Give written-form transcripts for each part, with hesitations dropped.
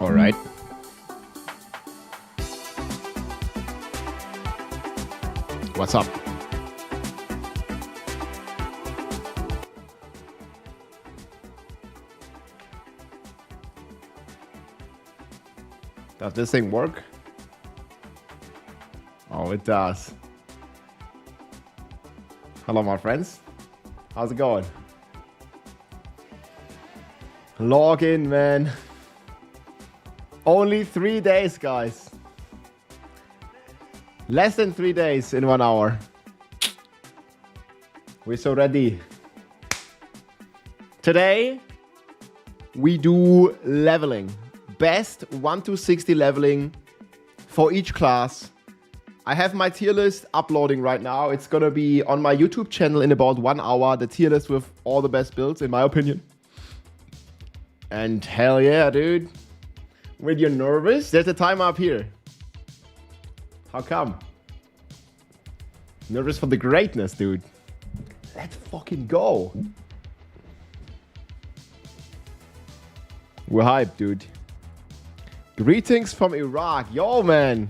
All right. What's up? Does this thing work? Oh, it does. Hello, my friends. How's it going? Log in, man. Only 3 days, guys. Less than 3 days in 1 hour. We're so ready. Today, we do leveling. Best 1 to 60 leveling for each class. I have my tier list uploading right now. It's gonna be on my YouTube channel in about 1 hour. The tier list with all the best builds, in my opinion. And hell yeah, dude. When you're nervous, there's a timer up here. How come? Nervous for the greatness, dude. Let's fucking go. We're hyped, dude. Greetings from Iraq. Yo, man.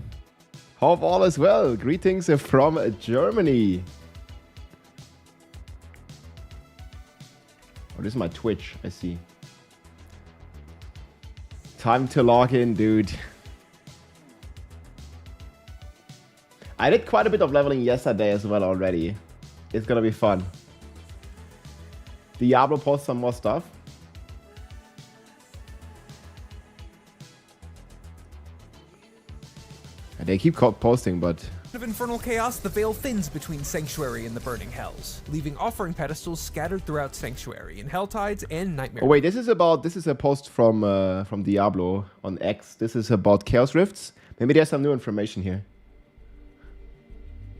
Hope all is well. Greetings from Germany. Oh, this is my Twitch. I see. Time to log in, dude. I did quite a bit of leveling yesterday as well already. It's gonna be fun. Diablo posts some more stuff. And they keep posting, but... Of infernal chaos, the veil thins between Sanctuary and the burning hells, leaving offering pedestals scattered throughout Sanctuary in Helltides and Nightmare. Oh wait, this is a post from Diablo on X. This is about Chaos Rifts. Maybe there's some new information here.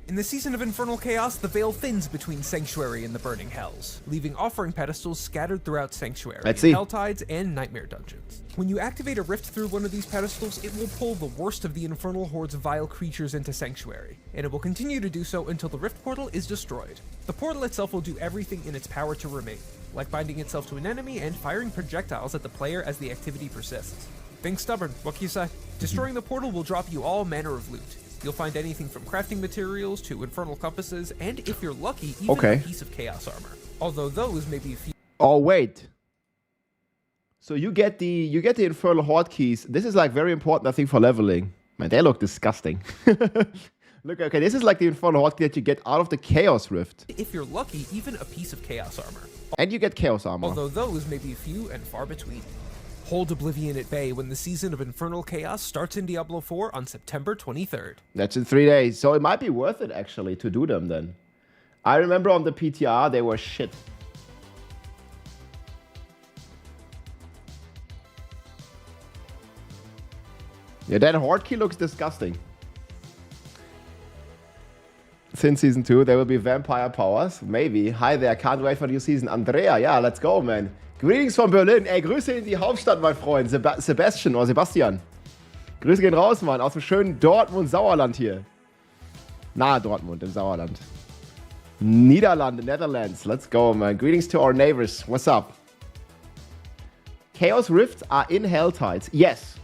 In the season of infernal chaos, the veil thins between Sanctuary and the burning hells, leaving offering pedestals scattered throughout Sanctuary in Helltides and Nightmare dungeons. When you activate a rift through one of these pedestals, it will pull the worst of the infernal horde's vile creatures into Sanctuary, and it will continue to do so until the rift portal is destroyed. The portal itself will do everything in its power to remain, like binding itself to an enemy and firing projectiles at the player as the activity persists. Think stubborn, what can you say? Destroying the portal will drop you all manner of loot. You'll find anything from crafting materials to infernal compasses, and if you're lucky, even a piece of chaos armor. Although those may be a few. Oh wait. So you get the infernal horde keys. This is like very important, I think, for leveling. Man, they look disgusting. Look, okay, this is like the infernal horde key that you get out of the chaos rift. If you're lucky, even a piece of chaos armor. And you get chaos armor. Although those may be few and far between. Hold Oblivion at bay when the season of infernal chaos starts in Diablo 4 on September 23rd. That's in 3 days, so it might be worth it actually to do them then. I remember on the PTR they were shit. Yeah, that horde key looks disgusting. Since season 2 there will be vampire powers, maybe. Hi there, can't wait for the new season. Andrea, yeah, let's go, man. Greetings von Berlin. Ey, Grüße in die Hauptstadt, mein Freund. Sebastian oder Sebastian. Grüße gehen raus, Mann. Aus dem schönen Dortmund-Sauerland hier. Nahe Dortmund, im Sauerland. Niederlande, Netherlands. Let's go, man. Greetings to our neighbors. What's up? Chaos Rifts are in Helltides. Yes.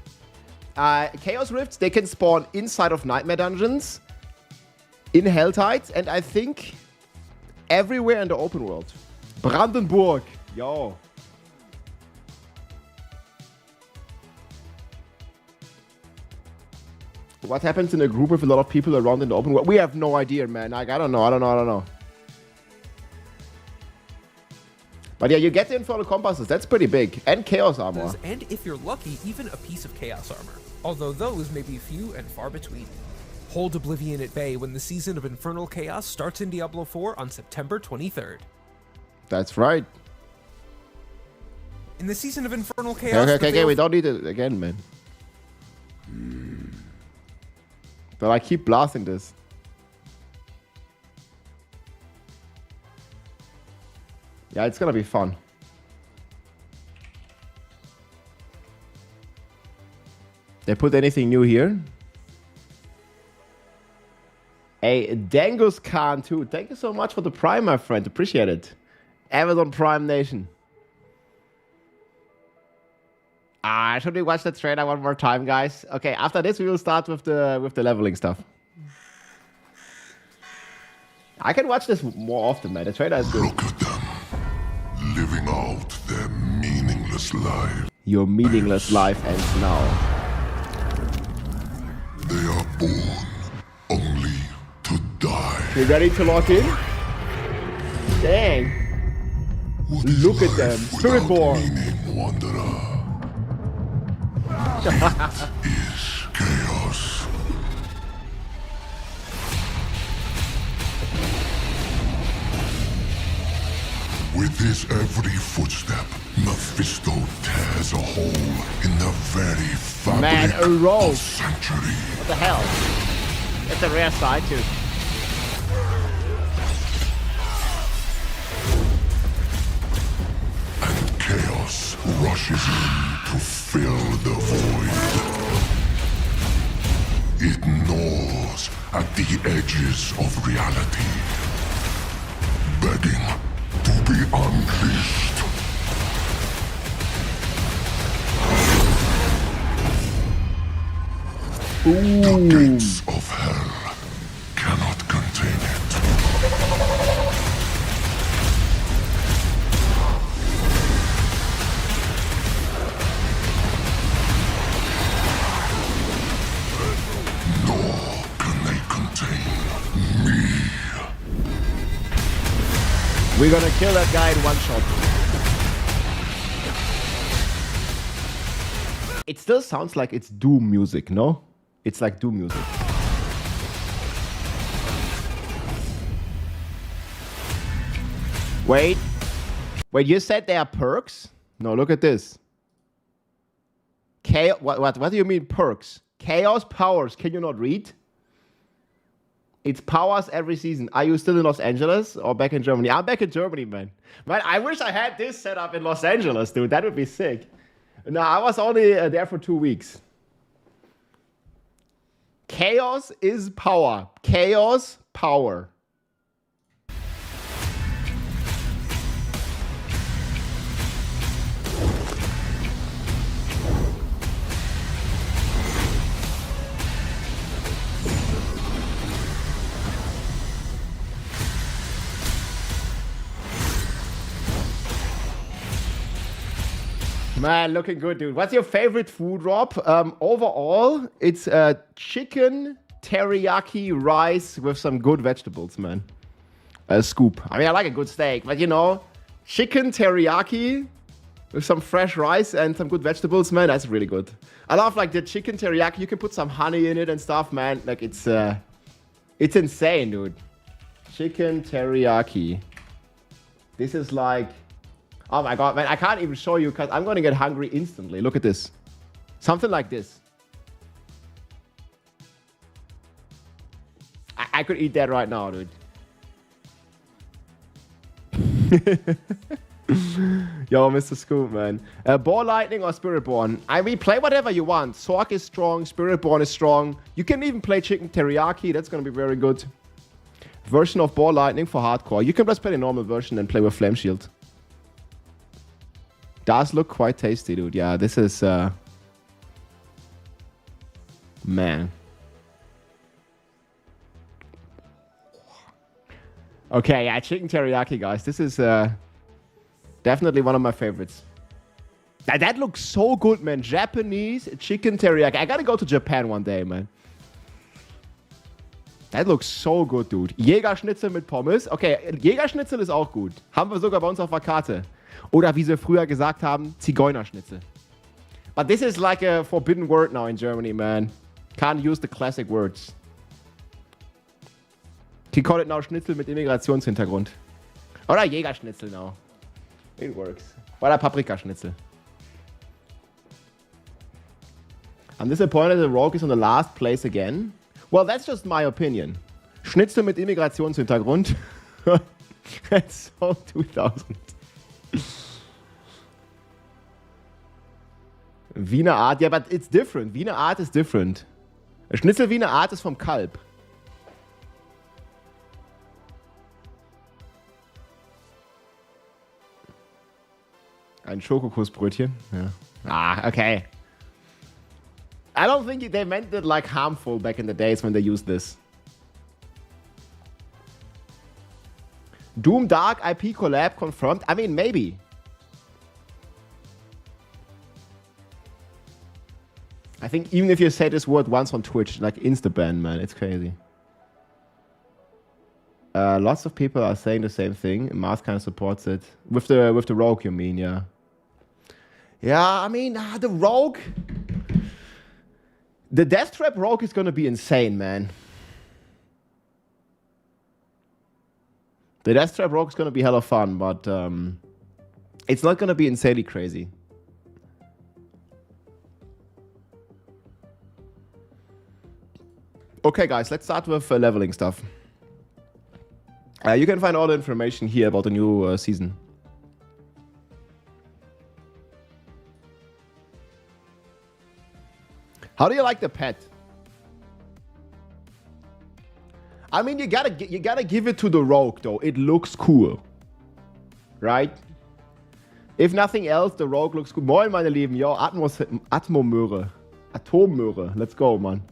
Chaos Rifts, they can spawn inside of Nightmare dungeons. In Helltides. And I think everywhere in the open world. Brandenburg. Yo. What happens in a group with a lot of people around in the open world? We have no idea, man. Like, I don't know. But yeah, you get the infernal compasses. That's pretty big. And chaos armor. And if you're lucky, even a piece of chaos armor. Although those may be few and far between. Hold Oblivion at bay when the season of infernal chaos starts in Diablo 4 on September 23rd. That's right. In the season of infernal chaos... Okay, we don't need it again, man. But I keep blasting this. Yeah, it's gonna be fun. They put anything new here? A Dangus Khan too. Thank you so much for the Prime, my friend. Appreciate it. Amazon Prime Nation. Should we watch the trailer one more time, guys? Okay, after this we will start with the leveling stuff. I can watch this more often, man. The trailer is good. Look at them, living out their meaningless life. Your meaningless life ends now. They are born only to die. You ready to lock in? Dang. Look at them. Spiritborn. Wanderer. Is chaos. With his every footstep, Mephisto tears a hole in the very fabric of sanctuary. What the hell? It's a rare side too. And chaos rushes in to fill the void. It gnaws at the edges of reality, begging to be unleashed. The gates of hell cannot contain it. Nor can they contain me. We're gonna kill that guy in one shot. It still sounds like it's Doom music, no? It's like Doom music. Wait. Wait, you said there are perks? No, look at this. What do you mean perks? Chaos powers. Can you not read? It's powers every season. Are you still in Los Angeles or back in Germany? I'm back in Germany, man. Man, I wish I had this set up in Los Angeles, dude. That would be sick. No, I was only there for 2 weeks. Chaos is power. Chaos, power. Man, looking good, dude. What's your favorite food, Rob? Overall, it's chicken teriyaki rice with some good vegetables, man. A scoop. I mean, I like a good steak, but you know, chicken teriyaki with some fresh rice and some good vegetables, man, that's really good. I love like the chicken teriyaki. You can put some honey in it and stuff, man. Like it's insane, dude. Chicken teriyaki. This is like... Oh my god, man, I can't even show you because I'm gonna get hungry instantly. Look at this. Something like this. I could eat that right now, dude. Yo, Mr. Scoop, man. Ball Lightning or Spiritborn? I mean, play whatever you want. Sork is strong, Spiritborn is strong. You can even play Chicken Teriyaki. That's gonna be very good. Version of Ball Lightning for hardcore. You can just play the normal version and play with Flame Shield. Does look quite tasty, dude. Yeah, this is... Man. Okay, yeah, chicken teriyaki, guys. This is definitely one of my favorites. That looks so good, man. Japanese chicken teriyaki. I gotta go to Japan one day, man. That looks so good, dude. Jägerschnitzel mit Pommes. Okay, Jägerschnitzel ist auch gut. Haben wir sogar bei uns auf der Karte. Oder wie sie früher gesagt haben, Zigeunerschnitzel. But this is like a forbidden word now in Germany, man. Can't use the classic words. Can call it now Schnitzel mit Immigrationshintergrund. Oder Jägerschnitzel now. It works. Oder Paprikaschnitzel. I'm disappointed the Rogue is on the last place again. Well, that's just my opinion. Schnitzel mit Immigrationshintergrund. That's so 2000. Wiener Art, yeah, but it's different. Wiener Art is different. Schnitzel Wiener Art ist vom Kalb. Ein Schokokussbrötchen, ja. Ah, okay. I don't think they meant it like harmful back in the days when they used this. Doom Dark IP collab confirmed. I mean, maybe. I think even if you say this word once on Twitch, like insta-ban, man, it's crazy. Lots of people are saying the same thing. Mars kind of supports it. With the rogue, you mean, yeah. Yeah, I mean, the rogue... The Death Trap rogue is gonna be insane, man. The Death Trap rogue is gonna be hella fun, but it's not gonna be insanely crazy. Okay, guys, let's start with leveling stuff. You can find all the information here about the new season. How do you like the pet? I mean, you gotta give it to the rogue, though. It looks cool, right? If nothing else, the rogue looks cool. Moin, meine Lieben, yo, Atmomöhre. Atommöhre. Let's go, man.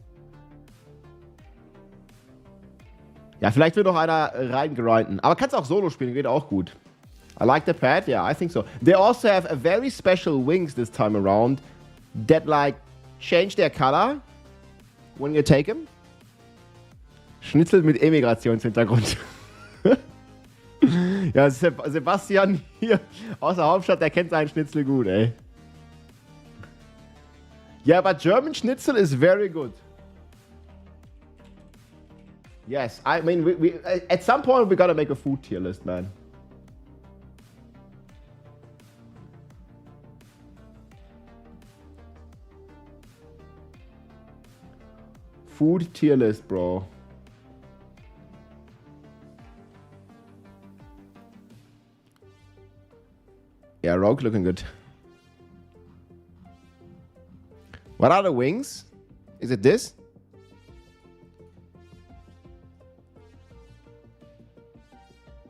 Ja, vielleicht will noch einer reingrinden. Aber kannst auch solo spielen, geht auch gut. I like the pet, yeah, I think so. They also have a very special wings this time around that like change their color when you take them. Schnitzel mit Emigrationshintergrund. Ja, Sebastian hier aus der Hauptstadt, der kennt seinen Schnitzel gut, ey. Yeah, but German Schnitzel is very good. Yes, I mean, we at some point we gotta make a food tier list, man. Food tier list, bro. Yeah, rogue looking good. What are the wings? Is it this?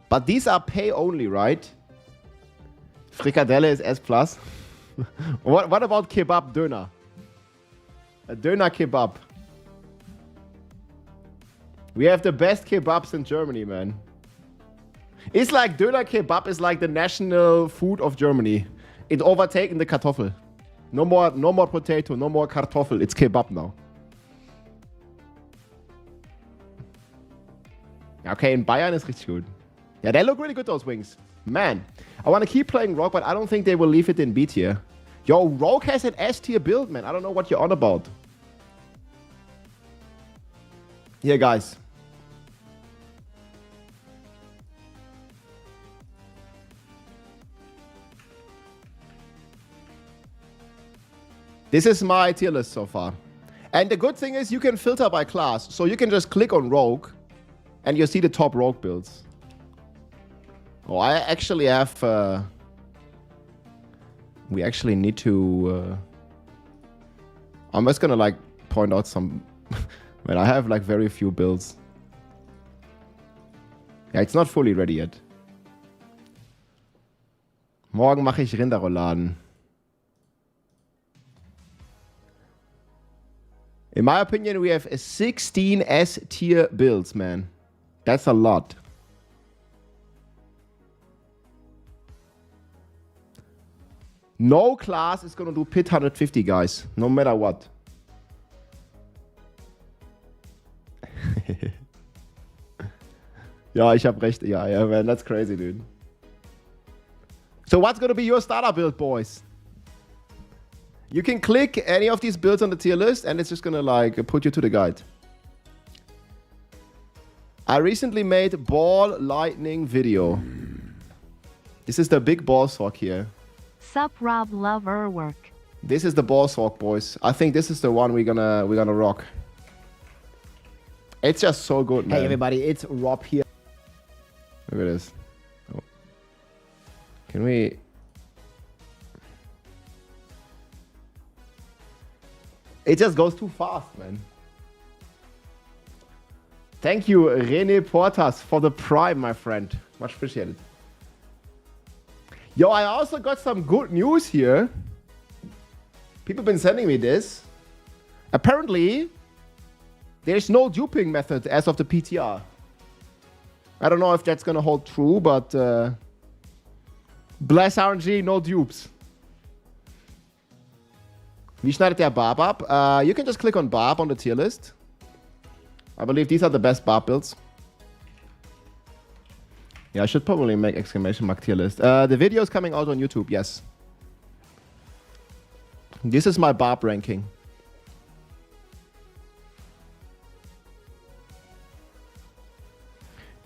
But these are pay only, right? Frikadelle is S+. What about kebab döner? A döner kebab. We have the best kebabs in Germany, man. It's like döner kebab is like the national food of Germany. It overtaken the Kartoffel. No more potato, no more Kartoffel. It's kebab now. Okay, in Bayern is richtig gut. Yeah, they look really good, those wings. Man, I want to keep playing Rogue, but I don't think they will leave it in B tier. Yo, Rogue has an S tier build, man. I don't know what you're on about. Here, guys. This is my tier list so far. And the good thing is you can filter by class. So you can just click on Rogue and you see the top Rogue builds. Oh, I actually have... we actually need to... I'm just gonna like point out some... Man, I have like very few builds. Yeah, it's not fully ready yet. Morgen mache ich Rinderrouladen. In my opinion, we have 16 S tier builds, man. That's a lot. No class is gonna do pit 150, guys. No matter what. Ja, ich hab recht. Yeah, man, that's crazy, dude. So what's gonna be your starter build, boys? You can click any of these builds on the tier list and it's just gonna like put you to the guide. I recently made ball lightning video. This is the big ball sock here. Sup, Rob, love her work. This is the ball sock, boys. I think this is the one we're gonna rock. It's just so good, man. Hey everybody, it's Rob here. Look at this. Oh. Can we... It just goes too fast, man. Thank you, Rene Portas, for the Prime, my friend. Much appreciated. Yo, I also got some good news here. People have been sending me this. Apparently, there's no duping method as of the PTR. I don't know if that's gonna hold true, but bless RNG, no dupes. Wie schneidet der Barb ab? You can just click on Barb on the tier list. I believe these are the best Barb builds. Yeah, I should probably make exclamation mark tier list. The video is coming out on YouTube, yes. This is my Barb ranking.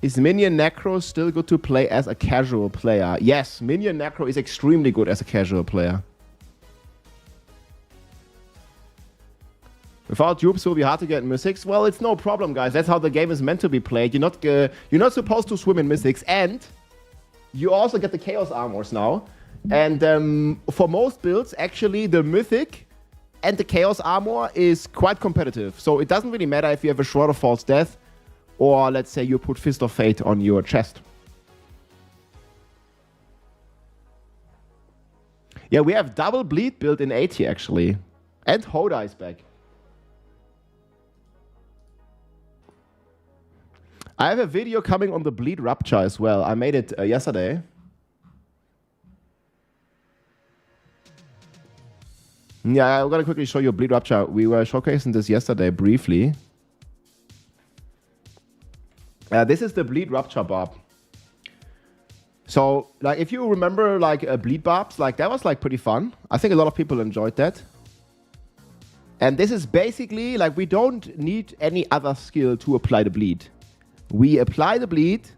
Is Minion Necro still good to play as a casual player? Yes, Minion Necro is extremely good as a casual player. Without dupes, it will be hard to get mythics. Well, it's no problem, guys. That's how the game is meant to be played. You're not supposed to swim in mythics, and you also get the chaos armors now. And for most builds, actually, the mythic and the chaos armor is quite competitive. So it doesn't really matter if you have a Shroud of False Death, or let's say you put Fist of Fate on your chest. Yeah, we have double bleed built in A tier, actually, and Hoda is back. I have a video coming on the bleed rupture as well. I made it yesterday. Yeah, I'm gonna quickly show you bleed rupture. We were showcasing this yesterday briefly. This is the bleed rupture barb. So, like, if you remember, like, bleed barbs, like, that was, like, pretty fun. I think a lot of people enjoyed that. And this is basically, like, we don't need any other skill to apply the bleed. We apply the bleed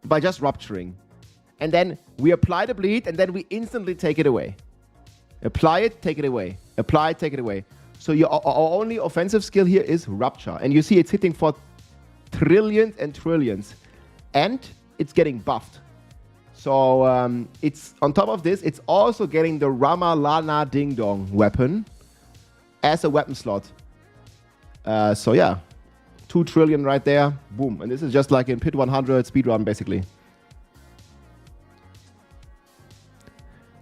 by just rupturing. And then we apply the bleed, and then we instantly take it away. Apply it, take it away. Apply it, take it away. So our only offensive skill here is rupture. And you see it's hitting for trillions and trillions. And it's getting buffed. So it's on top of this, it's also getting the Rama Lana Ding Dong weapon as a weapon slot. So yeah. 2 trillion right there. Boom. And this is just like in Pit 100 speedrun, basically.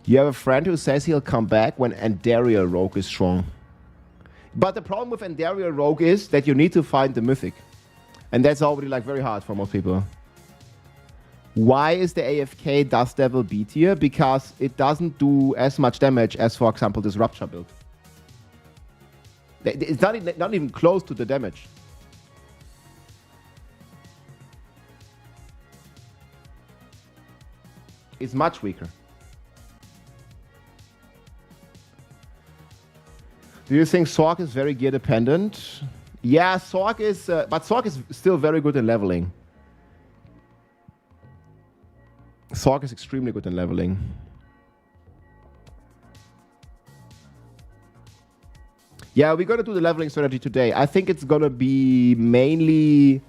You have a friend who says he'll come back when Andariel Rogue is strong. But the problem with Andariel Rogue is that you need to find the mythic. And that's already like very hard for most people. Why is the AFK Dust Devil B tier? Because it doesn't do as much damage as, for example, this Rupture build. It's not even close to the damage. Is much weaker. Do you think Sork is very gear dependent? Yeah, Sork is, but Sork is still very good in leveling. Sork is extremely good in leveling. Yeah, we're gonna do the leveling strategy today. I think it's gonna be mainly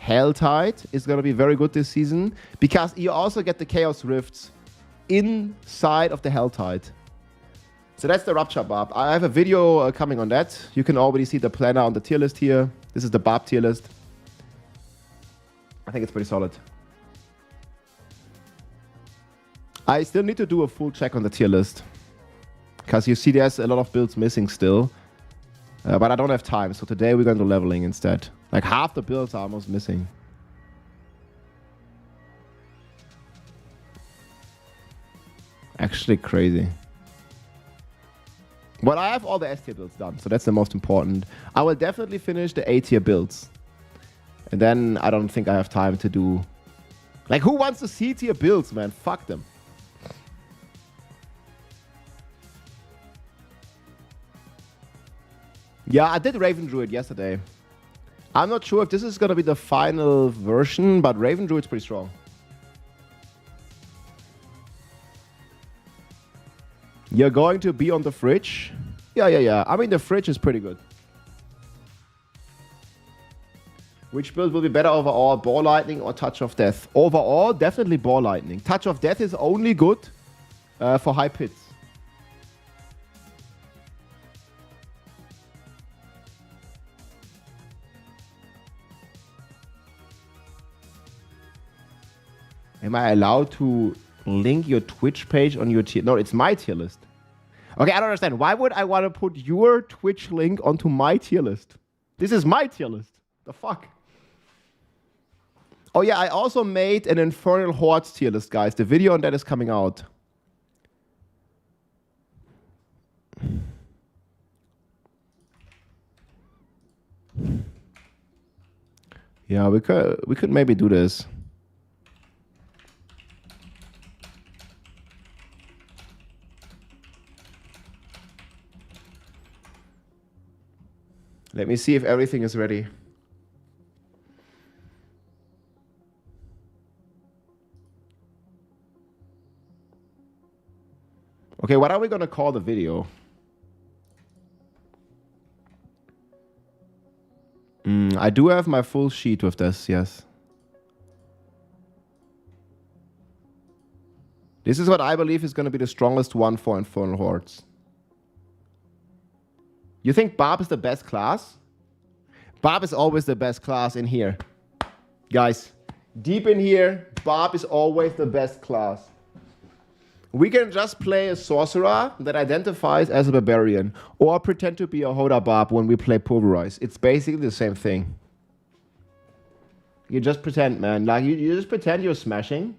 Helltide is going to be very good this season because you also get the Chaos Rifts inside of the Helltide. So that's the Rupture Barb. I have a video coming on that. You can already see the planner on the tier list here. This is the Barb tier list. I think it's pretty solid. I still need to do a full check on the tier list because you see there's a lot of builds missing still. But I don't have time, so today we're going to do leveling instead. Like half the builds are almost missing. Actually crazy. But I have all the S tier builds done, so that's the most important. I will definitely finish the A tier builds. And then I don't think I have time to do... Like, who wants the C tier builds, man? Fuck them. Yeah, I did Raven Druid yesterday. I'm not sure if this is going to be the final version, but Raven Druid's pretty strong. You're going to be on the fridge? Yeah. I mean, the fridge is pretty good. Which build will be better overall, Ball Lightning or Touch of Death? Overall, definitely Ball Lightning. Touch of Death is only good for high pits. Am I allowed to link your Twitch page on your tier? No, it's my tier list. Okay, I don't understand. Why would I want to put your Twitch link onto my tier list? This is my tier list. The fuck? Oh yeah, I also made an Infernal Hordes tier list, guys. The video on that is coming out. Yeah, we could maybe do this. Let me see if everything is ready. Okay, what are we gonna call the video? I do have my full sheet with this, yes. This is what I believe is gonna be the strongest one for Infernal Hordes. You think Barb is the best class? Barb is always the best class in here. Guys, deep in here, Barb is always the best class. We can just play a sorcerer that identifies as a barbarian or pretend to be a Hoda Barb when we play Pulverize. It's basically the same thing. You just pretend, man. Like you just pretend you're smashing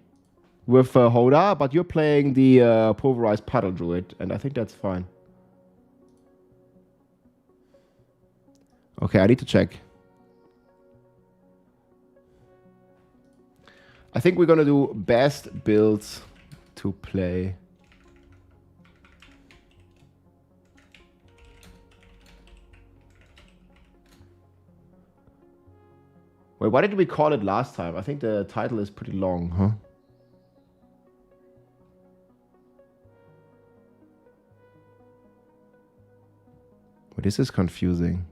with Hoda, but you're playing the Pulverized Puddle Druid, and I think that's fine. Okay, I need to check. I think we're gonna do best builds to play. Wait, what did we call it last time? I think the title is pretty long, huh? Well, this is confusing.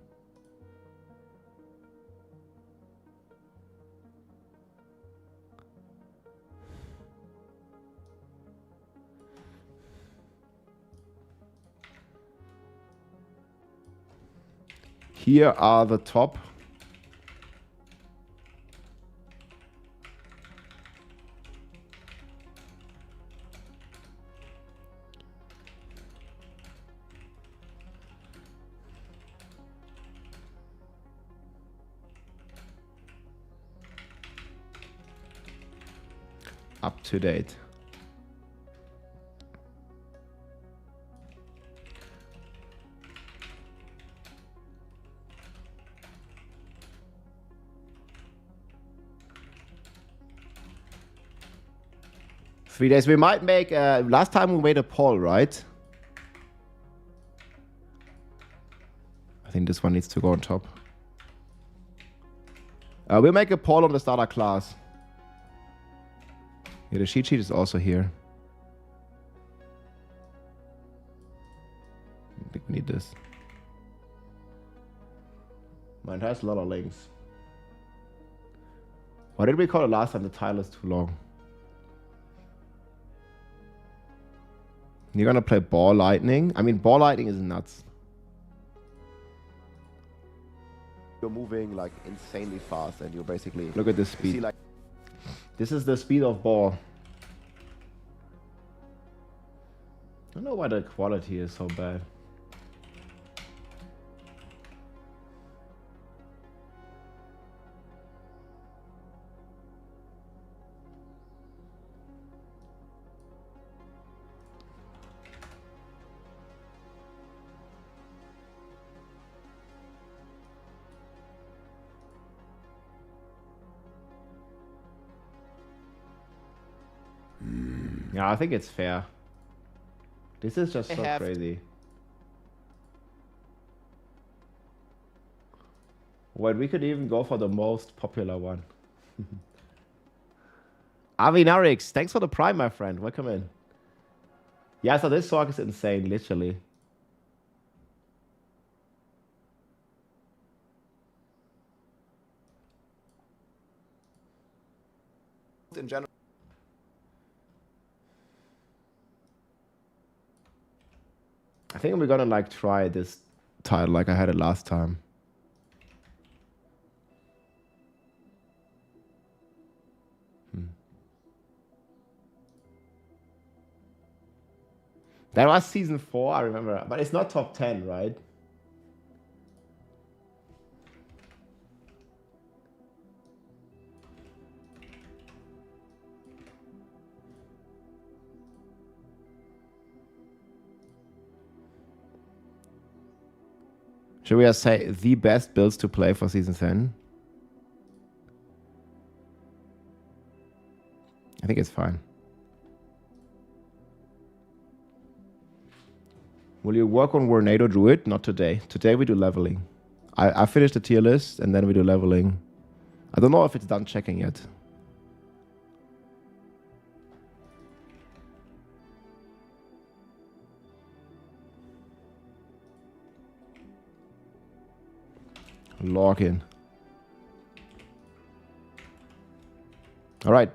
Here are the top. Up to date. Three days. We might make, last time we made a poll, right? I think this one needs to go on top. We'll make a poll on the starter class. Yeah, the cheat sheet is also here. I think we need this. Mine has a lot of links. What did we call it last time? The title is too long. You're gonna play Ball Lightning? I mean, Ball Lightning is nuts. You're moving like insanely fast and you're basically... Look at this speed. See, like, this is the speed of Ball. I don't know why the quality is so bad. Yeah, I think it's fair. This is just so crazy. Wait, we could even go for the most popular one. Avinarix, thanks for the prime, my friend. Welcome in. Yeah, so this song is insane, literally. In general. I think we're gonna like try this title like I had it last time. That was season 4, I remember. But it's not top 10, right? Should we just say the best builds to play for season 10? I think it's fine. Will you work on Tornado Druid? Not today. Today we do leveling. I finished the tier list and then we do leveling. I don't know if it's done checking yet. Log in. All right.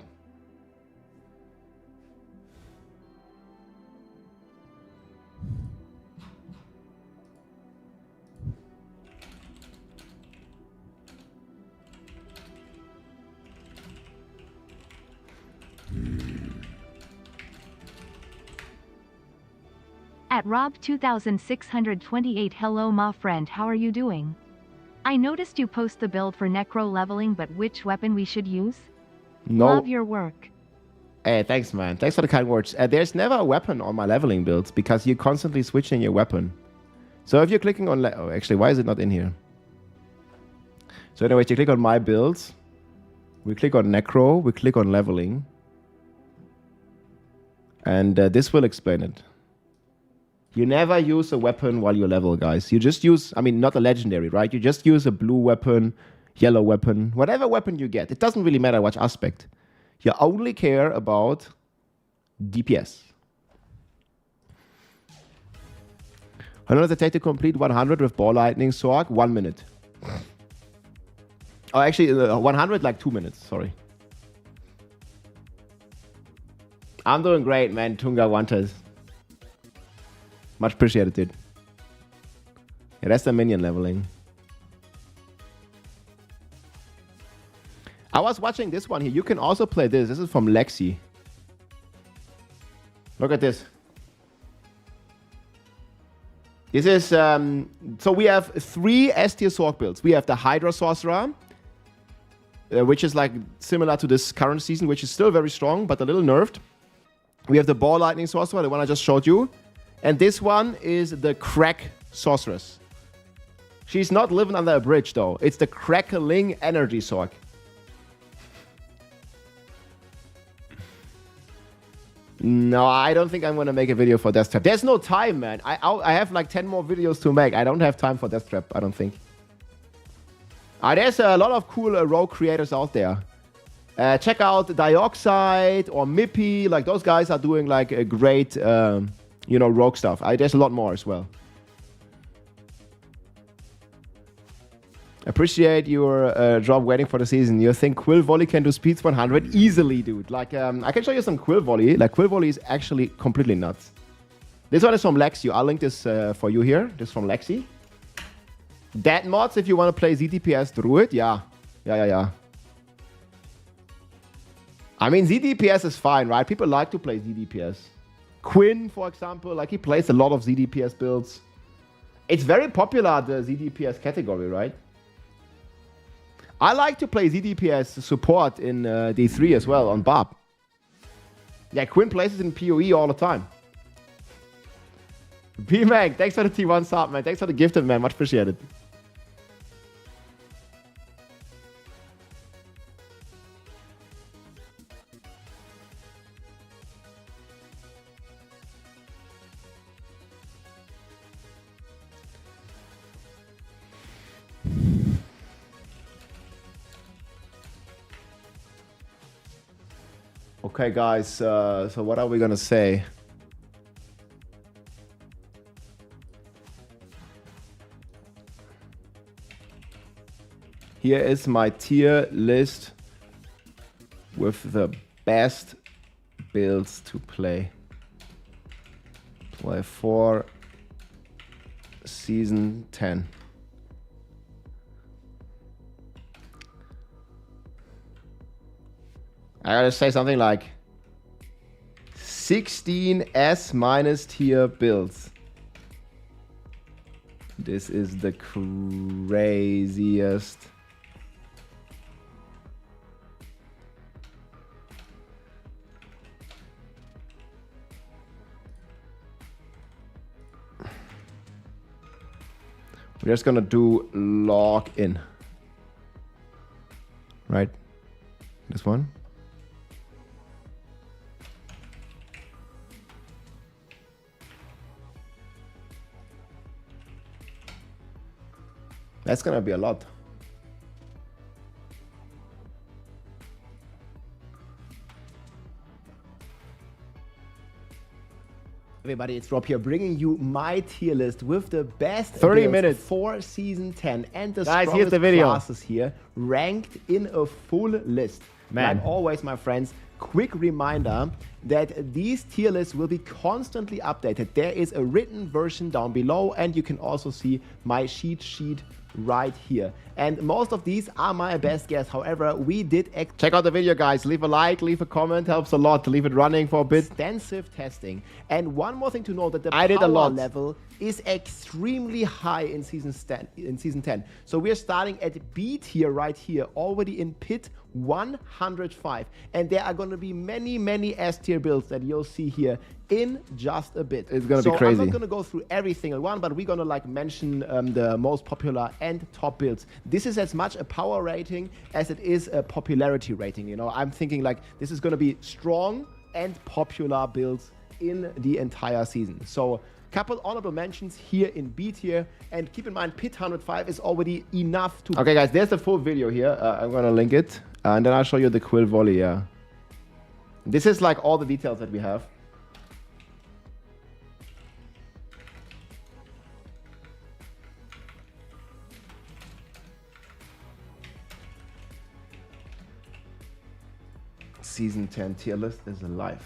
At Rob2628, hello my friend, how are you doing? I noticed you post the build for Necro leveling, but which weapon we should use? No. Love your work. Hey, thanks, man. Thanks for the kind words. There's never a weapon on my leveling builds because you're constantly switching your weapon. So if you're clicking on... oh, actually, why is it not in here? So anyway, you click on my builds. We click on Necro. We click on leveling. And this will explain it. You never use a weapon while you level, guys. You just use... I mean, not a legendary, right? You just use a blue weapon, yellow weapon, whatever weapon you get. It doesn't really matter which aspect. You only care about DPS. How long does it take to complete 100 with Ball Lightning Sorg? 1 minute. Oh, actually, 100 like 2 minutes. Sorry. I'm doing great, man. Tunga Wantas. Much appreciated, dude. Yeah, that's the minion leveling. I was watching this one here. You can also play this. This is from Lexi. Look at this. This is... so we have 3 S-tier Sorg builds. We have the Hydra Sorcerer, which is like similar to this current season, which is still very strong, but a little nerfed. We have the Ball Lightning Sorcerer, the one I just showed you. And this one is the Crack Sorceress. She's not living under a bridge, though. It's the Crackling Energy Sorg. No, I don't think I'm going to make a video for Death Trap. There's no time, man. I have like 10 more videos to make. I don't have time for Death Trap, I don't think. There's a lot of cool rogue creators out there. Check out Dioxide or Mippy. Like, those guys are doing like a great... you know, rogue stuff. There's a lot more as well. Appreciate your job waiting for the season. You think Quill volley can do speeds 100? Easily, dude. Like, I can show you some Quill volley. Like, Quill volley is actually completely nuts. This one is from Lexi. I'll link this for you here. This is from Lexi. Dead mods, if you want to play ZDPS Druid. Yeah. Yeah. I mean, ZDPS is fine, right? People like to play ZDPS. Quinn, for example, like he plays a lot of ZDPS builds. It's very popular, the ZDPS category, right? I like to play ZDPS support in D3 as well, on Bob. Yeah, Quinn plays it in PoE all the time. B-Mag, thanks for the T1 sub, man. Thanks for the gifted, man. Much appreciated. Okay, guys, so what are we gonna say? Here is my tier list with the best builds to play. Play for season 10. I gotta say something like 16 S- tier builds. This is the craziest. We're just gonna do log in. Right? This one. That's gonna be a lot. Everybody, it's Rob here, bringing you my tier list with the best 30 minutes for Season 10 and the guys, strongest here's the video. classes here, ranked in a full list. Man. Like always, my friends, quick reminder that these tier lists will be constantly updated. There is a written version down below, and you can also see my cheat sheet right here. And most of these are my best guess. However, we did check out the video, guys. Leave a like, leave a comment, helps a lot to leave it running for a bit. Extensive testing. And one more thing to know, that the power level is extremely high in season 10. So we're starting at B tier right here, already in pit 105. And there are going to be many S tier builds that you'll see here in just a bit. It's going to be crazy. I'm not going to go through every single one, but we're going to like mention the most popular and top builds. This is as much a power rating as it is a popularity rating. You know, I'm thinking like this is going to be strong and popular builds in the entire season. So couple honorable mentions here in B tier, and keep in mind pit 105 is already enough to... Okay guys, there's the full video here. I'm gonna link it, and then I'll show you the Quill volley. Yeah, this is like all the details that we have. Season 10 tier list is alive.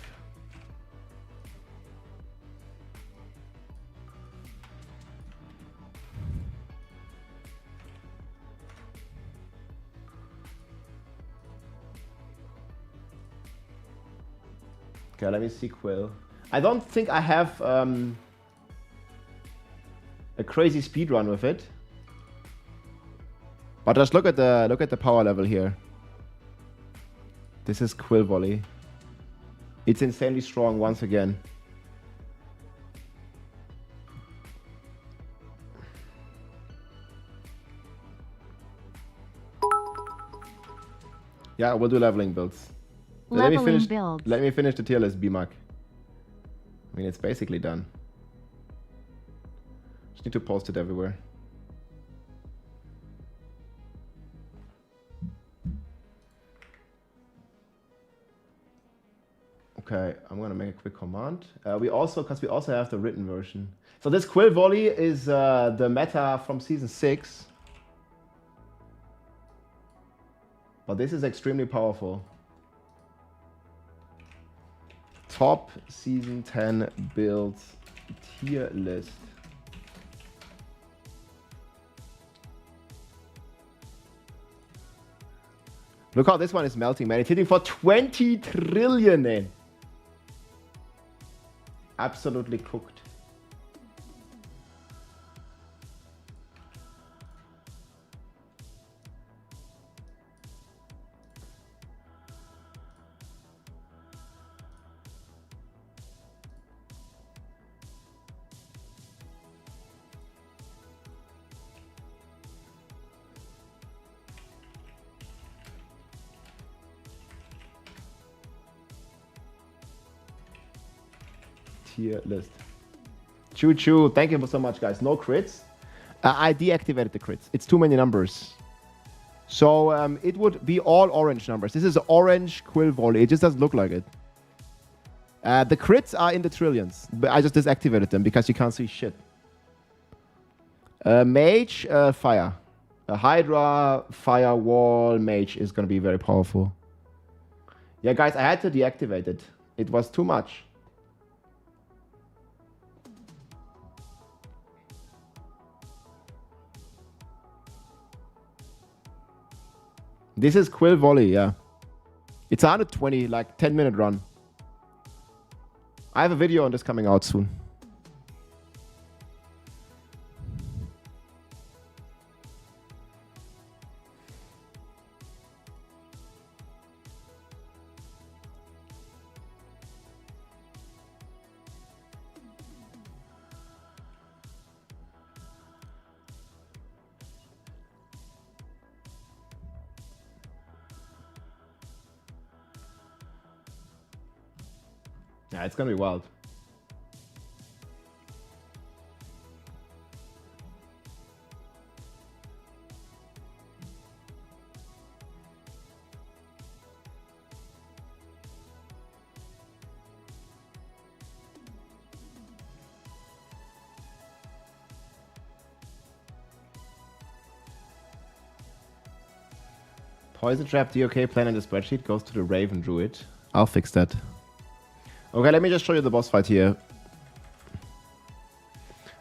Okay, let me see Quill. I don't think I have a crazy speed run with it, but just look at the power level here. This is Quill volley. It's insanely strong once again. Yeah, we'll do leveling builds. Let me finish the tier list, B-Mark. I mean, it's basically done. Just need to post it everywhere. Okay, I'm gonna make a quick command. Because we also have the written version. So this Quill volley is the meta from season 6. But this is extremely powerful. Top season 10 builds tier list. Look how this one is melting, man. It's hitting for 20 trillion, man. Absolutely cooked. Tier list. Choo choo. Thank you so much, guys. No crits. I deactivated the crits. It's too many numbers. So it would be all orange numbers. This is orange Quill volley. It just doesn't look like it. The crits are in the trillions, but I just deactivated them because you can't see shit. Mage, fire. A Hydra, firewall, mage is going to be very powerful. Yeah, guys, I had to deactivate it. It was too much. This is Quill volley, yeah. It's 120, like 10-minute run. I have a video on this coming out soon. Yeah, it's gonna be wild. Poison Trap DOK plan in the spreadsheet goes to the Raven Druid. I'll fix that. Okay, let me just show you the boss fight here.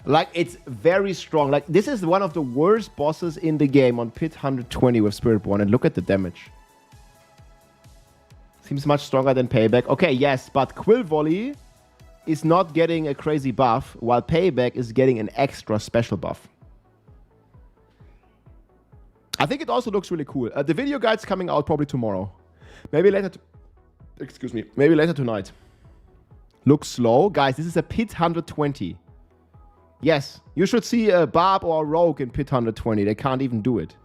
Like, it's very strong. Like, this is one of the worst bosses in the game on Pit 120 with Spiritborn. And look at the damage. Seems much stronger than Payback. Okay, yes, but Quill Volley is not getting a crazy buff, while Payback is getting an extra special buff. I think it also looks really cool. The video guide's coming out probably tomorrow. Maybe later... Excuse me. Maybe later tonight. Looks slow. Guys, this is a Pit 120. Yes, you should see a Barb or a Rogue in Pit 120. They can't even do it.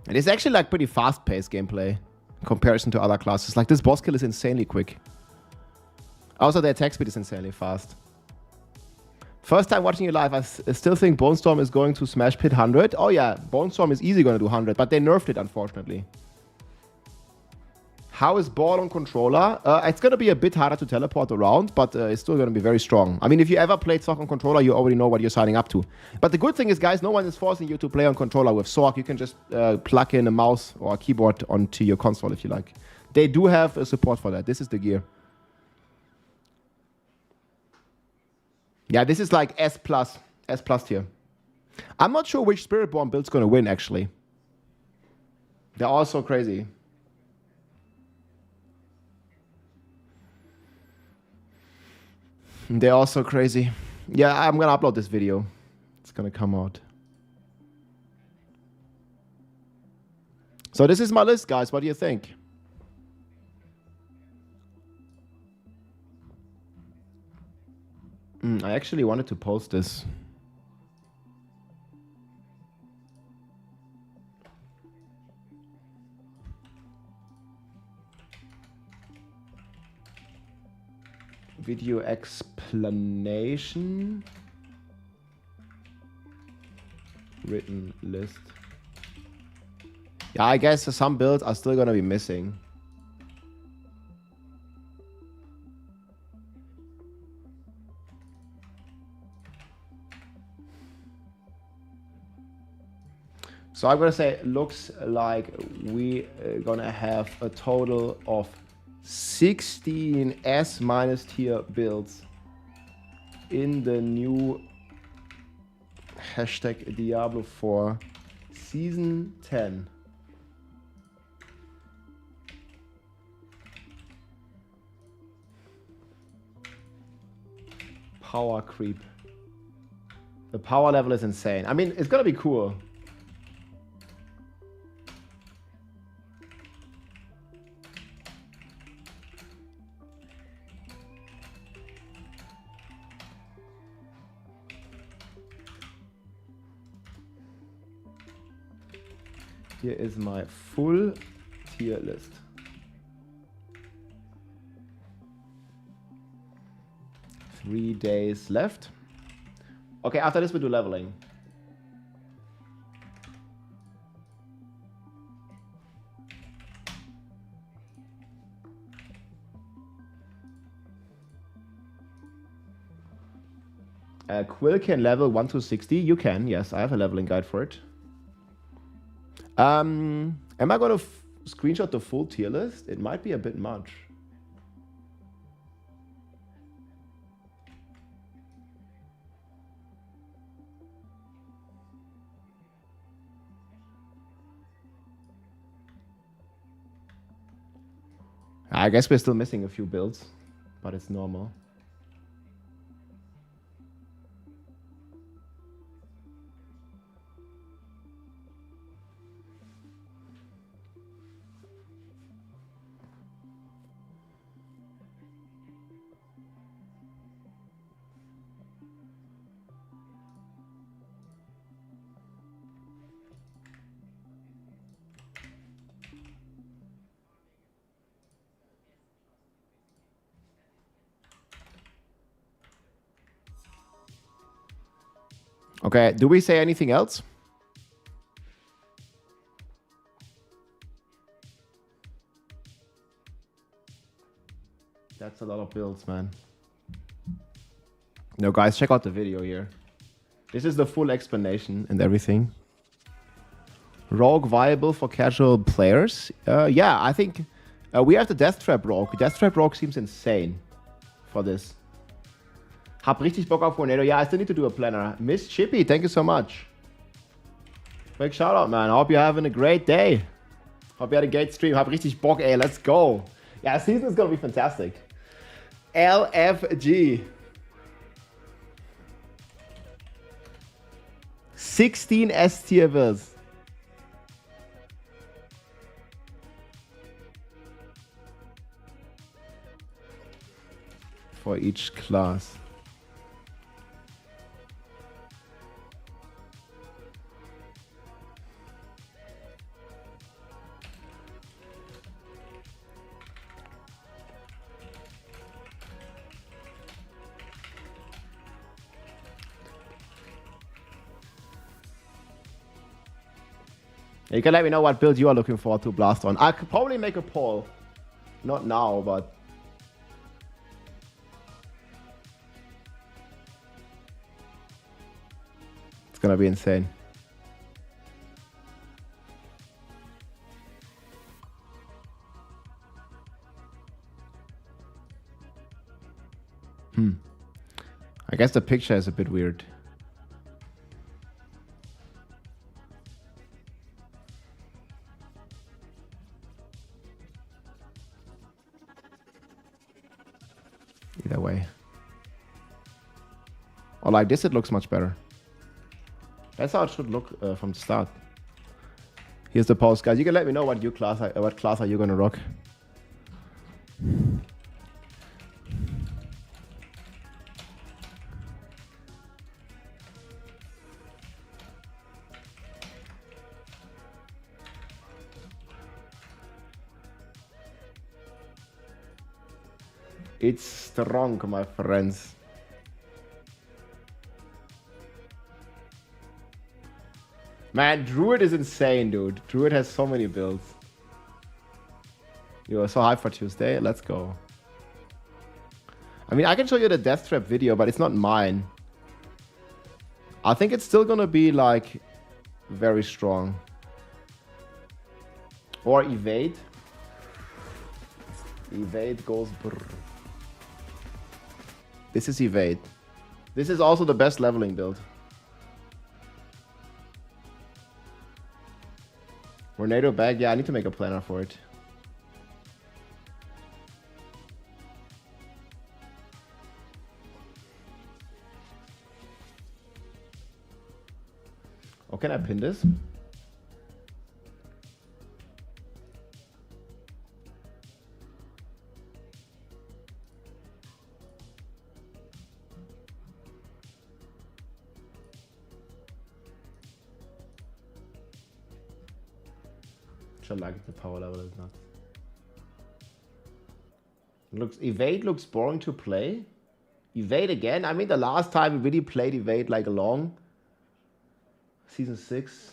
And it's actually like pretty fast-paced gameplay in comparison to other classes. Like, this boss kill is insanely quick. Also, the attack speed is insanely fast. First time watching you live, I still think Bone Storm is going to smash Pit 100. Oh yeah, Bone Storm is easy going to do 100, but they nerfed it, unfortunately. How is Ball on controller? It's going to be a bit harder to teleport around, but it's still going to be very strong. I mean, if you ever played Sorc on controller, you already know what you're signing up to. But the good thing is, guys, no one is forcing you to play on controller with Sorc. You can just plug in a mouse or a keyboard onto your console if you like. They do have a support for that. This is the gear. Yeah, this is like S+. S+ tier. I'm not sure which Spiritborn build's going to win, actually. They're all so crazy. They're all so crazy. Yeah, I'm gonna upload this video. It's gonna come out. So this is my list, guys. What do you think? I actually wanted to post this. Video explanation. Written list. Yeah, I guess some builds are still gonna be missing. So I'm gonna say it looks like we gonna have a total of 16 S- tier builds in the new hashtag Diablo 4 Season 10. Power creep. The power level is insane. I mean, it's gonna be cool. Here is my full tier list. Three days left. Okay, after this we do leveling. Quill can level 1 to 60. You can, yes. I have a leveling guide for it. Am I going to screenshot the full tier list? It might be a bit much. I guess we're still missing a few builds, but it's normal. Okay, do we say anything else? That's a lot of builds, man. No, guys, check out the video here. This is the full explanation and everything. Rogue viable for casual players? Yeah, I think we have the Death Trap Rogue. Death Trap Rogue seems insane for this. Hab richtig Bock auf Tornado. Yeah, I still need to do a planner. Miss Chippy, thank you so much. Big shout out, man. I hope you're having a great day. Hope you had a great stream. Hab richtig Bock, ey. Let's go. Yeah, season is gonna be fantastic. LFG. 16 S tier builds. For each class. You can let me know what build you are looking forward to blast on. I could probably make a poll. Not now, but... it's gonna be insane. I guess the picture is a bit weird. Either way. Or like this, it looks much better. That's how it should look from the start. Here's the post, guys. You can let me know what class are you gonna rock. It's strong, my friends. Man, Druid is insane, dude. Druid has so many builds. You are so hyped for Tuesday. Let's go. I mean, I can show you the Death Trap video, but it's not mine. I think it's still gonna be like very strong. Or evade. Evade goes brrr. This is evade. This is also the best leveling build. Tornado bag, yeah, I need to make a planner for it. Oh, can I pin this? Like the power level is nuts. Evade looks boring to play. Evade again? I mean, the last time we really played Evade like along. Season 6.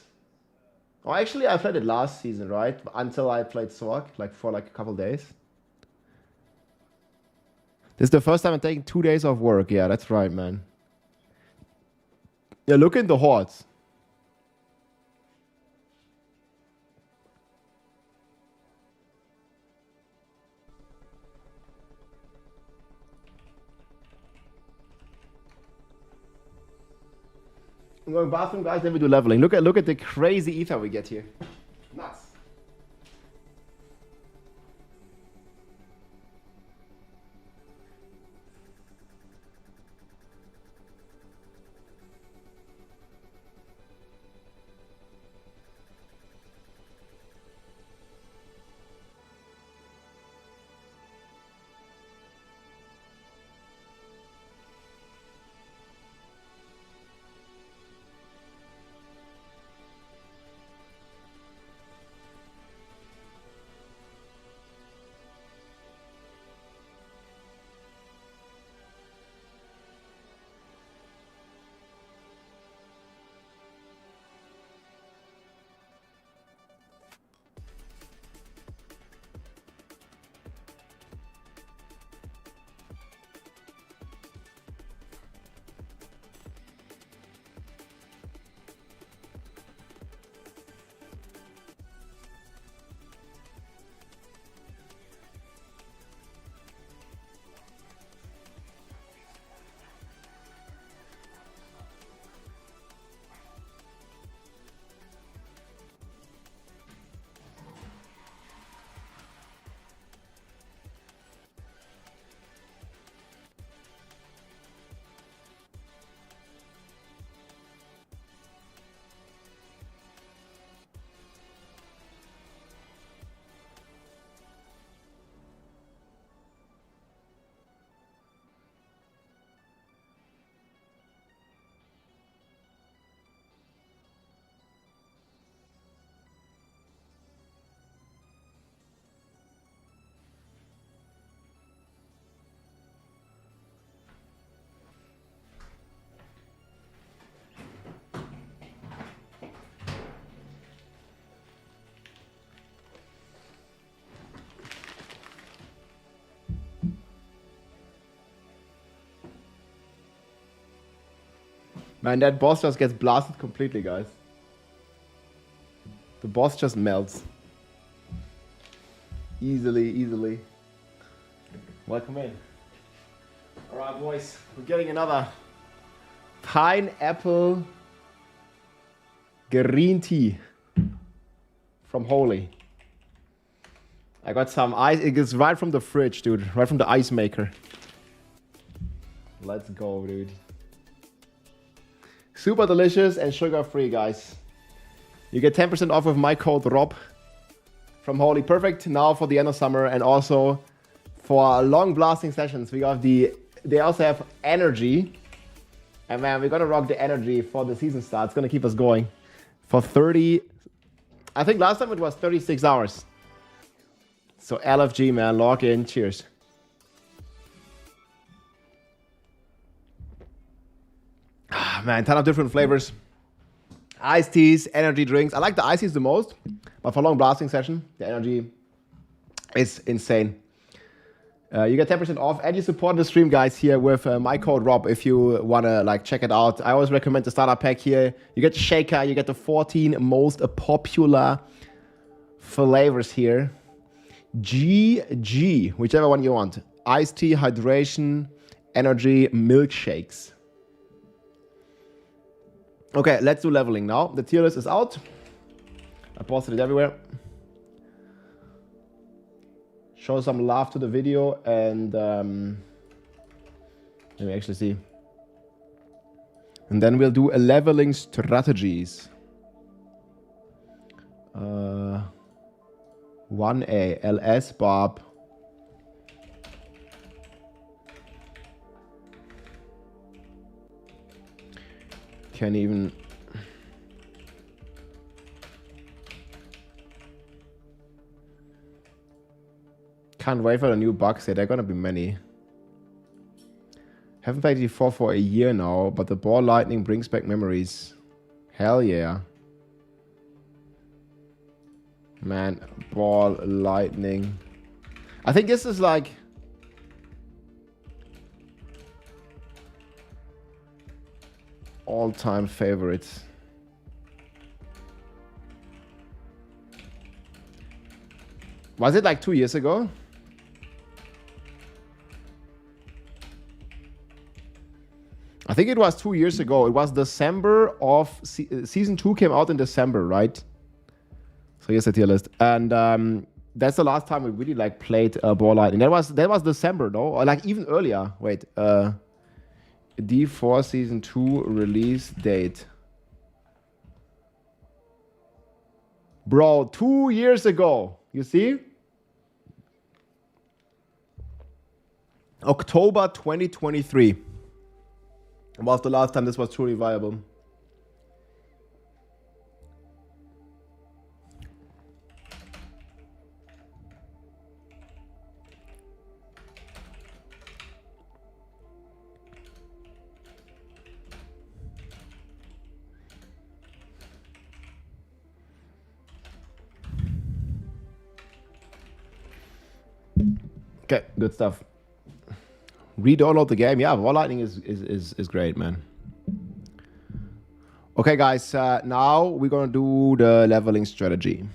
Oh, actually, I played it last season, right? Until I played Sorg, like for like a couple days. This is the first time I'm taking 2 days off work. Yeah, that's right, man. Yeah, look in the hordes. I'm going bathroom, guys, then we do leveling. Look at the crazy ether we get here. Nuts. Man, that boss just gets blasted completely, guys. The boss just melts. Easily. Welcome in. Alright, boys. We're getting another pineapple green tea from Holy. I got some ice. It is right from the fridge, dude. Right from the ice maker. Let's go, dude. Super delicious and sugar-free, guys. You get 10% off with my code ROB from Holy. Perfect now for the end of summer and also for long blasting sessions. We got they also have energy. And man, we're gonna rock the energy for the season start. It's gonna keep us going for 30. I think last time it was 36 hours. So LFG, man, log in. Cheers. Man, ton of different flavors. Iced teas, energy drinks. I like the iced teas the most, but for long blasting session, the energy is insane. You get 10% off and you support the stream, guys, here with my code ROB if you want to check it out. I always recommend the starter pack here. You get Shaker, you get the 14 most popular flavors here. GG, whichever one you want. Iced tea, hydration, energy, milkshakes. Okay, let's do leveling now. The tier list is out. I posted it everywhere. Show some love to the video and let me actually see. And then we'll do a leveling strategies. 1A, LS, Bob. Can't even... Can't wait for the new bugs here. There are gonna be many. Haven't played D4 for a year now, but the ball lightning brings back memories. Hell yeah. Man, ball lightning. I think this is like... all-time favorites. Was it like 2 years ago? I think it was 2 years ago. It was December of... Season 2 came out in December, right? So here's the tier list. And that's the last time we really played Ball Lightning. That was December, no? Or even earlier. Wait. D4 Season 2 release date. Bro, 2 years ago. You see? October 2023 was the last time this was truly viable. Okay, good stuff. Re-download the game. Yeah, Ball Lightning is great, man. Okay, guys. Now we're gonna do the leveling strategy.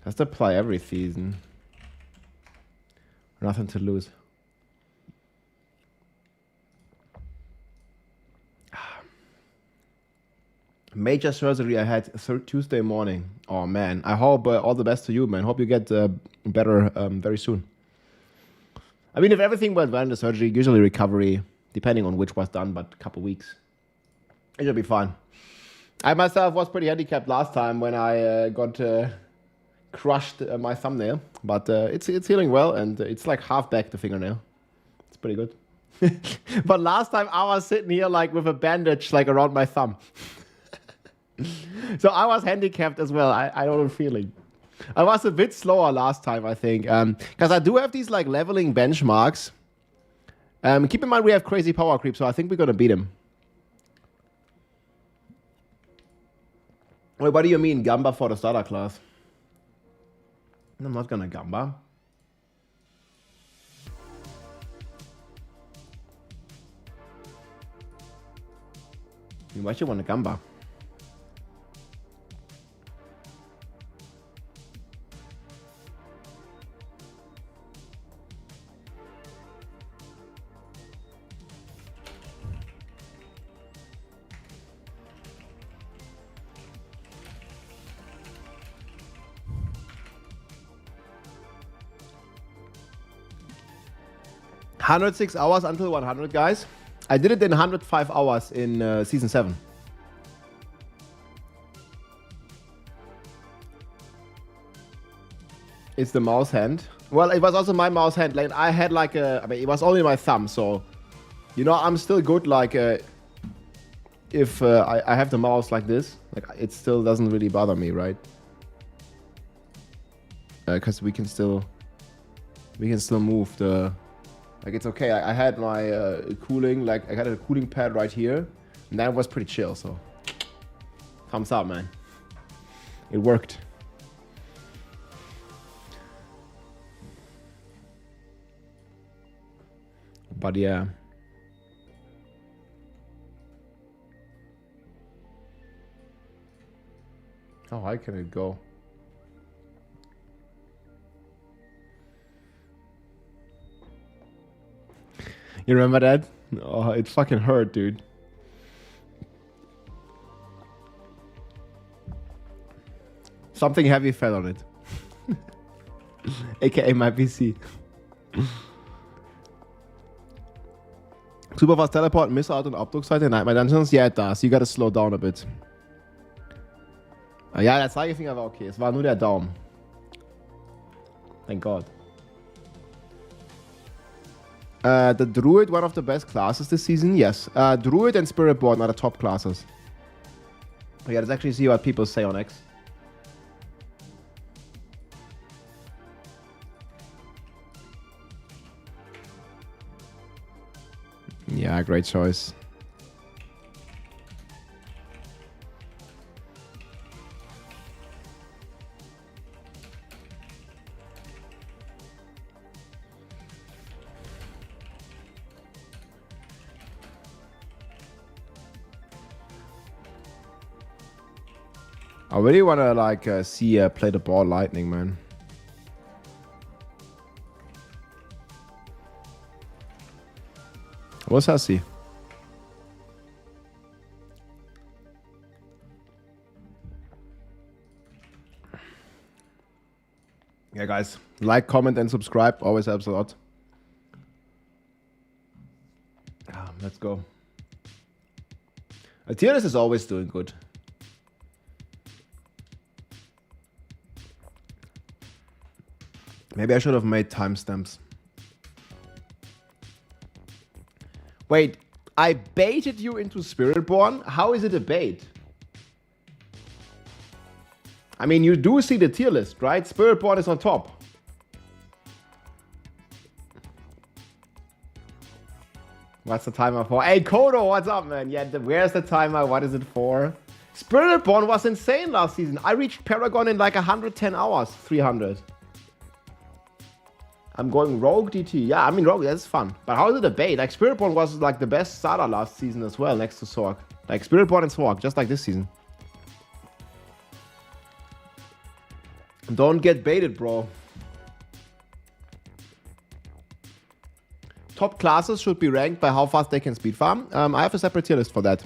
Let's apply every season. Nothing to lose. Major surgery I had Tuesday morning. Oh man, I hope all the best to you, man. Hope you get better very soon. I mean, if everything went well in the surgery, usually recovery, depending on which was done, but a couple weeks, it should be fine. I myself was pretty handicapped last time when I got crushed my thumbnail, but it's healing well and it's like half back the fingernail. It's pretty good. But last time I was sitting here with a bandage around my thumb. So I was handicapped as well. I know the feeling. I was a bit slower last time, I think. Because I do have these leveling benchmarks. Keep in mind we have crazy power creep, so I think we're going to beat him. Wait, what do you mean, Gamba for the starter class? I'm not gonna Gamba. Why should you want to Gamba? $106 hours until 100, guys. I did it in 105 hours in season 7. It's the mouse hand. Well, it was also my mouse hand. Like I had like a, I mean, it was only my thumb, so you know, I'm still good. Like if I have the mouse like this, like it still doesn't really bother me, right? Because we can still move the. Like it's okay. I had my cooling, like I had a cooling pad right here, and that was pretty chill. So, thumbs up, man. It worked. But yeah. How high can it go? You remember that? Oh, it fucking hurt, dude. Something heavy fell on it. AKA my PC. Super fast teleport, miss out on Abdruckseite in Nightmare Dungeons? Yeah, it does. You gotta slow down a bit. Ja, der Zeigefinger war okay. Es war nur der Daumen. Thank God. The Druid, one of the best classes this season? Yes. Druid and Spiritborn are the top classes. Yeah, let's actually see what people say on X. Yeah, great choice. I really want to like see play the ball lightning, man. What's that see? Yeah, guys, like, comment, and subscribe always helps a lot. Let's go. A tier list is always doing good. Maybe I should have made timestamps. Wait, I baited you into Spiritborn? How is it a bait? I mean, you do see the tier list, right? Spiritborn is on top. What's the timer for? Hey, Kodo, what's up, man? Yeah, where's the timer? What is it for? Spiritborn was insane last season. I reached Paragon in like 110 hours, 300. I'm going Rogue DT. Yeah, I mean, Rogue, that's fun. But how is it a bait? Like, Spiritborn was like the best starter last season as well, next to Sorg. Like, Spiritborn and Sorg, just like this season. Don't get baited, bro. Top classes should be ranked by how fast they can speed farm. I have a separate tier list for that.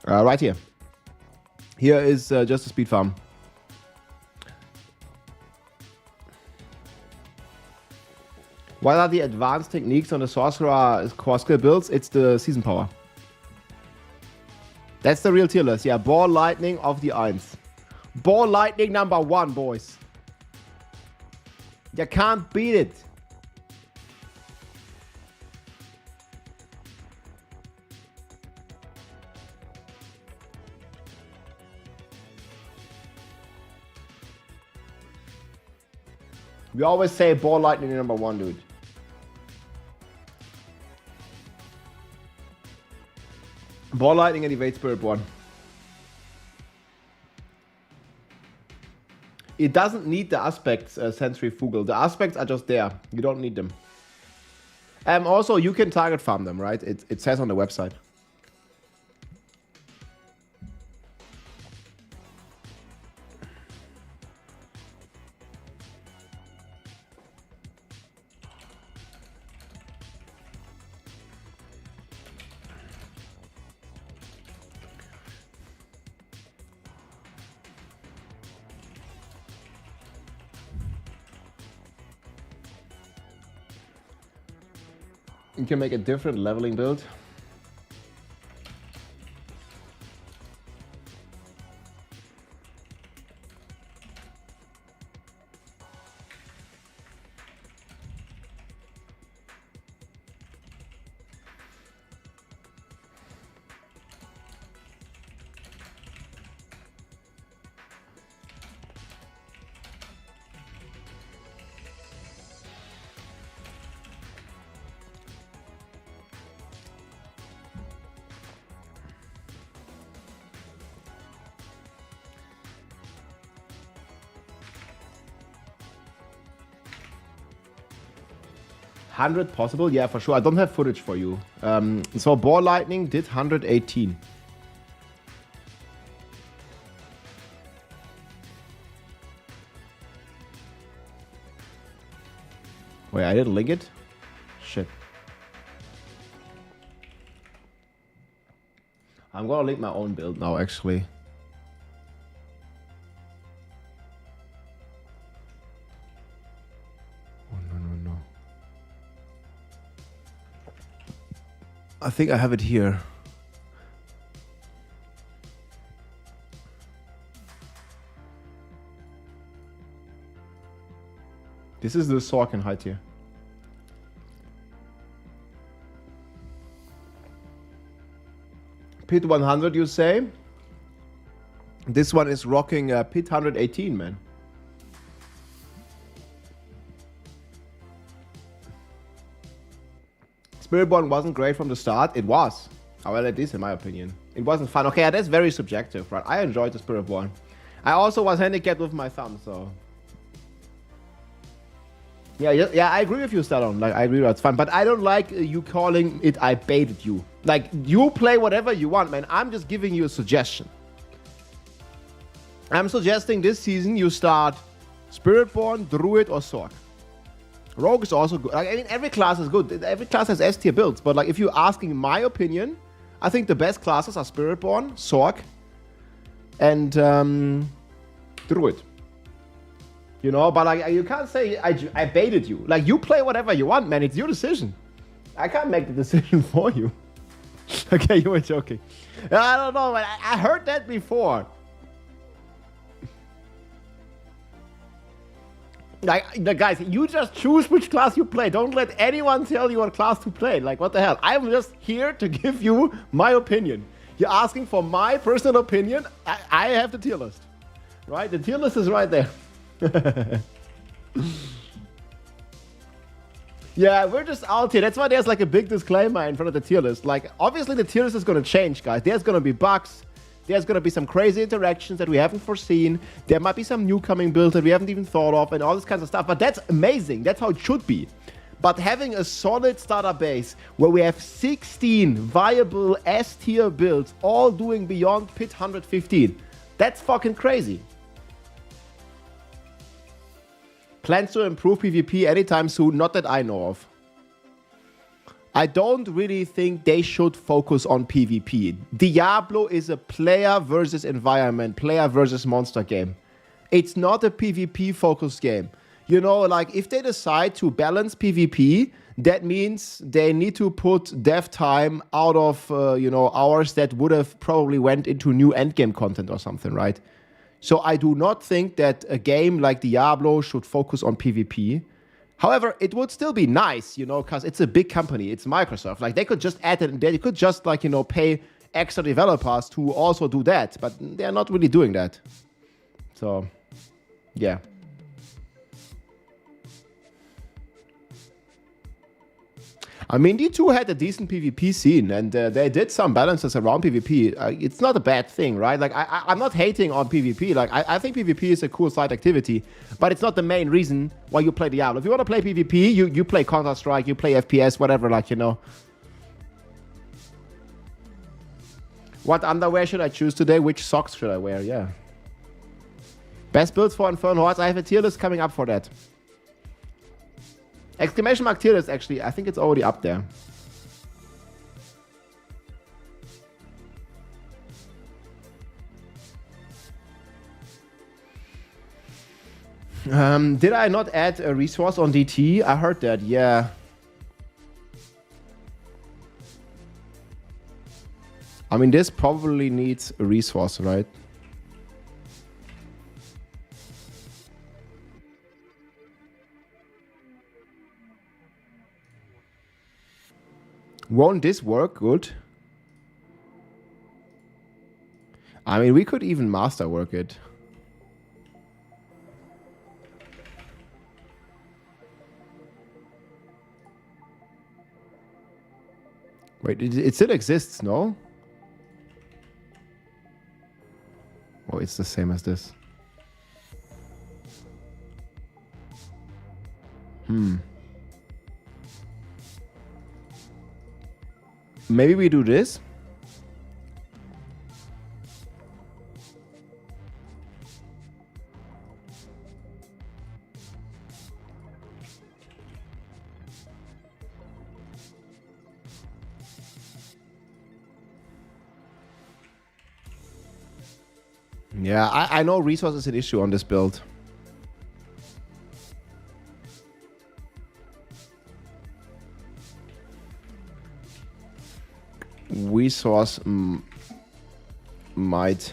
Right here. Here is just a speed farm. What are the advanced techniques on the Sorcerer core skill builds? It's the season power. That's the real tier list. Yeah, Ball Lightning of the 1. Ball Lightning number 1, boys. You can't beat it. We always say Ball Lightning number 1, dude. Ball Lightning and Evade Spiritborn. It doesn't need the aspects, Centrifugal. The aspects are just there. You don't need them. Also, you can target farm them, right? It says on the website. You can make a different leveling build. $100 possible? Yeah, for sure. I don't have footage for you. So Ball Lightning did 118. Wait, I didn't link it? Shit. I'm gonna link my own build now, actually. I think I have it here. This is the Sork and height here. Pit 100, you say? This one is rocking Pit 118, man. Spiritborn wasn't great from the start. It was. Well, it is in my opinion. It wasn't fun. Okay, that's very subjective, right? I enjoyed the Spiritborn. I also was handicapped with my thumb, so... Yeah, I agree with you, Stallone. Like, I agree that's fun. But I don't like you calling it I baited you. Like, you play whatever you want, man. I'm just giving you a suggestion. I'm suggesting this season you start Spiritborn, Druid, or Sork. Rogue is also good. Like, I mean, every class is good. Every class has S tier builds. But like, if you're asking my opinion, I think the best classes are Spiritborn, Sork, and Druid. You know, but like, you can't say I baited you. Like, you play whatever you want, man. It's your decision. I can't make the decision for you. Okay, you were joking. I don't know, man. I heard that before. Like, guys, you just choose which class you play. Don't let anyone tell you what class to play. Like, what the hell? I'm just here to give you my opinion. You're asking for my personal opinion. I have the tier list. Right? The tier list is right there. Yeah, we're just out here. That's why there's like a big disclaimer in front of the tier list. Like, obviously the tier list is going to change, guys. There's going to be bugs. There's going to be some crazy interactions that we haven't foreseen. There might be some new coming builds that we haven't even thought of and all this kinds of stuff. But that's amazing. That's how it should be. But having a solid starter base where we have 16 viable S-tier builds all doing beyond Pit 115, that's fucking crazy. Plans to improve PvP anytime soon? Not that I know of. I don't really think they should focus on PvP. Diablo is a player versus environment, player versus monster game. It's not a PvP focused game. You know, like, if they decide to balance PvP, that means they need to put dev time out of, you know, hours that would have probably went into new endgame content or something, right? So I do not think that a game like Diablo should focus on PvP. However, it would still be nice, you know, because it's a big company. It's Microsoft. Like, they could just add it. They could just, like, you know, pay extra developers to also do that. But they're not really doing that. So, yeah. I mean, D2 had a decent PvP scene, and they did some balances around PvP. It's not a bad thing, right? Like, I'm not hating on PvP. Like, I think PvP is a cool side activity, but it's not the main reason why you play Diablo. If you want to play PvP, you play Counter-Strike, you play FPS, whatever, like, you know. What underwear should I choose today? Which socks should I wear? Yeah. Best builds for Infernal Hordes. I have a tier list coming up for that. Exclamation mark tier list, actually. I think it's already up there. Did I not add a resource on DT? I heard that, yeah. I mean, this probably needs a resource, right? Won't this work good? I mean, we could even masterwork it. Wait, it still exists, no? Oh, it's the same as this. Maybe we do this. Yeah, I know resource is an issue on this build. Resource might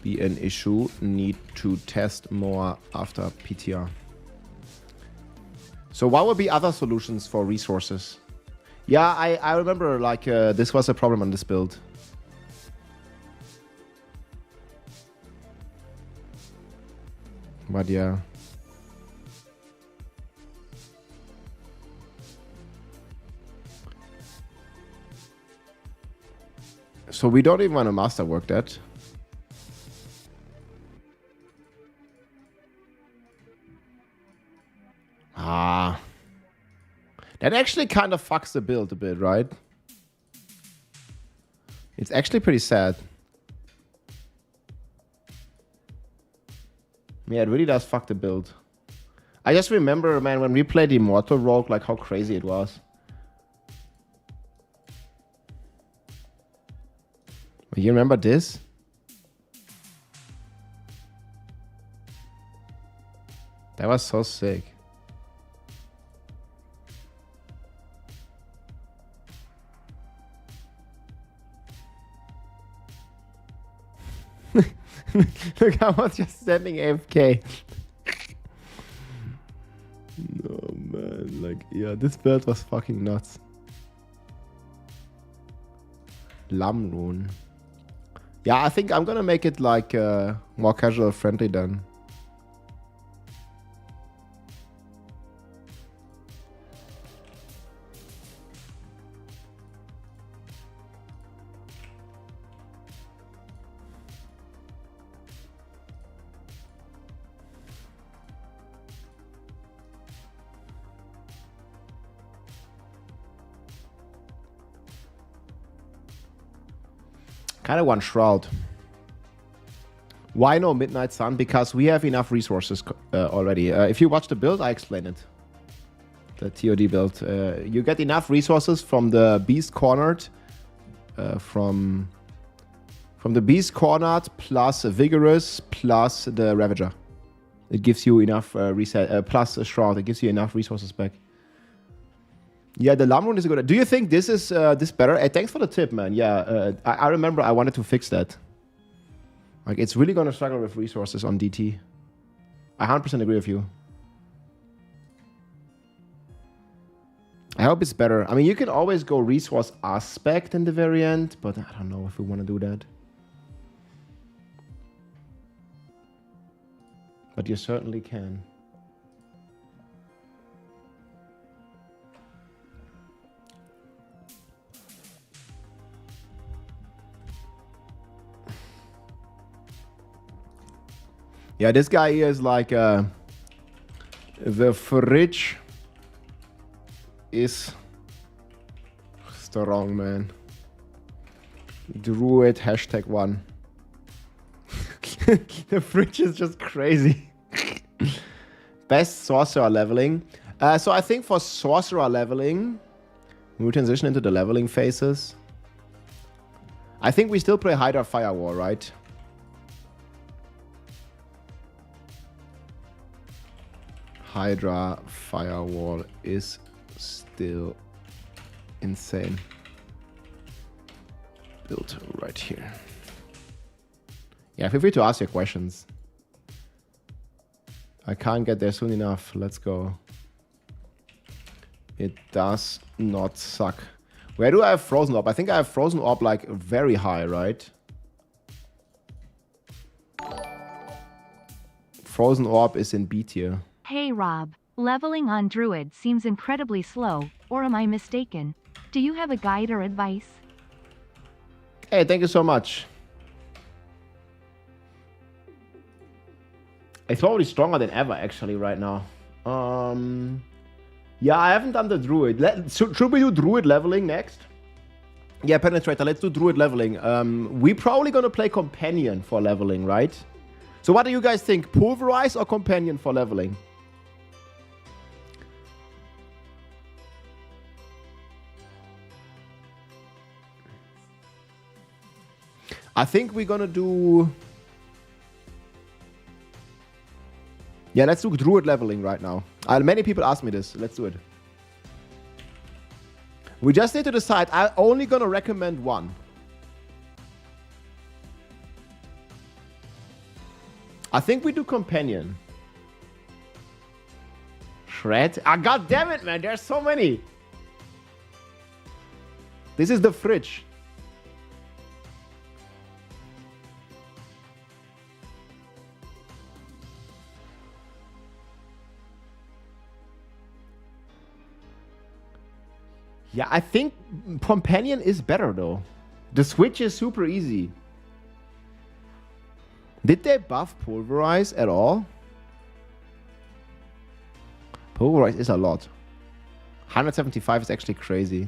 be an issue. Need to test more after PTR. So what would be other solutions for resources? Yeah, I remember like this was a problem on this build. But yeah. So we don't even want to masterwork that. Ah. That actually kind of fucks the build a bit, right? It's actually pretty sad. Yeah, it really does fuck the build. I just remember, man, when we played Immortal Rogue, like how crazy it was. You remember this? That was so sick. Look, I was just standing AFK. No, man. Like, yeah, this build was fucking nuts. Lamrune. Yeah, I think I'm gonna make it like more casual friendly then. Kind of want Shroud. Why no Midnight Sun? Because we have enough resources already. If you watch the build, I explain it. The TOD build. You get enough resources from the Beast Cornered. From the Beast Cornered plus Vigorous plus the Ravager. It gives you enough reset. Plus a Shroud. It gives you enough resources back. Yeah, the Lamrune is a good. Do you think this is this better? Hey, thanks for the tip, man. Yeah, I remember I wanted to fix that. Like, it's really gonna struggle with resources on DT. I 100% agree with you. I hope it's better. I mean, you can always go resource aspect in the very end, but I don't know if we want to do that. But you certainly can. Yeah, this guy here is like the fridge is strong, man. Druid #1. The fridge is just crazy. Best sorcerer leveling. So I think for sorcerer leveling, we transition into the leveling phases. I think we still play Hydra Firewall, right? Hydra Firewall is still insane. Built right here. Yeah, feel free to ask your questions. I can't get there soon enough. Let's go. It does not suck. Where do I have Frozen Orb? I think I have Frozen Orb like very high, right? Frozen Orb is in B tier. Hey Rob, leveling on Druid seems incredibly slow, or am I mistaken? Do you have a guide or advice? Hey, thank you so much. It's probably stronger than ever, actually, right now. Yeah, I haven't done the Druid. Should we do Druid leveling next? Yeah, Penetrator, let's do Druid leveling. We're probably gonna play Companion for leveling, right? So what do you guys think? Pulverize or Companion for leveling? I think we're gonna do... Yeah, let's do Druid leveling right now. Many people ask me this. Let's do it. We just need to decide. I'm only gonna recommend one. I think we do Companion. Shred? Ah, god damn it, man. There's so many. This is the fridge. Yeah, I think Companion is better, though. The switch is super easy. Did they buff Pulverize at all? Pulverize is a lot. 175 is actually crazy.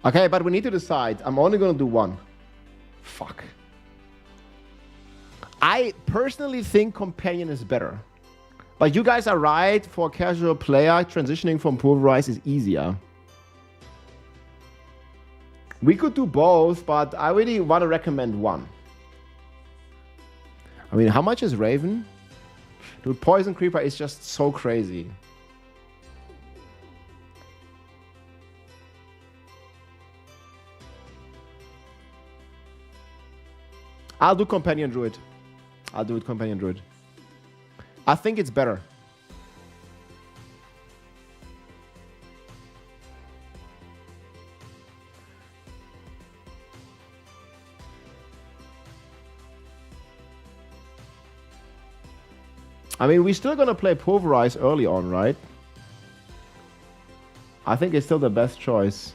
Okay, but we need to decide. I'm only gonna do one. Fuck. I personally think Companion is better. But you guys are right. For a casual player, transitioning from Pulverize is easier. We could do both, but I really want to recommend one. I mean, how much is Raven? Dude, Poison Creeper is just so crazy. I'll do Companion Druid. I'll do it Companion Druid. I think it's better. I mean, we're still gonna play Pulverize early on, right? I think it's still the best choice.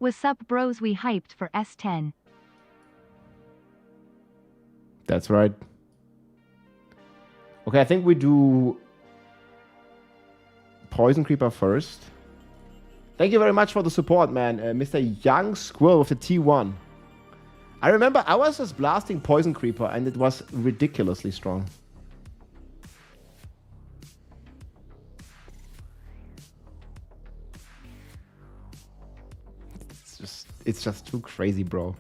What's up, bros? We hyped for S10. That's right. Okay, I think we do Poison Creeper first. Thank you very much for the support, man. Mr. Young Squirrel with the T1. I remember I was just blasting Poison Creeper and it was ridiculously strong. It's just too crazy, bro.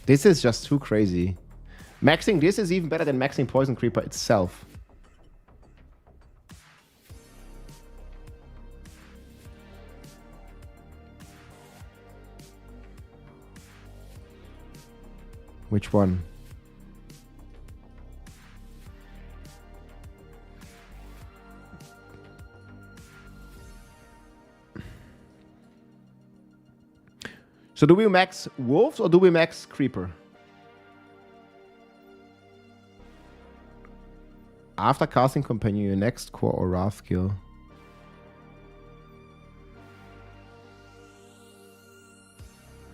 This is just too crazy. Maxing this is even better than maxing Poison Creeper itself. Which one? So do we max wolves or do we max creeper? After casting companion, your next core or wrath skill.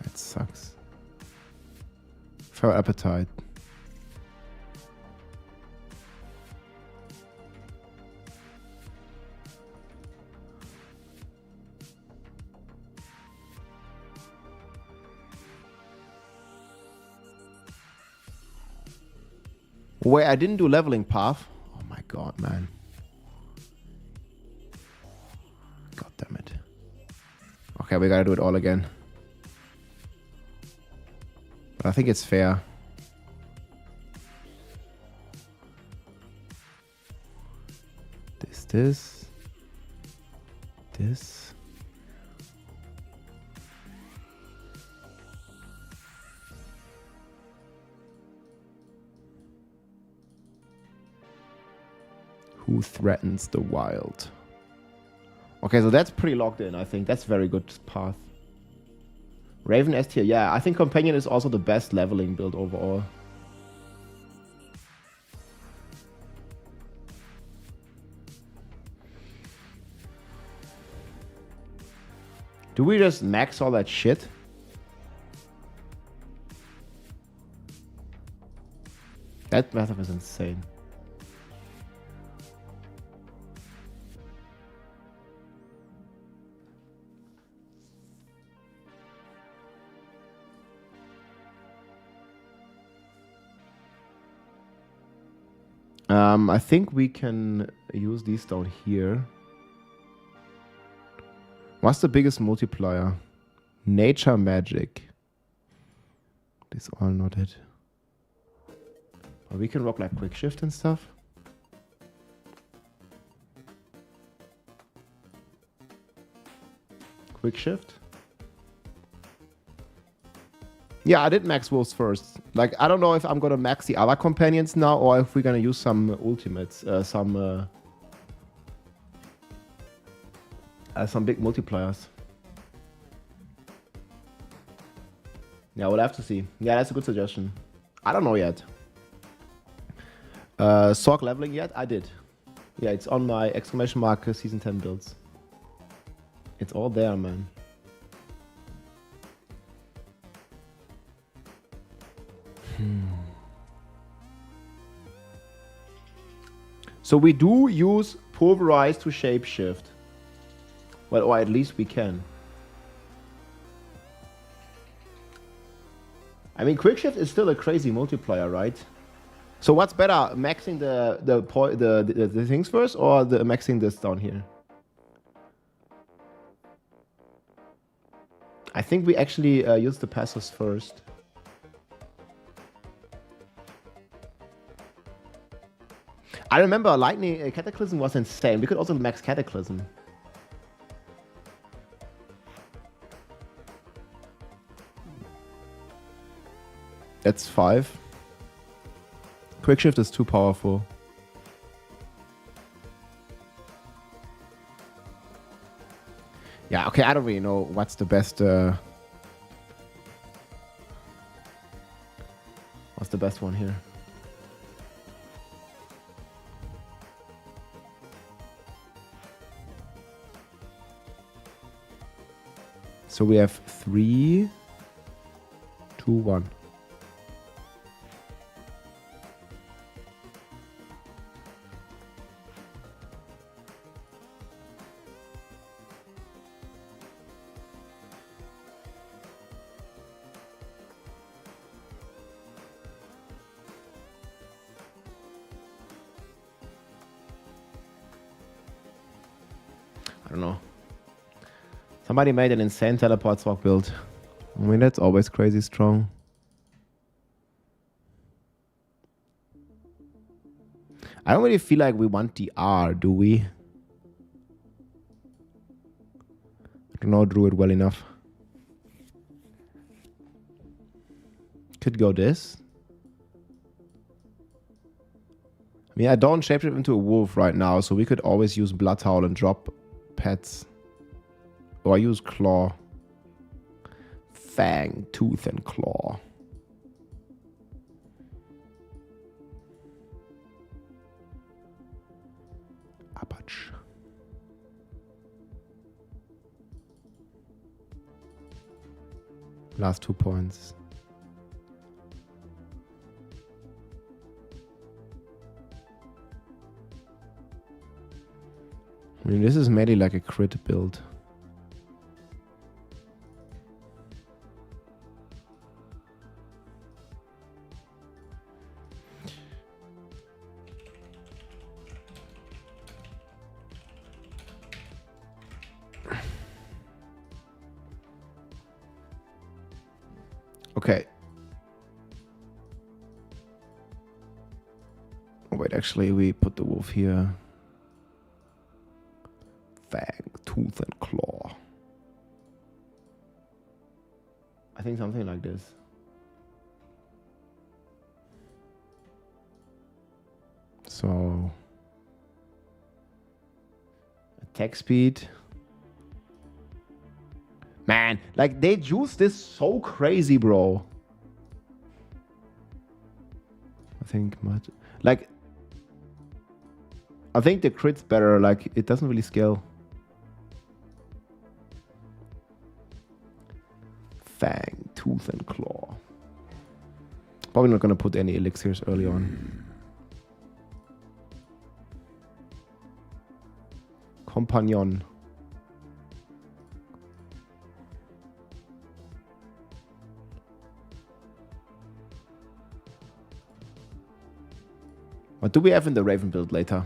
That sucks. Fair appetite. Wait, I didn't do leveling path. Oh my god, man. God damn it. Okay, we gotta do it all again. But I think it's fair. This. Who threatens the wild? Okay, so that's pretty locked in, I think. That's very good path. Raven S tier, yeah. I think Companion is also the best leveling build overall. Do we just max all that shit? That method is insane. I think we can use these down here. What's the biggest multiplier? Nature magic. This all not it. But we can rock like quick shift and stuff. Quick shift. Yeah, I did max wolves first. Like, I don't know if I'm gonna max the other companions now or if we're gonna use some ultimates, some big multipliers. Yeah, we'll have to see. Yeah, that's a good suggestion. I don't know yet. Sorg leveling yet? I did. Yeah, it's on my exclamation mark season 10 builds. It's all there, man. So we do use pulverize to shapeshift. Well, or at least we can. I mean, quickshift is still a crazy multiplier, right? So what's better, maxing the things first or the maxing this down here? I think we actually use the passives first. I remember Lightning Cataclysm was insane. We could also max Cataclysm. That's 5. Quickshift is too powerful. Yeah, okay, I don't really know what's the best... what's the best one here? So we have 3, 2, 1. I don't know. Somebody made an insane teleport swap build. I mean, that's always crazy strong. I don't really feel like we want the R, do we? I don't know Druid well enough. Could go this. I mean, I don't shapeshift into a wolf right now, so we could always use Blood Howl and drop pets. Or I use Claw. Fang, Tooth, and Claw. Apach. Last 2 points. I mean, this is mainly like a crit build. Okay. Oh, wait, actually, we put the wolf here. Fang, Tooth, and Claw. I think something like this. So, attack speed. Man, like they juice this so crazy, bro. I think much. Like, I think the crit's better. Like, it doesn't really scale. Fang, Tooth, and Claw. Probably not gonna put any elixirs early on. Companion. What do we have in the Raven build later?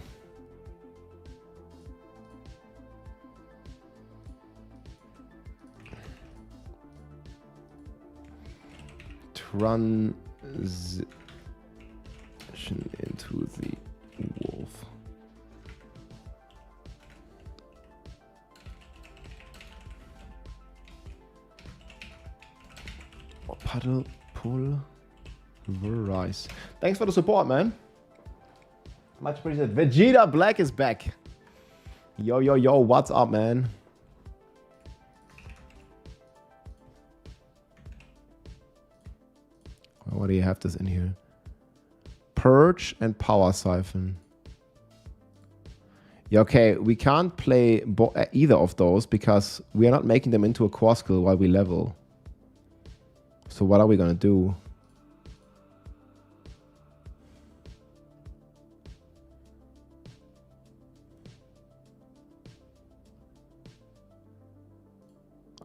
Transition into the wolf. Oh, paddle, pull, rise. Thanks for the support, man. Much appreciated. Vegeta Black is back. Yo, yo, yo, what's up, man? What do you have this in here? Purge and Power Siphon. Yeah, okay, we can't play either of those because we are not making them into a core skill while we level. So what are we gonna do?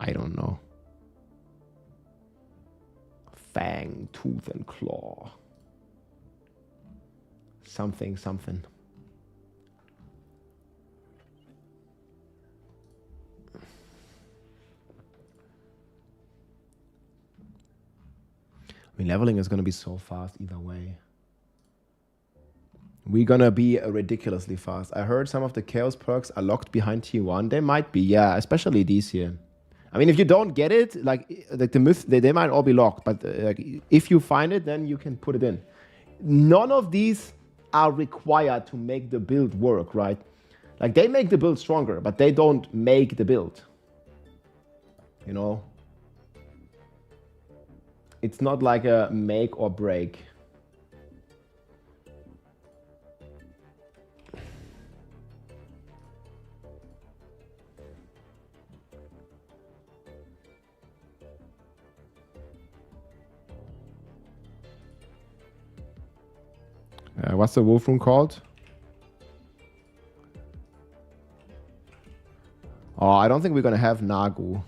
I don't know. Fang, Tooth, and Claw. Something, something. I mean, leveling is going to be so fast either way. We're going to be ridiculously fast. I heard some of the Chaos perks are locked behind tier 1. They might be, yeah, especially these here. I mean, if you don't get it, like the myth, they might all be locked. But like, if you find it, then you can put it in. None of these are required to make the build work, right? Like, they make the build stronger, but they don't make the build. You know? It's not like a make or break. What's the wolf room called? Oh, I don't think we're gonna have Nagu.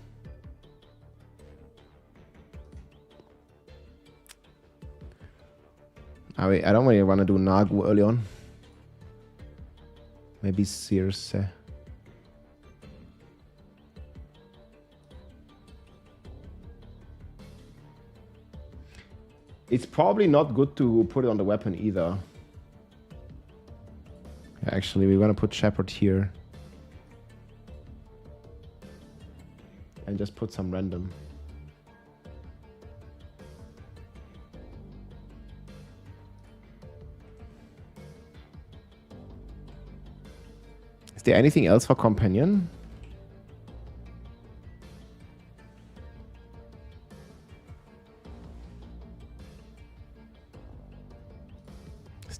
I don't really want to do Nagu early on. Maybe Circe. It's probably not good to put it on the weapon either. Actually, we're gonna put Shepherd here. And just put some random. Is there anything else for Companion?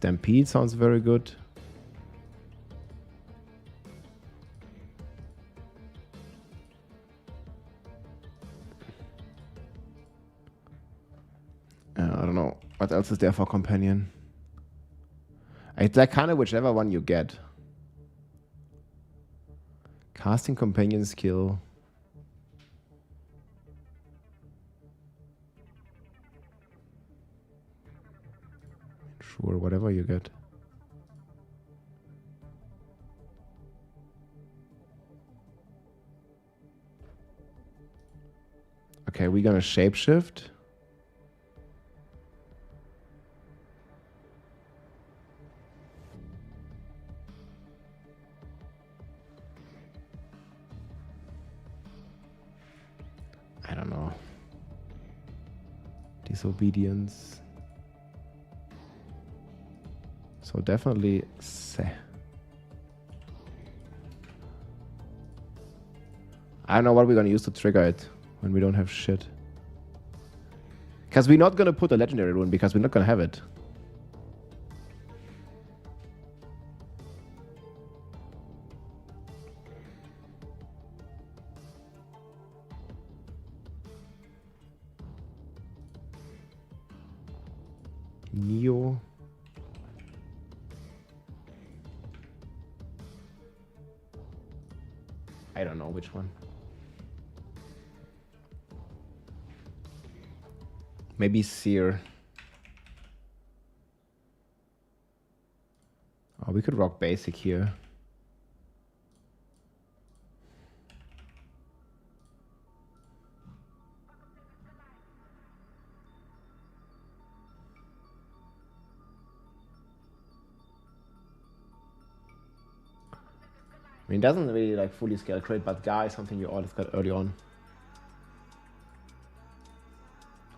Stampede sounds very good. I don't know. What else is there for companion? It's like kind of whichever one you get. Casting companion skill. Sure, whatever you get. Okay, we're gonna shapeshift. I don't know. Disobedience. So definitely I don't know what we're gonna use to trigger it when we don't have shit. Because we're not gonna put a legendary rune because we're not gonna have it. Neo. I don't know which one. Maybe Seer. Oh, we could rock basic here. I mean, it doesn't really like fully scale crit, but Guy is something you always got early on.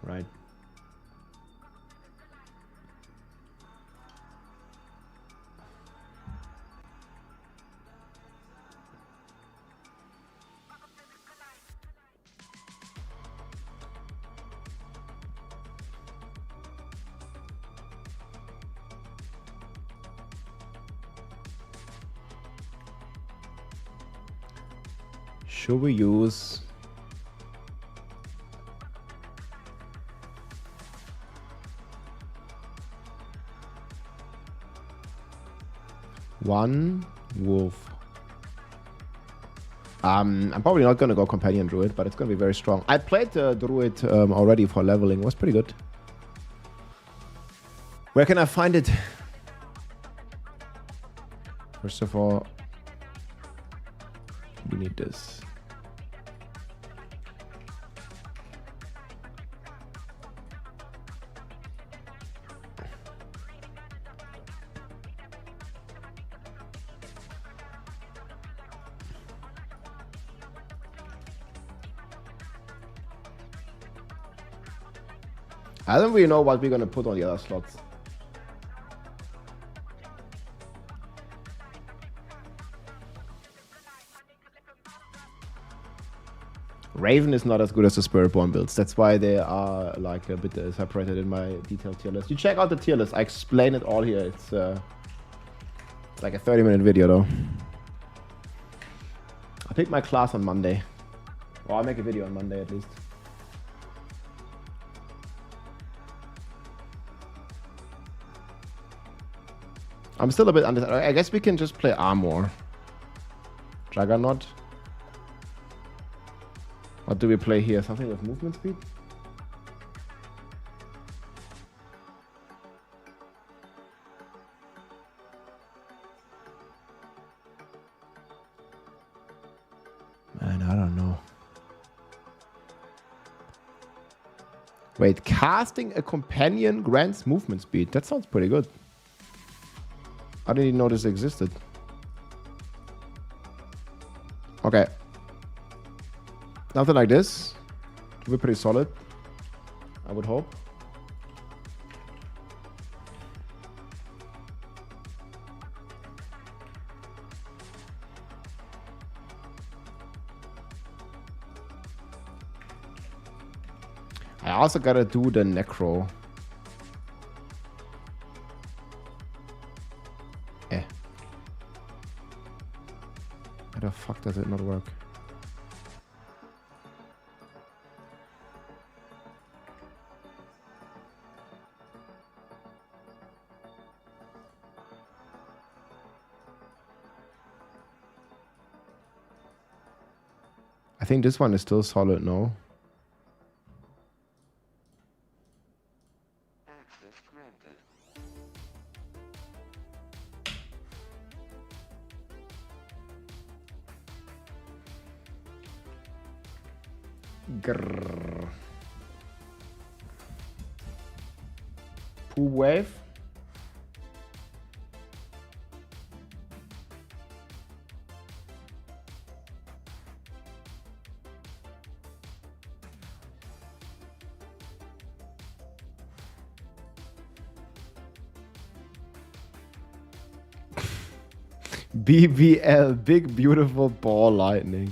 Right. Should we use one wolf? I'm probably not gonna go companion druid, but it's gonna be very strong. I played the druid already for leveling. It was pretty good. Where can I find it? First of all, we need this. I don't really know what we're gonna put on the other slots. Raven is not as good as the Spiritborn builds. That's why they are like a bit separated in my detailed tier list. You check out the tier list. I explain it all here. It's like a 30-minute video though. I'll pick my class on Monday. Or I'll make a video on Monday at least. I'm still a bit undecided. I guess we can just play Armor. Juggernaut. What do we play here? Something with movement speed? Man, I don't know. Wait, casting a companion grants movement speed. That sounds pretty good. I didn't even know this existed. Okay. Nothing like this. It will be pretty solid, I would hope. I also gotta do the Necro. the fuck does it not work? I think this one is still solid, no? Grrr. Poo wave. BBL, big beautiful ball lightning.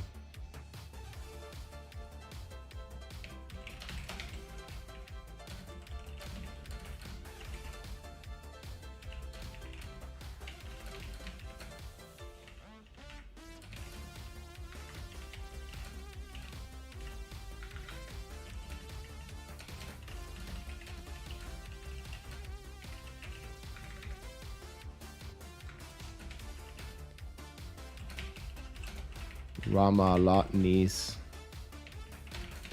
Rama, Latnis.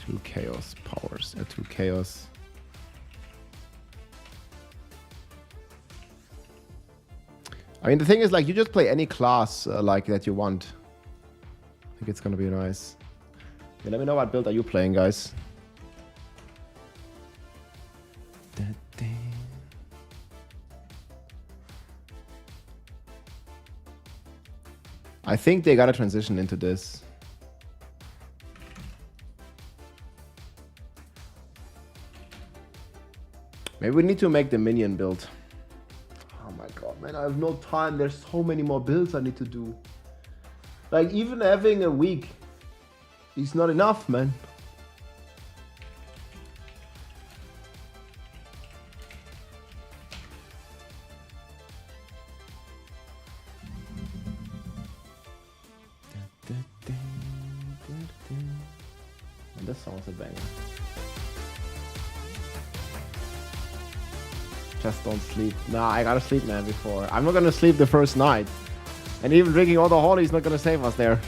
2 chaos powers. 2 chaos. I mean, the thing is, like, you just play any class like that you want. I think it's gonna be nice. Okay, let me know what build are you playing, guys. I think they gotta transition into this. Maybe we need to make the minion build. Oh my god, man, I have no time. There's so many more builds I need to do. Like, even having a week is not enough, man. This song's a banger. Just don't sleep. Nah, I gotta sleep, man, before. I'm not gonna sleep the first night. And even drinking all the holy is not gonna save us there.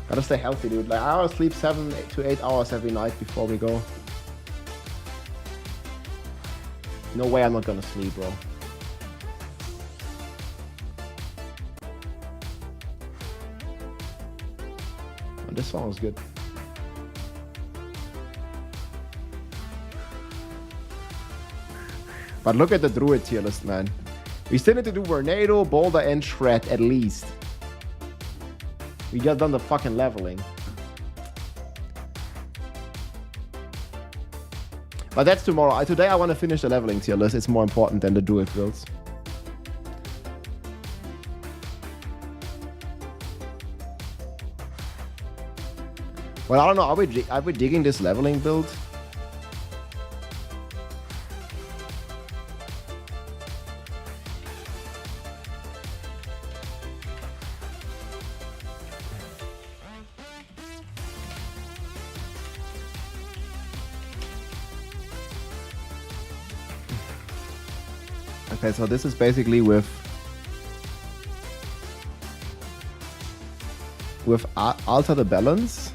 Gotta stay healthy, dude. Like, I gotta sleep 7 to 8 hours every night before we go. No way I'm not gonna sleep, bro. Oh, this song was good. But look at the Druid tier list, man. We still need to do Tornado, Boulder, and Shred at least. We just done the fucking leveling. But that's tomorrow. Today I want to finish the leveling tier list. It's more important than the Druid builds. Well, I don't know. Are we digging this leveling build? Okay, so this is basically with alter the balance.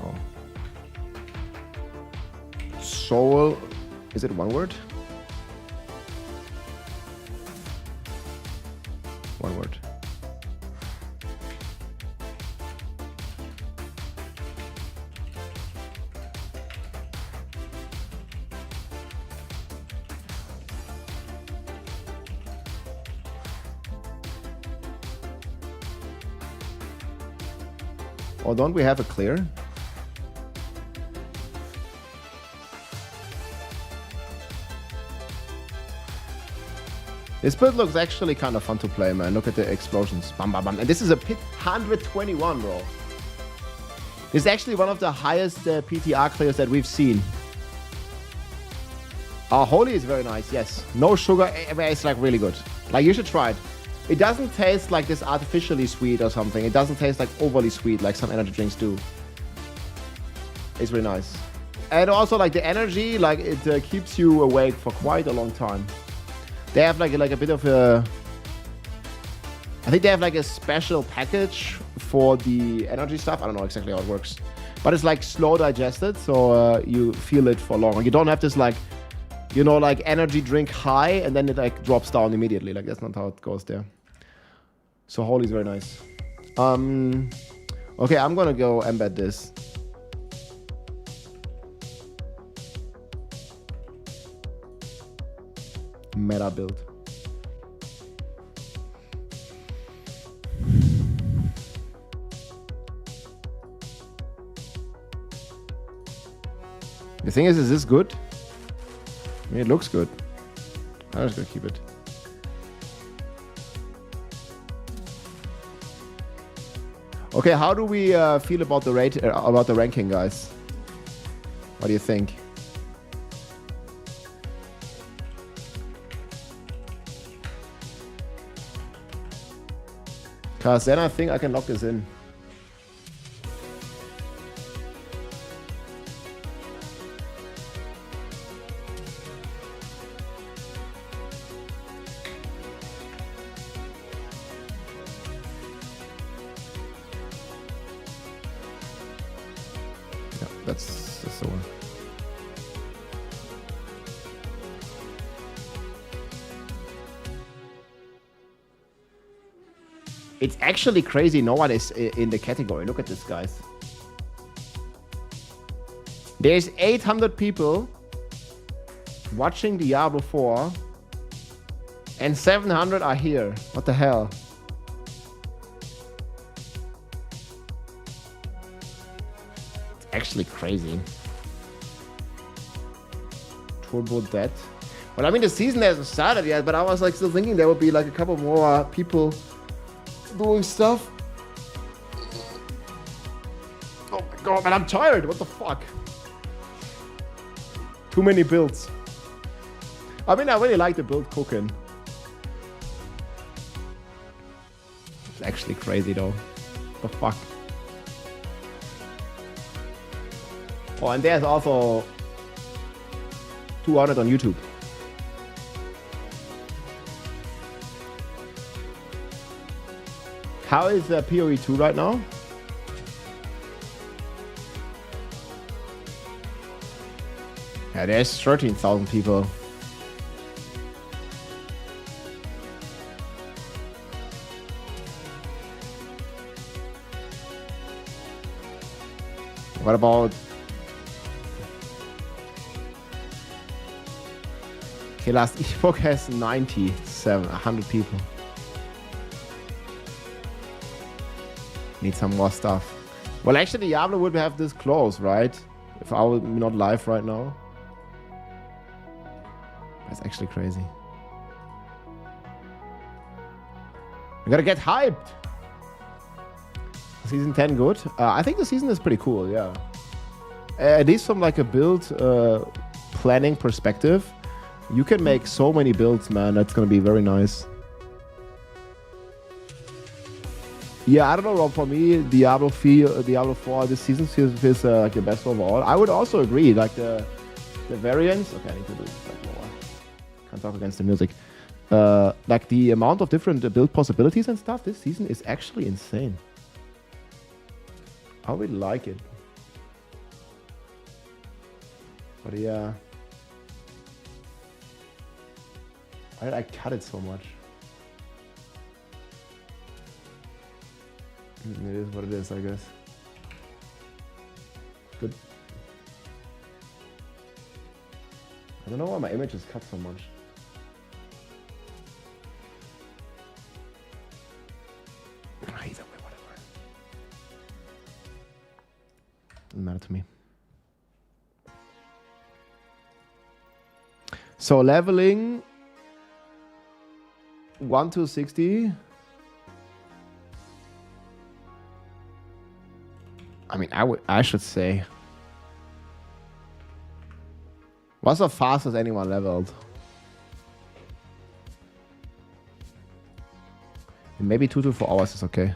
Oh. Soul, is it one word? One word. Oh, don't we have a clear? This build looks actually kind of fun to play, man. Look at the explosions. Bam, bam, bam. And this is a pit 121, bro. This is actually one of the highest PTR clears that we've seen. Holy is very nice, yes. No sugar, it's like really good. Like, you should try it. It doesn't taste like this artificially sweet or something. It doesn't taste like overly sweet like some energy drinks do. It's really nice. And also, like, the energy, like, it keeps you awake for quite a long time. They have like a bit of a... I think they have like a special package for the energy stuff. I don't know exactly how it works. But it's like slow digested, so you feel it for long. You don't have this like, you know, like energy drink high and then it like drops down immediately. Like, that's not how it goes there. So Holy is very nice. Okay, I'm gonna go embed this. Meta build. The thing is this good? I mean, it looks good. I'm just gonna keep it. Okay, how do we feel about the ranking, guys? What do you think? Because then I think I can lock this in. Yeah, that's the one. It's actually crazy no one is in the category. Look at this, guys. There's 800 people watching Diablo 4 and 700 are here. What the hell? It's actually crazy. Turbo Dead. Well, I mean, the season hasn't started yet, but I was like still thinking there would be like a couple more people doing stuff. Oh my god, man, I'm tired. What the fuck? Too many builds. I mean, I really like the build cooking. It's actually crazy though. What the fuck? Oh, and there's also 200 on YouTube. How is PoE 2 right now? Yeah, there's 13,000 people. What about... Okay, last epoch has 100 people. Need some more stuff. Well, actually, Diablo would have this close, right? If I were not live right now. That's actually crazy. We gotta get hyped. Season 10 good? I think the season is pretty cool, yeah. At least from like a build planning perspective, you can make so many builds, man. That's gonna be very nice. Yeah, I don't know, Rob. For me, Diablo 4 this season feels like the best overall. I would also agree, like the variants. Okay, I need to do this like more. Can't talk against the music. Like the amount of different build possibilities and stuff this season is actually insane. I really like it. But yeah, why did I cut it so much? It is what it is, I guess. Good. I don't know why my image is cut so much. Either way, whatever. Doesn't matter to me. So leveling 1 to 60. I mean, I should say. What's the fastest anyone leveled? Maybe 2 to 4 hours is okay.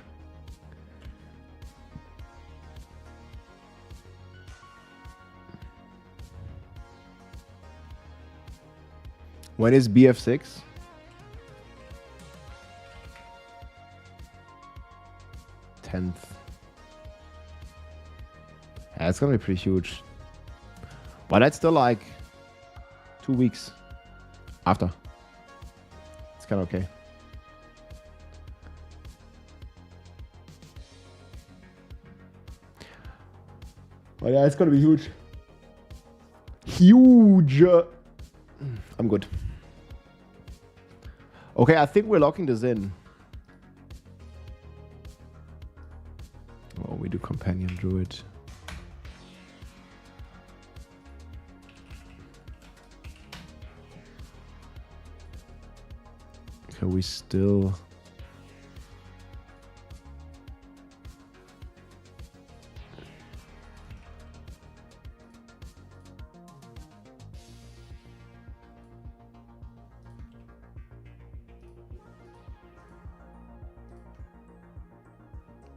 When is BF6? 10th. Yeah, it's gonna be pretty huge. But that's still like 2 weeks after. It's kind of okay. But yeah, it's gonna be huge. Huge! I'm good. Okay, I think we're locking this in. Oh, we do companion druid. Okay, we still...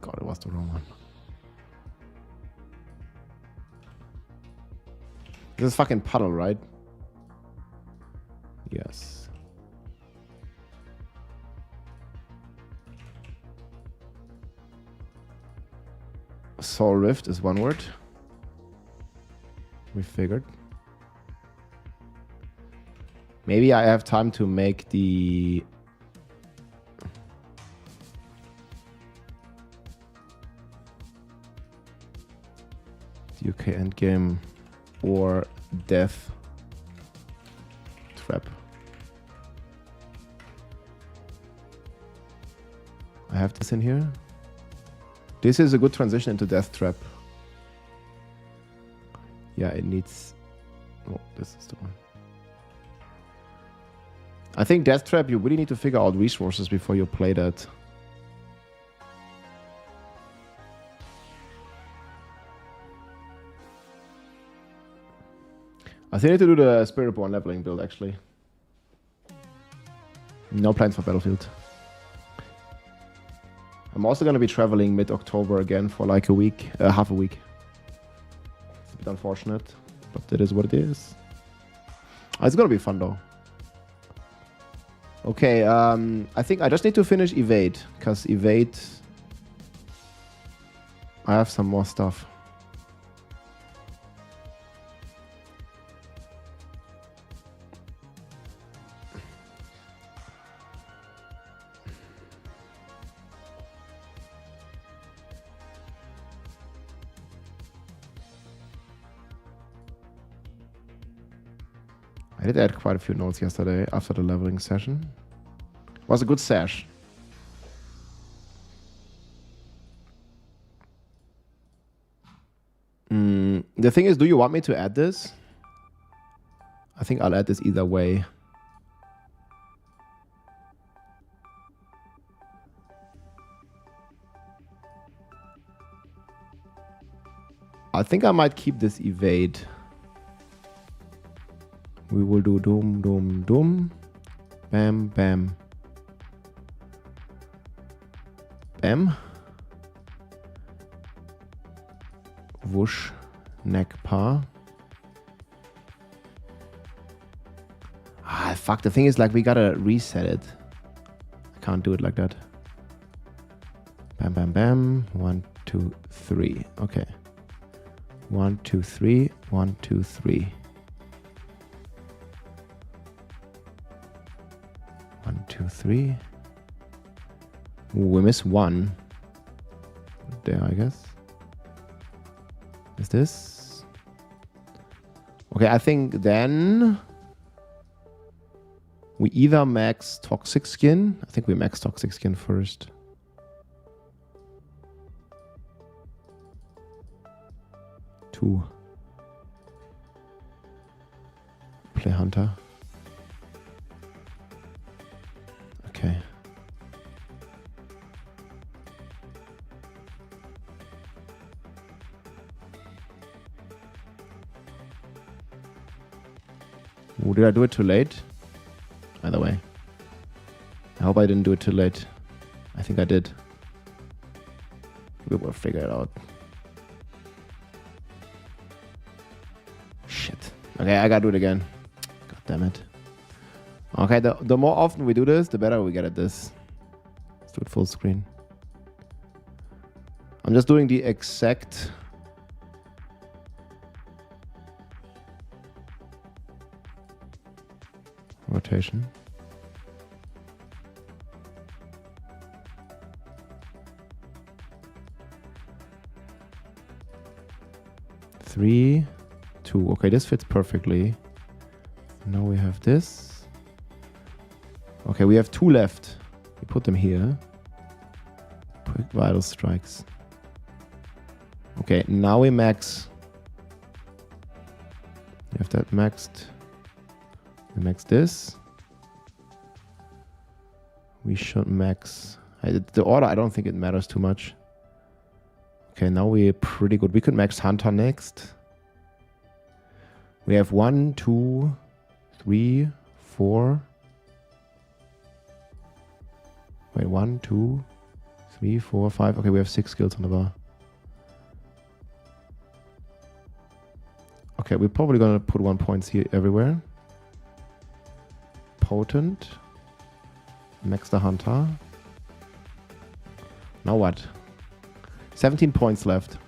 God, it was the wrong one. This is fucking puddle, right? Yes. Soul Rift is one word. We figured. Maybe I have time to make the... UK endgame or death trap. I have this in here. This is a good transition into death trap. Yeah, it needs... Oh, this is the one. I think death trap, you really need to figure out resources before you play that. I think I need to do the Spiritborn leveling build, actually. No plans for Battlefield. I'm also going to be traveling mid-October again for like a week, half a week. It's a bit unfortunate, but it is what it is. It's going to be fun, though. Okay, I think I just need to finish Evade, because Evade... I have some more stuff. I did add quite a few notes yesterday after the leveling session. It was a good sesh. The thing is, do you want me to add this? I think I'll add this either way. I think I might keep this evade. We will do doom, doom, doom. Bam, bam. Bam. Whoosh. Neck par. Ah, fuck. The thing is, like, we gotta reset it. I can't do it like that. Bam, bam, bam. 1, 2, 3. Okay. 1, 2, 3. 1, 2, 3. 1, 2, 3. Ooh, we miss 1. There, I guess. Is this? Okay, I think then we either max Toxic Skin. I think we max Toxic Skin first. Two. Play Hunter. Okay. Ooh, did I do it too late? Either way. I hope I didn't do it too late. I think I did. We will figure it out. Shit. Okay, I gotta do it again. God damn it. Okay, the more often we do this, the better we get at this. Let's do it full screen. I'm just doing the exact... rotation. Three, two. Okay, this fits perfectly. Now we have this. Okay, we have 2 left. We put them here. Quick vital strikes. Okay, now we max. We have that maxed. We max this. We should max. The order, I don't think it matters too much. Okay, now we're pretty good. We could max Hunter next. We have 1, 2, 3, 4. Wait, 1, 2, 3, 4, 5. Okay, we have 6 skills on the bar. Okay, we're probably gonna put 1 points here everywhere. Potent. Max the Hunter. Now what? 17 points left.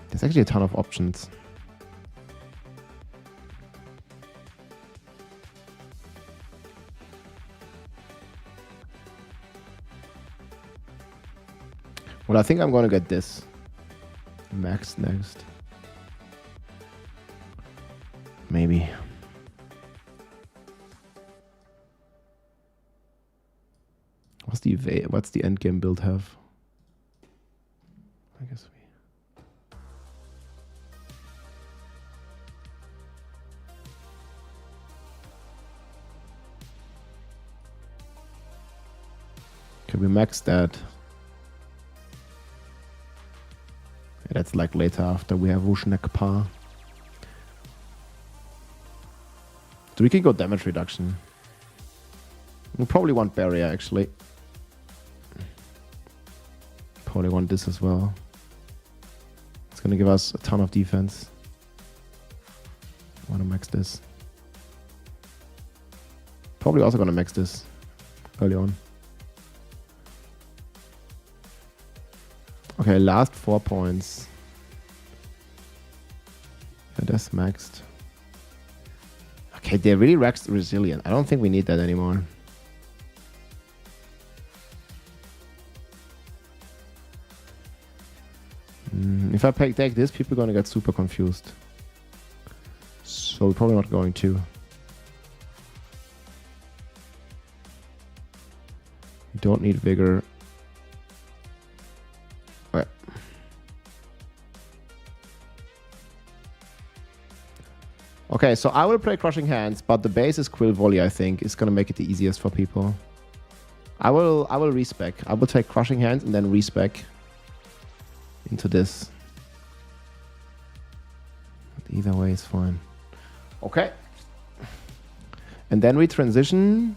There's actually a ton of options. Well, I think I'm gonna get this. Max next. Maybe. What's the end game build have? I guess we max that. Yeah, that's like later after we have Wushnek Pa. So we can go damage reduction. We probably want barrier actually. Probably want this as well. It's gonna give us a ton of defense. I wanna max this. Probably also gonna max this early on. Okay, last 4 points. Yeah, that's maxed. Okay, they're really resilient. I don't think we need that anymore. If I take this, people are gonna get super confused. So we're probably not going to. We don't need vigor. Right. Okay, so I will play Crushing Hands, but the base is Quill Volley, I think. It's gonna make it the easiest for people. I will respec. I will take Crushing Hands and then respec into this. Either way is fine. Okay. And then we transition.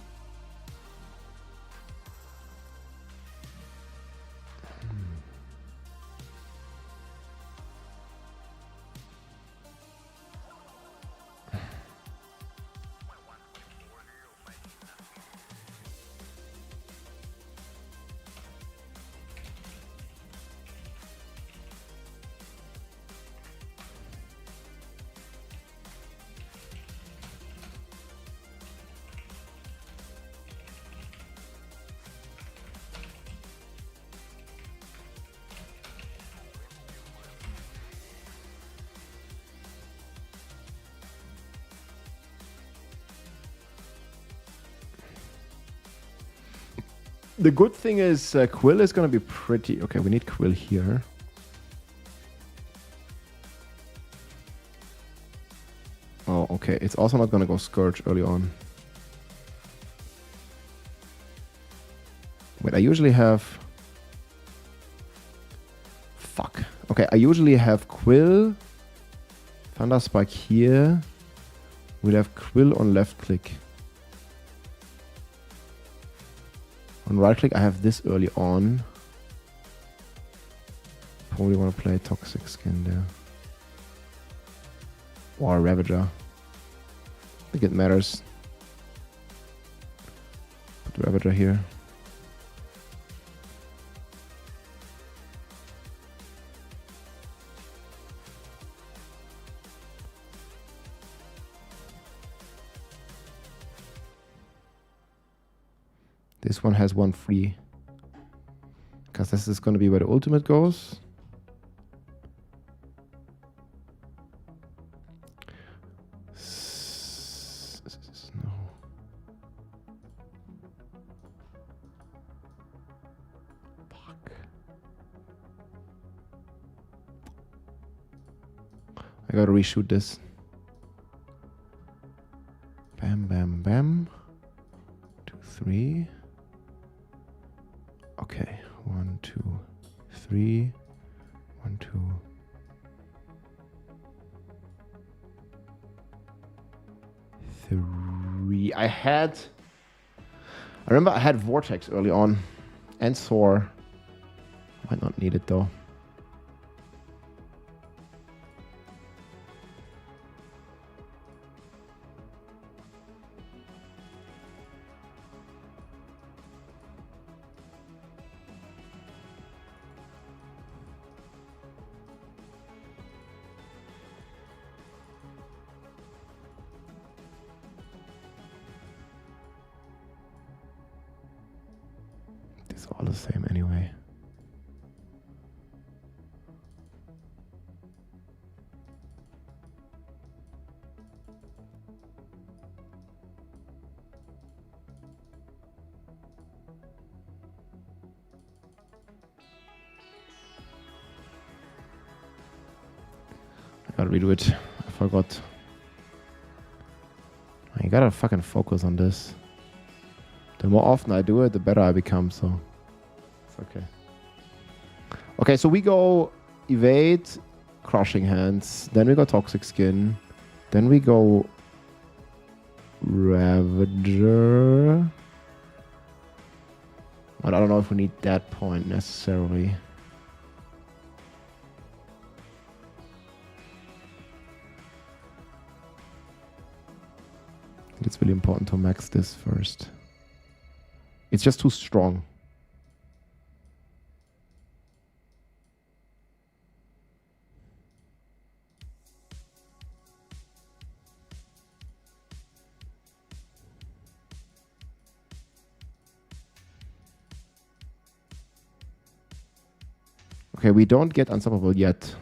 The good thing is Quill is going to be pretty... Okay, we need Quill here. Oh, okay. It's also not going to go Scourge early on. Wait, I usually have... Fuck. Okay, I usually have Quill Thunder Spike here. We'll have Quill on left click. On right click, I have this early on. Probably want to play Toxic Skin there. Or Ravager. I think it matters. Put Ravager here. This one has one free. Because this is going to be where the ultimate goes. No. Fuck. I gotta reshoot this. Bam, bam, bam. 2, 3. Okay, 1, 2, 3, 1, 2. I remember I had Vortex early on and Soar. Might not need it though. It's all the same anyway. I gotta redo it. I forgot. You gotta fucking focus on this. The more often I do it, the better I become, so it's okay. Okay, so we go evade, crushing hands, then we go toxic skin, then we go Ravager. But I don't know if we need that point necessarily. I think it's really important to max this first. It's just too strong. Okay, we don't get unstoppable yet.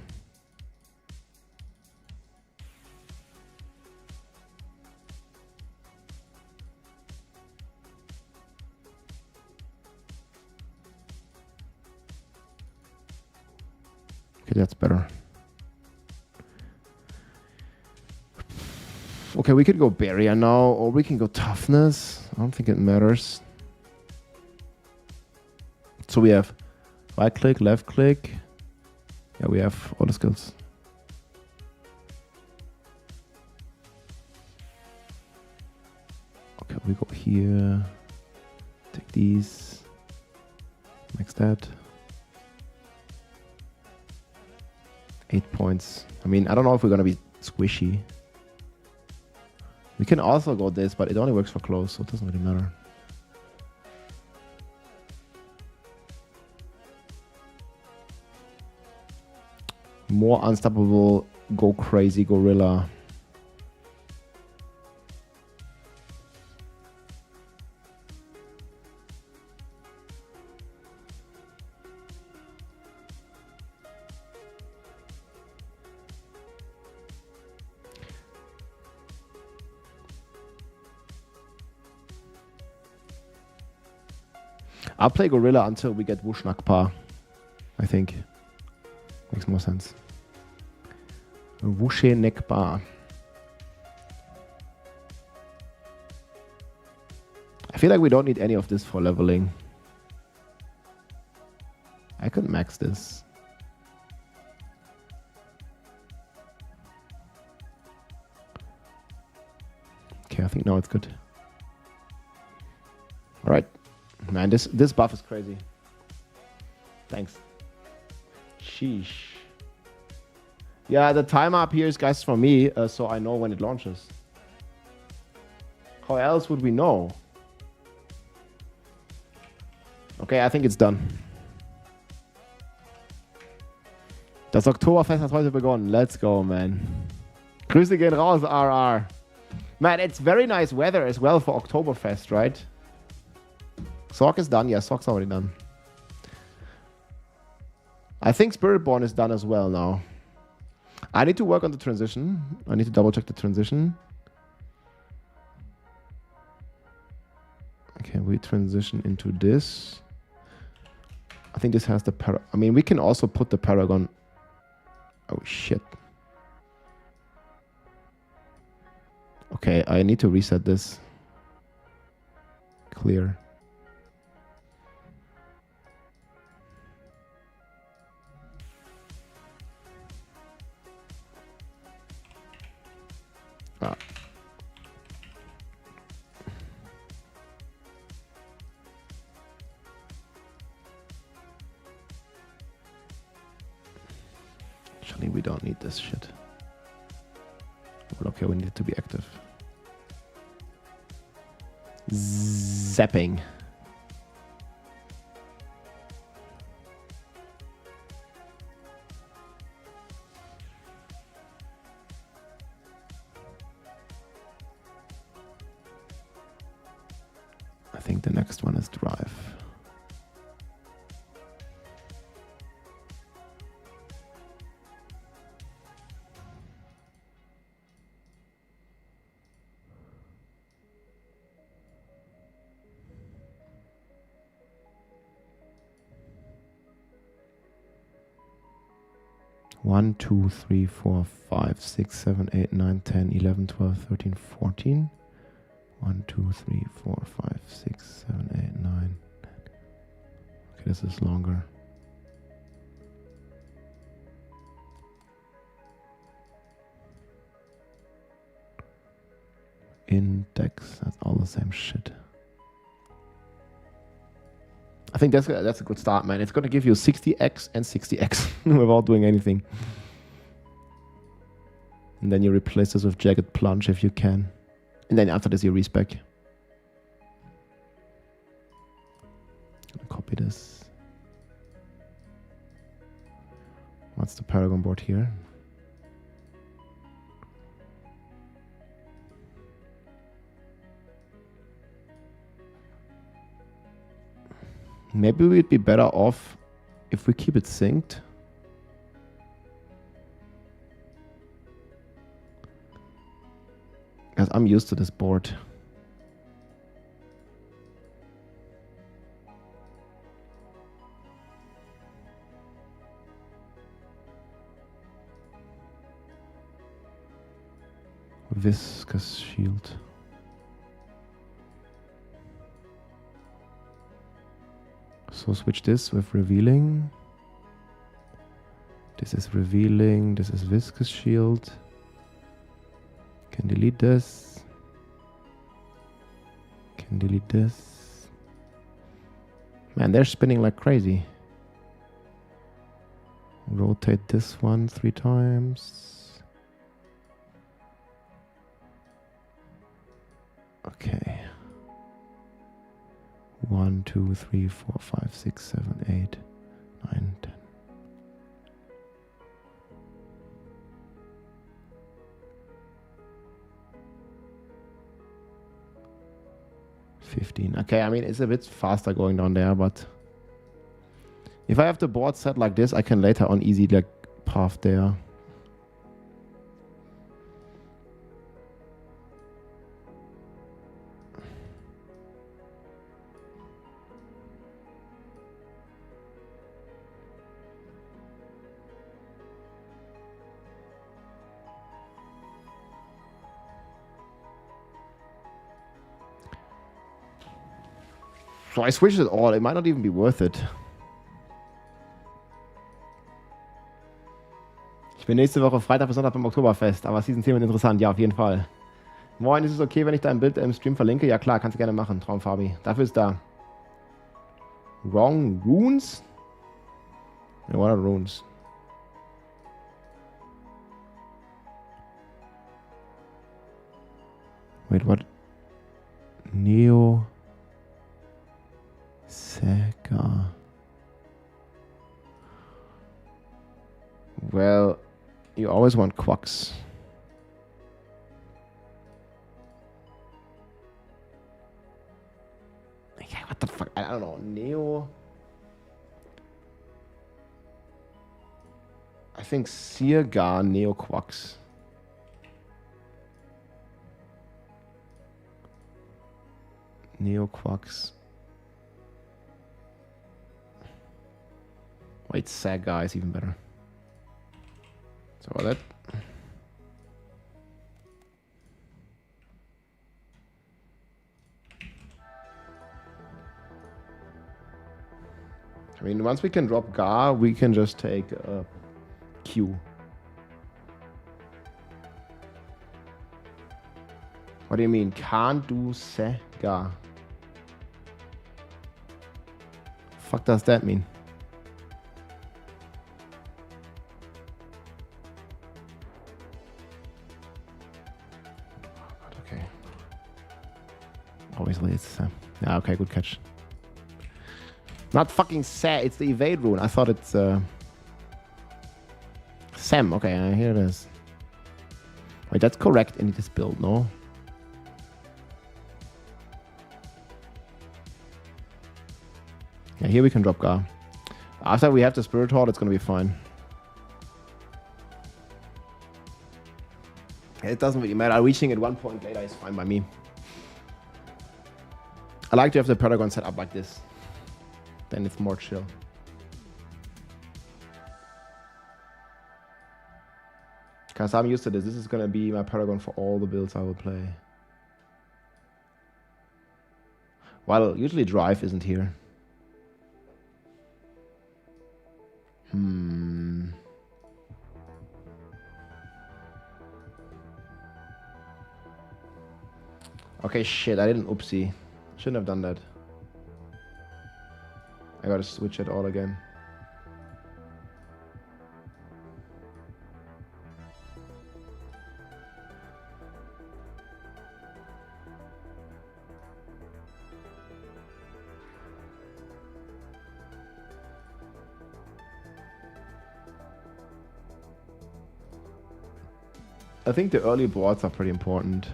Okay, that's better. Okay, we could go barrier now, or we can go toughness. I don't think it matters. So we have right click, left click. Yeah, we have all the skills. Okay, we go here. Take these. Max that. 8 points. I mean, I don't know if we're gonna be squishy. We can also go this, but it only works for close, so it doesn't really matter. More unstoppable, go crazy gorilla. I'll play gorilla until we get Wushnakpa, I think. Makes more sense. Wushenekpa. I feel like we don't need any of this for leveling. I could max this. think now it's good. All right. Man, this buff is crazy. Thanks. Sheesh. Yeah, the timer up here is, guys, for me, so I know when it launches. How else would we know? Okay, I think it's done. Das Oktoberfest hat heute begonnen. Let's go, man. Grüße gehen raus, RR. Man, it's very nice weather as well for Oktoberfest, right? Sork is done. Yeah, Sork's already done. I think Spiritborn is done as well now. I need to work on the transition. I need to double check the transition. Okay, we transition into this. I think this has the I mean, we can also put the Paragon. Oh, shit. Okay, I need to reset this. Clear. Ah. Actually, we don't need this shit. Well, okay, we need it to be active. Zapping. I think the next one is drive. One, 2, 3, 4, 5, 6, 7, 8, 9, 10, 11, 12, 13, 14. 1, 2, 3, 4, 5, 6, 7, 8, 9. Okay, this is longer. Index, that's all the same shit. I think that's a good start, man. It's going to give you 60x and 60x without doing anything. And then you replace this with Jagged Plunge if you can. And then after this, you respec. Copy this. What's the Paragon board here? Maybe we'd be better off if we keep it synced. Because I'm used to this board. Viscous shield. So switch this with revealing. This is revealing. This is viscous shield. Can delete this. Can delete this. Man, they're spinning like crazy. Rotate this one 3 times. Okay. 1, 2, 3, 4, 5, 6, 7, 8, 9, 10. Okay, I mean, it's a bit faster going down there, but if I have the board set like this, I can later on easy like path there. So I switched it all. It might not even be worth it. Ich bin nächste Woche Freitag bis Sonntag beim Oktoberfest, aber Season 10 wird interessant. Ja, auf jeden Fall. Moin, ist es okay, wenn ich dein Bild im Stream verlinke? Ja klar, kannst du gerne machen, Traumfabi. Dafür ist da. Wrong Runes? Ja, what are Runes? Wait, what? Neo Sega. Well, you always want quacks. Yeah, what the fuck? I don't know. Neo. I think Siergar Neo Quacks. Neo Quacks. Wait, Saga is even better. So that. I mean, once we can drop Gar, we can just take Q. What do you mean? Can't do Sega? Fuck does that mean? Okay. Obviously it's yeah, okay, good catch. Not fucking Sa, it's the evade rune. I thought it's Sam. Okay, here it is. Wait, that's correct in this build, no? Yeah, here we can drop Gar. After we have the Spirit Horde, it's gonna be fine. It doesn't really matter. Reaching it 1 point later is fine by me. I like to have the Paragon set up like this. Then it's more chill. Because I'm used to this. This is gonna be my Paragon for all the builds I will play. Well, usually Drive isn't here. Okay, shit, I didn't oopsie. Shouldn't have done that. I gotta switch it all again. I think the early boards are pretty important.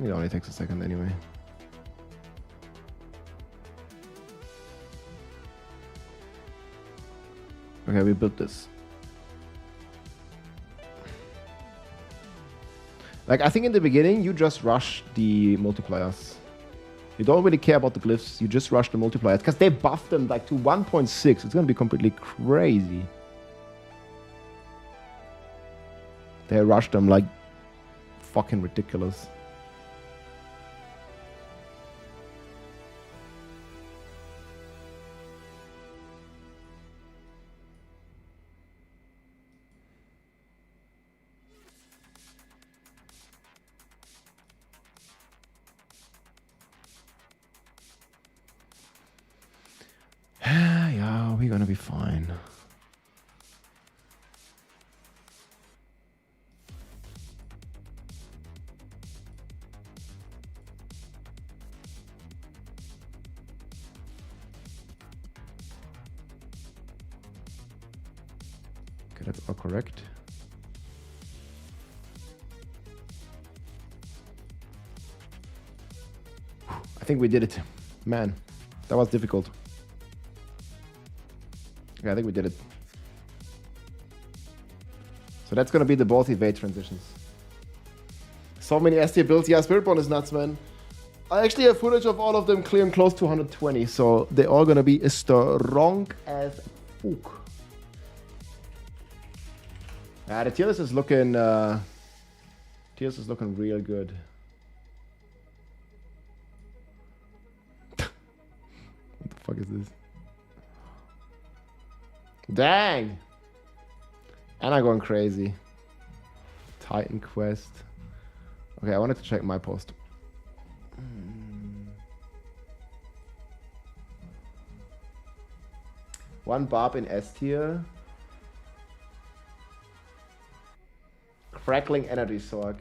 It only takes a second anyway. Okay, we built this. Like, I think in the beginning, you just rush the multipliers. You don't really care about the glyphs, you just rush the multipliers. Because they buffed them like to 1.6. It's gonna be completely crazy. They rushed them like fucking ridiculous. Yeah, we're gonna be fine. Okay, that's all correct. I think we did it. Man, that was difficult. Okay, I think we did it. So that's gonna be the both evade transitions. So many S tier builds. Yeah, Spiritborn is nuts, man. I actually have footage of all of them clearing close to 120, so they're all gonna be strong as fuck. Yeah, the tier list is looking real good. What the fuck is this? Dang. And I'm going crazy. Titan quest. Okay, I wanted to check my post. One barb in S tier. Crackling energy sword.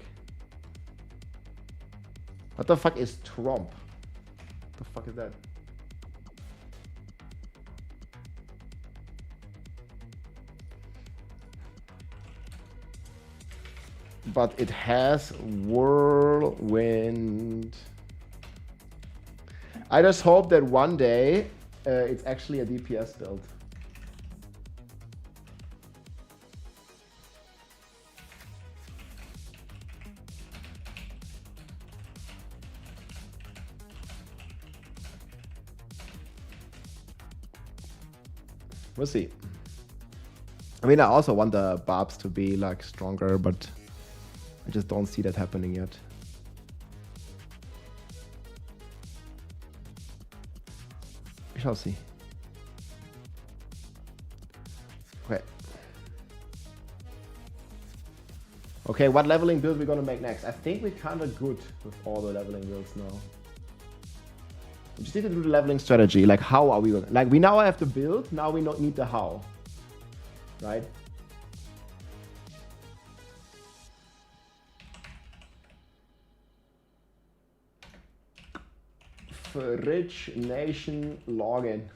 What the fuck is Trump? What the fuck is that? But it has whirlwind. I just hope that one day it's actually a DPS build. We'll see. I mean, I also want the barbs to be like stronger, but I just don't see that happening yet. We shall see. Okay. Okay, what leveling build we're gonna make next? I think we're kind of good with all the leveling builds now. We just need to do the leveling strategy. Like, how are we going? Like, we now have to build. Now we don't need the how. Right? For rich nation login.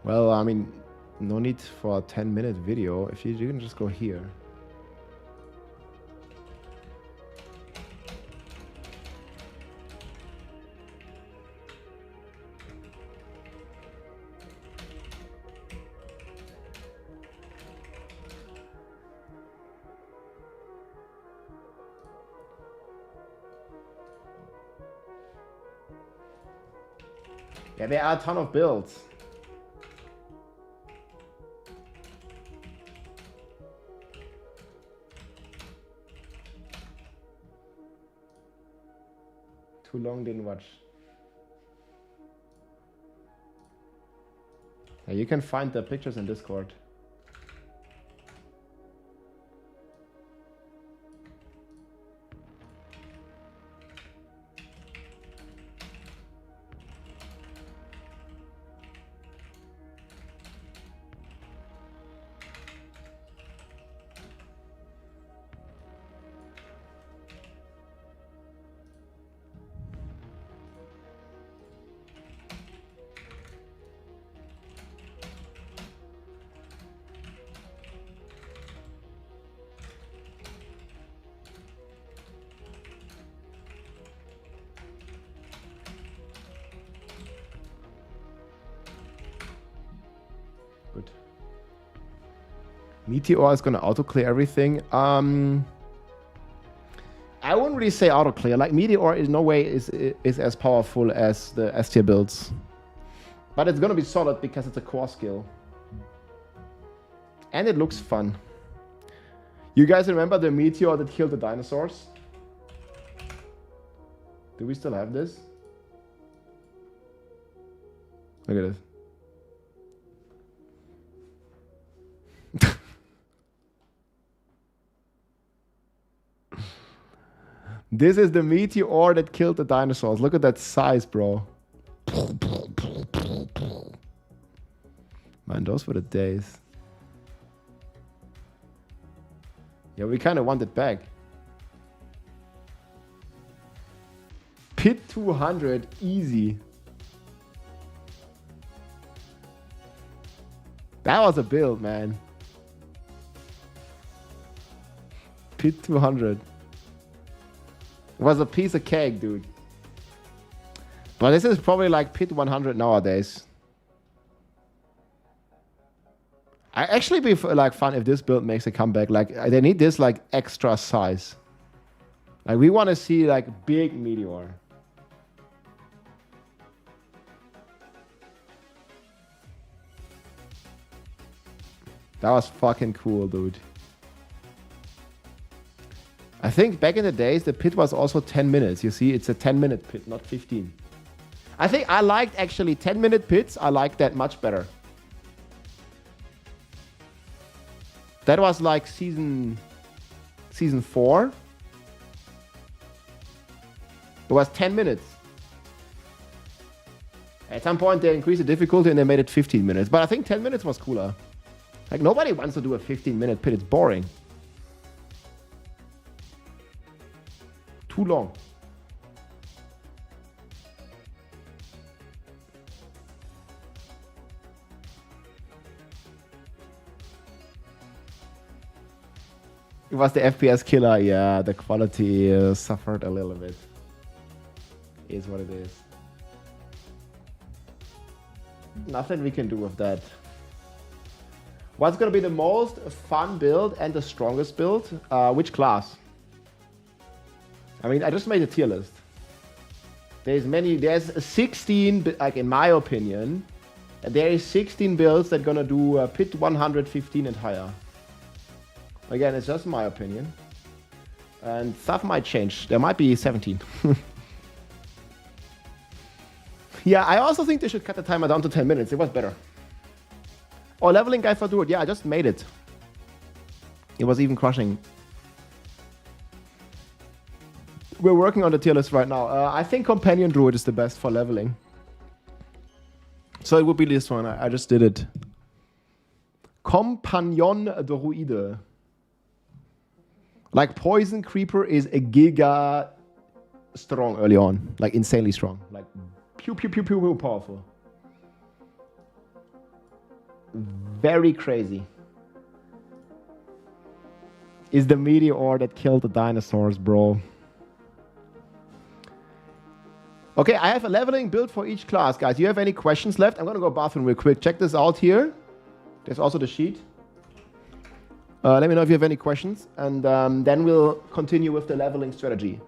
Well, I mean, no need for a 10-minute video. If you can just go here. Yeah, there are a ton of builds. Too long, didn't watch. Yeah, you can find the pictures in Discord. Good. Meteor is gonna auto clear everything. I wouldn't really say auto clear. Like Meteor is no way is as powerful as the S tier builds, but it's gonna be solid because it's a core skill, and it looks fun. You guys remember the Meteor that killed the dinosaurs? Do we still have this? Look at this. This is the meteor that killed the dinosaurs. Look at that size, bro. Man, those were the days. Yeah, we kind of want it back. Pit 200, easy. That was a build, man. Pit 200. It was a piece of cake, dude. But this is probably like Pit 100 nowadays. I actually be like fun if this build makes a comeback. Like they need this like extra size. Like we want to see like big meteor. That was fucking cool, dude. I think back in the days, the pit was also 10 minutes. You see, it's a 10-minute pit, not 15. I think I liked actually 10-minute pits. I like that much better. That was like season 4. It was 10 minutes. At some point, they increased the difficulty and they made it 15 minutes. But I think 10 minutes was cooler. Like, nobody wants to do a 15-minute pit. It's boring. Too long. It was the FPS killer. Yeah, the quality suffered a little bit. Is what it is. Nothing we can do with that. What's going to be the most fun build and the strongest build? Which class? I mean, I just made a tier list. There's 16, like in my opinion, there is 16 builds that are going to do pit 115 and higher. Again, it's just my opinion. And stuff might change. There might be 17. Yeah, I also think they should cut the timer down to 10 minutes. It was better. Oh, leveling guy for Druid. Yeah, I just made it. It was even crushing. We're working on the tier list right now. I think Companion Druid is the best for leveling. So it would be this one. I just did it. Companion Druide. Like Poison Creeper is a giga strong early on. Like insanely strong. Like pew pew pew pew pew powerful. Very crazy. Is the meteor that killed the dinosaurs, bro. Okay, I have a leveling build for each class, guys. Do you have any questions left? I'm gonna go bathroom real quick. Check this out here. There's also the sheet. Let me know if you have any questions, and then we'll continue with the leveling strategy.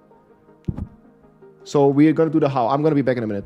So we're gonna do the how. I'm gonna be back in a minute.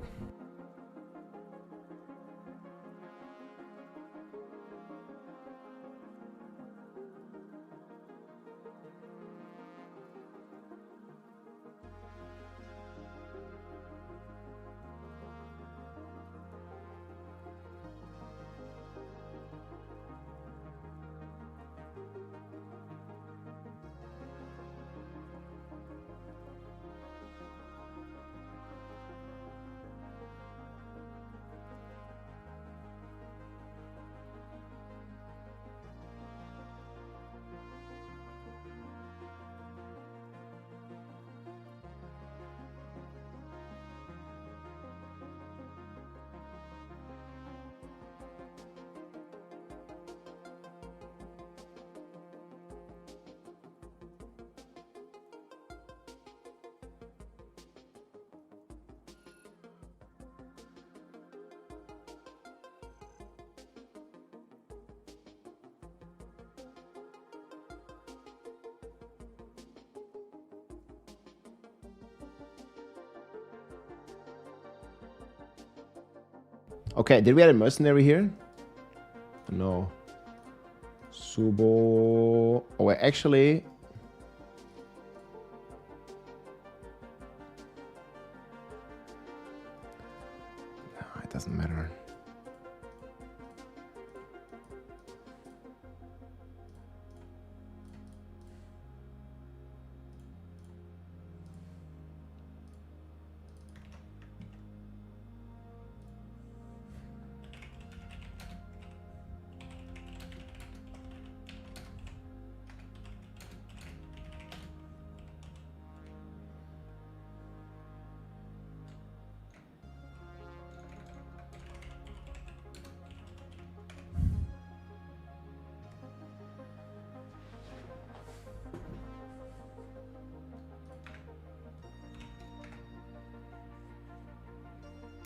Okay, did we have a mercenary here? No. Subo. Oh, actually. No, it doesn't matter.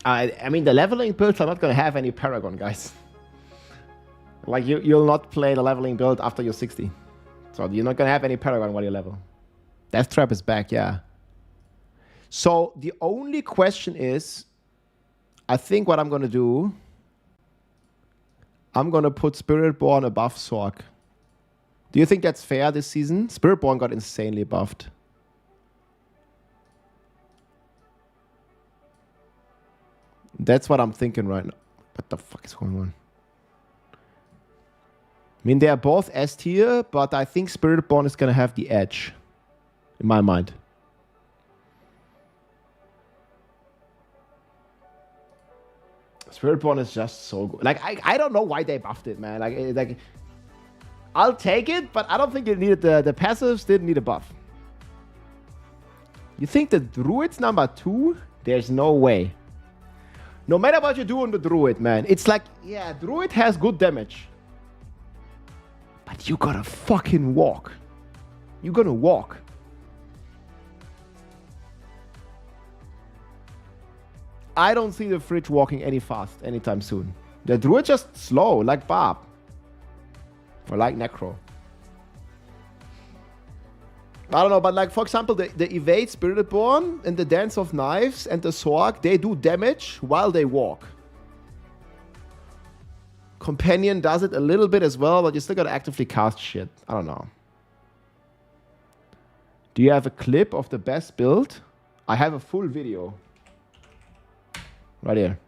I mean, the leveling builds are not going to have any Paragon, guys. Like, you'll not play the leveling build after you're 60. So you're not going to have any Paragon while you level. Death Trap is back, yeah. So the only question is, I think what I'm going to do, I'm going to put Spiritborn above Sorg. Do you think that's fair this season? Spiritborn got insanely buffed. That's what I'm thinking right now. What the fuck is going on? I mean, they are both S tier, but I think Spiritborn is going to have the edge. In my mind. Spiritborn is just so good. Like, I don't know why they buffed it, man. Like I'll take it, but I don't think it needed the passives didn't need a buff. You think the Druid's number 2? There's no way. No matter what you do on the Druid, man. It's like, yeah, Druid has good damage. But you gotta fucking walk. You're gonna walk. I don't see the fridge walking any fast anytime soon. The Druid just slow, like Barb. Or like Necro. I don't know, but like, for example, the Evade Spiritborn and the Dance of Knives and the Sorg, they do damage while they walk. Companion does it a little bit as well, but you still gotta actively cast shit. I don't know. Do you have a clip of the best build? I have a full video. Right here.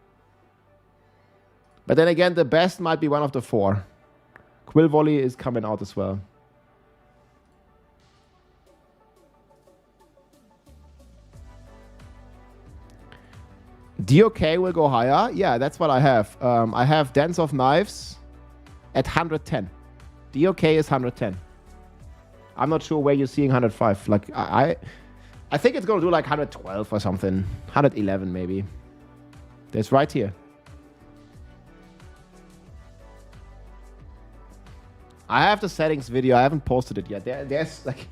But then again, the best might be one of the 4. Quill volley is coming out as well. DOK will go higher. Yeah, that's what I have. I have Dance of Knives at 110. DOK is 110. I'm not sure where you're seeing 105. Like, I think it's going to do like 112 or something. 111 maybe. That's right here. I have the settings video. I haven't posted it yet. There's like...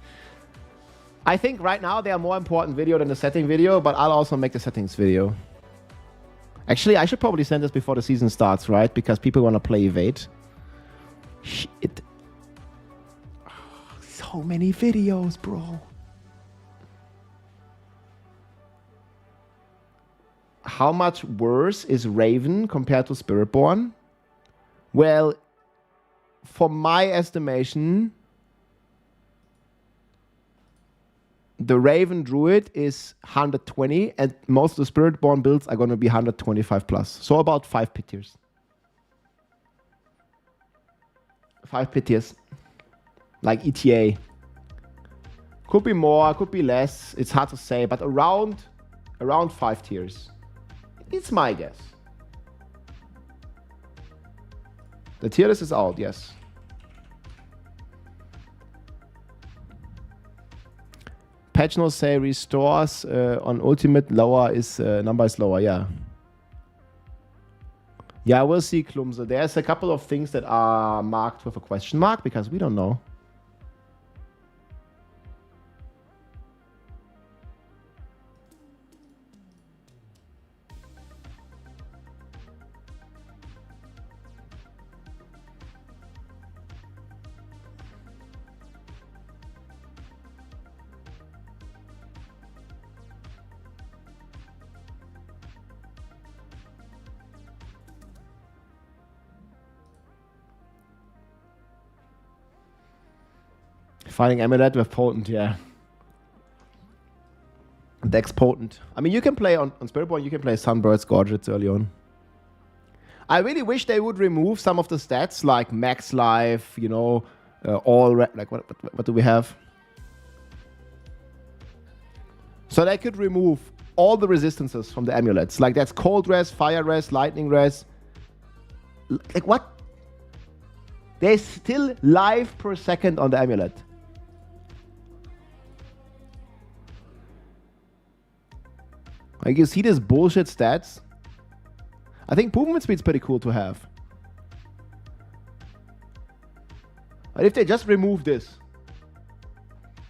I think right now they are more important video than the setting video, but I'll also make the settings video. Actually, I should probably send this before the season starts, right? Because people want to play Evade. Shit. Oh, so many videos, bro. How much worse is Raven compared to Spiritborn? Well, for my estimation, the Raven Druid is 120, and most of the Spiritborn builds are going to be 125 plus. So about 5 pit tiers. 5 pit tiers. Like ETA. Could be more, could be less. It's hard to say, but around 5 tiers. It's my guess. The tier list is out, yes. Patch notes say restores on ultimate lower is number is lower, yeah. Yeah, we'll see, Klumse. There's a couple of things that are marked with a question mark because we don't know. Finding Amulet with Potent, yeah. Dex Potent. I mean, you can play on Spiritborn, you can play Sunbird's Gorgets early on. I really wish they would remove some of the stats, like max life, you know, like what do we have? So they could remove all the resistances from the amulets. Like that's cold res, fire res, lightning res. Like what? There's still life per second on the amulet. Like, you see this bullshit stats? I think movement speed's pretty cool to have. But if they just remove this,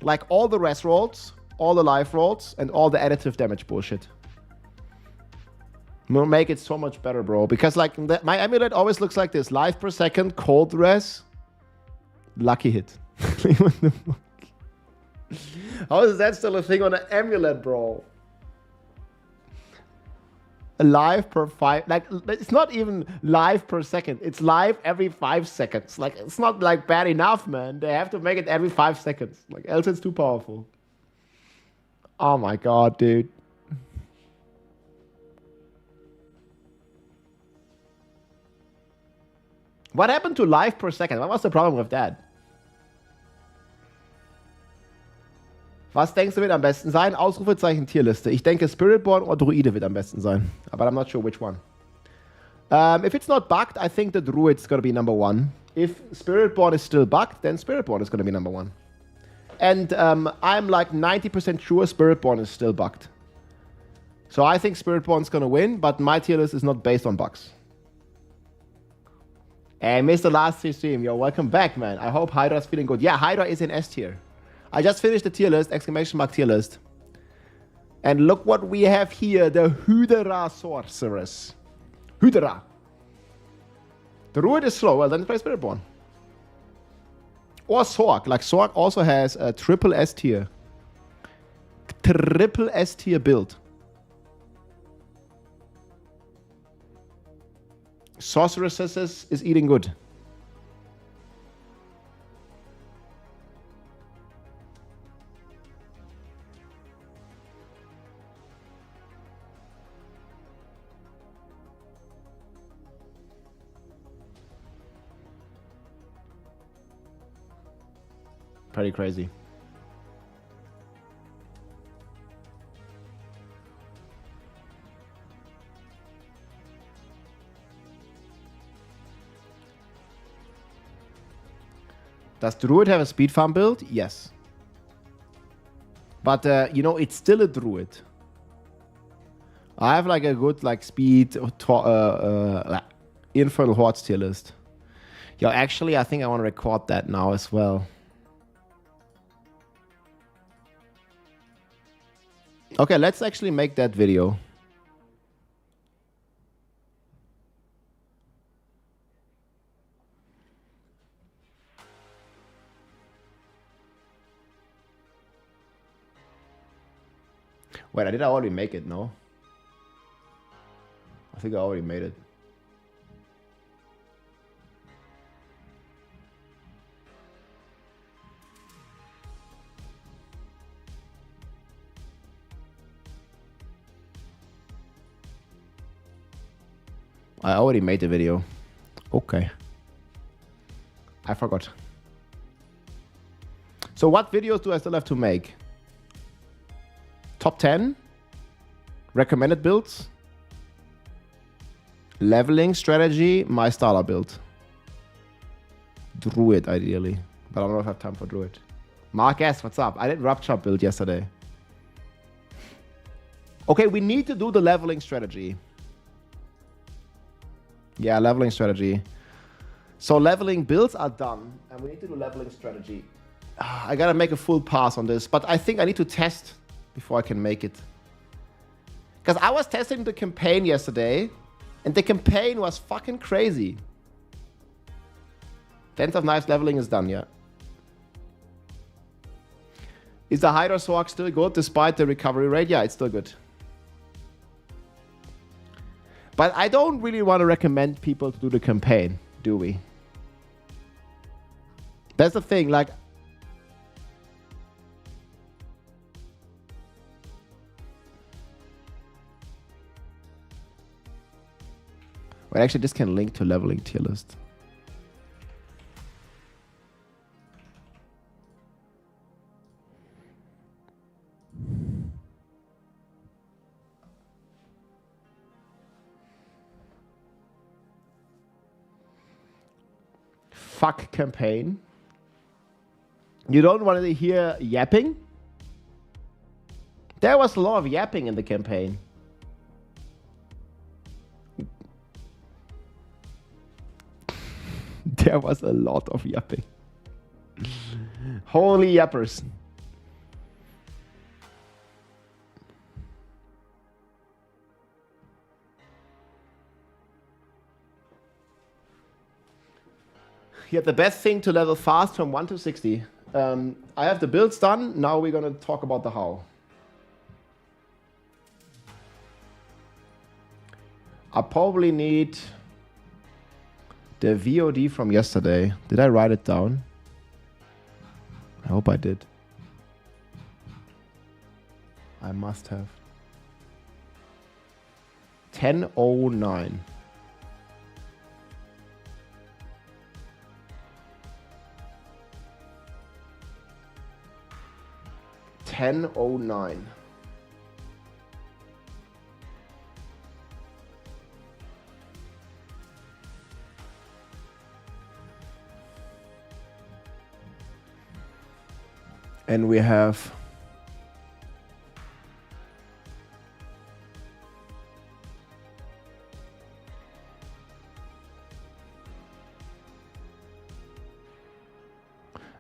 like all the res rolls, all the life rolls, and all the additive damage bullshit. Will make it so much better, bro. Because like my amulet always looks like this: life per second, cold res, lucky hit. How is that still a thing on an amulet, bro? Live per 5, like it's not even live per second. It's live every 5 seconds. Like it's not like bad enough, man. They have to make it every 5 seconds. Like else it's too powerful. Oh my god, dude. What happened to live per second? What was the problem with that? Was denkst du wird am besten sein? Ausrufezeichen Tierliste. Ich denke Spiritborn oder Druide wird am besten sein. But I'm not sure which one. If it's not bugged, I think the Druid's gonna be number 1. If Spiritborn is still bugged, then Spiritborn is gonna be number 1. And I'm like 90% sure Spiritborn is still bugged. So I think Spiritborn's gonna win, but my tier list is not based on bugs. Hey, Mr. Last Stream, you're welcome back, man. I hope Hydra's feeling good. Yeah, Hydra is in S tier. I just finished the tier list, exclamation mark tier list. And look what we have here, the Hydra Sorceress. Hydra. The Druid is slow, well then play Spiritborn. Or Sorg, like Sorg also has a triple S tier. Triple S tier build. Sorceress is eating good. Pretty crazy. Does Druid have a speed farm build? Yes. But, you know, it's still a Druid. I have like a good like speed Infernal Hordes tier list. Yo, actually, I think I want to record that now as well. Okay, let's actually make that video. Wait, did I already make it? No? I think I already made it. I already made the video. Okay. I forgot. So what videos do I still have to make? Top 10? Recommended builds? Leveling strategy? My starter build. Druid, ideally. But I don't know if I have time for Druid. Mark S, what's up? I did Rupture build yesterday. Okay, we need to do the leveling strategy. Yeah, leveling strategy. So leveling builds are done, and we need to do leveling strategy. I gotta make a full pass on this, but I think I need to test before I can make it. Because I was testing the campaign yesterday, and the campaign was fucking crazy. Dance of Knives leveling is done, yeah. Is the Hydra Sorg still good despite the recovery rate? Yeah, it's still good. But I don't really want to recommend people to do the campaign, do we? That's the thing, like... Well, actually, this can link to leveling tier list. Fuck campaign. You don't want to hear yapping? There was a lot of yapping in the campaign. There was a lot of yapping. Holy yappers. Get the best thing to level fast from 1 to 60. I have the builds done. Now we're going to talk about the how. I probably need the VOD from yesterday. Did I write it down? I hope I did. I must have. 10:09. And we have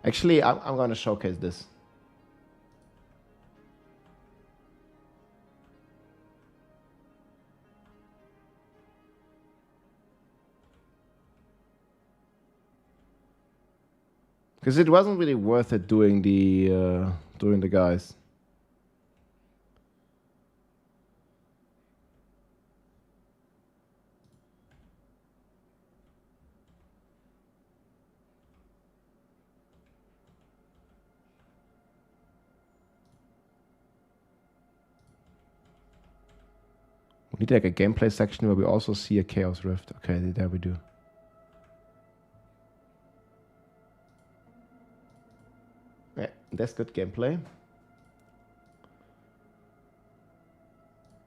actually I'm going to showcase this. Because it wasn't really worth it doing the guys. We need like a gameplay section where we also see a Chaos Rift. Okay, there we do. Yeah, that's good gameplay.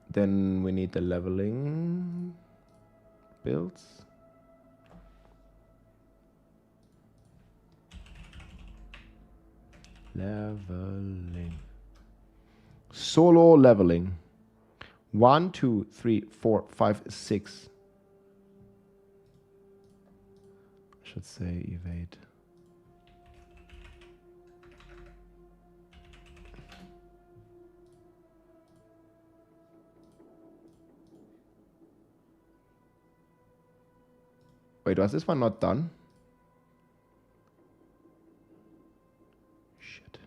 Then we need the leveling builds. Leveling. Solo leveling. 1, 2, 3, 4, 5, 6. I should say evade. Wait, was this one not done? Shit.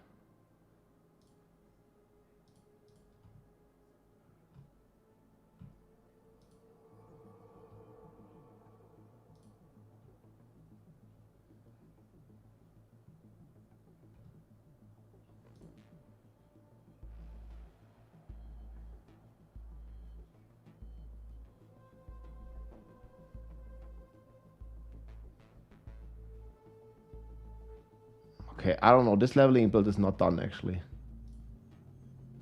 Okay, I don't know. This leveling build is not done, actually.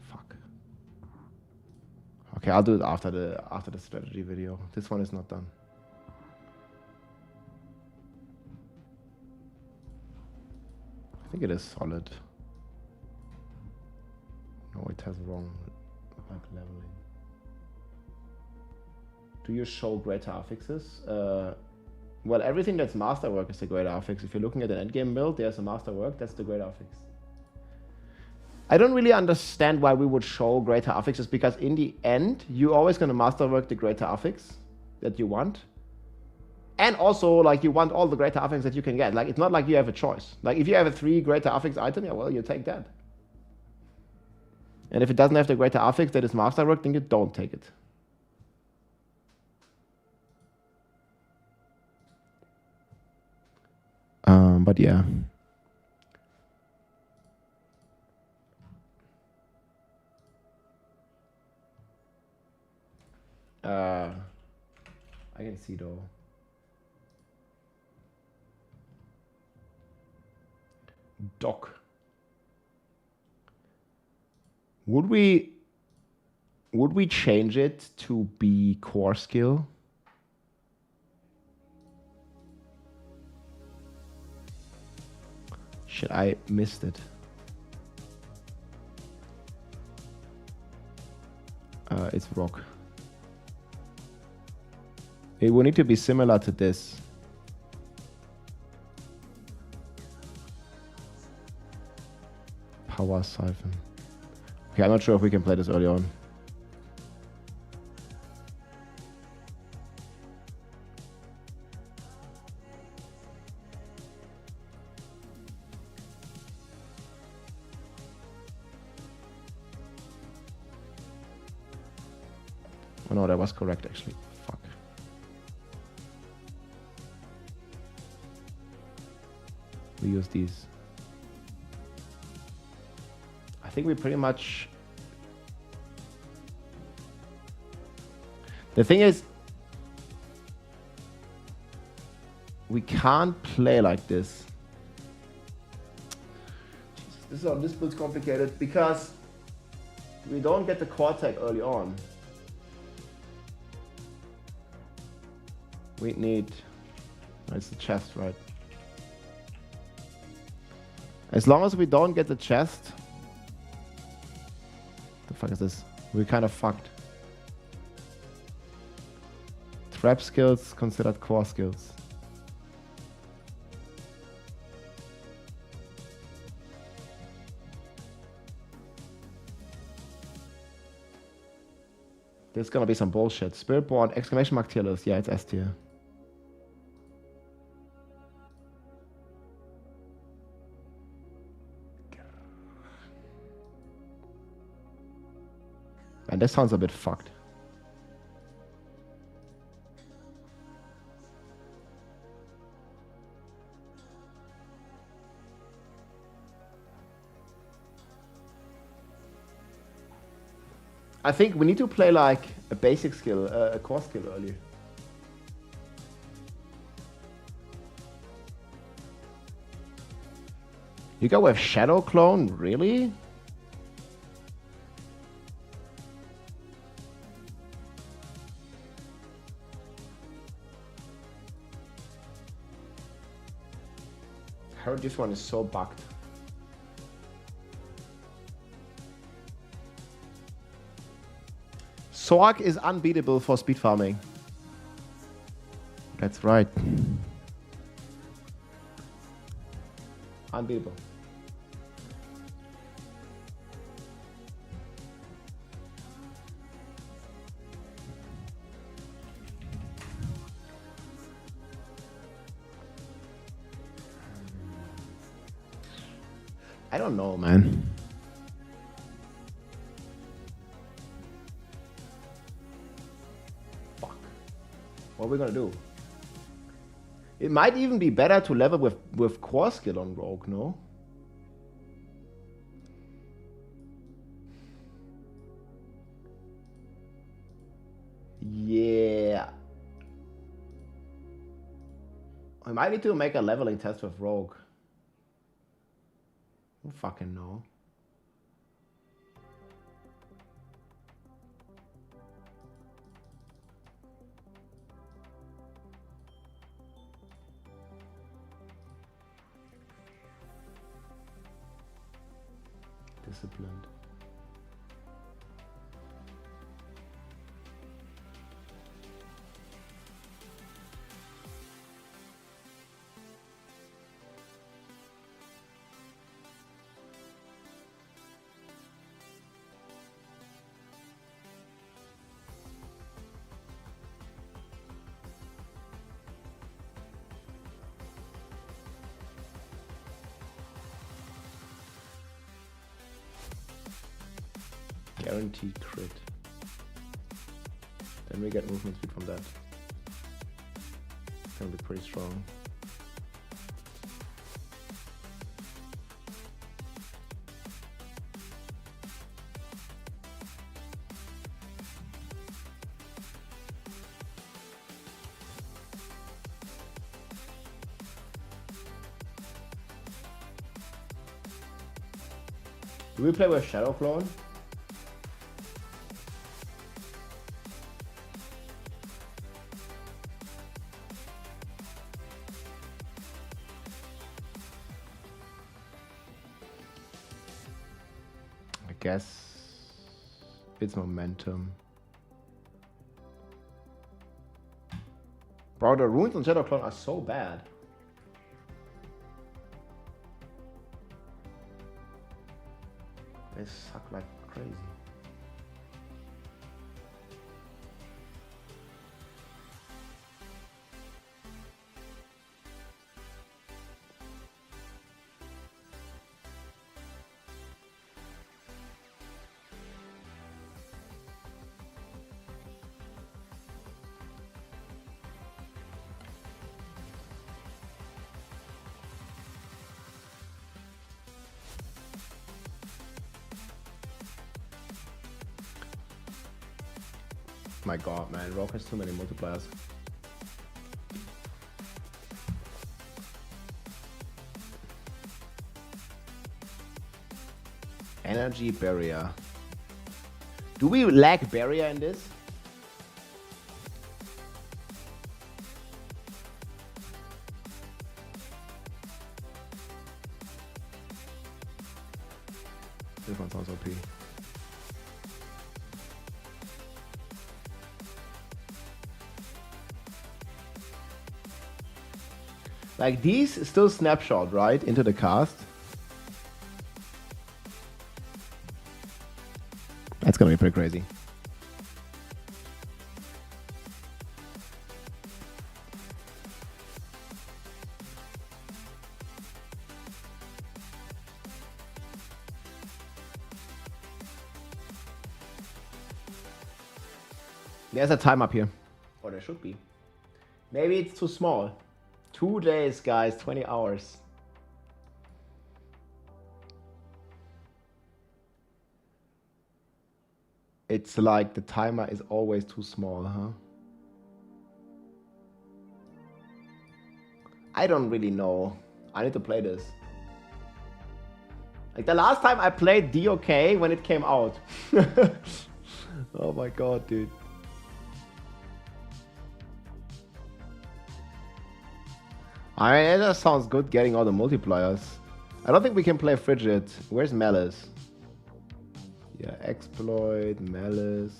Fuck. Okay, I'll do it after the strategy video. This one is not done. I think it is solid. No, it has wrong like leveling. Do you show greater affixes? Well, everything that's masterwork is the greater affix. If you're looking at an endgame build, there's a masterwork, that's the greater affix. I don't really understand why we would show greater affixes, because in the end, you're always going to masterwork the greater affix that you want. And also, like, you want all the greater affix that you can get. Like, it's not like you have a choice. Like, if you have a 3 greater affix item, yeah, well, you take that. And if it doesn't have the greater affix that is masterwork, then you don't take it. But yeah. I can see though. Doc. Would we change it to be core skill? Shit, I missed it. It's rock. It will need to be similar to this. Power siphon. Okay, I'm not sure if we can play this early on. Oh no, that was correct actually. Fuck. We use these. I think we pretty much... The thing is, we can't play like this. Jesus, this build's complicated because we don't get the core tag early on. We need... It's the chest, right? As long as we don't get the chest... The fuck is this? We're kind of fucked. Trap skills considered core skills. There's gonna be some bullshit. Spiritborn, exclamation mark tier list. Yeah, it's S tier. And this sounds a bit fucked. I think we need to play like a basic skill, a core skill early. You go with Shadow Clone, really? I heard this one is so bugged. Sorg is unbeatable for speed farming. That's right. Unbeatable. I don't know, man. Fuck. What are we gonna do? It might even be better to level with core skill on Rogue, no? Yeah. I might need to make a leveling test with Rogue. I don't fucking know. Disciplined. Guaranteed crit. Then we get movement speed from that. It's gonna be pretty strong. Do we play with Shadow Clone? Guess it's momentum. Bro, the runes on Shadow Clone are so bad. They suck like crazy. My god, man. Rogue has too many multipliers. Energy barrier. Do we lack barrier in this? This one sounds OP. Like these still snapshot, right? Into the cast. That's gonna be pretty crazy. There's a time up here. Or there should be. Maybe it's too small. 2 days, guys, 20 hours. It's like the timer is always too small, huh? I don't really know. I need to play this. Like the last time I played DOK when it came out. Oh my god, dude. I mean, it just sounds good getting all the multipliers. I don't think we can play Frigid. Where's Malice? Yeah, Exploit, Malice.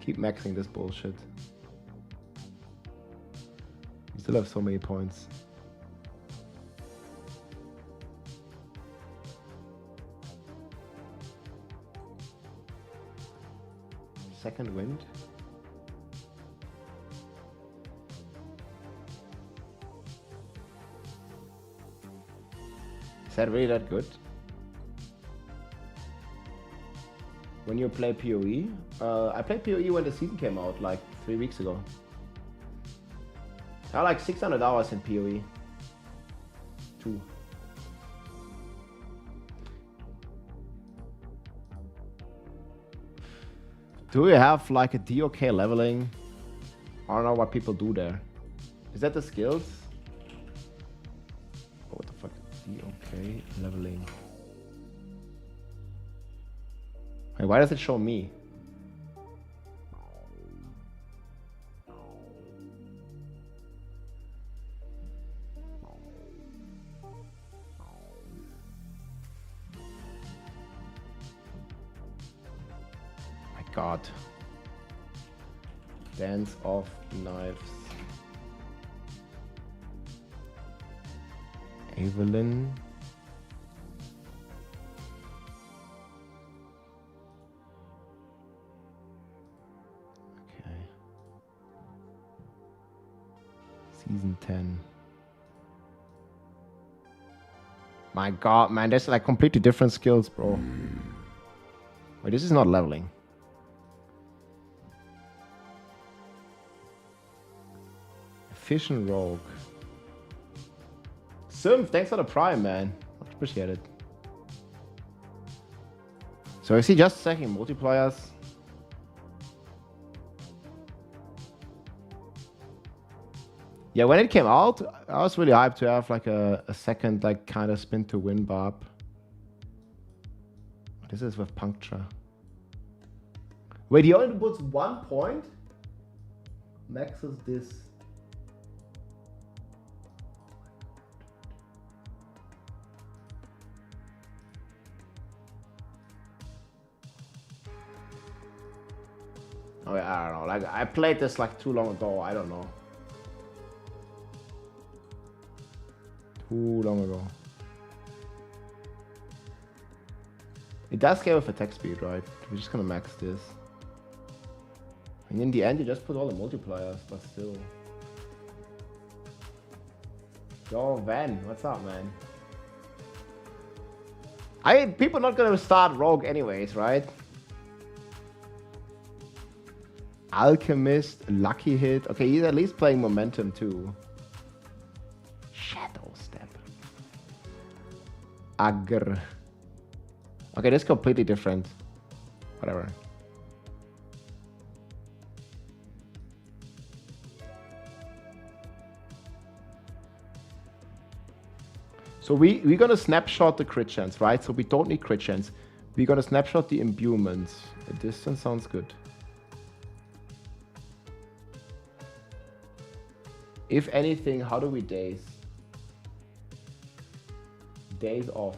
Keep maxing this bullshit. We still have so many points. Second wind. Is that really that good? When you play PoE? I played PoE when the season came out, like 3 weeks ago. I had like 600 hours in PoE. 2. Do we have like a DOK leveling? I don't know what people do there. Is that the skills? Oh, what the fuck? DOK leveling. Wait, why does it show me? My god. Dance of Knives. Evelyn. Okay. Season 10. My god, man, there's like completely different skills, bro. Wait, this is not leveling. Efficient Rogue. Sim, thanks for the prime, man. Much appreciated. So is he just stacking multipliers? Yeah, when it came out, I was really hyped to have like a second like kind of spin to win barb. This is with puncture. Wait, he only puts 1 point? Maxes this. Oh yeah, I don't know. Like I played this like too long ago. I don't know. Too long ago. It does scale with attack speed, right? We're just gonna max this. And in the end, you just put all the multipliers, but still. Yo, Van, what's up, man? People not gonna start Rogue anyways, right? Alchemist, Lucky Hit. Okay, he's at least playing Momentum too. Shadow Step. Agr. Okay, this is completely different. Whatever. So we're gonna snapshot the crit chance, right? So we don't need crit chance. We're gonna snapshot the imbuement. A distance sounds good. If anything, how do we daze? Daze off.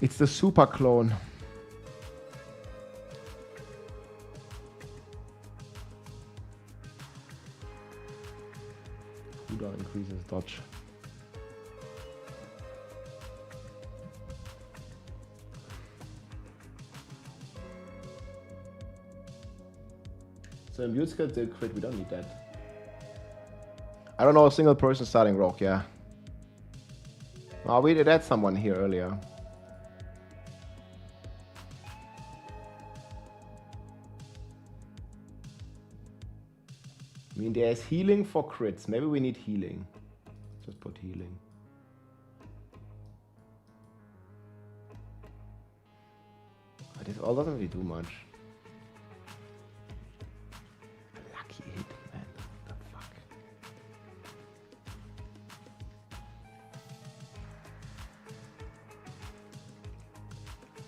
It's the super clone. Cooldown increases dodge. So immune skill did crit, we don't need that. I don't know a single person starting rogue, yeah. Oh, we did add someone here earlier. I mean, there's healing for crits. Maybe we need healing. Just put healing. This all doesn't really do much. Lucky hit, man. What the fuck?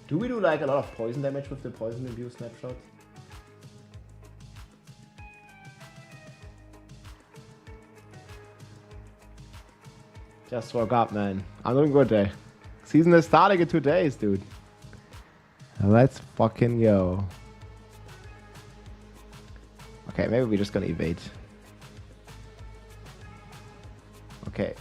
Do we do like a lot of poison damage with the poison imbue snapshot? Just woke up, man. I'm doing good day. Season is starting in 2 days, dude. Let's fucking go. Okay, maybe we're just gonna evade. Okay.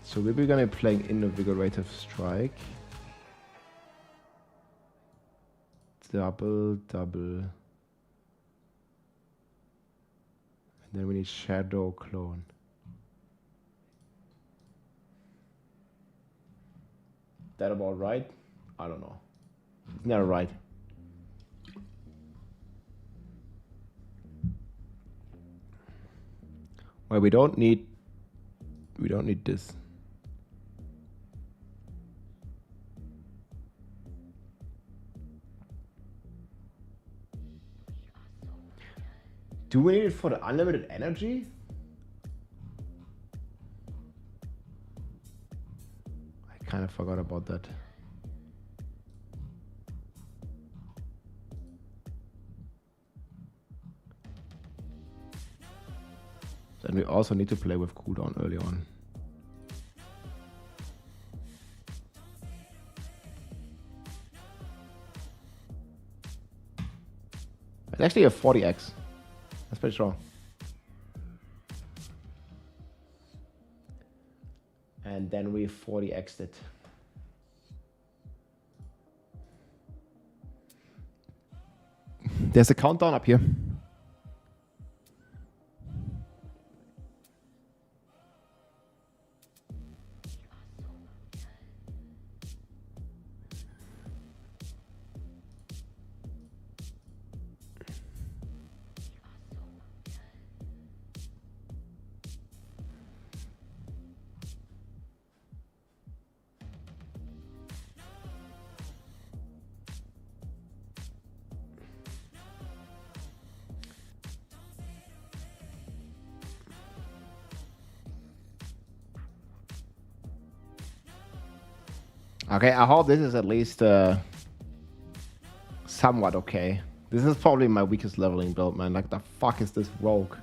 So we're gonna be playing Invigorative Strike. Double. And then we need Shadow Clone. That about right? I don't know. It's never right. Well, we don't need this. Do we need it for the unlimited energy? I kind of forgot about that. Then we also need to play with cooldown early on. It's actually a 40x. That's pretty strong. And then we 40x'd it. There's a countdown up here. Okay, I hope this is at least somewhat okay. This is probably my weakest leveling build, man. Like, the fuck is this rogue?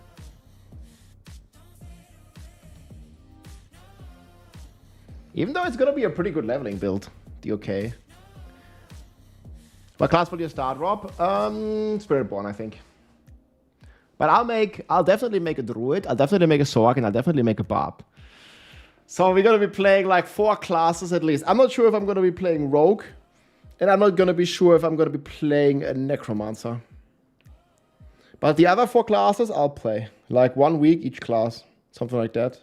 Even though it's gonna be a pretty good leveling build, the okay. What class will you start, Rob? Spiritborn, I think. But I'll definitely make a Druid, I'll definitely make a Sorg, and I'll definitely make a Barb. So we're going to be playing like 4 classes at least. I'm not sure if I'm going to be playing Rogue. And I'm not going to be sure if I'm going to be playing a Necromancer. But the other 4 classes I'll play. Like 1 week each class. Something like that.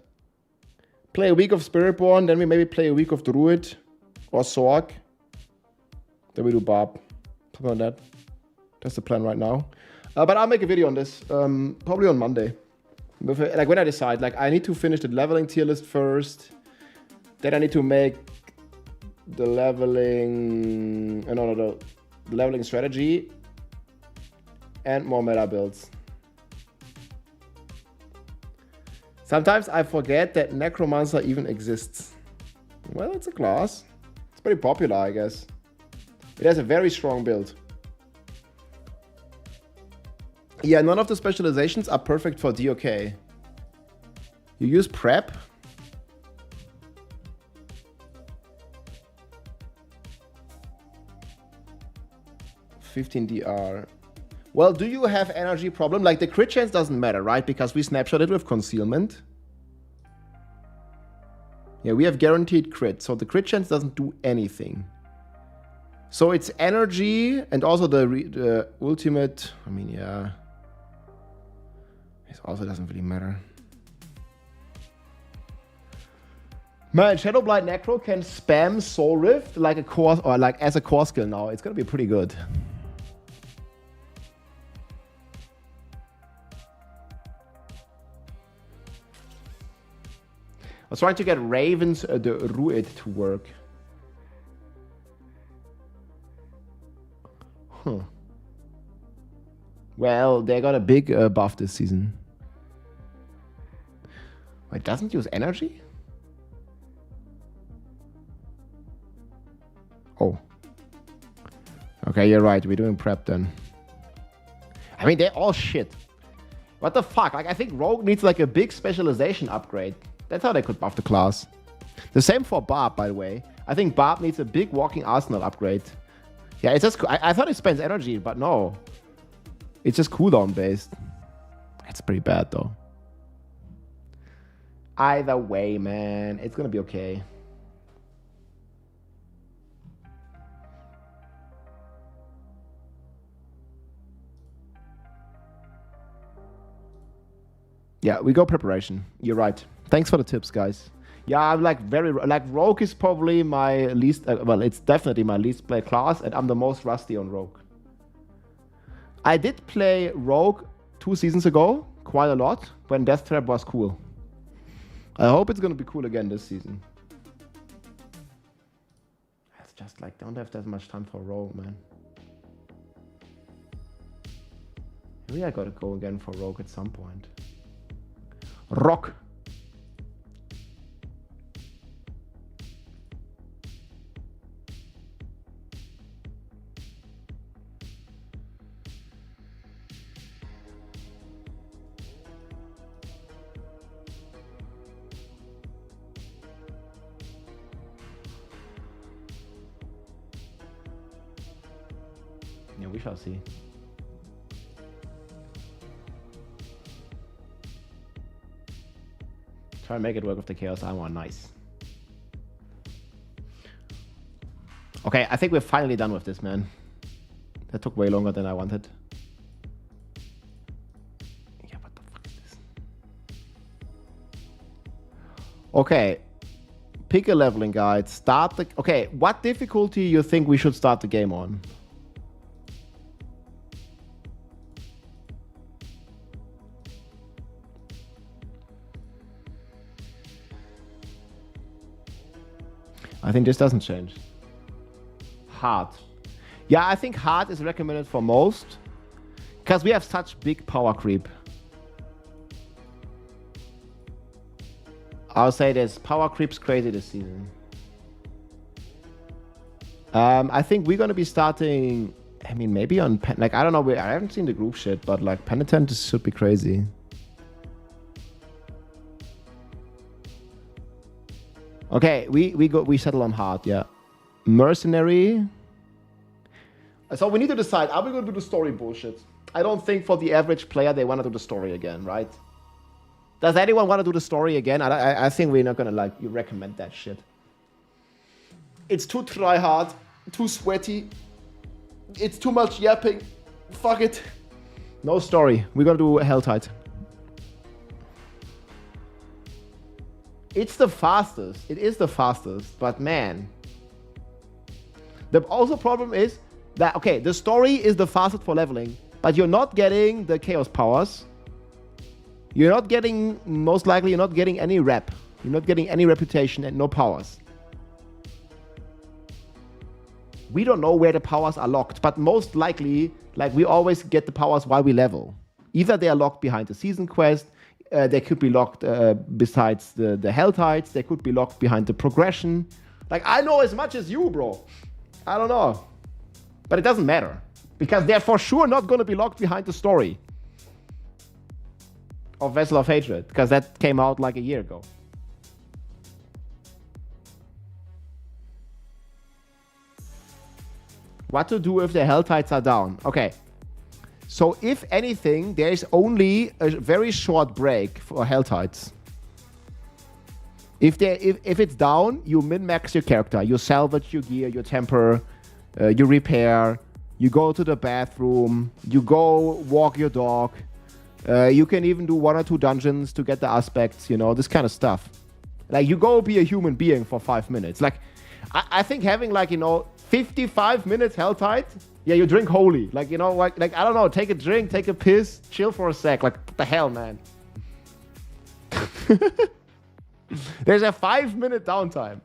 Play a week of Spiritborn. Then we maybe play a week of Druid. Or Sorg. Then we do Barb. Something like that. That's the plan right now. But I'll make a video on this. Probably on Monday. Like when I decide, like I need to finish the leveling tier list first. Then I need to make the leveling, the leveling strategy and more meta builds. Sometimes I forget that Necromancer even exists. Well, it's a class. It's pretty popular, I guess. It has a very strong build. Yeah, none of the specializations are perfect for DOK. You use prep. $15 DR. Well, do you have energy problem? Like the crit chance doesn't matter, right? Because we snapshot it with concealment. Yeah, we have guaranteed crit, so the crit chance doesn't do anything. So it's energy and also the ultimate. I mean, yeah. It also doesn't really matter. Man, Shadowblight Necro can spam Soul Rift like a core or like as a core skill now. It's gonna be pretty good. I was trying to get Raven's the Druid to work. Huh. Well, they got a big buff this season. It doesn't use energy? Oh. Okay, you're right. We're doing prep then. I mean, they're all shit. What the fuck? Like, I think Rogue needs like a big specialization upgrade. That's how they could buff the class. The same for Barb, by the way. I think Barb needs a big walking arsenal upgrade. Yeah, it's just. I thought it spends energy, but no. It's just cooldown based. It's pretty bad though. Either way, man, it's gonna be okay. Yeah, we go preparation. You're right. Thanks for the tips, guys. Yeah, I'm like Rogue is probably my least. Well, it's definitely my least played class, and I'm the most rusty on Rogue. I did play Rogue 2 seasons ago, quite a lot, when Death Trap was cool. I hope it's gonna be cool again this season. It's just like, don't have that much time for Rogue, man. Maybe I gotta go again for Rogue at some point. Rock. Yeah, we shall see. Try and make it work with the Chaos Armor. Nice. Okay, I think we're finally done with this, man. That took way longer than I wanted. Yeah, what the fuck is this? Okay. Pick a leveling guide. Start the... Okay, what difficulty you think we should start the game on? I think this doesn't change. Hard. Yeah, I think hard is recommended for most. Because we have such big power creep. I'll say this. Power creep's crazy this season. I think we're going to be starting... I mean, maybe on... Like, I don't know. I haven't seen the group shit. But, like, Penitent should be crazy. Okay, we settle on hard, yeah. Mercenary. So we need to decide, are we going to do the story bullshit? I don't think for the average player they want to do the story again, right? Does anyone want to do the story again? I think we're not going to like you recommend that shit. It's too try hard, too sweaty. It's too much yapping. Fuck it. No story. We're going to do Helltide. It's the fastest. It is the fastest, but man. The also problem is that, okay, the story is the fastest for leveling, but you're not getting the chaos powers. You're not getting, most likely, you're not getting any rep. You're not getting any reputation and no powers. We don't know where the powers are locked, but most likely, like, we always get the powers while we level. Either they are locked behind the season quest, they could be locked besides the Hell Tides, they could be locked behind the progression. Like, I know as much as you, bro. I don't know. But it doesn't matter. Because they're for sure not going to be locked behind the story of Vessel of Hatred, because that came out like a year ago. What to do if the Hell Tides are down? Okay. So if anything, there is only a very short break for Hell Tides. If it's down, you min-max your character. You salvage your gear, your temper, you repair, you go to the bathroom, you go walk your dog. You can even do 1 or 2 dungeons to get the aspects, you know, this kind of stuff. Like, you go be a human being for 5 minutes. Like, I think having, like, you know, 55 minutes Hell Tide, yeah, you drink holy. Like, you know, like I don't know, take a drink, take a piss, chill for a sec. Like, what the hell, man? There's a 5-minute downtime.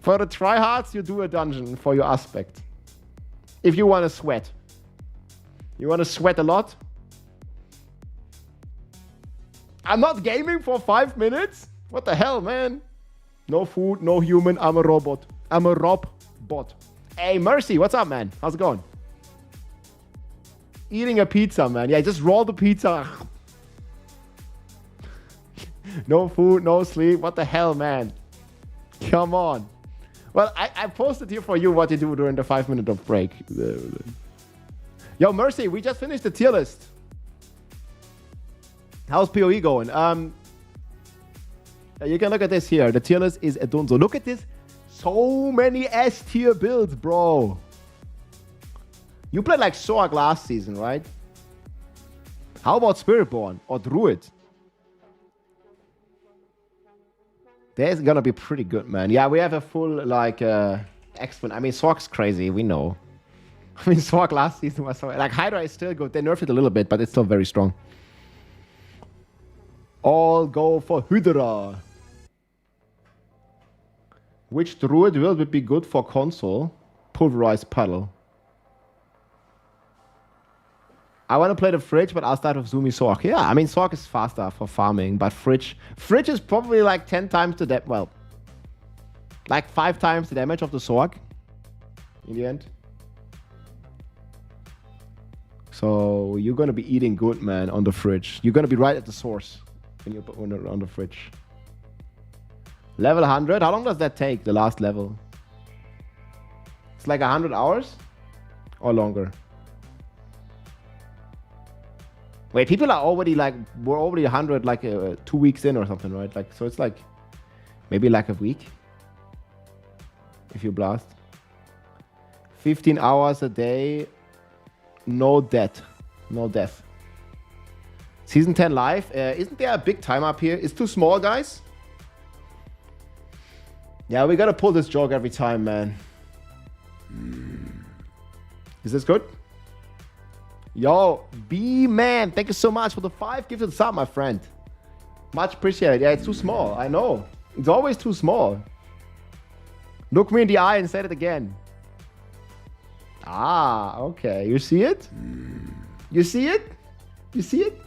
For the tryhards, you do a dungeon for your aspect. If you want to sweat. You want to sweat a lot? I'm not gaming for 5 minutes? What the hell, man? No food, no human, I'm a robot. I'm a rob-bot. Hey, Mercy, what's up, man? How's it going? Eating a pizza, man. Yeah, just roll the pizza. No food, no sleep. What the hell, man? Come on. Well, I posted here for you what to do during the 5 minute of break. Yo, Mercy, we just finished the tier list. How's PoE going? You can look at this here. The tier list is Adunzo. Look at this. So many S tier builds, bro. You played like Sorg last season, right? How about Spiritborn or Druid? That's gonna be pretty good, man. Yeah, we have a full, like, X-Men. I mean, Sorg's crazy, we know. I mean, Sorg last season was so... Like, Hydra is still good. They nerfed it a little bit, but it's still very strong. All go for Hydra. Which Druid will be good for console? Pulverized Puddle. I want to play the Fridge, but I'll start with Zumi Sorg. Yeah, I mean, Sorg is faster for farming, but Fridge is probably like 10 times the damage. Well, like 5 times the damage of the Sorg in the end. So you're going to be eating good, man, on the Fridge. You're going to be right at the source when you're on the Fridge. Level 100. How long does that take, the last level? It's like 100 hours or longer. Wait, people are already like, we're already 100 like 2 weeks in or something, right? Like, so it's like maybe like a week if you blast. 15 hours a day, no death. No death. Season 10 live. Isn't there a big time up here? It's too small, guys. Yeah, we gotta pull this joke every time, man. Is this good? Yo, B-Man, thank you so much for the 5 gifted sub, my friend. Much appreciated. Yeah, it's too small. I know. It's always too small. Look me in the eye and say it again. Ah, okay. You see it? You see it? You see it?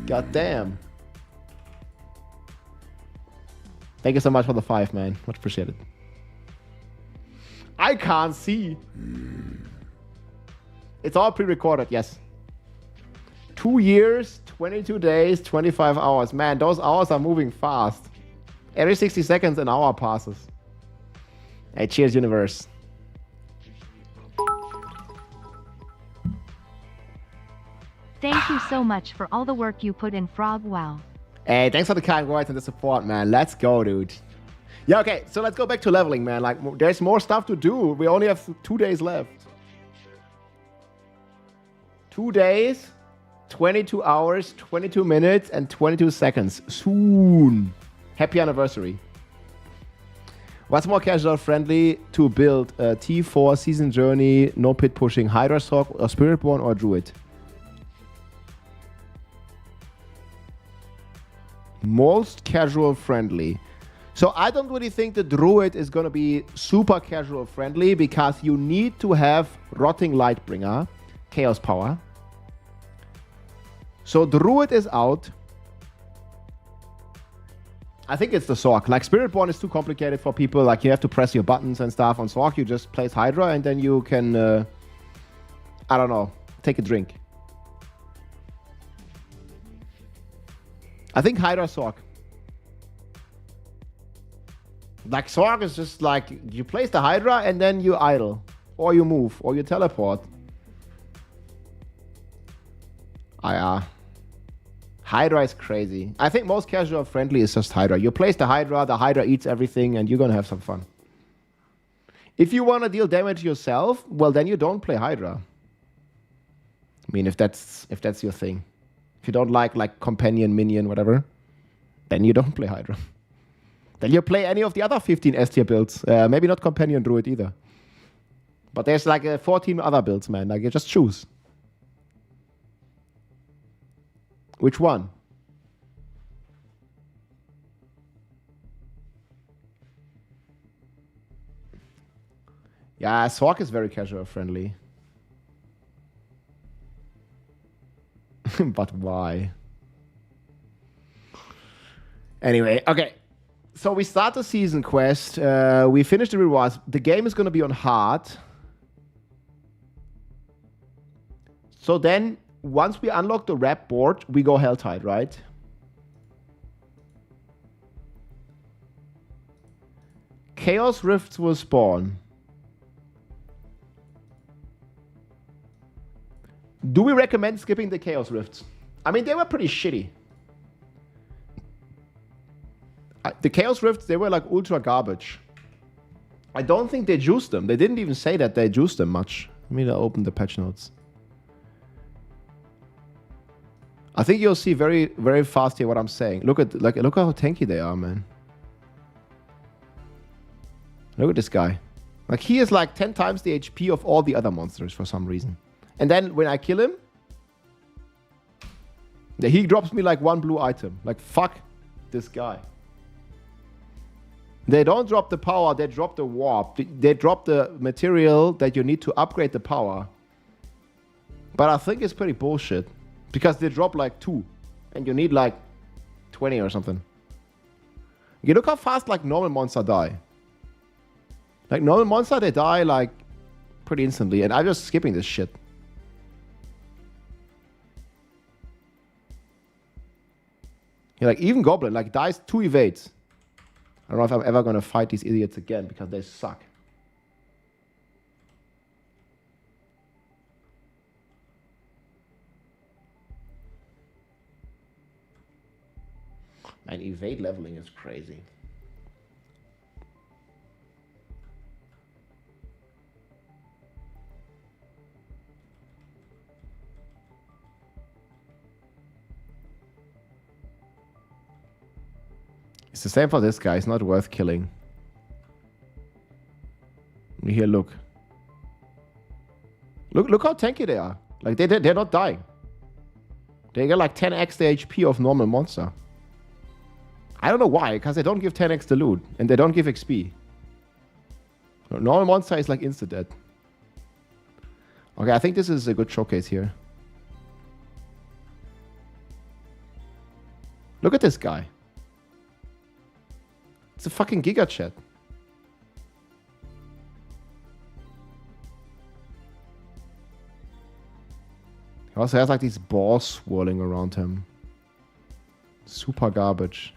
God damn. Thank you so much for the 5, man. Much appreciated. I can't see. It's all pre-recorded, yes. 2 years, 22 days, 25 hours. Man, those hours are moving fast. Every 60 seconds, an hour passes. Hey, cheers, universe. Thank you so much for all the work you put in, Frog. Wow. Hey, thanks for the kind words and the support, man. Let's go, dude. Yeah, okay, so let's go back to leveling, man. Like, there's more stuff to do. We only have 2 days left. 2 days, 22 hours, 22 minutes, and 22 seconds. Soon. Happy anniversary. What's more casual friendly to build? T4, Season Journey, no pit pushing, Hydra Sock, or Spiritborn, or Druid? Most casual friendly. So I don't really think the Druid is going to be super casual friendly because you need to have Rotting Lightbringer, Chaos Power. So Druid is out. I think it's the Sork. Like Spiritborn is too complicated for people. Like you have to press your buttons and stuff. On Sork, you just place Hydra and then you can, I don't know, take a drink. I think Hydra Sork. Like Sork is just like you place the Hydra and then you idle. Or you move. Or you teleport. Hydra is crazy. I think most casual friendly is just Hydra. You place the Hydra eats everything, and you're gonna have some fun. If you want to deal damage yourself, well then you don't play Hydra. I mean, if that's your thing. If you don't like companion, minion, whatever, then you don't play Hydra. Then you play any of the other 15 S tier builds. Maybe not companion druid either. But there's like 14 other builds, man. Like you just choose. Which one? Yeah, Sork is very casual friendly. But why? Anyway, okay. So we start the season quest. We finish the rewards. The game is going to be on hard. So then, once we unlock the rap board, we go Helltide, right? Chaos Rifts will spawn. Do we recommend skipping the Chaos Rifts? I mean, they were pretty shitty. The Chaos Rifts, they were like ultra garbage. I don't think they juiced them. They didn't even say that they juiced them much. Let me open the patch notes. I think you'll see very, very fast here what I'm saying. Look at how tanky they are, man. Look at this guy. Like he is like 10 times the HP of all the other monsters for some reason. And then when I kill him, he drops me like one blue item. Like fuck this guy. They don't drop the power, they drop the warp. They drop the material that you need to upgrade the power. But I think it's pretty bullshit. Because they drop like 2. And you need like 20 or something. You look how fast like normal monster die. Like normal monster, they die like pretty instantly. And I'm just skipping this shit. Yeah, like even Goblin like dies 2 evades. I don't know if I'm ever going to fight these idiots again because they suck. And evade leveling is crazy. It's the same for this guy. It's not worth killing. Here, look. Look how tanky they are. Like they're not dying. They get like 10x the HP of normal monster. I don't know why, because they don't give 10x the loot and they don't give XP. Normal monster is like insta dead. Okay, I think this is a good showcase here. Look at this guy. It's a fucking Giga Chat. He also has like these balls swirling around him. Super garbage.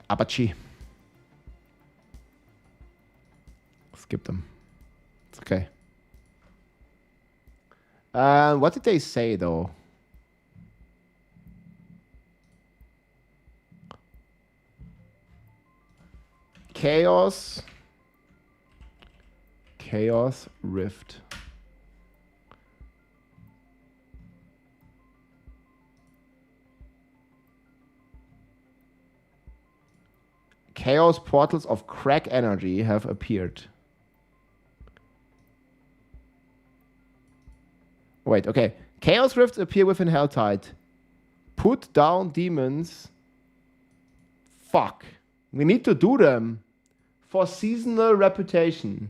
Apache. Skip them. It's okay. What did they say though? Chaos Rift. Chaos portals of crack energy have appeared. Wait, okay. Chaos rifts appear within Helltide. Put down demons. Fuck. We need to do them. For seasonal reputation.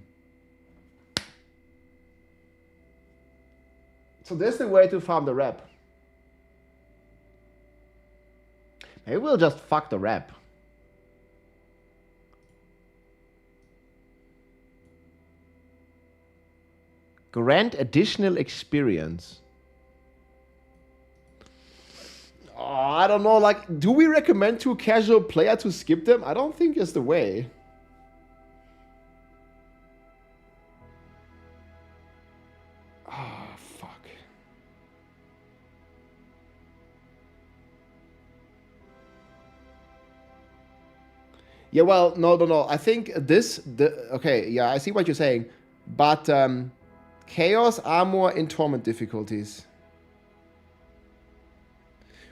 So this is the way to farm the rep. Maybe we'll just fuck the rep. Grant additional experience. Oh, I don't know, like, do we recommend to a casual player to skip them? I don't think it's the way. Oh, fuck. Yeah, well, no. I think okay, yeah, I see what you're saying. But, Chaos armor in torment difficulties.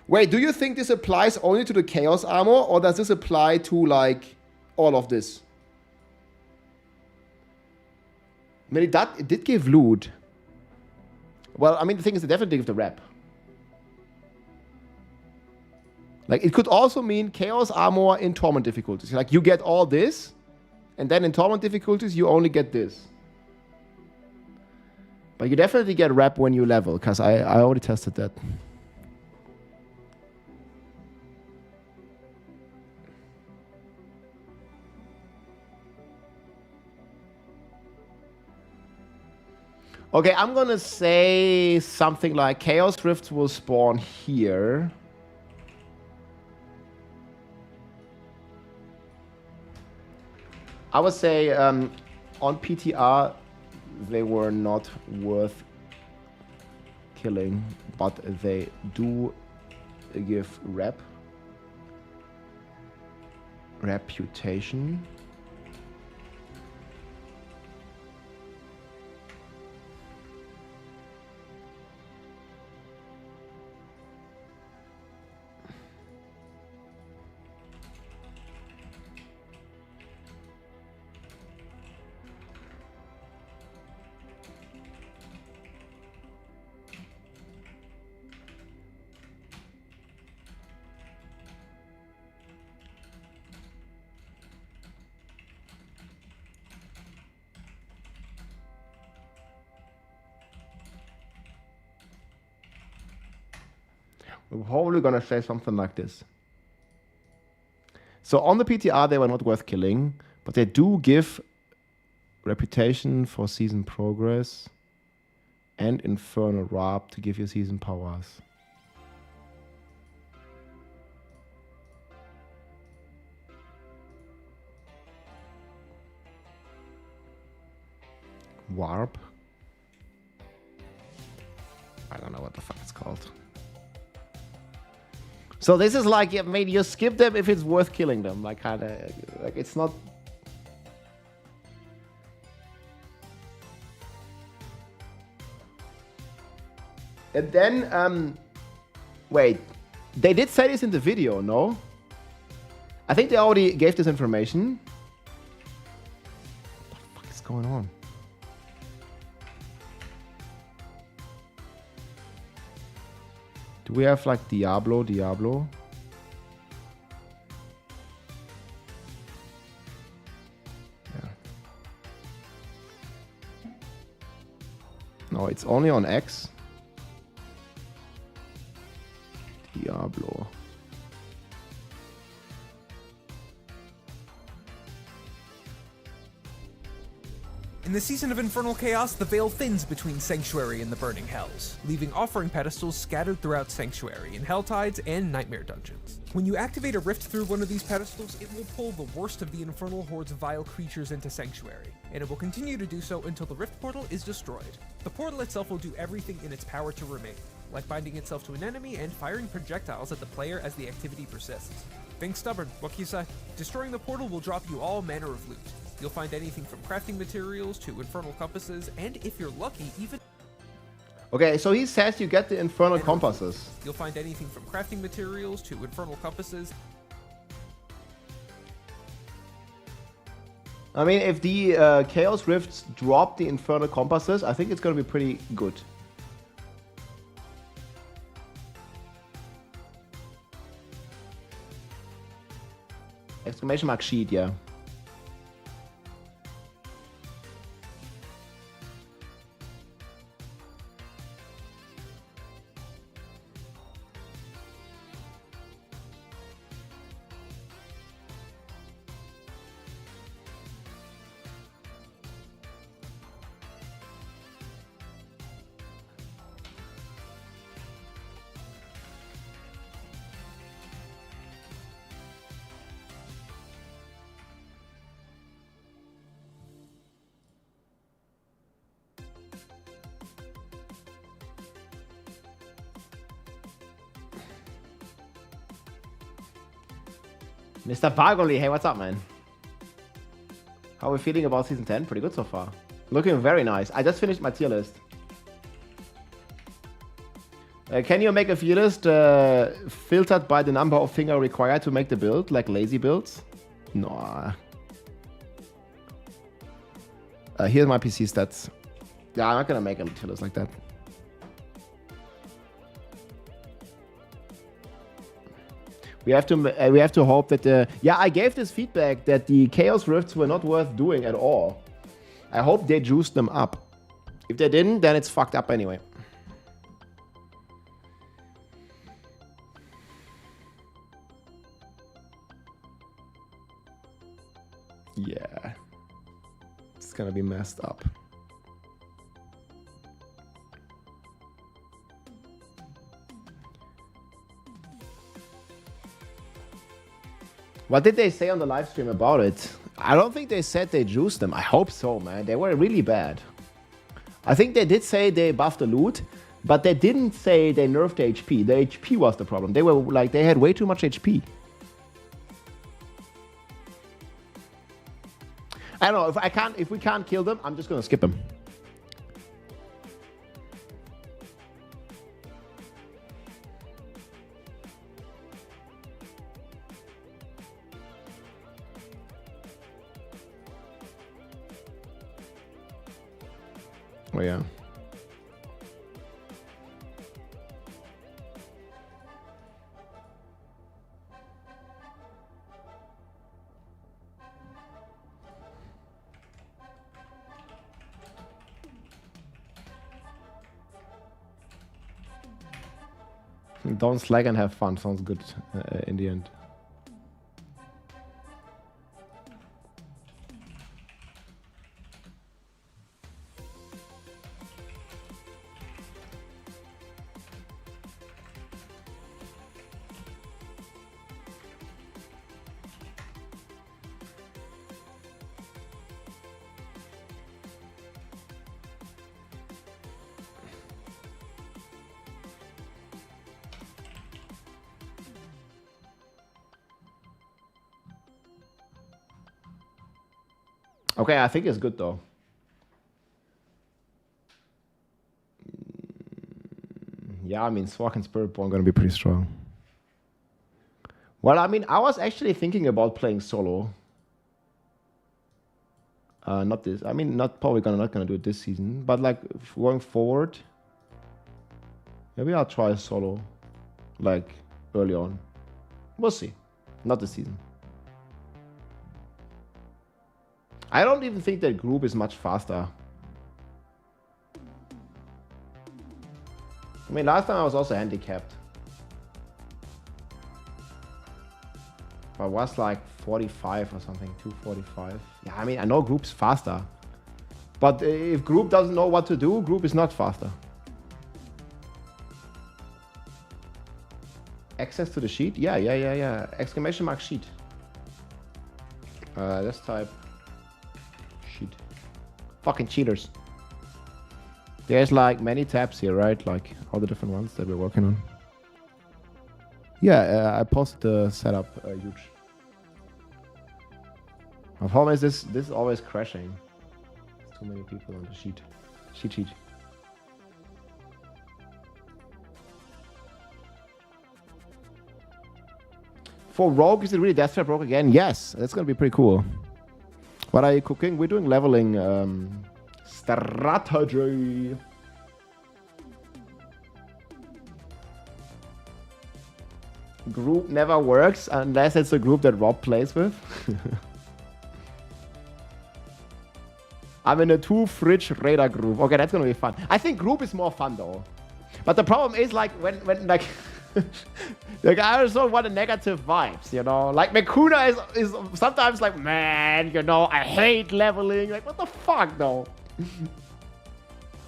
Wait, do you think this applies only to the Chaos armor, or does this apply to, like, all of this? I mean, it did give loot. Well, I mean, the thing is, it definitely gives the rep. Like, it could also mean Chaos armor in torment difficulties. Like, you get all this, and then in torment difficulties, you only get this. But you definitely get rep when you level, because I already tested that. Okay, I'm gonna say something like Chaos Rifts will spawn here. I would say on PTR they were not worth killing, but they do give reputation. We're probably gonna say something like this. So on the PTR, they were not worth killing, but they do give reputation for season progress and infernal rub to give you season powers. Warp. I don't know what the fuck it's called. So this is like, maybe you skip them if it's worth killing them. Like, kind of, like, it's not. And then, wait, they did say this in the video, no? I think they already gave this information. What the fuck is going on? Do we have like Diablo? Yeah. No, it's only on X. Diablo. In the Season of Infernal Chaos, the veil thins between Sanctuary and the Burning Hells, leaving offering pedestals scattered throughout Sanctuary in Helltides and Nightmare Dungeons. When you activate a rift through one of these pedestals, it will pull the worst of the Infernal Horde's vile creatures into Sanctuary, and it will continue to do so until the rift portal is destroyed. The portal itself will do everything in its power to remain, like binding itself to an enemy and firing projectiles at the player as the activity persists. Think stubborn, what can you say? Destroying the portal will drop you all manner of loot. You'll find anything from crafting materials to infernal compasses, and if you're lucky, even... Okay, so he says you get the infernal compasses. You'll find anything from crafting materials to infernal compasses. I mean, if the Chaos Rifts drop the Infernal Compasses, I think it's going to be pretty good. Exclamation mark sheet, yeah. Mr. Vargoli, hey, what's up, man? How are we feeling about Season 10? Pretty good so far. Looking very nice. I just finished my tier list. Can you make a tier list filtered by the number of finger required to make the build, like lazy builds? No. Here's my PC stats. Yeah, I'm not gonna make a tier list like that. We have to hope that yeah, I gave this feedback that the Chaos Rifts were not worth doing at all. I hope they juiced them up. If they didn't, then it's fucked up anyway. Yeah. It's gonna be messed up. What did they say on the live stream about it? I don't think they said they juiced them. I hope so, man. They were really bad. I think they did say they buffed the loot, but they didn't say they nerfed the HP. The HP was the problem. They were like, they had way too much HP. I don't know, if we can't kill them, I'm just gonna skip them. Oh yeah. Don't slag and have fun. Sounds good in the end. Okay, I think it's good though. Yeah, I mean, Swark and Spiritborn are going to be pretty strong. Well, I mean, I was actually thinking about playing solo. Not this. I mean, not gonna do it this season, but like going forward, maybe I'll try solo, like early on. We'll see. Not this season. I don't even think that group is much faster. I mean, last time I was also handicapped. I was like 45 or something, 245. Yeah, I mean, I know group's faster. But if group doesn't know what to do, group is not faster. Access to the sheet? Yeah. Exclamation mark sheet. Let's type sheet. Fucking cheaters. There's like many tabs here, right? Like all the different ones that we're working on. Yeah, I posted the setup huge. My problem is this is always crashing. There's too many people on the sheet. Sheet. For Rogue, is it really Death Trap Rogue again? Yes, that's gonna be pretty cool. What are you cooking? We're doing leveling strategy. Group never works unless it's a group that Rob plays with. I'm in a 2 fridge radar group. Okay, that's gonna be fun. I think group is more fun though. But the problem is like when like like I also want a negative vibes, you know. Like Mekuna is sometimes like, man, you know, I hate leveling. Like what the fuck though?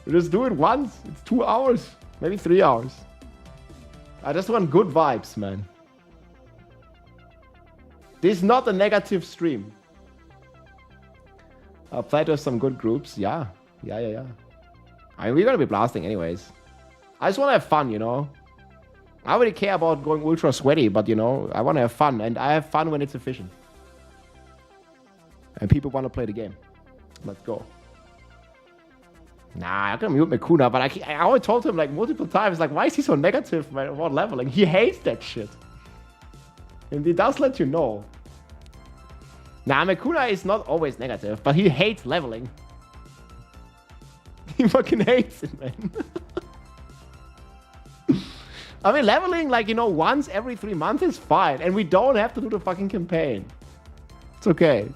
Just do it once. It's 2 hours, maybe 3 hours. I just want good vibes, man. This is not a negative stream. I'll play with some good groups. Yeah. I mean, we're gonna be blasting anyways. I just want to have fun, you know. I don't really care about going ultra sweaty, but you know, I want to have fun, and I have fun when it's efficient. And people want to play the game. Let's go. Nah, I can mute Mekuna, but I always told him like multiple times, like, why is he so negative about leveling? He hates that shit. And he does let you know. Nah, Mekuna is not always negative, but he hates leveling. He fucking hates it, man. I mean, leveling, like, you know, once every 3 months is fine. And we don't have to do the fucking campaign. It's okay.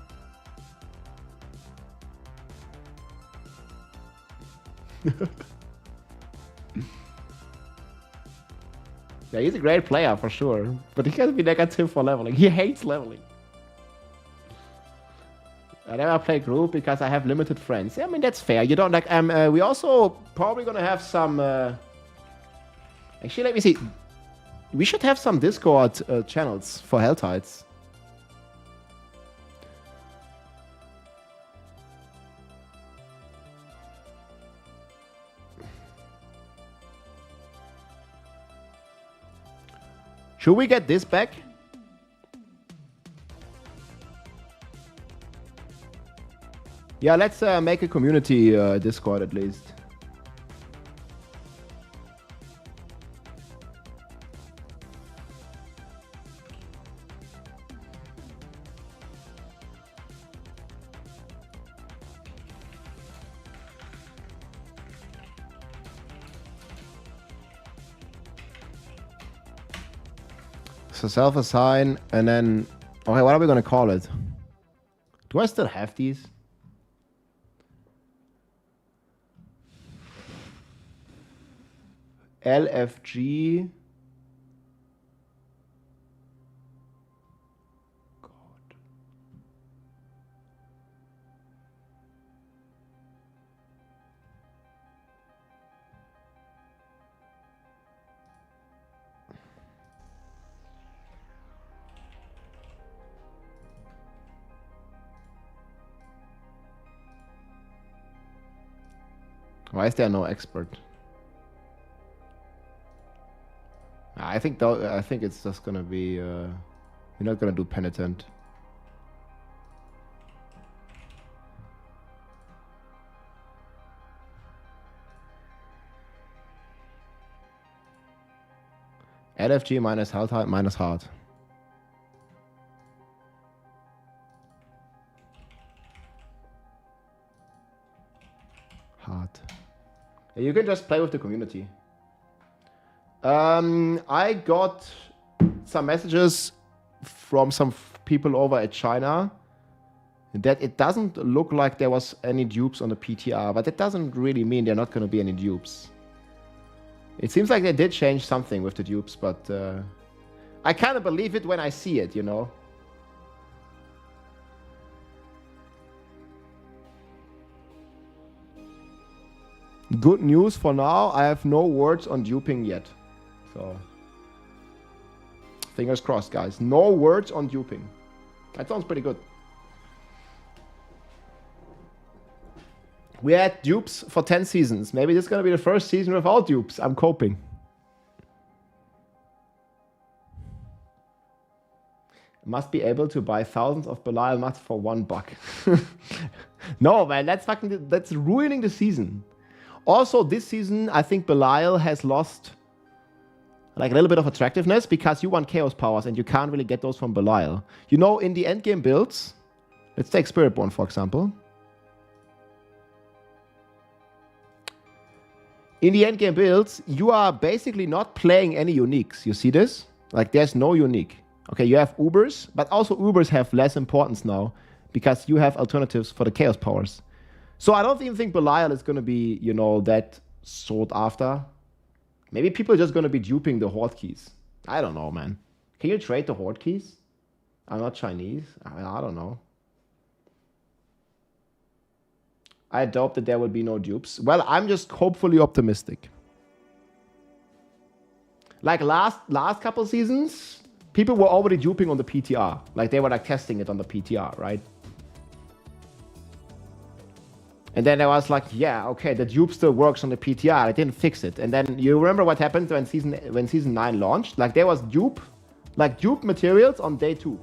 Yeah, he's a great player for sure. But he can't be negative for leveling. He hates leveling. I never play group because I have limited friends. Yeah, I mean, that's fair. You don't like... we also probably gonna have some... Actually, let me see. We should have some Discord channels for Helltides. Should we get this back? Yeah, let's make a community Discord at least. So self-assign, and then... Okay, what are we going to call it? Do I still have these? LFG... God. Why is there no expert? I think it's just gonna be we're not gonna do penitent. LFG minus Helltide minus hard. Hard. You can just play with the community. I got some messages from some people over at China that it doesn't look like there was any dupes on the PTR, but that doesn't really mean there are not going to be any dupes. It seems like they did change something with the dupes, but I kind of believe it when I see it, you know. Good news for now, I have no words on duping yet. So, fingers crossed, guys. No words on duping. That sounds pretty good. We had dupes for 10 seasons. Maybe this is going to be the first season without dupes. I'm coping. Must be able to buy thousands of Belial mats for $1. No, man, that's ruining the season. Also, this season, I think Belial has lost like a little bit of attractiveness because you want Chaos powers and you can't really get those from Belial. You know, in the endgame builds, Let's take Spiritborn, for example. In the endgame builds, you are basically not playing any uniques. You see this? Like, there's no unique. Okay, you have Ubers, but also Ubers have less importance now because you have alternatives for the Chaos powers. So I don't even think Belial is going to be, you know, that sought after. Maybe people are just going to be duping the Horde keys. I don't know, man. Can you trade the Horde keys? I'm not Chinese. I don't know. I doubt that there will be no dupes. Well, I'm just hopefully optimistic. Like last couple seasons, people were already duping on the PTR. Like they were like testing it on the PTR, right? And then I was like, yeah, okay, the dupe still works on the PTR. I didn't fix it. And then you remember what happened when season 9 launched? Like there was dupe materials on day 2.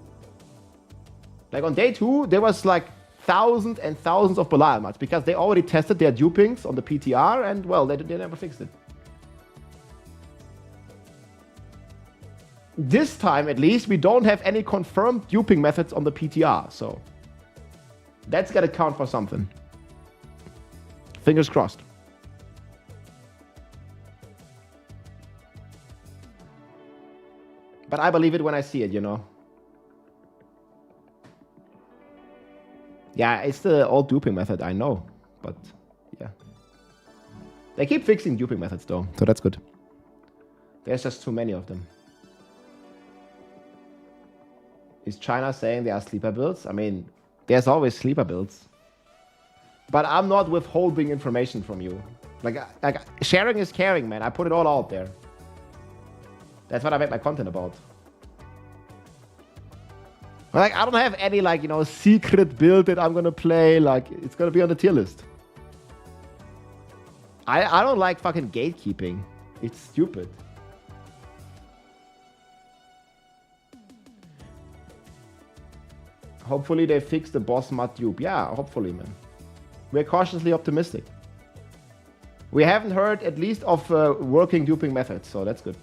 Like on day 2, there was like thousands and thousands of Belial mats because they already tested their dupings on the PTR and well, they never fixed it. This time, at least, we don't have any confirmed duping methods on the PTR, so that's gotta count for something. Fingers crossed. But I believe it when I see it, you know. Yeah, it's the old duping method, I know. But, yeah. They keep fixing duping methods, though, so that's good. There's just too many of them. Is China saying there are sleeper builds? I mean, there's always sleeper builds. But I'm not withholding information from you. Like sharing is caring, man. I put it all out there. That's what I make my content about. Like, I don't have any, like, you know, secret build that I'm gonna play. Like, it's gonna be on the tier list. I don't like fucking gatekeeping. It's stupid. Hopefully they fix the boss mod dupe. Yeah, hopefully, man. We're cautiously optimistic. We haven't heard at least of working duping methods, so that's good.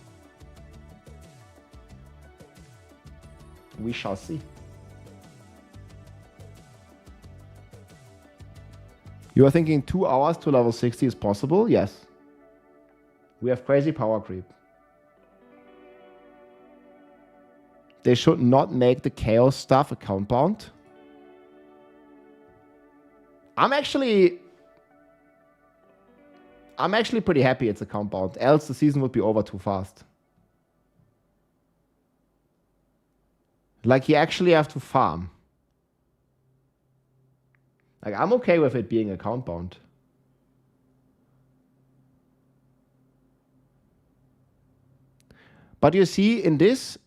We shall see. You are thinking 2 hours to level 60 is possible? Yes. We have crazy power creep. They should not make the chaos stuff account bound. I'm actually pretty happy it's account bound, else the season would be over too fast. Like, you actually have to farm. Like, I'm okay with it being account bound. But you see, in this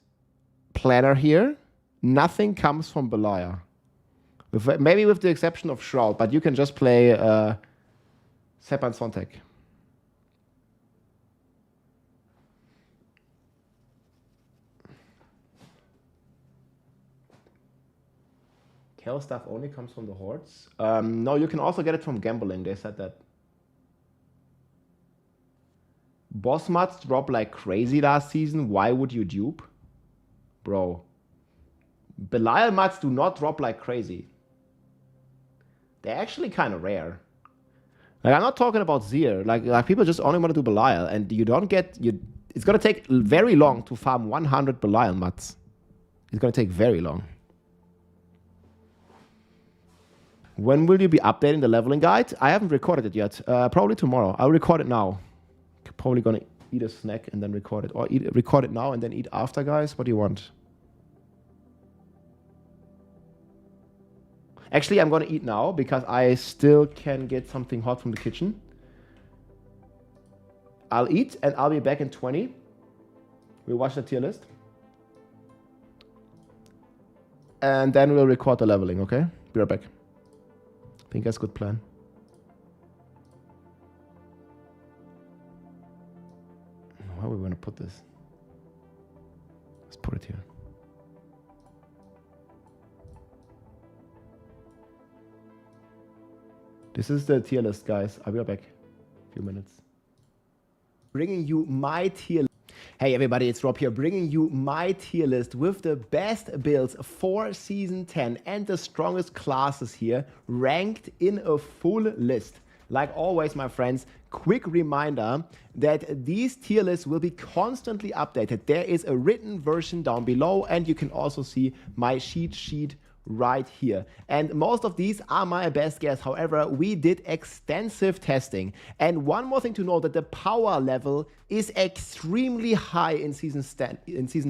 planner here, nothing comes from Belial. Maybe with the exception of Shroud, but you can just play Sepan Sontek. Chaos stuff only comes from the hordes? No, you can also get it from gambling. They said that. Boss mods drop like crazy last season. Why would you dupe? Bro. Belial mods do not drop like crazy. They're actually kind of rare. Like, I'm not talking about Zir. Like people just only want to do Belial, and you don't get... It's going to take very long to farm 100 Belial mods. It's going to take very long. When will you be updating the leveling guide? I haven't recorded it yet. Probably tomorrow. I'll record it now. Probably gonna eat a snack and then record it. Or record it now and then eat after, guys. What do you want? Actually, I'm gonna eat now because I still can get something hot from the kitchen. I'll eat and I'll be back in 20. We'll watch the tier list. And then we'll record the leveling, okay? Be right back. I think that's a good plan. How are we going to put this? Let's put it here. This is the tier list, guys. I'll be right back. A few minutes. Bringing you my tier list. Hey everybody, it's Rob here, bringing you my tier list with the best builds for Season 10 and the strongest classes here, ranked in a full list. Like always, my friends, quick reminder that these tier lists will be constantly updated. There is a written version down below, and you can also see my cheat sheet right here. And most of these are my best guess. However, we did extensive testing. And one more thing to know, that the power level is extremely high in season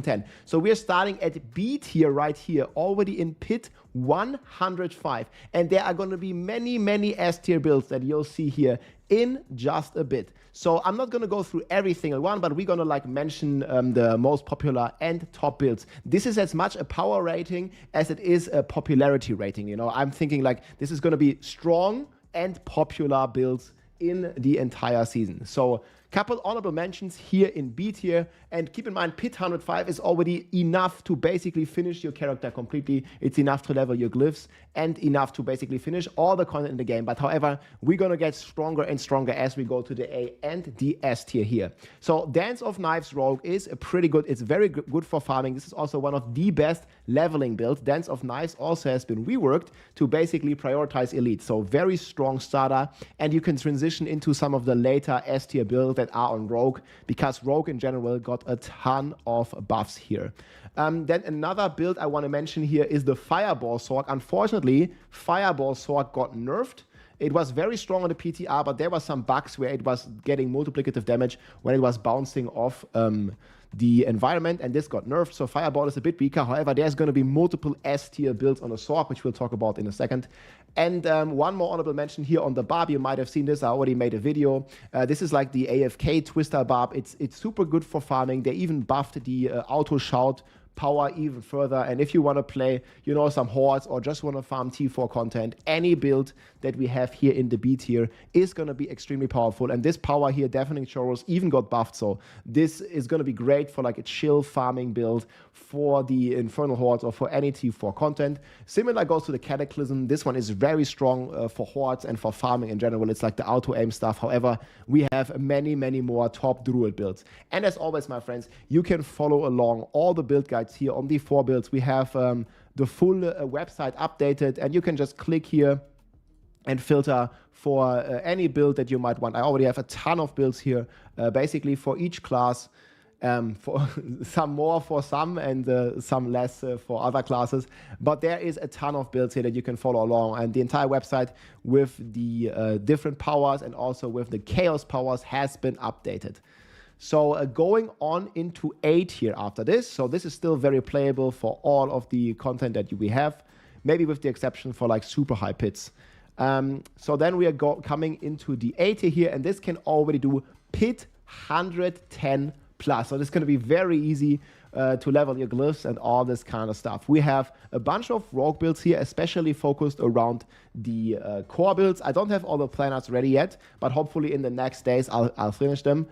10. So we're starting at B tier right here, already in pit 105. And there are going to be many S tier builds that you'll see here in just a bit. So I'm not going to go through every single one, but we're going to mention the most popular and top builds. This is as much a power rating as it is a popularity rating. You know, I'm thinking this is going to be strong and popular builds in the entire season. So couple honorable mentions here in B tier, and keep in mind pit 105 is already enough to basically finish your character completely. It's enough to level your glyphs and enough to basically finish all the content in the game. But however, we're gonna get stronger and stronger as we go to the A and the S tier here. So Dance of Knives Rogue is pretty good. It's very good for farming. This is also one of the best leveling builds. Dance of Knives also has been reworked to basically prioritize elite. So very strong starter, and you can transition into some of the later S tier builds that are on Rogue, because Rogue in general got a ton of buffs here. Then another build I want to mention here is the Fireball Sword. Unfortunately, Fireball Sword got nerfed. It was very strong on the PTR, but there were some bugs where it was getting multiplicative damage when it was bouncing off the environment, and this got nerfed, so Fireball is a bit weaker. However, there's going to be multiple S tier builds on the sword, which we'll talk about in a second. And one more honorable mention here on the barb. You might have seen this. I already made a video. This is like the AFK Twister barb. It's super good for farming. They even buffed the auto shout power even further. And if you want to play, you know, some hordes or just want to farm T4 content, any build that we have here in the B tier is going to be extremely powerful. And this power here, Deafening Chorus, even got buffed. So this is going to be great for like a chill farming build for the Infernal Hordes or for any T4 content. Similar goes to the Cataclysm. This one is very strong for hordes and for farming in general. It's like the auto aim stuff. However, we have many more top Druid builds. And as always, my friends, you can follow along all the build guides here on the 4 builds. We have the full website updated, and you can just click here and filter for any build that you might want. I already have a ton of builds here, basically for each class. For some more for some and some less for other classes. But there is a ton of builds here that you can follow along, and the entire website with the different powers and also with the chaos powers has been updated. So going on into 8 here after this. So this is still very playable for all of the content that we have, maybe with the exception for like super high pits. So then we are coming into the 8 here, and this can already do pit 110 plus. So this is going to be very easy to level your glyphs and all this kind of stuff. We have a bunch of rogue builds here, especially focused around the core builds. I don't have all the planets ready yet, but hopefully in the next days I'll finish them.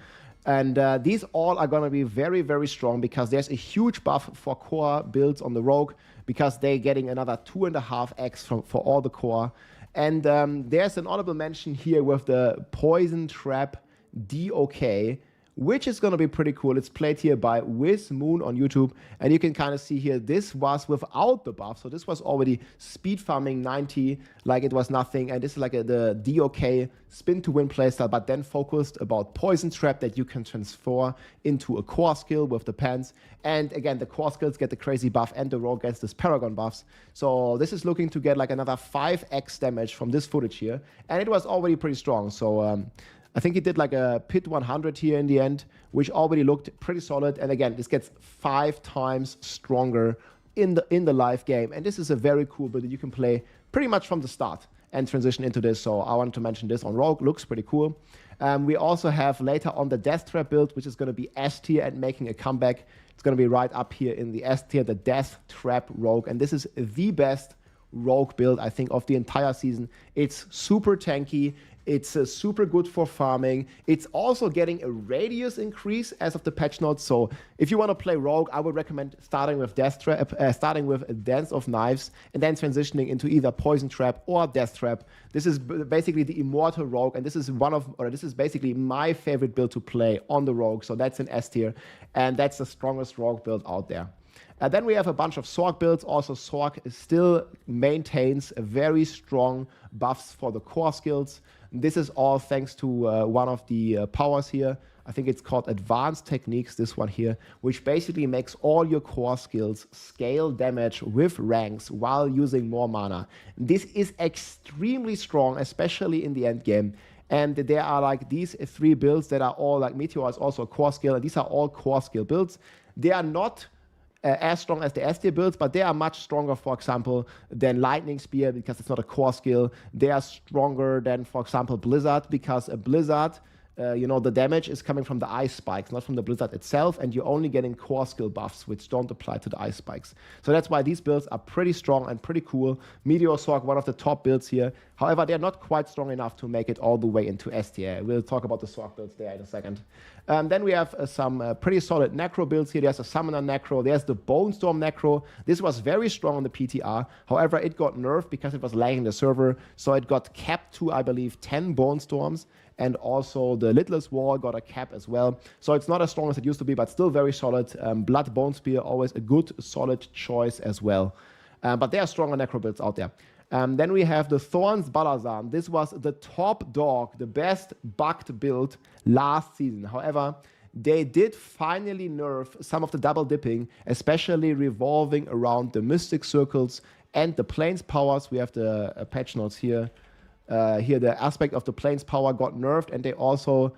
And these all are going to be very strong, because there's a huge buff for core builds on the rogue, because they're getting another 2.5x for all the core. And there's an honorable mention here with the Poison Trap DOK, which is going to be pretty cool. It's played here by Wiz Moon on YouTube, and you can kind of see here, this was without the buff, so this was already speed farming 90 like it was nothing, and this is like the DOK spin to win playstyle, but then focused about Poison Trap that you can transfer into a core skill with the pants. And again, the core skills get the crazy buff, and the rogue gets this Paragon buffs. So this is looking to get like another 5x damage from this footage here, and it was already pretty strong. So I think he did like a pit 100 here in the end, which already looked pretty solid. And again, this gets 5 times stronger in the live game. And this is a very cool build that you can play pretty much from the start and transition into this. So I wanted to mention this on Rogue. Looks pretty cool. We also have later on the Death Trap build, which is going to be S tier and making a comeback. It's going to be right up here in the S tier, the Death Trap Rogue. And this is the best rogue build, I think, of the entire season. It's super tanky. It's super good for farming. It's also getting a radius increase as of the patch notes. So if you want to play rogue, I would recommend starting with starting with Dance of Knives and then transitioning into either Poison Trap or Death Trap. This is basically the immortal rogue, and this is this is basically my favorite build to play on the rogue. So that's an S tier, and that's the strongest rogue build out there. Then we have a bunch of Sorc builds. Also, Sorc still maintains a very strong buffs for the core skills. This is all thanks to one of the powers here. I think it's called Advanced Techniques, this one here, which basically makes all your core skills scale damage with ranks while using more mana. This is extremely strong, especially in the end game. And there are like these 3 builds that are all like Meteor is also a core skill, and these are all core skill builds. They are not as strong as the S tier builds, but they are much stronger, for example, than Lightning Spear because it's not a core skill. They are stronger than, for example, Blizzard because a Blizzard, the damage is coming from the ice spikes, not from the Blizzard itself, and you're only getting core skill buffs, which don't apply to the ice spikes. So that's why these builds are pretty strong and pretty cool. Meteor Sorc, one of the top builds here. However, they're not quite strong enough to make it all the way into S tier. We'll talk about the Sorc builds there in a second. Then we have some pretty solid Necro builds here. There's a Summoner Necro. There's the Bone Storm Necro. This was very strong on the PTR. However, it got nerfed because it was lagging the server. So it got capped to, I believe, 10 Bone Storms. And also the Lidless Wall got a cap as well. So it's not as strong as it used to be, but still very solid. Blood Bone Spear, always a good, solid choice as well. But there are stronger Necro builds out there. Then we have the Thorns Balazan. This was the top dog, the best bugged build last season. However, they did finally nerf some of the double dipping, especially revolving around the Mystic Circles and the Plains powers. We have the patch notes here. Here, the aspect of the Plains power got nerfed, and they also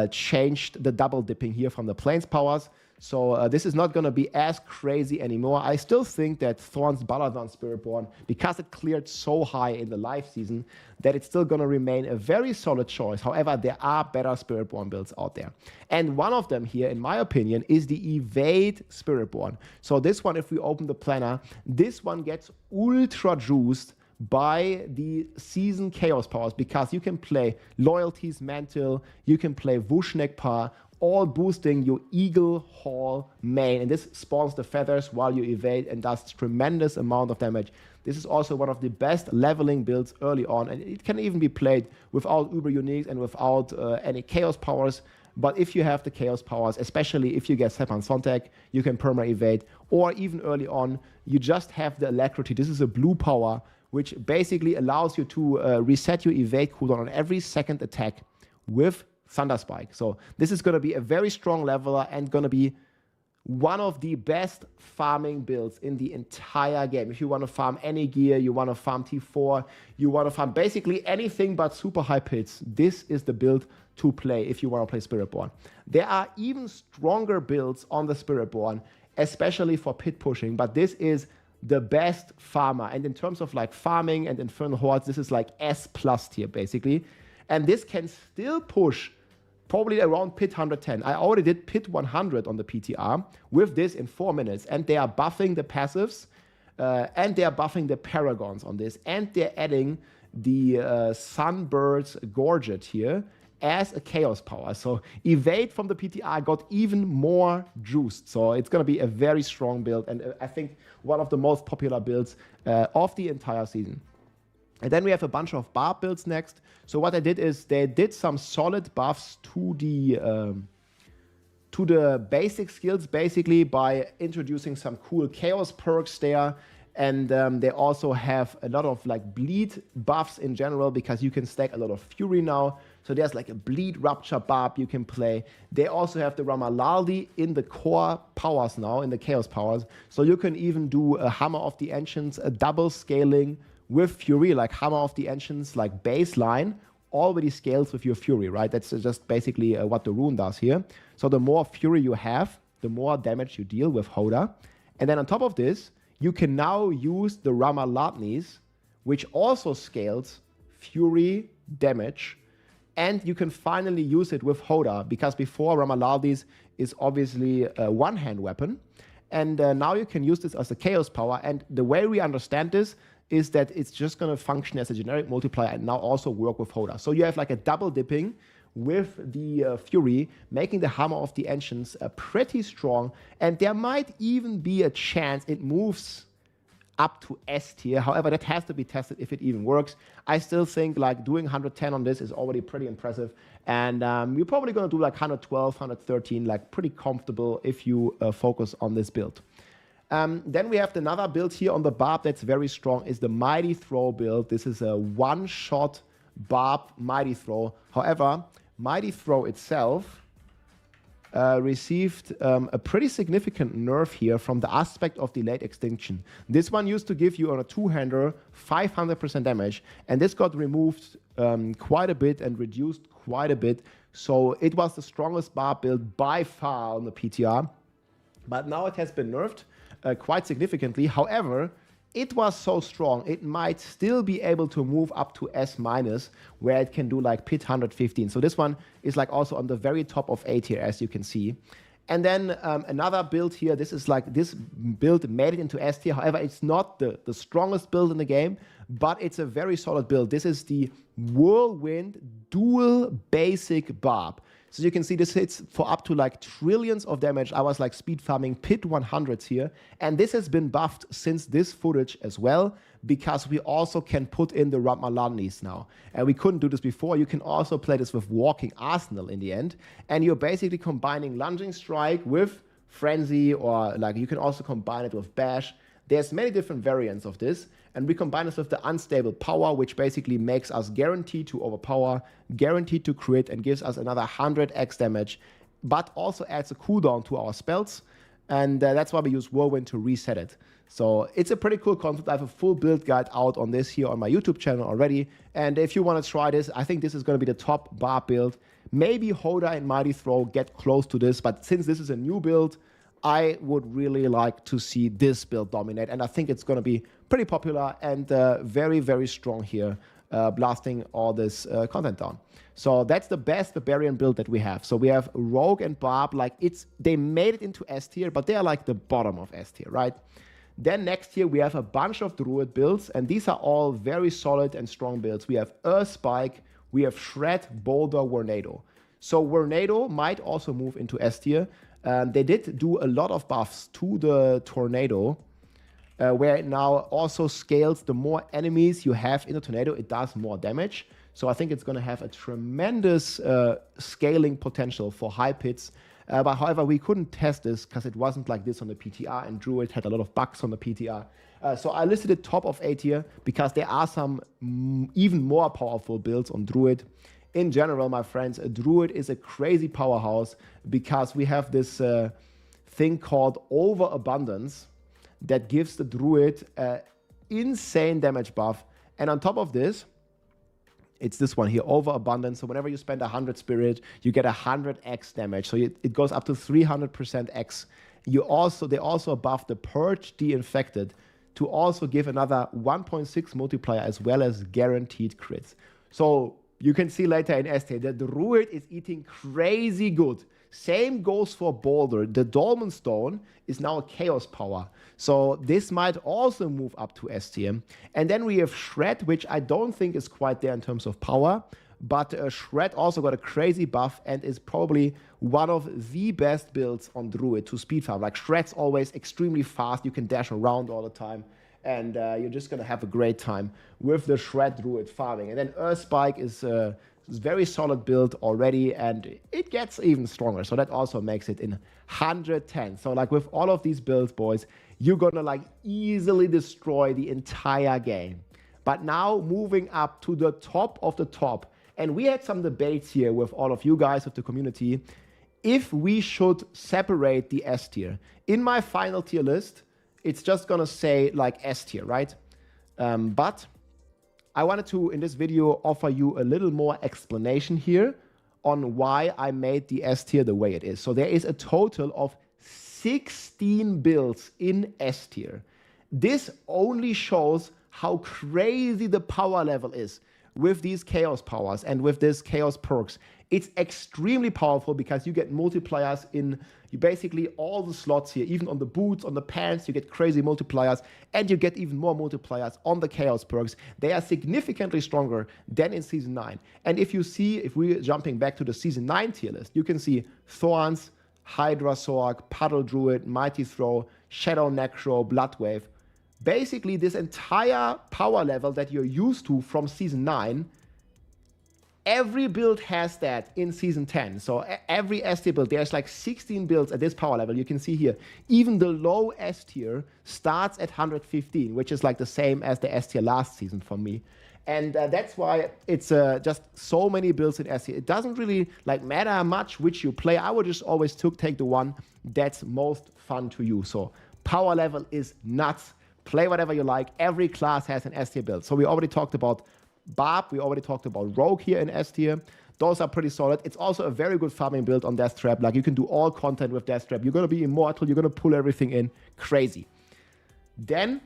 changed the double dipping here from the Plains powers. So this is not going to be as crazy anymore. I still think that Thorns Balazan Spiritborn, because it cleared so high in the live season, that it's still going to remain a very solid choice. However, there are better Spiritborn builds out there. And one of them here, in my opinion, is the Evade Spiritborn. So this one, if we open the planner, this one gets ultra juiced by the season chaos powers, because you can play Loyalty's Mantle, you can play Vushnek-Pa, all boosting your Eagle Hall main, and this spawns the feathers while you evade and does tremendous amount of damage. This is also one of the best leveling builds early on, and it can even be played without Uber Uniques and without any chaos powers. But if you have the chaos powers, especially if you get Sepan Sontek, you can perma evade, or even early on, you just have the Alacrity. This is a blue power, which basically allows you to reset your evade cooldown on every second attack with Thunder Spike. So this is going to be a very strong leveler and going to be one of the best farming builds in the entire game. If you want to farm any gear, you want to farm T4, you want to farm basically anything but super high pits, this is the build to play if you want to play Spiritborn. There are even stronger builds on the Spiritborn, especially for pit pushing, but this is the best farmer. And in terms of like farming and Infernal Hordes, this is like S+ tier basically. And this can still push probably around pit 110. I already did pit 100 on the PTR with this in 4 minutes, and they are buffing the passives and they are buffing the paragons on this, and they're adding the Sunbird's Gorget here as a chaos power. So evade from the PTR got even more juiced. So it's going to be a very strong build, and I think one of the most popular builds of the entire season. And then we have a bunch of barb builds next. So what they did is they did some solid buffs to the basic skills, basically by introducing some cool chaos perks there. And they also have a lot of like bleed buffs in general, because you can stack a lot of fury now. So there's like a bleed rupture barb you can play. They also have the Ramalaldi in the core powers now, in the chaos powers. So you can even do a Hammer of the Ancients, a double scaling with Fury, like Hammer of the Ancients, like baseline, already scales with your Fury, right? That's just basically what the rune does here. So the more Fury you have, the more damage you deal with Hoda. And then on top of this, you can now use the Ramaladnis, which also scales Fury damage. And you can finally use it with Hoda, because before Ramaladnis is obviously a one-hand weapon. And now you can use this as a chaos power. And the way we understand this is that it's just going to function as a generic multiplier and now also work with Hoda. So you have like a double dipping with the Fury, making the Hammer of the Ancients pretty strong. And there might even be a chance it moves up to S tier. However, that has to be tested if it even works. I still think like doing 110 on this is already pretty impressive. And you're probably going to do like 112, 113, like pretty comfortable if you focus on this build. Then we have another build here on the Barb that's very strong, is the Mighty Throw build. This is a one-shot Barb Mighty Throw. However, Mighty Throw itself received a pretty significant nerf here from the aspect of delayed extinction. This one used to give you on a two-hander 500% damage, and this got removed quite a bit and reduced quite a bit. So it was the strongest Barb build by far on the PTR, but now it has been nerfed quite significantly. However, it was so strong, it might still be able to move up to S-, where it can do like pit 115. So this one is like also on the very top of A tier, as you can see. And then another build here, this is like, this build made it into S tier. However, it's not the strongest build in the game, but it's a very solid build. This is the Whirlwind Dual Basic Barb. So you can see this hits for up to like trillions of damage. I was like speed farming pit 100s here. And this has been buffed since this footage as well, because we also can put in the Ramalanis now. And we couldn't do this before. You can also play this with Walking Arsenal in the end. And you're basically combining Lunging Strike with Frenzy, or like you can also combine it with Bash. There's many different variants of this, and we combine this with the Unstable Power, which basically makes us guaranteed to overpower, guaranteed to crit, and gives us another 100x damage, but also adds a cooldown to our spells, and that's why we use Whirlwind to reset it. So it's a pretty cool concept. I have a full build guide out on this here on my YouTube channel already, and if you want to try this, I think this is going to be the top Barb build. Maybe Hoda and Mighty Throw get close to this, but since this is a new build, I would really like to see this build dominate, and I think it's going to be pretty popular and very, very strong here, blasting all this content down. So that's the best Barbarian build that we have. So we have Rogue and Barb, like they made it into S tier, but they're like the bottom of S tier, right? Then next here we have a bunch of Druid builds, and these are all very solid and strong builds. We have Earth Spike, we have Shred, Boulder, Tornado. So Tornado might also move into S tier. They did do a lot of buffs to the Tornado, where it now also scales. The more enemies you have in the Tornado, it does more damage. So I think it's going to have a tremendous scaling potential for high pits. But however, we couldn't test this because it wasn't like this on the PTR, and Druid had a lot of bugs on the PTR. So I listed it top of A tier because there are some even more powerful builds on Druid. In general, my friends, a Druid is a crazy powerhouse because we have this thing called overabundance that gives the Druid insane damage buff. And on top of this, it's this one here, overabundance. So whenever you spend 100 spirit, you get 100x damage. So it goes up to 300% x. They also buff the Purge De-Infected to also give another 1.6 multiplier as well as guaranteed crits. So you can see later in S tier that the Druid is eating crazy good. Same goes for Boulder. The Dolmen Stone is now a Chaos Power. So this might also move up to S tier. And then we have Shred, which I don't think is quite there in terms of power. But Shred also got a crazy buff and is probably one of the best builds on Druid to speed farm. Like Shred's always extremely fast. You can dash around all the time. And you're just going to have a great time with the Shred Druid farming. And then Earth Spike is a very solid build already, and it gets even stronger. So that also makes it in 110. So like with all of these builds, boys, you're going to like easily destroy the entire game. But now moving up to the top of the top. And we had some debates here with all of you guys, with the community, if we should separate the S tier. In my final tier list, it's just gonna say like S tier, right? But I wanted to, in this video, offer you a little more explanation here on why I made the S tier the way it is. So there is a total of 16 builds in S tier. This only shows how crazy the power level is. with these chaos powers and with this chaos perks, it's extremely powerful because you get multipliers in basically all the slots here, even on the boots, on the pants, you get crazy multipliers, and you get even more multipliers on the chaos perks. They are significantly stronger than in Season 9. And if we're jumping back to the Season 9 tier list, you can see Thorns, Hydra Sorc, Puddle Druid, Mighty Throw, Shadow Necro, Bloodwave. Basically, this entire power level that you're used to from Season 9, every build has that in Season 10. So every S tier build, there's like 16 builds at this power level. You can see here, even the low S tier starts at 115, which is like the same as the S tier last season for me. And that's why it's just so many builds in S tier. It doesn't really like matter much which you play. I would just always take the one that's most fun to use. So power level is nuts. Play whatever you like. Every class has an S tier build. So we already talked about Barb, we already talked about Rogue here in S tier. Those are pretty solid. It's also a very good farming build on Death Trap. Like, you can do all content with Death Trap. You're going to be immortal. You're going to pull everything in. Crazy. Then,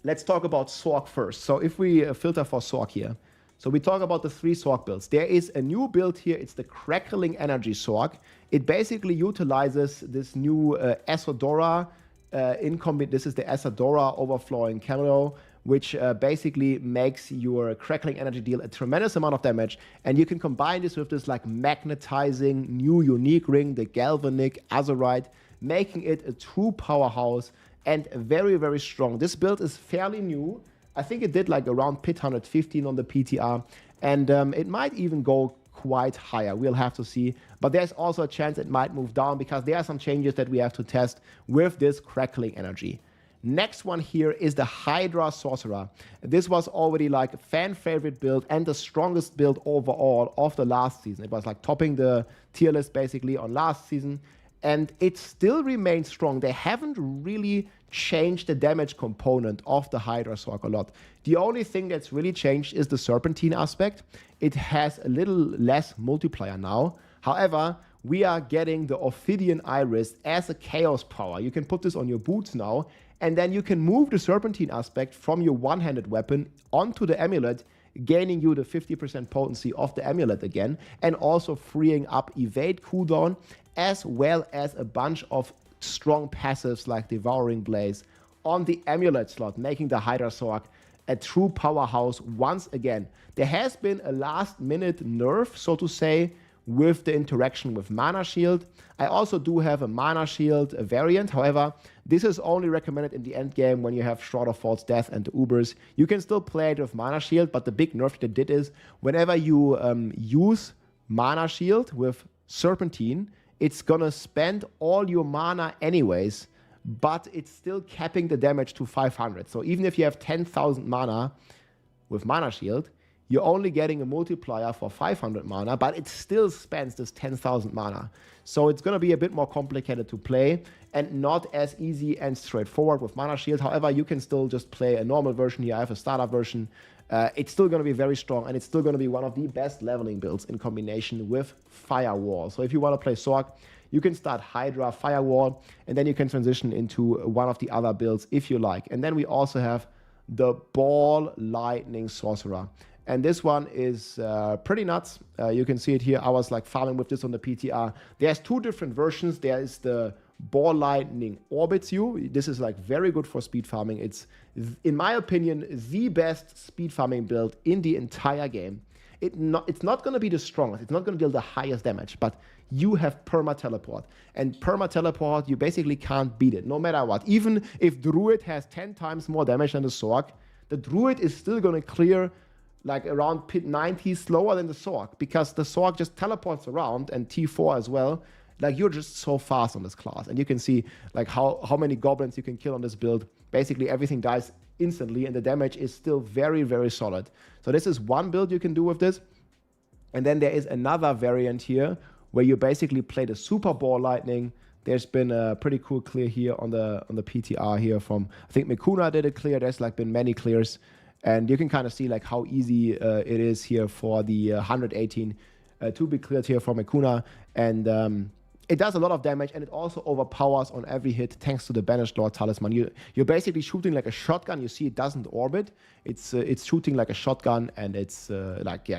let's talk about Sorc first. So if we filter for Sorc here. So we talk about the 3 Sorc builds. There is a new build here. It's the Crackling Energy Sorc. It basically utilizes this new Asadora this is the Asadora Overflowing Camo, which basically makes your Crackling Energy deal a tremendous amount of damage. And you can combine this with this like magnetizing new unique ring, the Galvanic Azurite, making it a true powerhouse and very, very strong. This build is fairly new. I think it did like around pit 115 on the PTR, and it might even go quite higher. We'll have to see. But there's also a chance it might move down because there are some changes that we have to test with this Crackling Energy. Next one here is the Hydra Sorcerer. This was already like a fan favorite build and the strongest build overall of the last season. It was like topping the tier list basically on last season, and it still remains strong. They haven't really changed the damage component of the Hydra Sorc a lot. The only thing that's really changed is the Serpentine aspect. It has a little less multiplier now. However, we are getting the Ophidian Iris as a chaos power. You can put this on your boots now, and then you can move the Serpentine aspect from your one-handed weapon onto the amulet, gaining you the 50% potency of the amulet again, and also freeing up evade cooldown, as well as a bunch of strong passives like Devouring Blaze on the amulet slot, making the Hydra Sorc a true powerhouse once again. There has been a last-minute nerf, so to say, with the interaction with Mana Shield. I also do have a Mana Shield variant. However, this is only recommended in the end game when you have Shroud of False Death and the Ubers. You can still play it with Mana Shield, but the big nerf that they did is whenever you use Mana Shield with Serpentine, it's gonna spend all your mana anyways, but it's still capping the damage to 500. So even if you have 10,000 mana with Mana Shield, you're only getting a multiplier for 500 mana, but it still spends this 10,000 mana. So it's gonna be a bit more complicated to play and not as easy and straightforward with Mana Shield. However, you can still just play a normal version here. I have a starter version. It's still going to be very strong, and it's still going to be one of the best leveling builds in combination with Firewall. So if you want to play Sorc, you can start Hydra, Firewall, and then you can transition into one of the other builds if you like. And then we also have the Ball Lightning Sorcerer. And this one is pretty nuts. You can see it here. I was like farming with this on the PTR. There's 2 different versions. There is the Ball Lightning Orbits You. This is like very good for speed farming. It's, in my opinion, the best speed farming build in the entire game. It's not going to be the strongest. It's not going to deal the highest damage, but you have perma teleport. And perma teleport, you basically can't beat it, no matter what. Even if Druid has 10 times more damage than the Sorc, the Druid is still going to clear like around pit 90 slower than the Sorc, because the Sorc just teleports around, and T4 as well. Like, you're just so fast on this class, and you can see like how many goblins you can kill on this build. Basically everything dies instantly, and the damage is still very, very solid. So this is one build you can do with this. And then there is another variant here where you basically play the Super Ball Lightning. There's been a pretty cool clear here on the PTR here from, I think Mikuna did a clear. There's like been many clears, and you can kind of see like how easy it is here for the 118 to be cleared here from Mikuna. And it does a lot of damage, and it also overpowers on every hit thanks to the Banished Lord Talisman. You're basically shooting like a shotgun. You see it doesn't orbit. It's shooting like a shotgun, and it's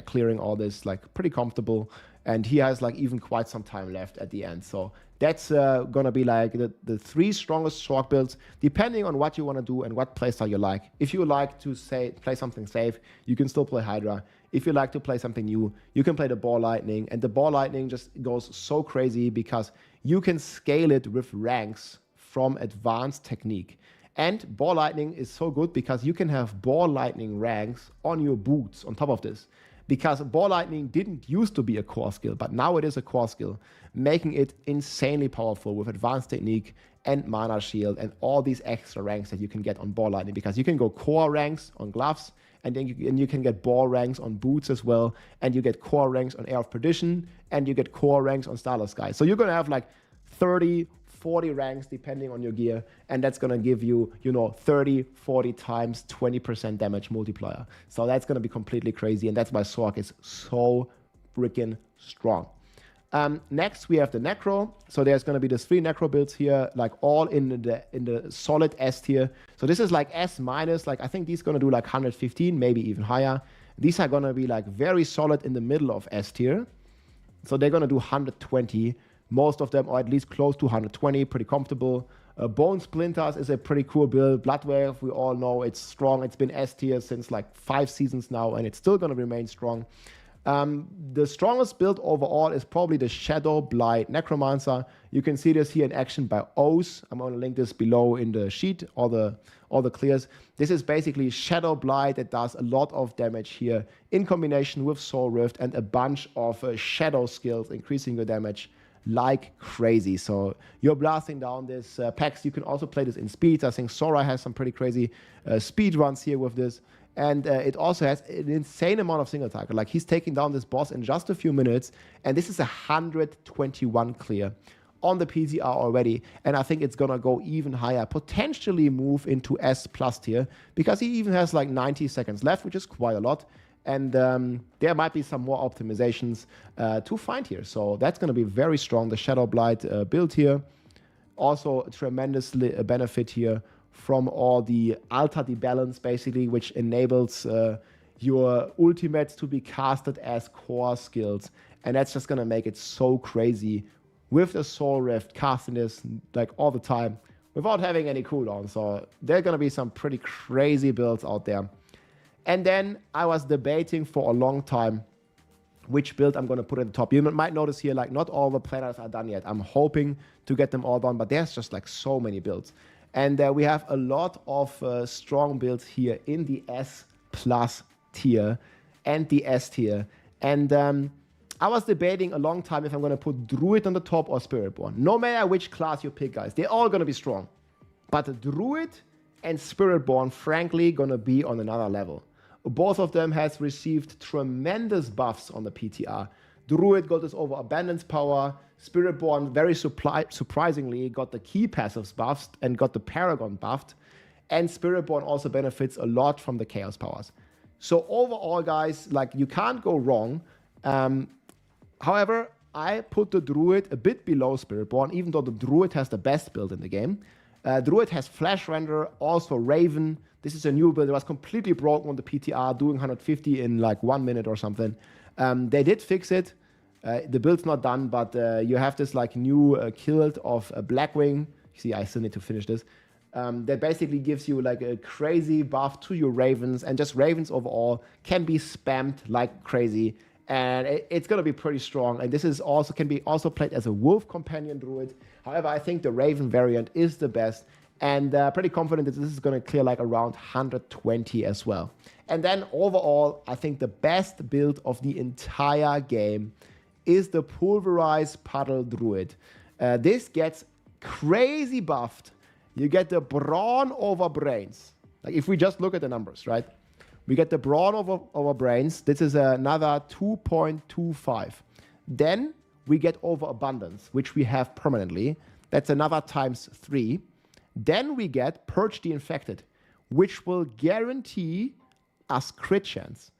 clearing all this like pretty comfortable. And he has like even quite some time left at the end. So that's gonna be like the 3 strongest Sork builds, depending on what you want to do and what playstyle you like. If you like to play something safe, you can still play Hydra. If you like to play something new, you can play the Ball Lightning. And the Ball Lightning just goes so crazy because you can scale it with ranks from advanced technique. And Ball Lightning is so good because you can have Ball Lightning ranks on your boots on top of this. Because Ball Lightning didn't used to be a core skill, but now it is a core skill, making it insanely powerful with advanced technique and mana shield and all these extra ranks that you can get on Ball Lightning. Because you can go core ranks on gloves, and then you can get ball ranks on boots as well, and you get core ranks on Air of Perdition, and you get core ranks on Starless Sky. So you're going to have like 30, 40 ranks depending on your gear, and that's going to give you, 30, 40 times 20% damage multiplier. So that's going to be completely crazy, and that's why Sork is so freaking strong. Next, we have the Necro. So there's going to be these 3 Necro builds here, like all in the solid S tier. So this is like S minus, like I think these are going to do like 115, maybe even higher. These are going to be like very solid in the middle of S tier. So they're going to do 120, most of them, or at least close to 120, pretty comfortable. Bone Splinters is a pretty cool build. Bloodwave, we all know it's strong. It's been S tier since like 5 seasons now, and it's still going to remain strong. The strongest build overall is probably the Shadow Blight Necromancer. You can see this here in action by O's. I'm going to link this below in the sheet, all the clears. This is basically Shadow Blight that does a lot of damage here in combination with Soul Rift and a bunch of shadow skills, increasing your damage like crazy. So you're blasting down this packs. You can also play this in speeds. I think Sora has some pretty crazy speed runs here with this. And it also has an insane amount of single target. Like, he's taking down this boss in just a few minutes, and this is 121 clear on the PTR already. And I think it's gonna go even higher, potentially move into S plus tier, because he even has like 90 seconds left, which is quite a lot. And there might be some more optimizations to find here. So that's gonna be very strong. The Shadow Blight build here. Also a tremendous benefit here from all the Alta Debalance, basically, which enables your ultimates to be casted as core skills. And that's just going to make it so crazy with the Soul Rift, casting this like all the time without having any cooldown. So there are going to be some pretty crazy builds out there. And then I was debating for a long time which build I'm going to put at the top. You might notice here, like, not all the planners are done yet. I'm hoping to get them all done, but there's just like so many builds. And we have a lot of strong builds here in the S plus tier and the S tier. And I was debating a long time if I'm going to put Druid on the top or Spiritborn. No matter which class you pick, guys, they're all going to be strong. But Druid and Spiritborn, frankly, going to be on another level. Both of them has received tremendous buffs on the PTR. Druid got this over Abundance Power. Spiritborn, very surprisingly, got the key passives buffed and got the Paragon buffed. And Spiritborn also benefits a lot from the Chaos powers. So overall, guys, like, you can't go wrong. However, I put the Druid a bit below Spiritborn, even though the Druid has the best build in the game. Druid has Flash Render, also Raven. This is a new build. It was completely broken on the PTR, doing 150 in like 1 minute or something. They did fix it. The build's not done, but you have this like new kilt of Blackwing. See, I still need to finish this. That basically gives you like a crazy buff to your Ravens, and just Ravens overall can be spammed like crazy. And it's going to be pretty strong. And this is also can be also played as a Wolf Companion Druid. However, I think the Raven variant is the best. And pretty confident that this is going to clear like around 120 as well. And then overall, I think the best build of the entire game is the Pulverized Puddle Druid. This gets crazy buffed. You get the Brawn over Brains. Like, if we just look at the numbers, right? We get the Brawn over Brains. This is another 2.25. Then we get over Abundance, which we have permanently. That's another times 3. Then we get Purge the Infected, which will guarantee us crit chance.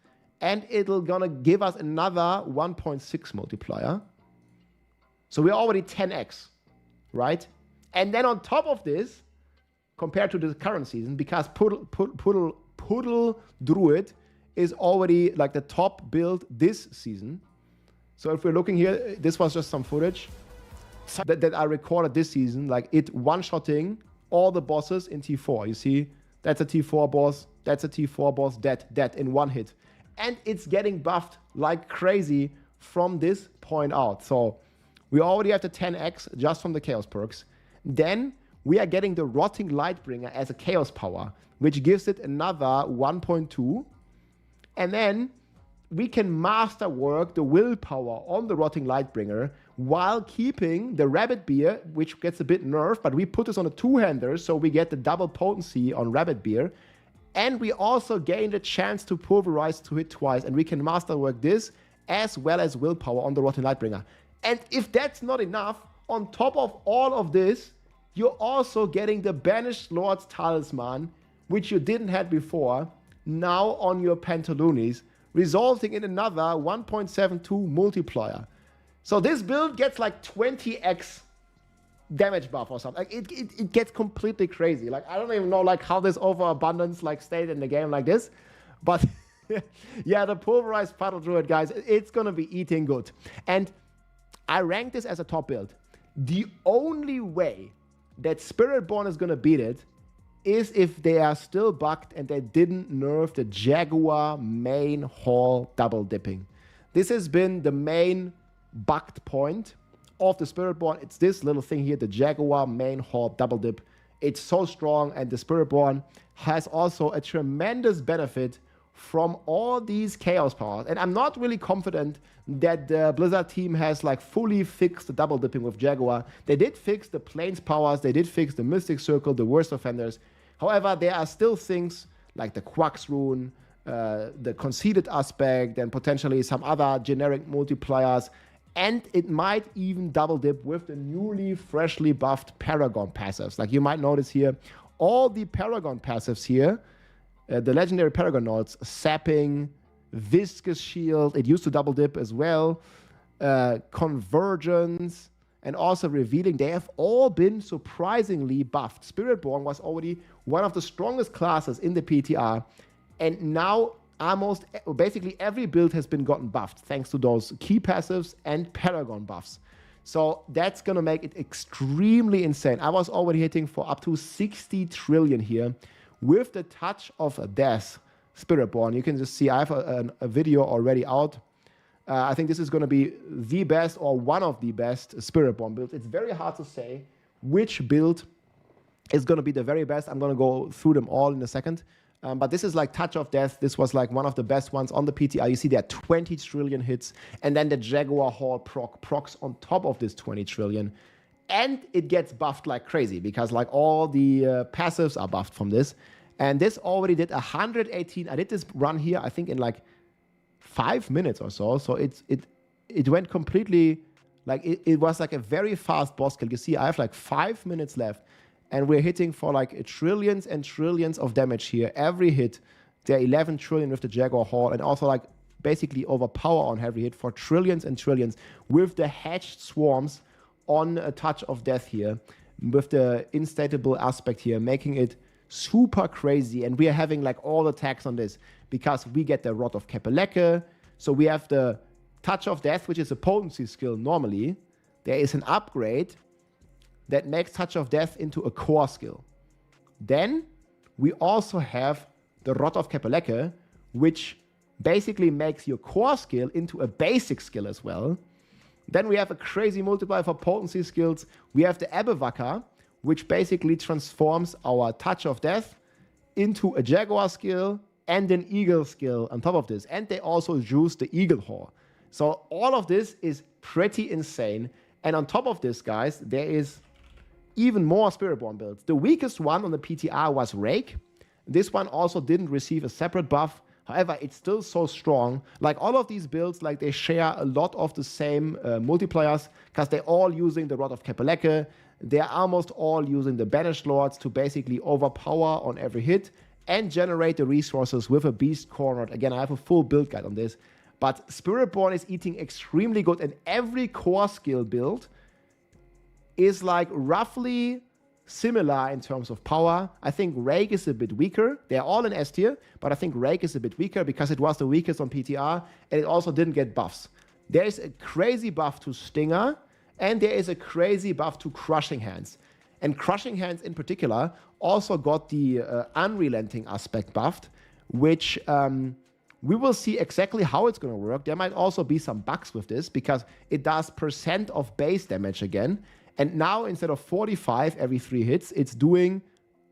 And it'll gonna give us another 1.6 multiplier. So we're already 10x, right? And then on top of this, compared to the current season, because Puddle Druid is already like the top build this season. So if we're looking here, this was just some footage that I recorded this season, like it one-shotting all the bosses in T4. You see, that's a T4 boss, that's a T4 boss, dead in one hit. And it's getting buffed like crazy from this point out. So we already have the 10x just from the Chaos perks. Then we are getting the Rotting Lightbringer as a Chaos power, which gives it another 1.2. And then we can masterwork the willpower on the Rotting Lightbringer while keeping the Rabbit Beer, which gets a bit nerfed, but we put this on a two-hander, so we get the double potency on Rabbit Beer. And we also gain the chance to pulverize to hit twice, and we can masterwork this as well as willpower on the Rotting Lightbringer. And if that's not enough, on top of all of this, you're also getting the Banished Lord's Talisman, which you didn't have before, now on your Pantaloons, resulting in another 1.72 multiplier. So this build gets like 20x damage buff or something. Like it gets completely crazy. Like I don't even know like how this overabundance like stayed in the game like this, but yeah, the pulverized Puddle Druid, guys, it's gonna be eating good. And I ranked this as a top build. The only way that Spiritborn is gonna beat it is if they are still bugged and they didn't nerf the Jaguar main hall double dipping. This has been the main bugged point of the Spiritborn. It's this little thing here, the Jaguar main hall double dip. It's so strong, and the Spiritborn has also a tremendous benefit from all these chaos powers. And I'm not really confident that the Blizzard team has like fully fixed the double dipping with Jaguar. They did fix the Plains powers, they did fix the Mystic Circle, the Worst Offenders. However, there are still things like the Quax Rune, the Conceited Aspect, and potentially some other generic multipliers. And it might even double dip with the newly, freshly buffed Paragon passives. Like you might notice here, all the Paragon passives here, the legendary Paragon nodes, Sapping, Viscous Shield, it used to double dip as well, Convergence, and also Revealing, they have all been surprisingly buffed. Spiritborn was already one of the strongest classes in the PTR, and now almost basically every build has been gotten buffed thanks to those key passives and Paragon buffs. So that's gonna make it extremely insane. I was already hitting for up to 60 trillion here with the Touch of Death Spiritborn. You can just see I have a video already out. I think this is going to be the best or one of the best Spiritborn builds. It's very hard to say which build is going to be the very best. I'm going to go through them all in a second. But this is like Touch of Death. This was like one of the best ones on the PTR. You see there are 20 trillion hits. And then the Jaguar Hall procs on top of this 20 trillion. And it gets buffed like crazy because like all the passives are buffed from this. And this already did 118. I did this run here, I think in like 5 minutes or so. So it went completely, like it was like a very fast boss kill. You see, I have like 5 minutes left, and we're hitting for like trillions and trillions of damage here. Every hit, they're 11 trillion with the Jaguar Hall, and also like basically overpower on every hit for trillions and trillions with the hatched swarms on a Touch of Death here, with the Insatiable Aspect here, making it super crazy. And we are having like all attacks on this because we get the Rod of Kepelecke. So we have the Touch of Death, which is a potency skill normally. There is an upgrade that makes Touch of Death into a core skill. Then we also have the Rod of Kepelecke, which basically makes your core skill into a basic skill as well. Then we have a crazy multiplier for potency skills. We have the Abewacker, which basically transforms our Touch of Death into a Jaguar skill and an Eagle skill on top of this. And they also use the Eagle Hall. So all of this is pretty insane. And on top of this, guys, there is even more Spiritborn builds. The weakest one on the PTR was Rake. This one also didn't receive a separate buff. However, it's still so strong. Like all of these builds, like they share a lot of the same multipliers because they're all using the Rod of Kepelecke. They're almost all using the Banished Lords to basically overpower on every hit and generate the resources with a Beast Core Node. Again, I have a full build guide on this. But Spiritborn is eating extremely good, and every core skill build is like roughly similar in terms of power. I think Rake is a bit weaker. They're all in S tier, but I think Rake is a bit weaker because it was the weakest on PTR, and it also didn't get buffs. There is a crazy buff to Stinger, and there is a crazy buff to Crushing Hands. And Crushing Hands in particular also got the Unrelenting aspect buffed, which we will see exactly how it's going to work. There might also be some bugs with this because it does % of base damage again. And now instead of 45 every 3 hits, it's doing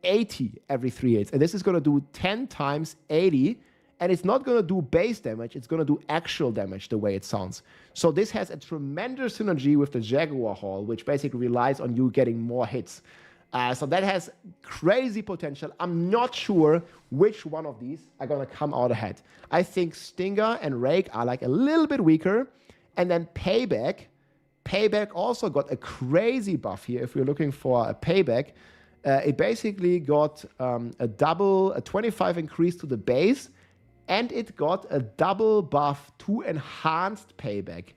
80 every 3 hits. And this is going to do 10 times 80. And it's not going to do base damage. It's going to do actual damage the way it sounds. So this has a tremendous synergy with the Jaguar Hall, which basically relies on you getting more hits. So that has crazy potential. I'm not sure which one of these are going to come out ahead. I think Stinger and Rake are like a little bit weaker. And then Payback also got a crazy buff here. If you're looking for a Payback, it basically got a 25 increase to the base, and it got a double buff to enhanced Payback.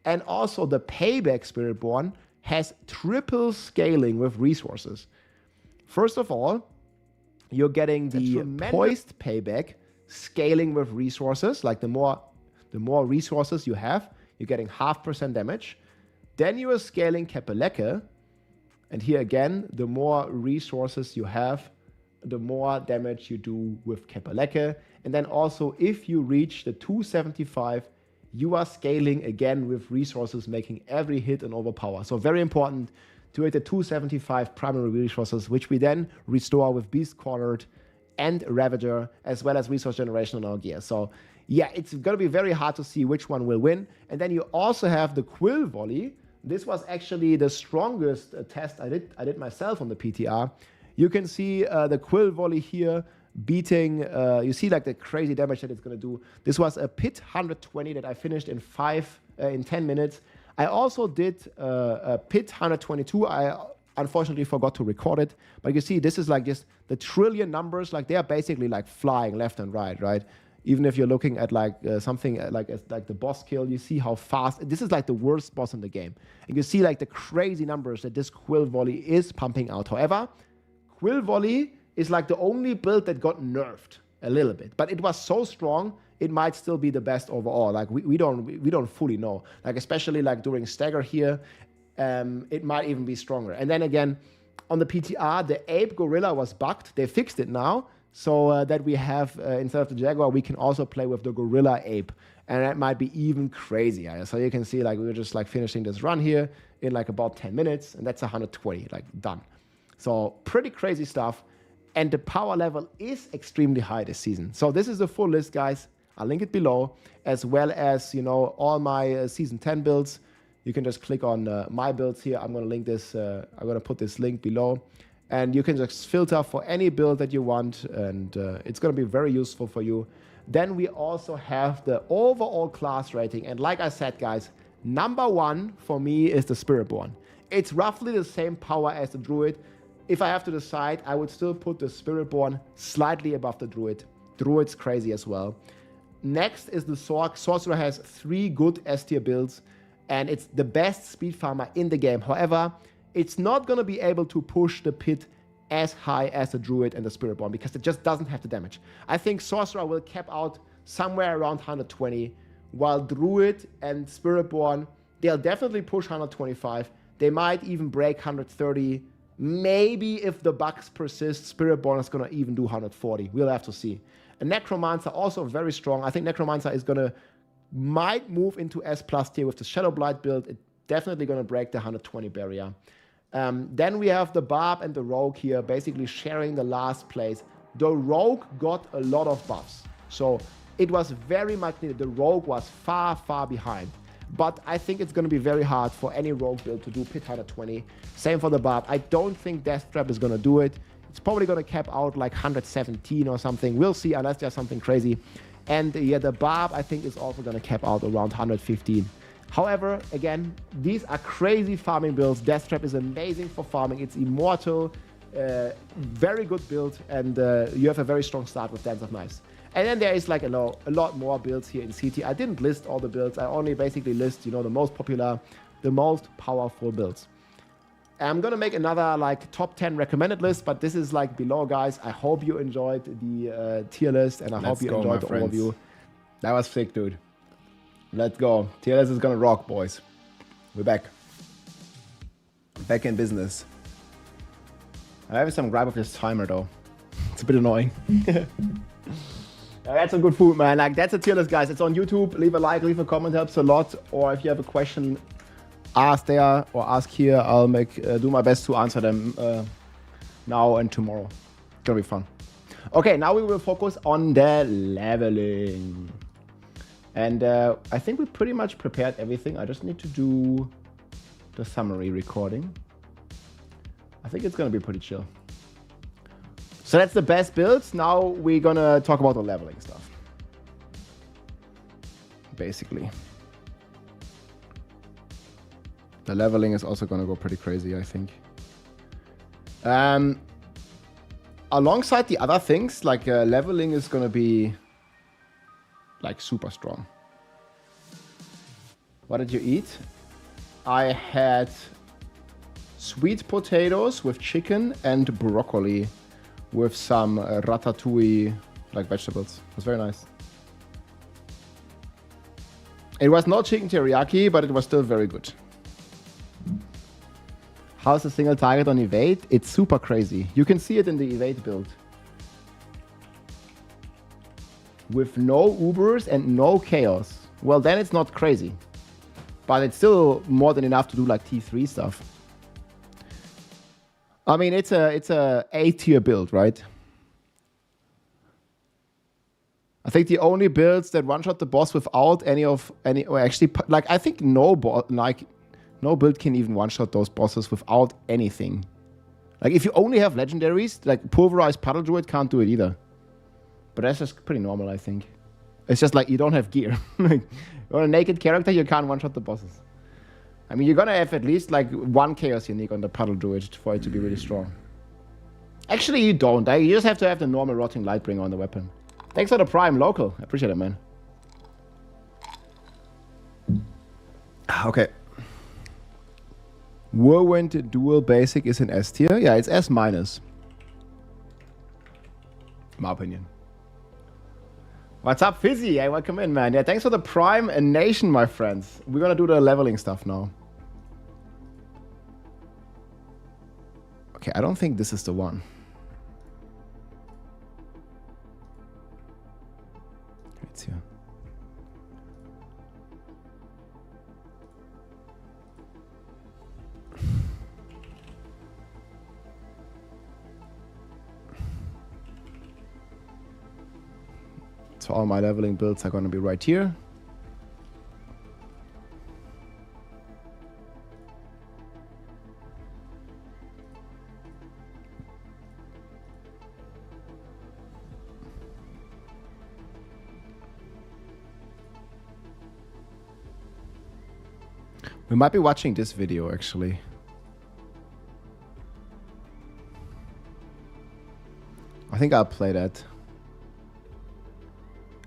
And also the Payback Spiritborn has triple scaling with resources. First of all, you're getting the poised Payback scaling with resources. Like the more resources you have, you're getting 0.5% damage. Then you are scaling Kepeleke, and here again, the more resources you have, the more damage you do with Kepeleke. And then also, if you reach the 275, you are scaling again with resources, making every hit an overpower. So very important to hit the 275 primary resources, which we then restore with Beast Cornered and Ravager, as well as resource generation on our gear. So yeah, it's going to be very hard to see which one will win. And then you also have the Quill Volley. This was actually the strongest test I did myself on the PTR. You can see the Quill Volley here beating, you see like the crazy damage that it's going to do. This was a pit 120 that I finished in 10 minutes. I also did a pit 122. I unfortunately forgot to record it, but you see this is like just the trillion numbers, like they are basically like flying left and right? Even if you're looking at like something like the boss kill, you see how fast, this is like the worst boss in the game. And you see like the crazy numbers that this Quill Volley is pumping out. However, Quill Volley is like the only build that got nerfed a little bit, but it was so strong, it might still be the best overall. Like we don't fully know. Like especially like during stagger here, it might even be stronger. And then again, on the PTR, the Ape Gorilla was bugged. They fixed it now, so that we have instead of the Jaguar, we can also play with the Gorilla Ape, and that might be even crazier. So you can see like we were just like finishing this run here in like about 10 minutes, and that's 120, like done. So pretty crazy stuff. And the power level is extremely high this season. So this is the full list, guys. I'll link it below, as well as, you know, all my season 10 builds. You can just click on my builds here. I'm going to link this. I'm going to put this link below. And you can just filter for any build that you want. And it's going to be very useful for you. Then we also have the overall class rating. And like I said, guys, number 1 for me is the Spiritborn. It's roughly the same power as the Druid. If I have to decide, I would still put the Spiritborn slightly above the Druid. Druid's crazy as well. Next is the Sorc. Sorcerer has 3 good S tier builds, and it's the best speed farmer in the game. However, it's not going to be able to push the pit as high as the Druid and the Spiritborn because it just doesn't have the damage. I think Sorcerer will cap out somewhere around 120, while Druid and Spiritborn, they'll definitely push 125. They might even break 130. Maybe if the bugs persist, Spiritborn is going to even do 140. We'll have to see. And Necromancer also very strong. I think Necromancer is might move into S+ tier with the Shadow Blight build. It's definitely going to break the 120 barrier. Then we have the Barb and the Rogue here, basically sharing the last place. The Rogue got a lot of buffs, so it was very much needed. The Rogue was far, far behind. But I think it's going to be very hard for any Rogue build to do pit 120. Same for the Barb. I don't think Death Trap is going to do it. It's probably going to cap out like 117 or something. We'll see, unless there's something crazy. And yeah, the Barb, I think, is also going to cap out around 115. However, again, these are crazy farming builds. Death Trap is amazing for farming. It's immortal, very good build, and you have a very strong start with Dance of Knives. And then there is like a lot more builds here in CT. I didn't list all the builds. I only basically list, you know, the most popular, the most powerful builds. I'm gonna make another like top 10 recommended list, but this is like below, guys. I hope you enjoyed the tier list, and I hope you enjoyed the overview. That was sick, dude. Let's go. Tier list is gonna rock, boys. We're back. Back in business. I have some gripe with this timer though. It's a bit annoying. I had some good food, man. Like, that's a tier list, guys. It's on YouTube. Leave a like, leave a comment, helps a lot. Or if you have a question, ask there or ask here. I'll do my best to answer them now and tomorrow. It's gonna be fun. Okay, now we will focus on the leveling. And I think we pretty much prepared everything. I just need to do the summary recording. I think it's gonna be pretty chill. So that's the best builds. Now we're gonna talk about the leveling stuff. Basically. The leveling is also gonna go pretty crazy, I think. Alongside the other things, like leveling is gonna be like super strong. What did you eat? I had sweet potatoes with chicken and broccoli with some ratatouille like vegetables. It was very nice. It was not chicken teriyaki, but it was still very good. How's the single target on evade? It's super crazy. You can see it in the evade build. With no Ubers and no chaos. Well, then it's not crazy. But it's still more than enough to do like T3 stuff. I mean, it's a A-tier build, right? I think the only builds that one-shot the boss without or actually, like, I think no build can even one-shot those bosses without anything. Like, if you only have legendaries, like Pulverized Puddle Druid can't do it either. But that's just pretty normal, I think. It's just like you don't have gear. You're a naked character, you can't one-shot the bosses. I mean, you're gonna have at least like one Chaos Unique on the Puddle Druid for it to be really strong. Actually, you don't. You just have to have the normal Rotting Lightbringer on the weapon. Thanks for the Prime, local. I appreciate it, man. Okay. Whirlwind Dual Basic is in S tier. Yeah, it's S-. In my opinion. What's up, Fizzy? Hey, welcome in, man. Yeah, thanks for the Prime and Nation, my friends. We're gonna do the leveling stuff now. Okay, I don't think this is the one. It's here. So all my leveling builds are going to be right here. We might be watching this video, actually. I think I'll play that.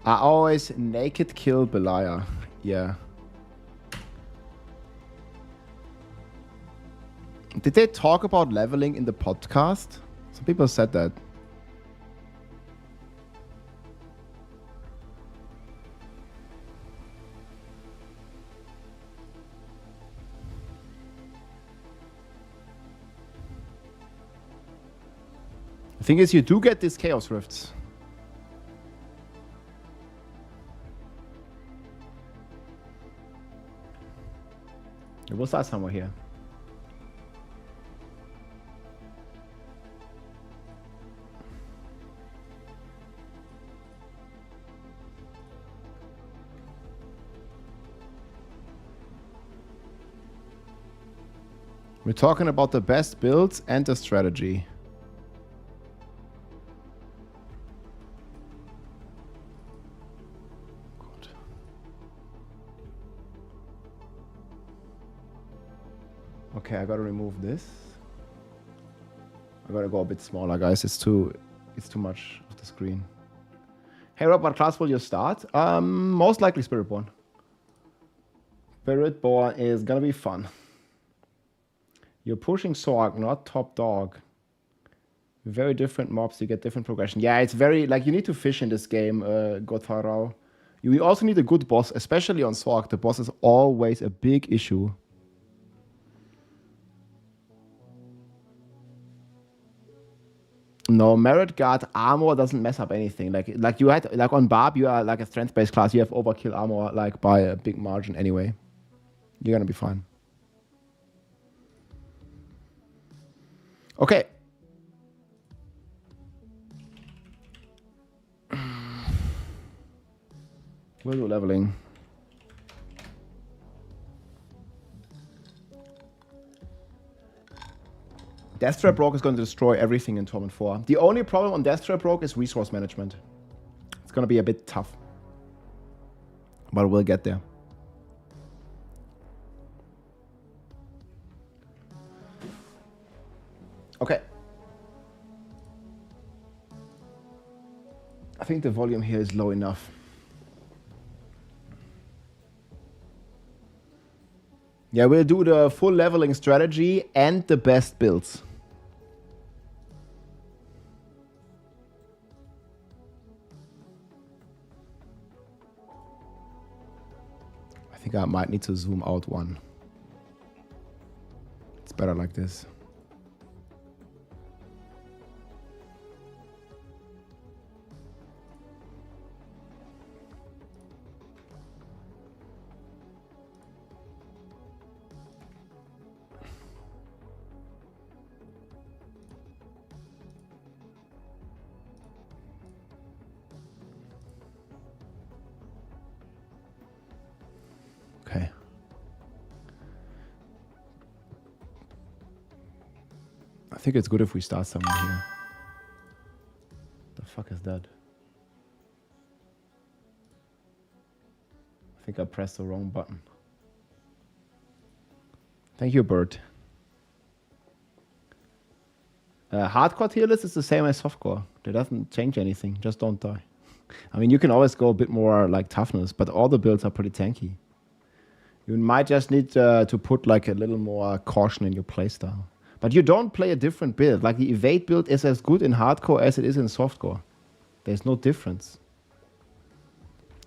I always naked kill Beliar. Yeah. Did they talk about leveling in the podcast? Some people said that. The thing is, you do get these Chaos Rifts. We'll start somewhere here. We're talking about the best builds and the strategy. Okay, I gotta remove this. I gotta go a bit smaller, guys. It's too much of the screen. Hey Rob, what class will you start? Most likely Spiritborn. Spiritborn is gonna be fun. You're pushing Sorg, not top dog. Very different mobs, you get different progression. Yeah, it's very, like, you need to fish in this game, Gotharau. You also need a good boss, especially on Sorg. The boss is always a big issue. No, Merit Guard armor doesn't mess up anything. Like you had, like on Barb, you are like a strength-based class. You have overkill armor, like by a big margin anyway. You're gonna be fine. Okay. We'll do leveling. Deathtrap Rogue is going to destroy everything in Torment 4. The only problem on Deathtrap Rogue is resource management. It's going to be a bit tough. But we'll get there. Okay. I think the volume here is low enough. Yeah, we'll do the full leveling strategy and the best builds. I think I might need to zoom out one. It's better like this. Okay. I think it's good if we start somewhere here. The fuck is that? I think I pressed the wrong button. Thank you, Bert. Hardcore tier list is the same as softcore. It doesn't change anything. Just don't die. I mean, you can always go a bit more like toughness, but all the builds are pretty tanky. You might just need to put like a little more caution in your playstyle. But you don't play a different build. Like the evade build is as good in hardcore as it is in softcore. There's no difference.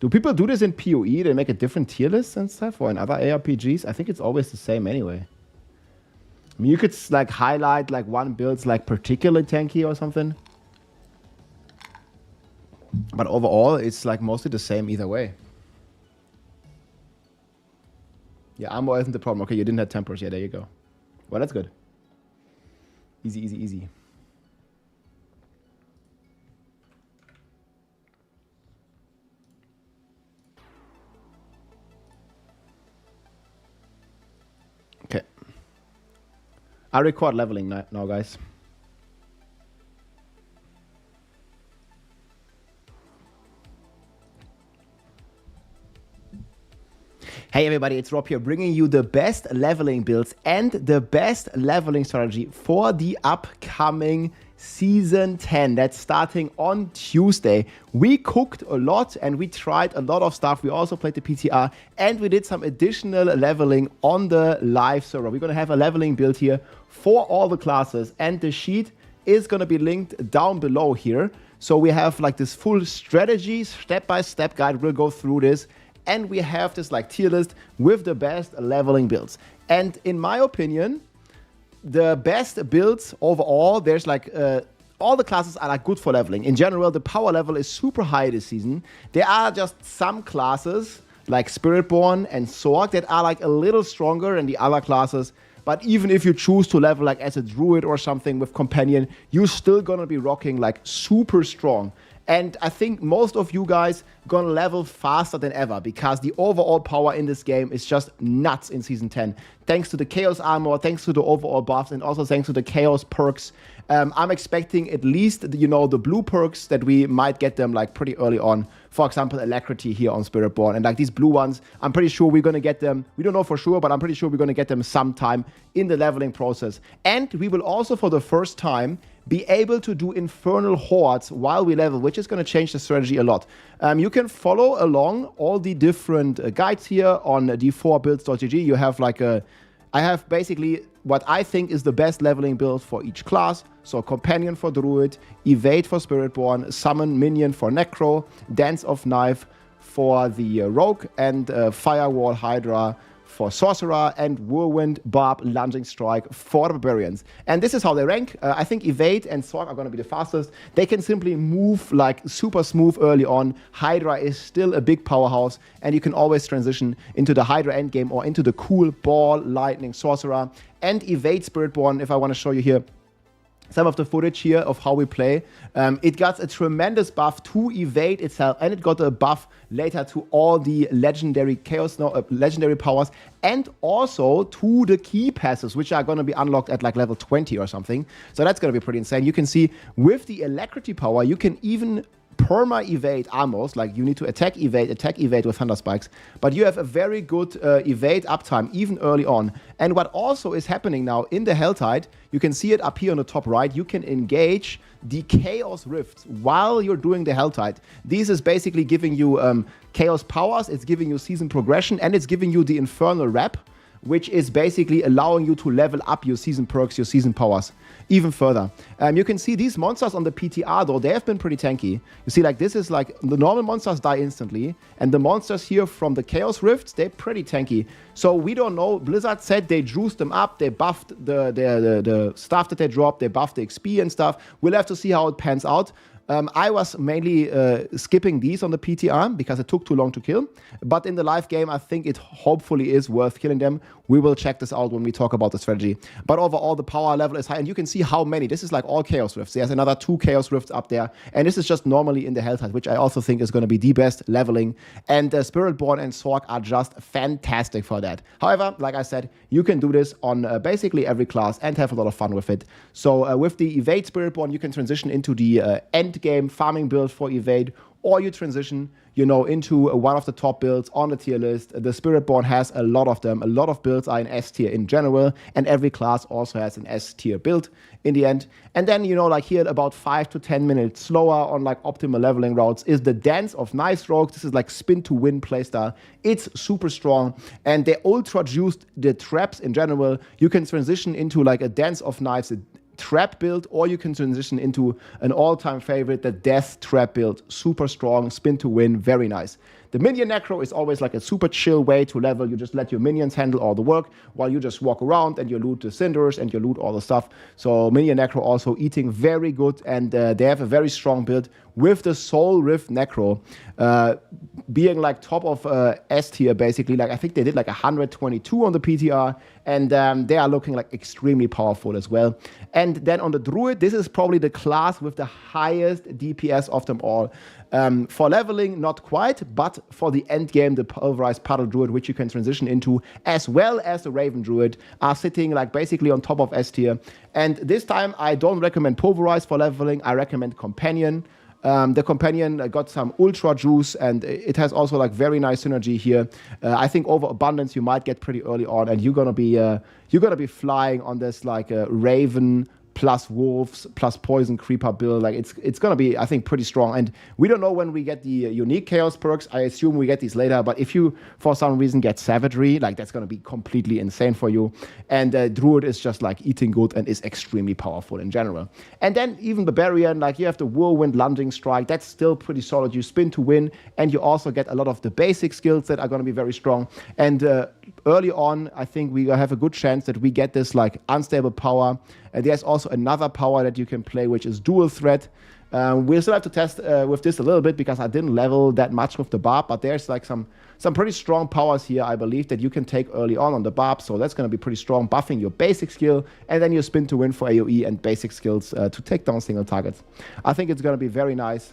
Do people do this in PoE? They make a different tier list and stuff, or in other ARPGs? I think it's always the same anyway. I mean, you could like highlight like one build's like particularly tanky or something. But overall, it's like mostly the same either way. Yeah, armor isn't the problem. Okay, you didn't have tempers. Yeah, there you go. Well, that's good. Easy, easy, easy. Okay. I record leveling now, guys. Hey everybody, it's Rob here, bringing you the best leveling builds and the best leveling strategy for the upcoming Season 10. That's starting on Tuesday. We cooked a lot and we tried a lot of stuff. We also played the PTR and we did some additional leveling on the live server. We're going to have a leveling build here for all the classes, and the sheet is going to be linked down below here. So we have like this full strategy, step-by-step guide. We'll go through this. And we have this like tier list with the best leveling builds. And in my opinion, the best builds overall, there's like all the classes are like good for leveling. In general, the power level is super high this season. There are just some classes like Spiritborn and Sorg that are like a little stronger than the other classes. But even if you choose to level like as a Druid or something with Companion, you're still gonna be rocking like super strong. And I think most of you guys gonna level faster than ever because the overall power in this game is just nuts in Season 10. Thanks to the Chaos Armor, thanks to the overall buffs, and also thanks to the Chaos perks. I'm expecting at least, you know, the blue perks that we might get them like pretty early on. For example, Alacrity here on Spiritborn. And like these blue ones, I'm pretty sure we're gonna get them. We don't know for sure, but I'm pretty sure we're gonna get them sometime in the leveling process. And we will also for the first time be able to do Infernal Hordes while we level, which is going to change the strategy a lot. You can follow along all the different guides here on d4builds.gg. You have like a I have basically what I think is the best leveling build for each class. So Companion for Druid, Evade for Spiritborn, Summon Minion for Necro, Dance of Knife for the Rogue, and Firewall Hydra for Sorcerer, and Whirlwind, Barb, Lunging Strike for the Barbarians. And this is how they rank. I think Evade and Sorg are going to be the fastest. They can simply move like super smooth early on. Hydra is still a big powerhouse, and you can always transition into the Hydra endgame or into the cool Ball, Lightning, Sorcerer, and Evade Spiritborn, if I want to show you here some of the footage here of how we play. It got a tremendous buff to Evade itself, and it got a buff later to all the legendary legendary powers, and also to the key passes, which are going to be unlocked at like level 20 or something. So that's going to be pretty insane. You can see with the Alacrity power, you can even perma-evade almost, like you need to attack evade with Thunder Spikes, but you have a very good evade uptime even early on. And what also is happening now in the Helltide, you can see it up here on the top right, you can engage the Chaos Rifts while you're doing the Helltide. This is basically giving you Chaos powers, it's giving you season progression, and it's giving you the Infernal Wrap, which is basically allowing you to level up your season perks, your season powers even further. You can see these monsters on the PTR though, they have been pretty tanky. You see, like, this is like, the normal monsters die instantly, and the monsters here from the Chaos Rifts, they're pretty tanky. So we don't know, Blizzard said they juiced them up, they buffed the stuff that they dropped, they buffed the XP and stuff. We'll have to see how it pans out. I was mainly skipping these on the PTR because it took too long to kill. But in the live game, I think it hopefully is worth killing them. We will check this out when we talk about the strategy. But overall, the power level is high. And you can see how many. This is like all Chaos Rifts. There's another 2 Chaos Rifts up there. And this is just normally in the Helltide, which I also think is going to be the best leveling. And Spiritborn and Sorg are just fantastic for that. However, like I said, you can do this on basically every class and have a lot of fun with it. So with the Evade Spiritborn, you can transition into the end game farming build for Evade, or you transition, you know, into one of the top builds on the tier list. The Spiritborn has a lot of them. A lot of builds are in S tier in general, and every class also has an S tier build in the end. And then, you know, like here, about 5 to 10 minutes slower on like optimal leveling routes is the Dance of Knife Rogues. This is like spin to win playstyle. It's super strong, and they ultra juiced the traps in general. You can transition into like a Dance of Knives trap build, or you can transition into an all-time favorite, the Death Trap build. Super strong, spin to win, very nice. The Minion Necro is always like a super chill way to level. You just let your minions handle all the work while you just walk around and you loot the cinders and you loot all the stuff. So Minion Necro also eating very good, and they have a very strong build with the Soul Rift Necro being like top of S tier basically. Like I think they did like 122 on the PTR, and they are looking like extremely powerful as well. And then on the Druid, this is probably the class with the highest DPS of them all. For leveling, not quite, but for the end game, the Pulverized Puddle Druid, which you can transition into, as well as the Raven Druid, are sitting like basically on top of S tier. And this time, I don't recommend Pulverize for leveling. I recommend Companion. The Companion got some ultra juice, and it has also like very nice synergy here. I think overabundance you might get pretty early on, and you're gonna be flying on this like Raven plus wolves plus poison creeper build. Like it's gonna be, I think, pretty strong. And we don't know when we get the unique chaos perks. I assume we get these later, but if you for some reason get savagery, like that's gonna be completely insane for you. And Druid is just like eating good and is extremely powerful in general. And then even Barbarian, like you have the Whirlwind Lunging Strike, that's still pretty solid. You spin to win, and you also get a lot of the basic skills that are gonna be very strong. And early on, I think we have a good chance that we get this like unstable power. And there's also another power that you can play, which is Dual Threat. We'll still have to test with this a little bit because I didn't level that much with the Barb, but there's like some pretty strong powers here, I believe, that you can take early on the Barb. So that's going to be pretty strong, buffing your basic skill, and then you spin to win for AoE and basic skills to take down single targets. I think it's going to be very nice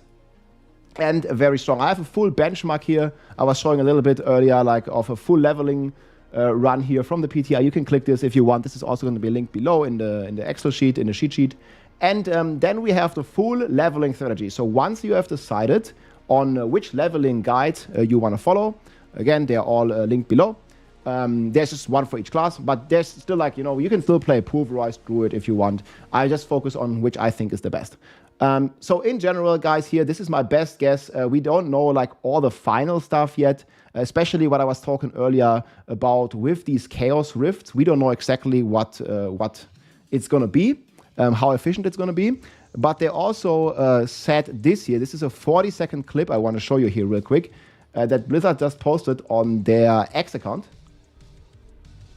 and very strong. I have a full benchmark here. I was showing a little bit earlier, like of a full leveling run here from the PTR. You can click this if you want. This is also going to be linked below in the Excel sheet, in the cheat sheet. And then we have the full leveling strategy. So once you have decided on which leveling guide you want to follow, again, they're all linked below. There's just one for each class, but there's still like, you can still play pulverized Druid if you want. I just focus on which I think is the best. So in general, guys, here, this is my best guess. We don't know like all the final stuff yet, especially what I was talking earlier about with these Chaos Rifts. We don't know exactly what it's going to be, how efficient it's going to be. But they also said this here, this is a 40-second clip I want to show you here real quick, that Blizzard just posted on their X account.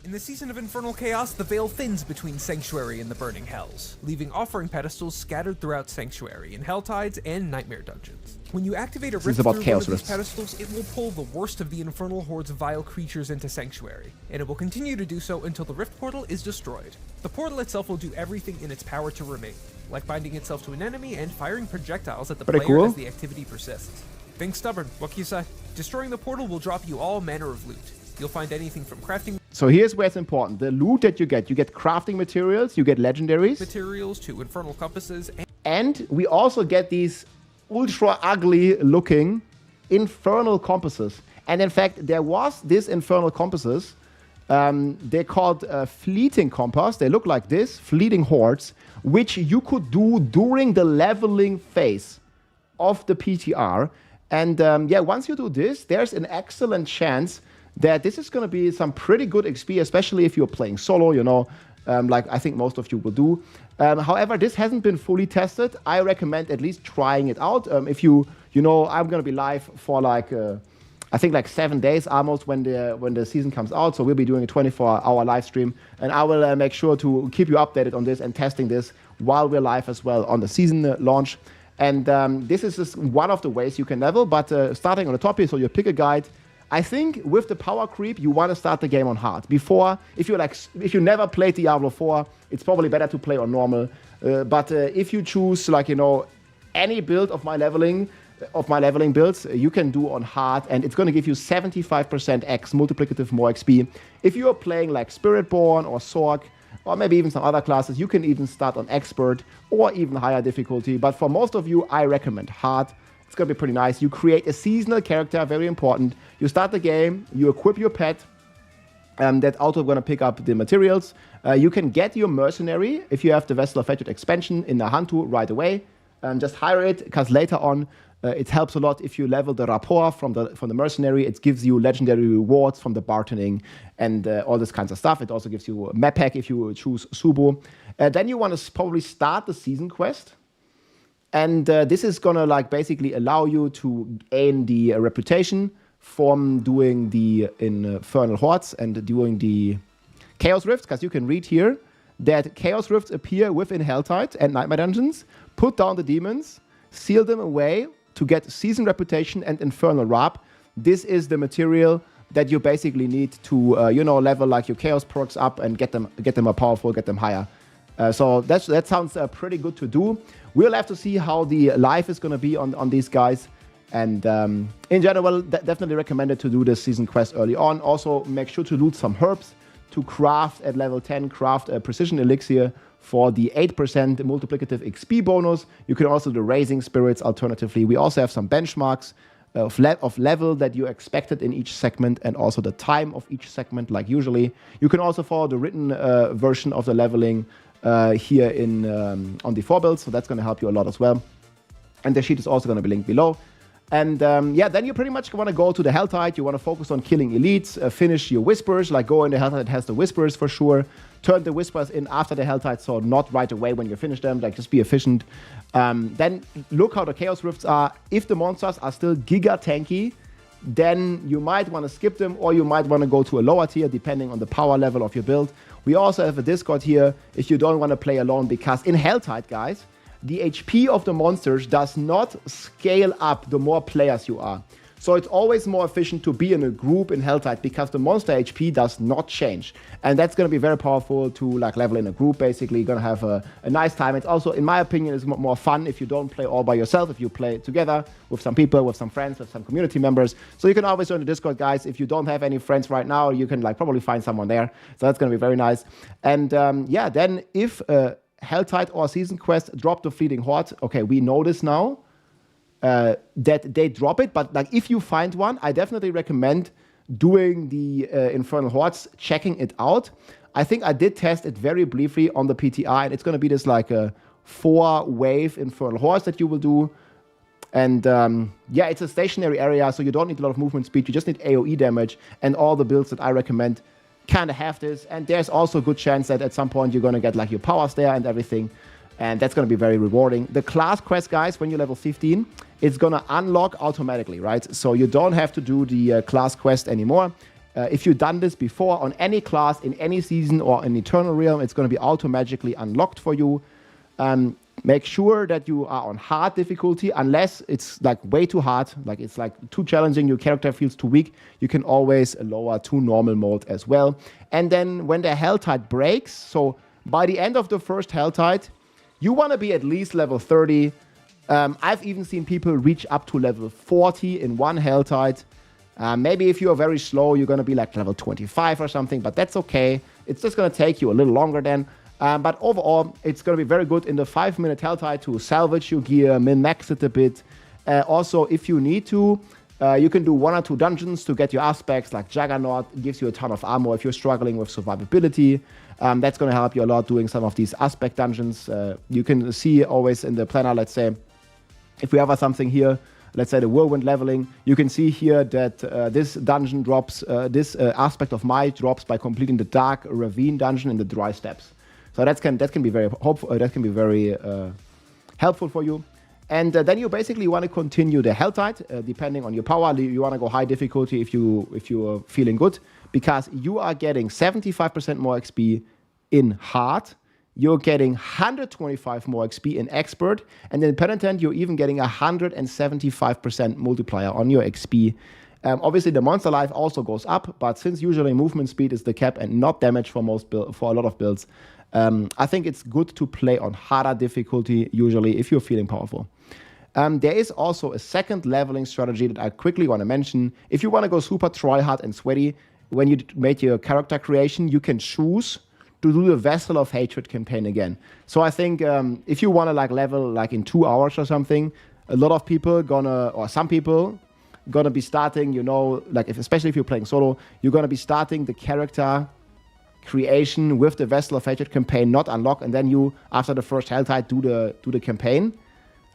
In the Season of Infernal Chaos, the veil thins between Sanctuary and the Burning Hells, leaving offering pedestals scattered throughout Sanctuary in Helltides and Nightmare dungeons. When you activate a rift through one of these pedestals, it will pull the worst of the Infernal Horde's vile creatures into Sanctuary, and it will continue to do so until the rift portal is destroyed. The portal itself will do everything in its power to remain, like binding itself to an enemy and firing projectiles at the player as the activity persists. Think stubborn, what can you say? Destroying the portal will drop you all manner of loot. You'll find anything from crafting... So here's where it's important. The loot that you get crafting materials, you get legendaries. Materials to infernal compasses. And we also get these ultra ugly looking infernal compasses. And in fact, there was this infernal compasses. They're called fleeting compass. They look like this, fleeting hordes, which you could do during the leveling phase of the PTR. And yeah, once you do this, there's an excellent chance that this is going to be some pretty good XP, especially if you're playing solo, like I think most of you will do. However, this hasn't been fully tested. I recommend at least trying it out. If I'm going to be live for like, I think like 7 days almost when the season comes out. So we'll be doing a 24-hour live stream, and I will make sure to keep you updated on this and testing this while we're live as well on the season launch. And this is just one of the ways you can level, but starting on the top here, so you pick a guide. I think with the power creep, you want to start the game on hard. Before, if you never played Diablo 4, it's probably better to play on normal. But if you choose any build of my leveling builds, you can do on hard, and it's going to give you 75% X multiplicative more XP. If you are playing like Spiritborn or Sorc, or maybe even some other classes, you can even start on expert or even higher difficulty. But for most of you, I recommend hard. It's going to be pretty nice. You create a seasonal character, very important. You start the game, you equip your pet, that auto going to pick up the materials. You can get your mercenary if you have the Vessel of Fatured expansion in the Hantu right away. Just hire it, because later on it helps a lot if you level the rapport from the mercenary. It gives you legendary rewards from the bartering and all this kinds of stuff. It also gives you a map pack if you choose Subo. Then you want to probably start the season quest. And this is going to basically allow you to gain the reputation from doing the Infernal Hordes and doing the Chaos Rifts, because you can read here that Chaos Rifts appear within Helltide and Nightmare Dungeons, put down the demons, seal them away to get Season Reputation and Infernal Rap. This is the material that you basically need to, level like your Chaos perks up and get them more powerful, get them higher. So that sounds pretty good to do. We'll have to see how the life is going to be on these guys. And in general, definitely recommended to do the season quest early on. Also, make sure to loot some herbs to craft at level 10, craft a precision elixir for the 8% multiplicative XP bonus. You can also do raising spirits alternatively. We also have some benchmarks of level that you expected in each segment, and also the time of each segment, like usually. You can also follow the written version of the leveling here on the 4 builds, so that's going to help you a lot as well. And the sheet is also going to be linked below. And yeah, then you pretty much want to go to the Helltide. You want to focus on killing elites, finish your Whispers, like go in the Helltide that has the Whispers for sure. Turn the Whispers in after the Helltide, so not right away when you finish them, like just be efficient. Then look how the Chaos Rifts are. If the monsters are still giga tanky, then you might want to skip them, or you might want to go to a lower tier depending on the power level of your build. We also have a Discord here if you don't want to play alone, because in Helltide, guys, the HP of the monsters does not scale up the more players you are. So it's always more efficient to be in a group in Helltide, because the monster HP does not change. And that's going to be very powerful to level in a group, basically. You're going to have a nice time. It's also, in my opinion, is more fun if you don't play all by yourself, if you play together with some people, with some friends, with some community members. So you can always join the Discord, guys. If you don't have any friends right now, you can probably find someone there. So that's going to be very nice. And yeah, then if Helltide or Season Quest drop the Fleeting Horde, okay, we know this now. That they drop it, but if you find one, I definitely recommend doing the Infernal Hordes, checking it out. I think I did test it very briefly on the PTR, and it's going to be this like a 4-wave Infernal Hordes that you will do. And yeah, it's a stationary area, so you don't need a lot of movement speed. You just need AoE damage, and all the builds that I recommend kind of have this. And there's also a good chance that at some point you're going to get like your powers there and everything, and that's going to be very rewarding. The class quest, guys, when you're level 15, it's going to unlock automatically, right? So you don't have to do the class quest anymore. If you've done this before on any class, in any season, or in Eternal Realm, it's going to be automatically unlocked for you. Make sure that you are on hard difficulty, unless it's like way too hard, like it's like too challenging, your character feels too weak, you can always lower to normal mode as well. And then when the Helltide breaks, so by the end of the first Helltide, you want to be at least level 30. I've even seen people reach up to level 40 in one Helltide. Maybe if you are very slow, you're going to be like level 25 or something, but that's okay. It's just going to take you a little longer then. But overall, it's going to be very good in the 5-minute Helltide to salvage your gear, min-max it a bit. Also, if you need to, you can do 1 or 2 dungeons to get your aspects, like Juggernaut. It gives you a ton of armor if you're struggling with survivability. That's going to help you a lot doing some of these aspect dungeons. You can see always in the planner, let's say, if we have something here, let's say the whirlwind leveling, you can see here that this dungeon drops, this aspect of might drops by completing the dark ravine dungeon in the dry steppes. So that can be very helpful for you. And then you basically want to continue the Helltide, depending on your power. You want to go high difficulty if you are feeling good, because you are getting 75% more XP in hard. You're getting 125 more XP in expert, and in penitent you're even getting 175% multiplier on your XP. Obviously, the monster life also goes up, but since usually movement speed is the cap and not damage for a lot of builds, I think it's good to play on harder difficulty usually if you're feeling powerful. There is also a second leveling strategy that I quickly want to mention. If you want to go super tryhard and sweaty, when you make your character creation, you can choose to do the Vessel of Hatred campaign again. So I think if you want to like level like in 2 hours or something, a lot of people some people gonna be starting, you know, like especially if you're playing solo, you're gonna be starting the character creation with the Vessel of Hatred campaign not unlocked, and then you, after the first Helltide, do the campaign.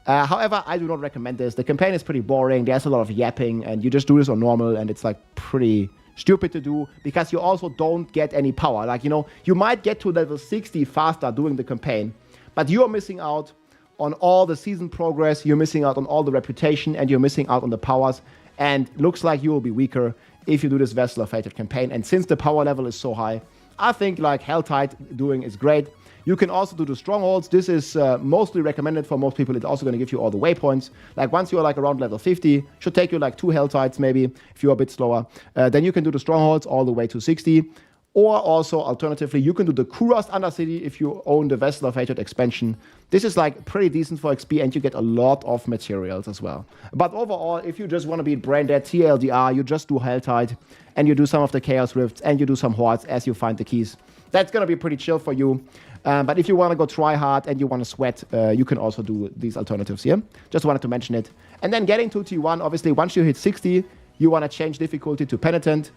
However, I do not recommend this. The campaign is pretty boring. There's a lot of yapping, and you just do this on normal, and it's like pretty stupid to do because you also don't get any power. Like, you know, you might get to level 60 faster doing the campaign, but you are missing out on all the season progress, you're missing out on all the reputation, and you're missing out on the powers, and looks like you will be weaker if you do this Vessel of Hatred campaign. And since the power level is so high, I think like Helltide doing is great. You can also do the strongholds. This is mostly recommended for most people. It's also going to give you all the waypoints. Like once you're like around level 50, should take you like 2 Helltides maybe if you're a bit slower. Then you can do the strongholds all the way to 60. Or also, alternatively, you can do the Kurast Undercity if you own the Vessel of Hatred expansion. This is like pretty decent for XP, and you get a lot of materials as well. But overall, if you just want to be brain dead, TLDR, you just do Helltide, and you do some of the Chaos Rifts, and you do some Hordes as you find the keys. That's going to be pretty chill for you. But if you want to go try hard and you want to sweat, you can also do these alternatives here. Just wanted to mention it. And then getting to T1, obviously, once you hit 60, you want to change difficulty to Penitent,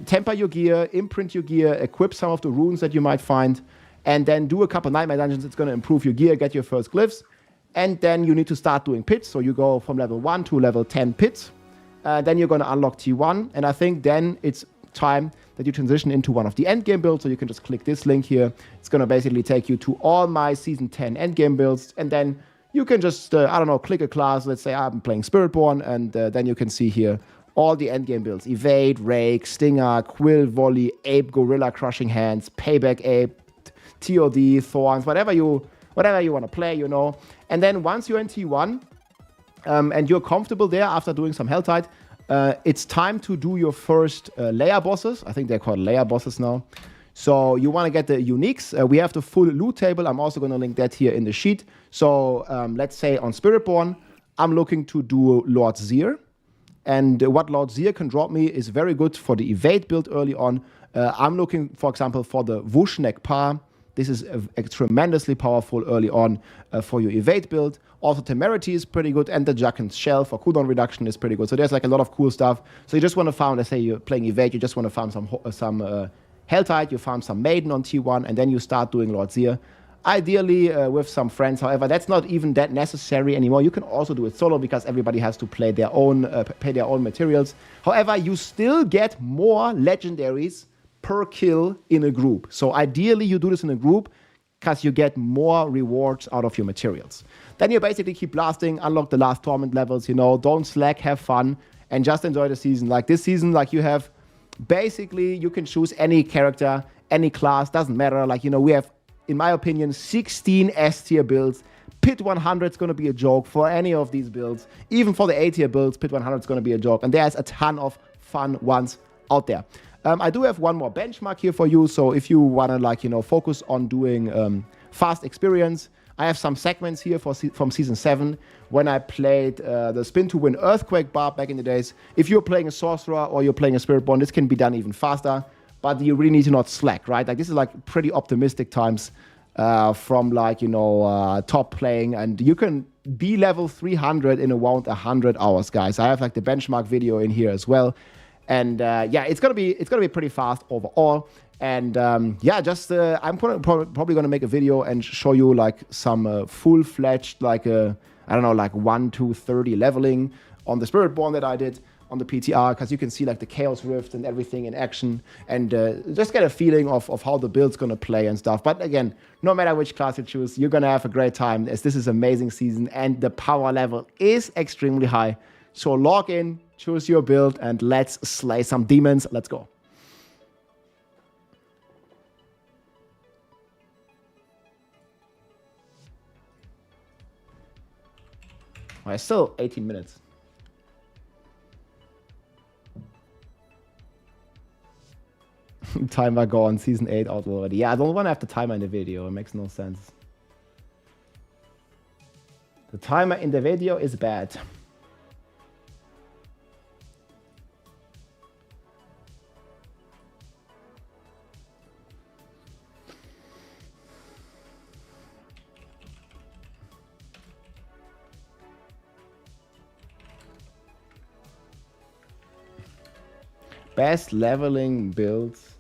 temper your gear, imprint your gear, equip some of the runes that you might find, and then do a couple Nightmare Dungeons. It's going to improve your gear, get your first glyphs, and then you need to start doing pits. So you go from level 1 to level 10 pits. Then you're going to unlock T1, and I think then it's time that you transition into one of the endgame builds. So you can just click this link here. It's going to basically take you to all my Season 10 endgame builds, and then you can just, I don't know, click a class. Let's say I'm playing Spiritborn, and then you can see here all the endgame builds. Evade, Rake, Stinger, Quill, Volley, Ape, Gorilla, Crushing Hands, Payback Ape, TOD, Thorns, whatever you want to play, you know. And then once you're in T1, and you're comfortable there after doing some Helltide, it's time to do your first layer bosses. I think they're called layer bosses now. So you want to get the uniques. We have the full loot table. I'm also going to link that here in the sheet. So let's say on Spiritborn, I'm looking to do Lord Zir. And what Lord Zir can drop me is very good for the evade build early on. I'm looking, for example, for the Vushnek Pa. This is a tremendously powerful early on for your evade build. Also, Temerity is pretty good, and the Jacken's Shell for cooldown reduction is pretty good. So there's like a lot of cool stuff. So you just want to farm, let's say you're playing evade, you just want to farm some Helltide, you farm some Maiden on T1, and then you start doing Lord Seer. Ideally with some friends. However, that's not even that necessary anymore. You can also do it solo because everybody has to play their own, pay their own materials. However, you still get more legendaries per kill in a group. So ideally, you do this in a group because you get more rewards out of your materials. Then you basically keep blasting, unlock the last torment levels, you know, don't slack, have fun, and just enjoy the season. Like this season, like you have, basically, you can choose any character, any class, doesn't matter. Like, you know, we have, in my opinion, 16 S-tier builds. Pit 100 is going to be a joke for any of these builds. Even for the A-tier builds, Pit 100 is going to be a joke. And there's a ton of fun ones out there. I do have one more benchmark here for you. So if you want to, like, you know, focus on doing fast experience, I have some segments here from Season 7 when I played the Spin to Win Earthquake Barb back in the days. If you're playing a Sorcerer or you're playing a Spiritborn, this can be done even faster. But you really need to not slack, right? Like, this is like pretty optimistic times from, like, you know, top playing. And you can be level 300 in around 100 hours, guys. I have like the benchmark video in here as well. And yeah, it's gonna be pretty fast overall. And yeah, just I'm probably gonna make a video and show you like some full-fledged, like I don't know, like 1 to 30 leveling on the Spiritborn that I did on the PTR, because you can see like the Chaos Rift and everything in action, and just get a feeling of how the build's gonna play and stuff. But again, no matter which class you choose, you're gonna have a great time, as this is an amazing season and the power level is extremely high. So log in, choose your build, and let's slay some demons. Let's go. Well, it's still 18 minutes. Timer gone, Season 8 out already. Yeah, I don't want to have the timer in the video. It makes no sense. The timer in the video is bad. Best leveling builds.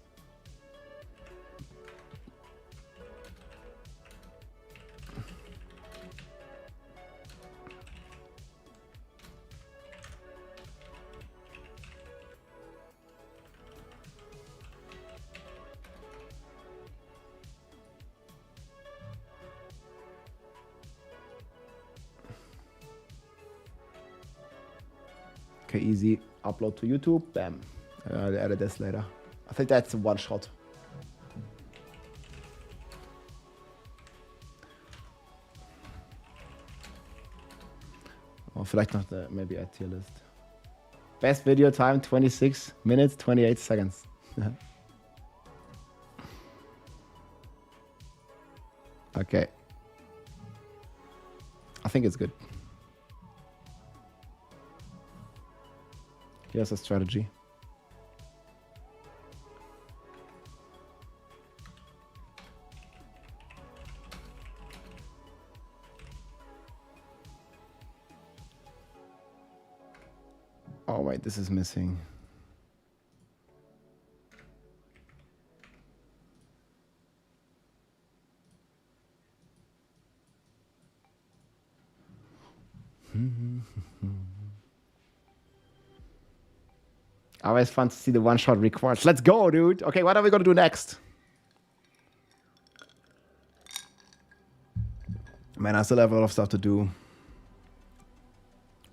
Okay, easy. Upload to YouTube. Bam. I'll edit this later. I think that's a one shot. Or vielleicht noch maybe a tier list. Best video time 26 minutes 28 seconds. Okay. I think it's good. Here's a strategy. Oh wait, this is missing. Always fun to see the one-shot records. Let's go, dude. Okay, what are we gonna do next? Man, I still have a lot of stuff to do.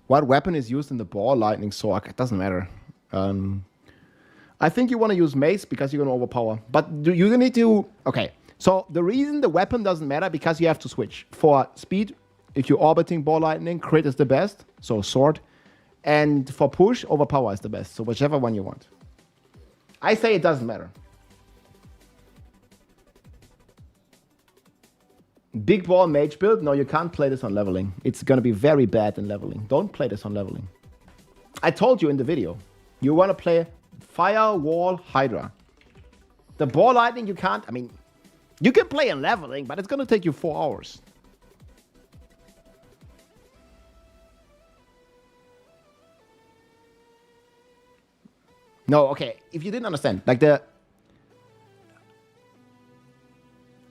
What weapon is used in the ball lightning sword? It doesn't matter. I think you want to use mace because you're going to overpower. But you need to... Okay, so the reason the weapon doesn't matter because you have to switch. For speed, if you're orbiting ball lightning, crit is the best. So sword. And for push, overpower is the best. So whichever one you want. I say it doesn't matter. Big ball mage build? No, you can't play this on leveling. It's going to be very bad in leveling. Don't play this on leveling. I told you in the video. You want to play Firewall Hydra. The ball lightning you can't... I mean, You can play in leveling, but it's going to take you 4 hours. No, okay. If you didn't understand, like the...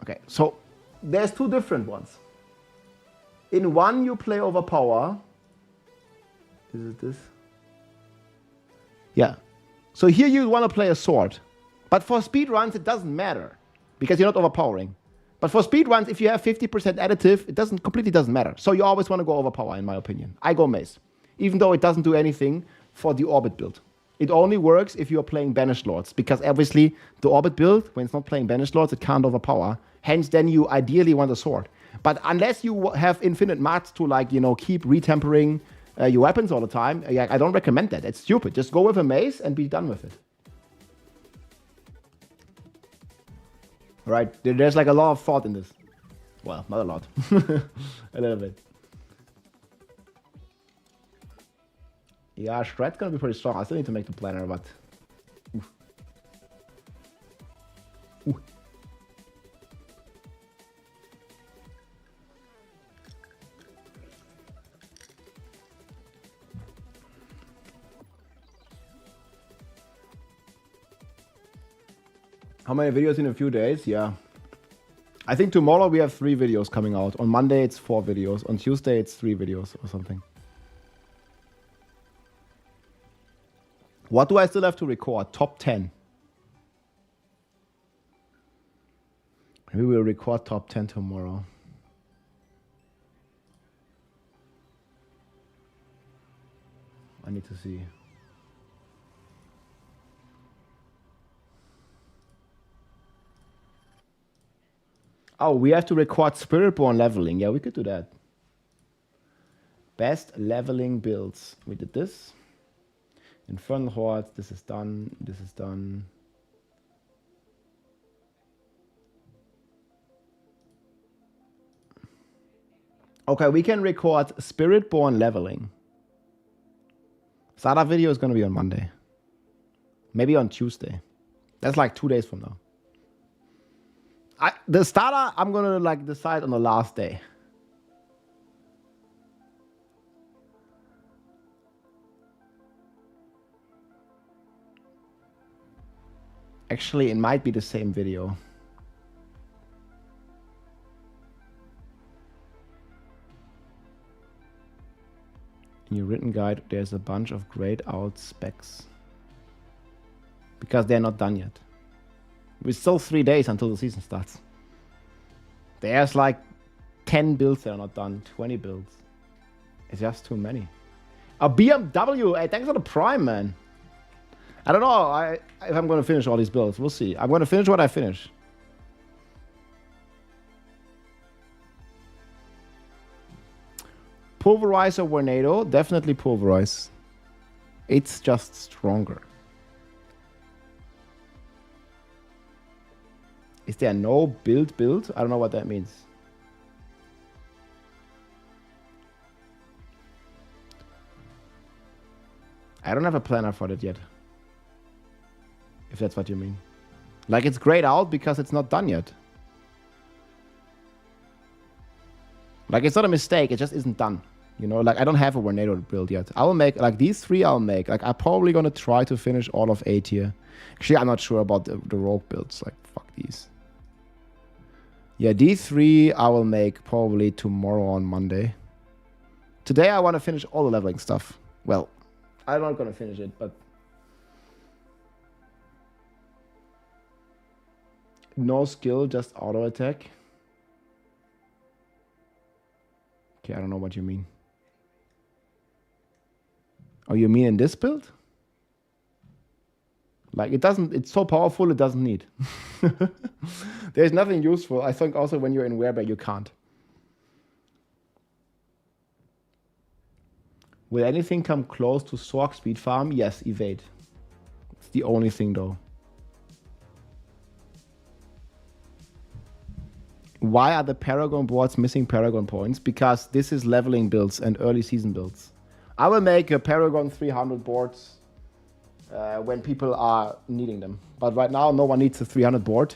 Okay, so there's 2 different ones. In one, you play overpower. Is it this? Yeah. So here you want to play a sword. But for speed runs, it doesn't matter. Because you're not overpowering. But for speed runs, if you have 50% additive, it completely doesn't matter. So you always want to go overpower, in my opinion. I go mace. Even though it doesn't do anything for the orbit build. It only works if you're playing Banished Lords. Because obviously, the orbit build, when it's not playing Banished Lords, it can't overpower. Hence, then you ideally want a sword. But unless you have infinite mats to, like, you know, keep retempering your weapons all the time, I don't recommend that. It's stupid. Just go with a mace and be done with it. Right? There's like a lot of thought in this. Well, not a lot. A little bit. Yeah, Shred's gonna be pretty strong. I still need to make the planner, but... Oof. Ooh. How many videos in a few days? Yeah. I think tomorrow we have 3 videos coming out. On Monday it's 4 videos. On Tuesday it's 3 videos or something. What do I still have to record? Top 10. Maybe we'll record top 10 tomorrow. I need to see. Oh, we have to record Spiritborn leveling. Yeah, we could do that. Best leveling builds. We did this. Infernal Hordes. This is done. This is done. Okay, we can record Spiritborn leveling. Startup video is going to be on Monday. Maybe on Tuesday. That's like 2 days from now. The starter, I'm going to like decide on the last day. Actually, it might be the same video. In your written guide, there's a bunch of grayed out specs. Because they're not done yet. We're still 3 days until the season starts. There's like 10 builds that are not done, 20 builds. It's just too many. A BMW, hey, thanks for the Prime, man. I don't know if I'm going to finish all these builds. We'll see. I'm going to finish what I finish. Pulverize or Tornado? Definitely Pulverize. It's just stronger. Is there no build? I don't know what that means. I don't have a planner for that yet. If that's what you mean. Like, it's grayed out because it's not done yet. Like, it's not a mistake, it just isn't done. You know, like, I don't have a Tornado build yet. I will make, like, these 3 I'll make. Like, I'm probably gonna try to finish all of 8 here. Actually, I'm not sure about the rogue builds. Like, fuck these. Yeah, these 3 I will make probably tomorrow on Monday. Today I want to finish all the leveling stuff. Well, I'm not going to finish it, but... No skill, just auto attack. Okay, I don't know what you mean. Oh, you mean in this build? Like, it doesn't, it's so powerful, it doesn't need. There's nothing useful. I think also when you're in Werebear, you can't. Will anything come close to Sork speed farm? Yes, evade. It's the only thing though. Why are the Paragon boards missing Paragon points? Because this is leveling builds and early season builds. I will make a Paragon 300 boards when people are needing them. But right now, no one needs a 300 board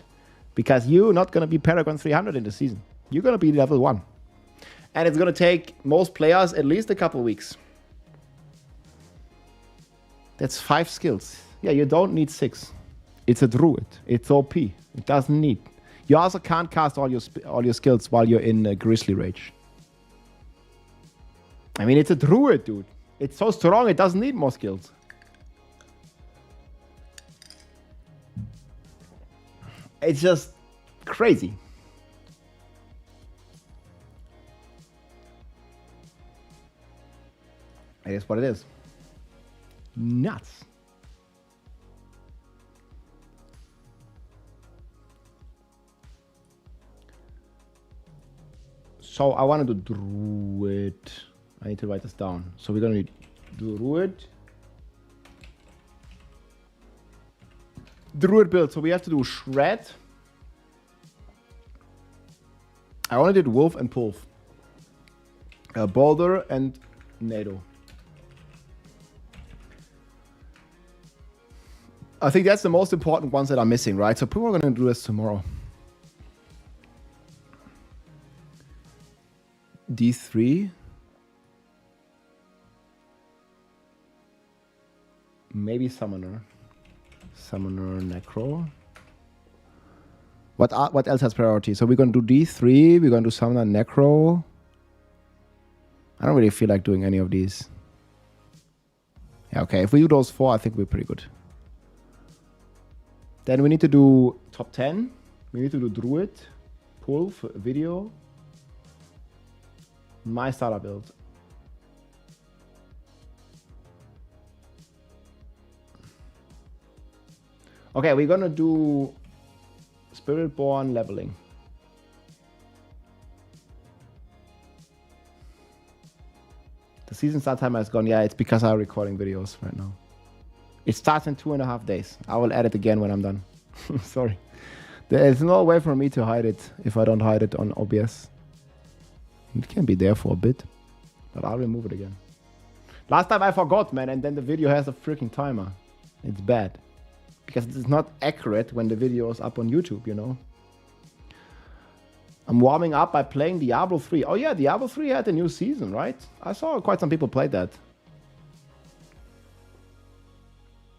Because you're not going to be Paragon 300 in the season. You're going to be level 1. And it's going to take most players at least a couple weeks. That's 5 skills. Yeah, you don't need 6. It's a Druid. It's OP. It doesn't need. You also can't cast all your skills while you're in Grizzly Rage. I mean, it's a Druid, dude. It's so strong, it doesn't need more skills. It's just crazy. It is what it is. Nuts. So I want to do Druid. I need to write this down. So we're going to do Druid. Druid build. So we have to do Shred. I only did Wolf and Pulf. Boulder and NATO. I think that's the most important ones that are missing, right? So people are going to do this tomorrow. D3. Maybe Summoner. Summoner, Necro. What else has priority? So we're going to do D3. We're going to do Summoner, Necro. I don't really feel like doing any of these. Yeah, okay. If we do those 4, I think we're pretty good. Then we need to do top 10. We need to do Druid, Pull, Video. My starter build. Okay, we're gonna do Spiritborn leveling. The season start timer is gone. Yeah, it's because I'm recording videos right now. It starts in 2.5 days. I will add it again when I'm done. Sorry. There is no way for me to hide it if I don't hide it on OBS. It can be there for a bit, but I'll remove it again. Last time I forgot, man, and then the video has a freaking timer. It's bad. Because it's not accurate when the video is up on YouTube, you know. I'm warming up by playing Diablo 3. Oh yeah, Diablo 3 had a new season, right? I saw quite some people play that.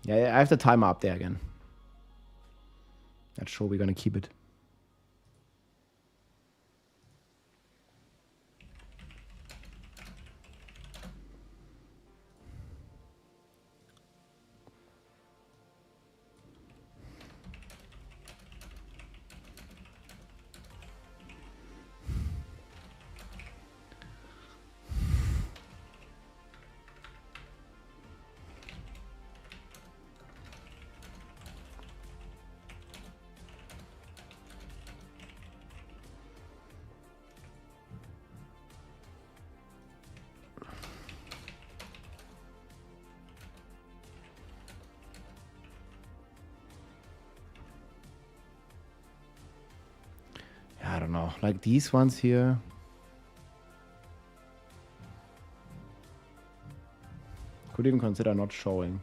Yeah, I have the timer up there again. Not sure we're gonna keep it. I don't know, like these ones here. Could even consider not showing.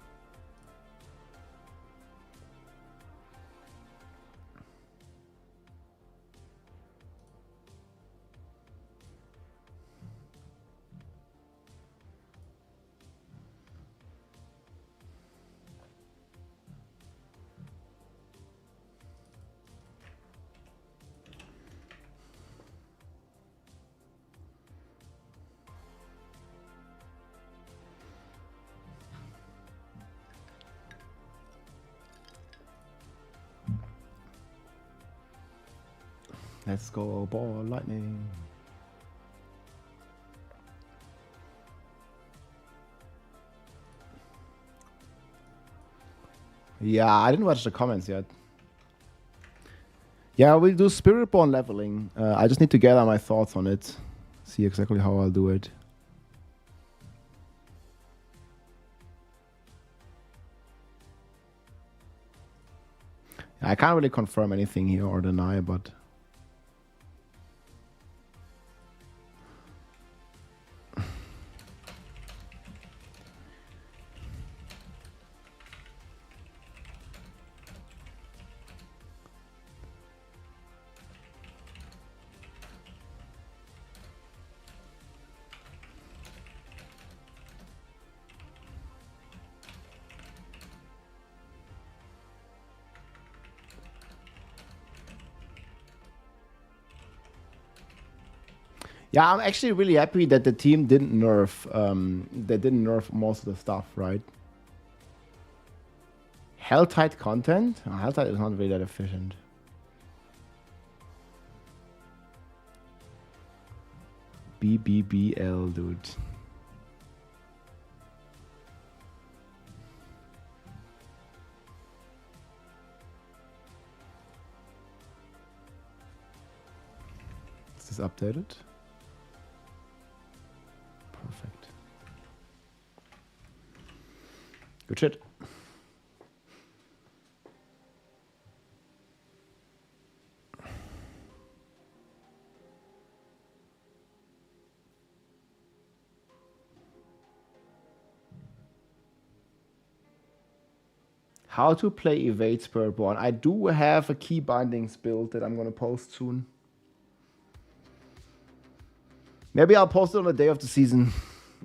Let's go, ball lightning. Yeah, I didn't watch the comments yet. Yeah, we'll do Spiritborn leveling. I just need to gather my thoughts on it. See exactly how I'll do it. I can't really confirm anything here or deny, but... Yeah, I'm actually really happy that the team didn't nerf. They didn't nerf most of the stuff, right? Hell-tight content? Oh, Hell-tight is not really that efficient. BBBL, dude. Is this updated? Perfect. Good shit. How to play Evade Spiritborn. I do have a key bindings build that I'm going to post soon. Maybe I'll post it on the day of the season.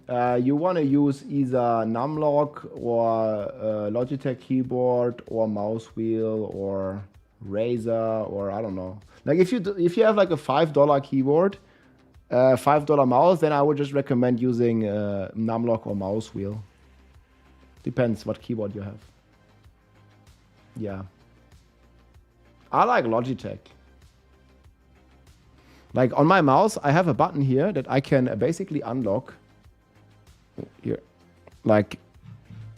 You want to use either numlock or Logitech keyboard or mouse wheel or Razer or I don't know. Like if you have like a $5 keyboard, $5 mouse, then I would just recommend using numlock or mouse wheel. Depends what keyboard you have. Yeah. I like Logitech. Like on my mouse, I have a button here that I can basically unlock. Here. Like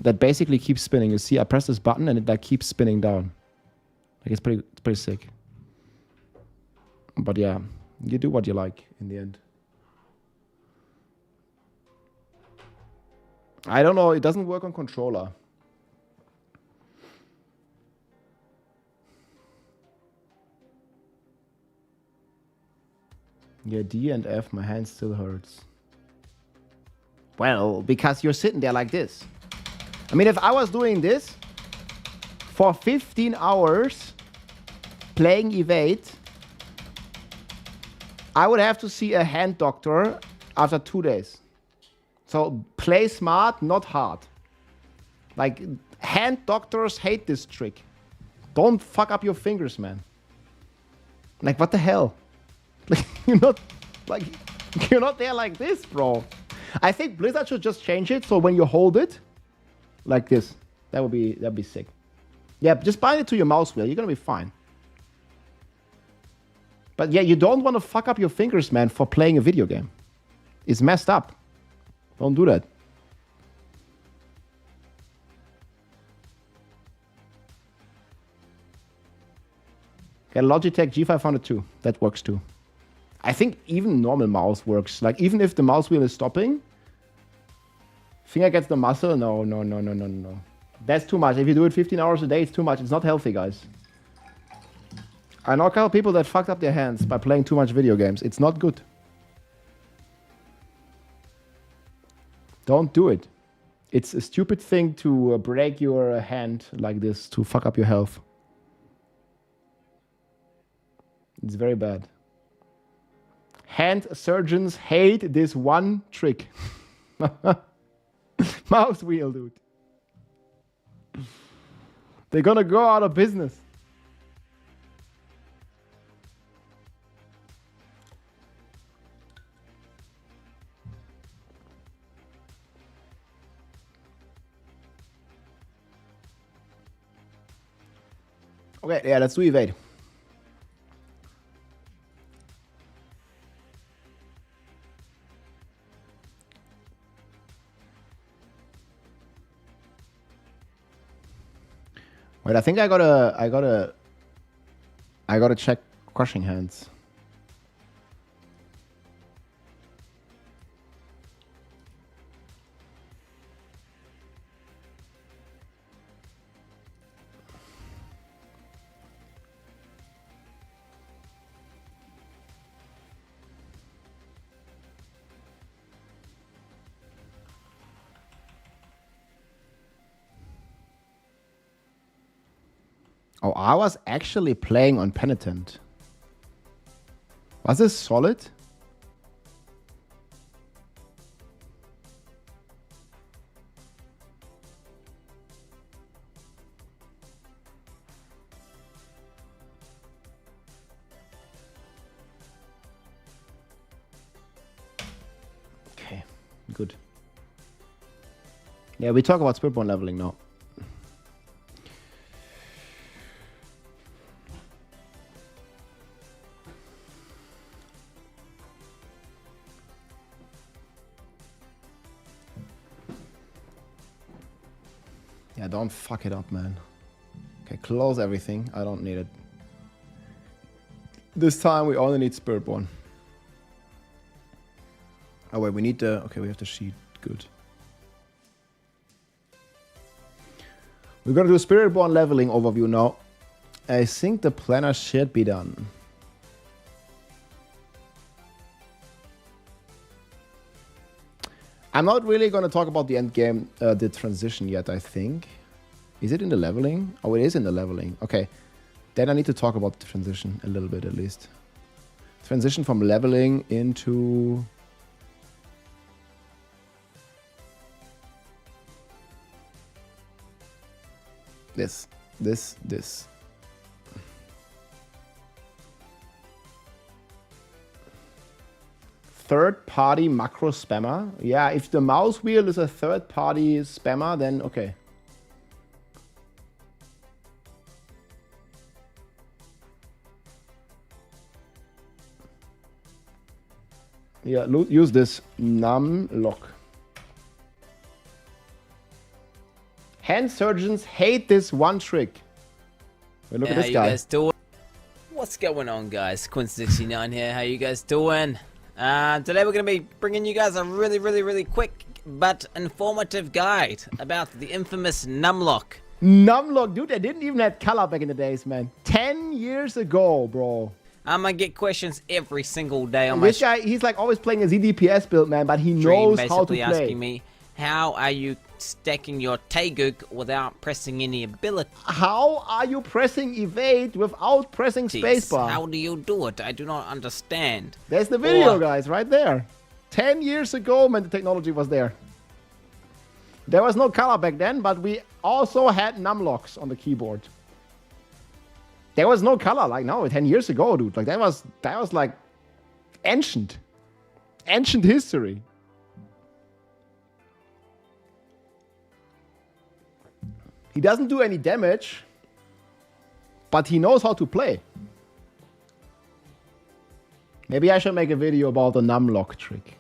that basically keeps spinning. You see, I press this button and it like keeps spinning down. Like it's pretty sick. But yeah, you do what you like in the end. I don't know, it doesn't work on controller. Yeah, D and F, my hand still hurts. Well, because you're sitting there like this. I mean, if I was doing this for 15 hours playing Evade, I would have to see a hand doctor after 2 days. So play smart, not hard. Like, hand doctors hate this trick. Don't fuck up your fingers, man. Like, what the hell? Like, you're not there like this, bro. I think Blizzard should just change it so when you hold it like this, that'd be sick. Yeah, just bind it to your mouse wheel. You're gonna be fine. But yeah, you don't want to fuck up your fingers, man, for playing a video game. It's messed up. Don't do that. Get a Logitech G502. That works too. I think even normal mouse works. Like, even if the mouse wheel is stopping, finger gets the muscle. No. That's too much. If you do it 15 hours a day, it's too much. It's not healthy, guys. I know a couple people that fucked up their hands by playing too much video games. It's not good. Don't do it. It's a stupid thing to break your hand like this, to fuck up your health. It's very bad. Hand surgeons hate this one trick. Mouse wheel, dude. They're gonna go out of business. Okay, yeah, let's do Evade. Wait, I think I gotta check crushing hands. Oh, I was actually playing on Penitent. Was this solid? good. Yeah, we talk about Spiritborn leveling now. Yeah, don't fuck it up, man. Okay, close everything. I don't need it. This time we only need Spiritborn. Oh wait, we need the... Okay, we have the sheet. Good. We're gonna do a Spiritborn leveling overview now. I think the planner should be done. I'm not really gonna talk about the end game, the transition yet, I think. Is it in the leveling? Oh, it is in the leveling. Okay. Then I need to talk about the transition a little bit at least. Transition from leveling into... This. Third-party macro spammer. Yeah, if the mouse wheel is a third-party spammer, then okay. Yeah, use this num lock. Hand surgeons hate this one trick. Well, look at this guy. How you guys doing? What's going on, guys? Quinn69 here. How you guys doing? Today we're going to be bringing you guys a really quick but informative guide about the infamous numlock. Numlock, dude, I didn't even have color back in the days, man. 10 years ago, bro. I'm gonna get questions every single day on this guy, he's like always playing a ZDPS build, man, but he knows how to play. Asking me, how are you stacking your Taeguk without pressing any ability? How are you pressing evade without pressing spacebar? How do you do it? I do not understand. There's the video, guys, right there. 10 years ago, man, the technology was there. There was no color back then, but we also had numlocks on the keyboard. There was no color, like, no, 10 years ago, dude. Like, that was like ancient history. He doesn't do any damage, but he knows how to play. Maybe I should make a video about the numlock trick.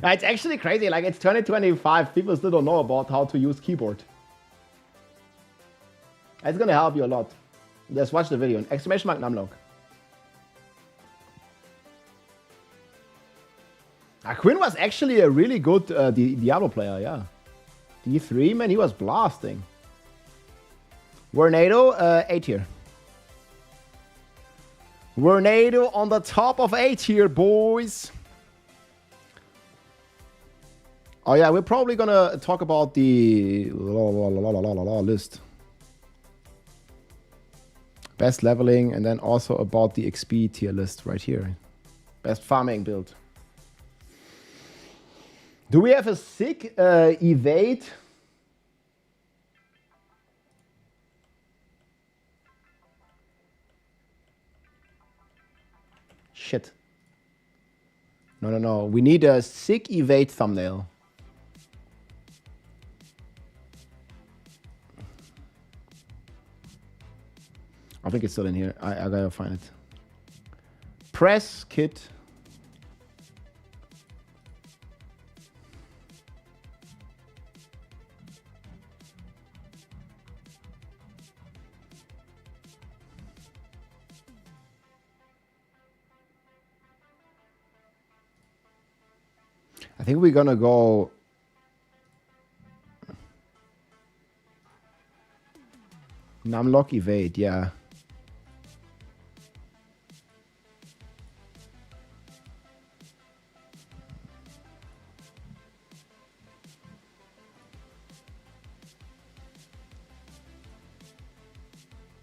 It's actually crazy, like it's 2025, people still don't know about how to use keyboard. It's gonna help you a lot. Just watch the video, exclamation mark numlock. Quinn was actually a really good Diablo player, yeah. D3, man, he was blasting. Tornado, 8 tier. Tornado on the top of 8 tier, boys. Oh yeah, we're probably gonna talk about the list. Best leveling, and then also about the XP tier list right here. Best farming build. Do we have a sick evade? Shit. No. We need a sick evade thumbnail. I think it's still in here. I gotta find it. Press kit. I think we're gonna go numlock evade, yeah.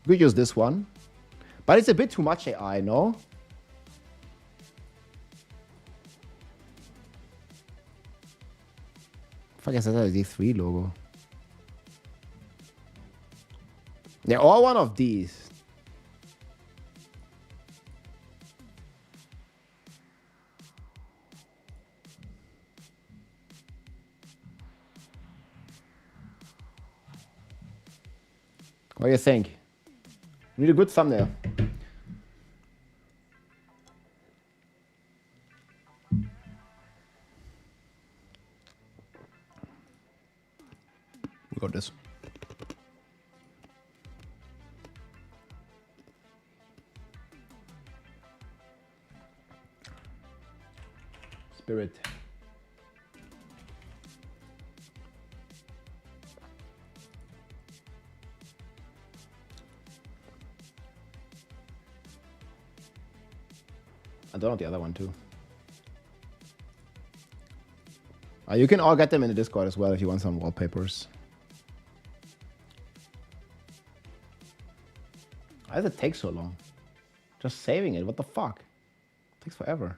We use this one, but it's a bit too much AI, no? Fuck, is that a D3 logo? They're all one of these. What do you think? We need a good thumbnail. We got this. Spirit. I don't know the other one too. You can all get them in the Discord as well if you want some wallpapers. Why does it take so long? Just saving it, what the fuck? It takes forever.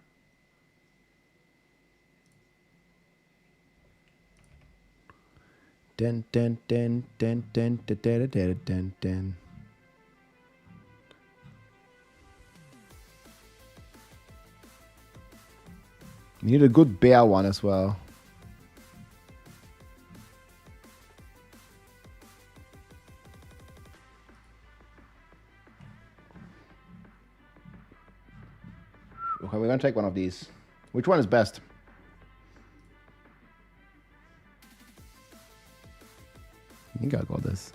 Dun dun dun dun dun dun dun dun dun dun. We need a good bear one as well. Okay, we're gonna take one of these. Which one is best? I think I got this.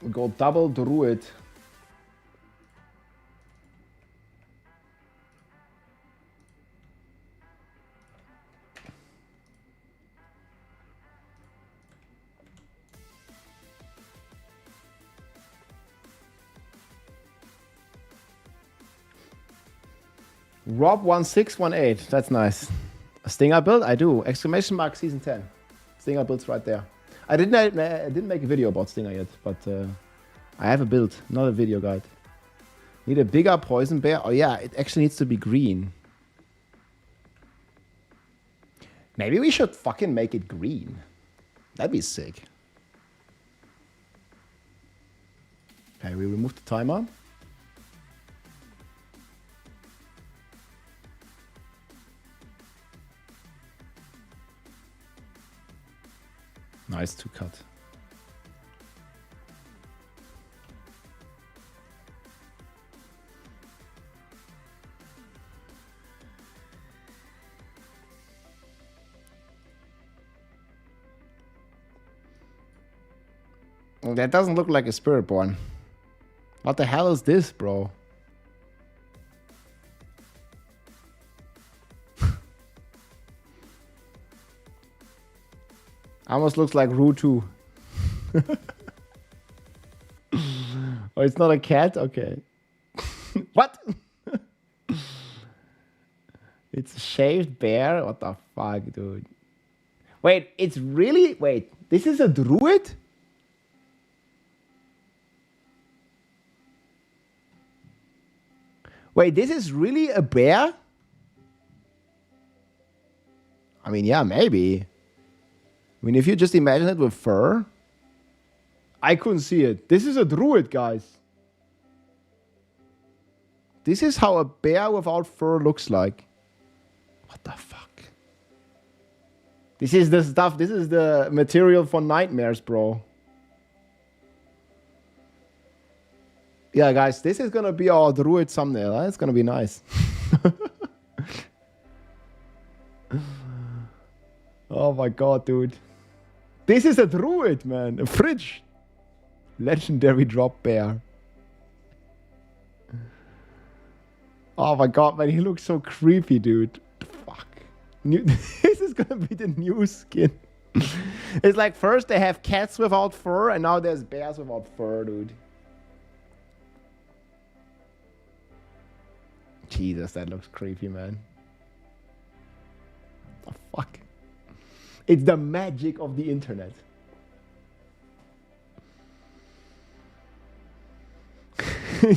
We go double Druid. Rob1618, that's nice. A Stinger build? I do. Exclamation mark season 10. Stinger build's right there. I didn't make a video about Stinger yet, but I have a build, not a video guide. Need a bigger poison bear? Oh yeah, it actually needs to be green. Maybe we should fucking make it green. That'd be sick. Okay, we remove the timer. Nice to cut. That doesn't look like a Spiritborn. What the hell is this, bro? Almost looks like Rue 2. Oh, it's not a cat? Okay. What? It's a shaved bear? What the fuck, dude? Wait, it's really... Wait, this is a druid? Wait, this is really a bear? I mean, yeah, maybe. I mean, if you just imagine it with fur. I couldn't see it. This is a druid, guys. This is how a bear without fur looks like. What the fuck? This is the stuff. This is the material for nightmares, bro. Yeah, guys, this is gonna be our druid thumbnail. Huh? It's gonna be nice. Oh my god, dude. This is a druid, man. A fridge. Legendary drop bear. Oh my god, man. He looks so creepy, dude. Fuck. This is gonna be the new skin. It's like first they have cats without fur, and now there's bears without fur, dude. Jesus, that looks creepy, man. Oh, fuck. It's the magic of the internet.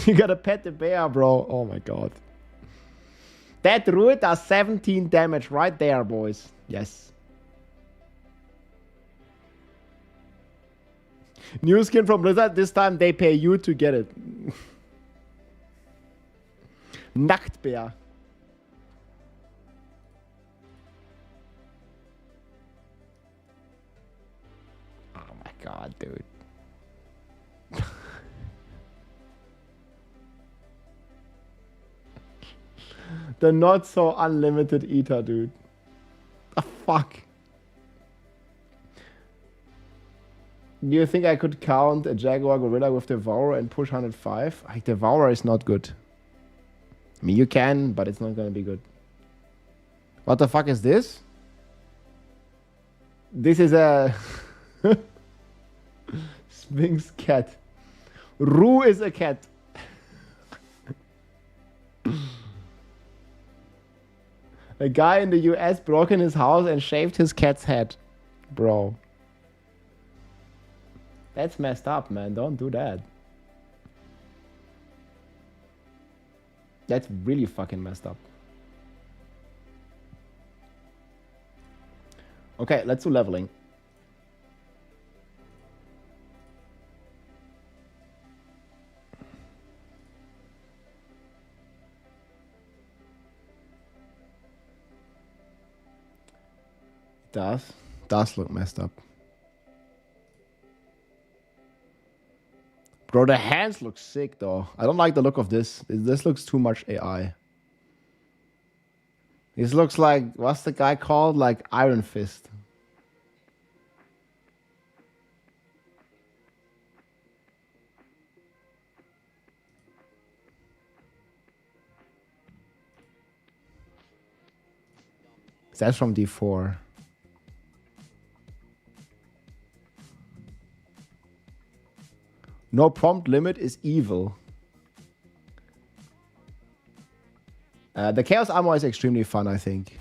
You gotta pet the bear, bro. Oh my god. That druid does 17 damage right there, boys. Yes. New skin from Blizzard. This time they pay you to get it. Nachtbär. Oh my god, dude. The not so unlimited eater, dude. The fuck? Do you think I could count a Jaguar Gorilla with Devourer and push 105? Like, Devourer is not good. I mean, you can, but it's not gonna be good. What the fuck is this? This is a Sphinx cat. Rue is a cat. A guy in the US broke in his house and shaved his cat's head. Bro. That's messed up, man. Don't do that. That's really fucking messed up. Okay, let's do leveling. Does look messed up. Bro, the hands look sick though. I don't like the look of this. This looks too much AI. This looks like, what's the guy called? Like Iron Fist. That's from D4. No prompt limit is evil. The Chaos Armor is extremely fun, I think.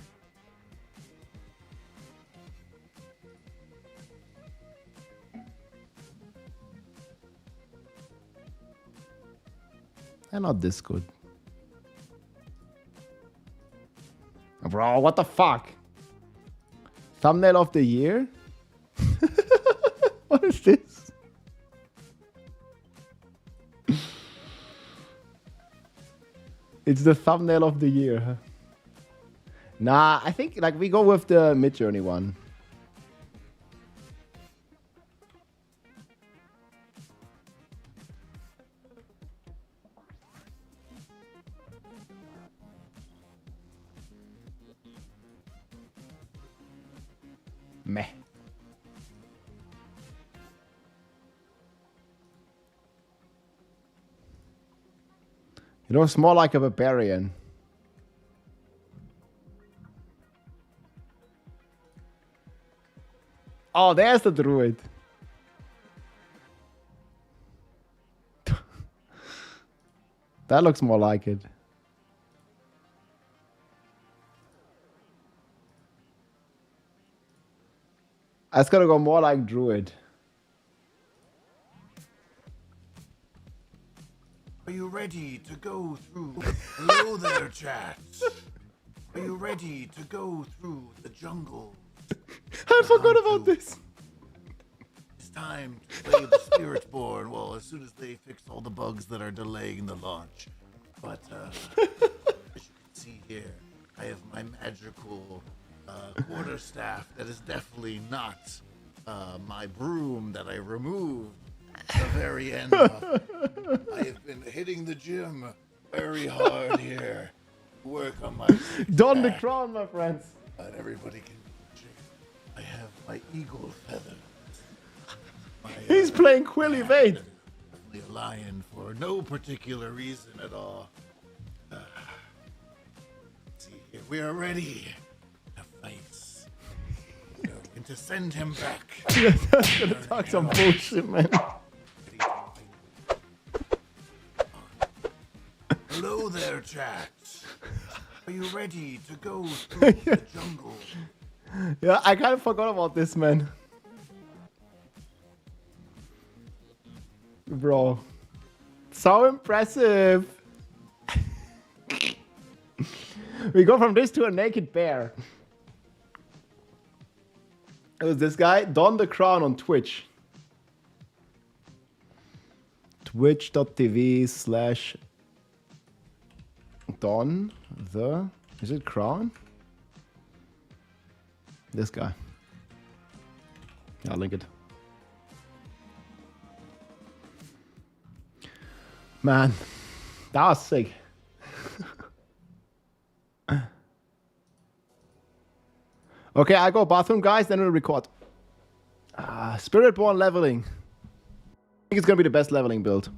And not this good. Bro, what the fuck? Thumbnail of the year? What is this? It's the thumbnail of the year, huh? Nah, I think like we go with the Mid-Journey one. Meh. It looks more like a barbarian. Oh, there's the druid. That looks more like it. It's gonna go more like druid. Are you ready to go through? Hello there, chat. Are you ready to go through the jungle? I forgot about this. It's time to play the Spiritborn. Well, as soon as they fix all the bugs that are delaying the launch. But as you can see here, I have my magical quarterstaff that is definitely not my broom that I removed at the very end of. I have been hitting the gym very hard here. Work on my Don the crown, my friends. But everybody can check. I have my eagle feather. He's playing Quill Evade. Definitely a lion for no particular reason at all. See here, we are ready to face. And to send him back. That's gonna talk some bullshit, man. Hello there, chat. Are you ready to go through the jungle? Yeah, I kind of forgot about this, man. Bro. So impressive. We go from this to a naked bear. It was this guy, Don the Crown on Twitch. Twitch.tv/Don the... Is it Crown? This guy. Yeah, I'll link it. Man, that was sick. Okay, I go bathroom, guys, then we'll record. Spiritborn leveling. I think it's gonna be the best leveling build.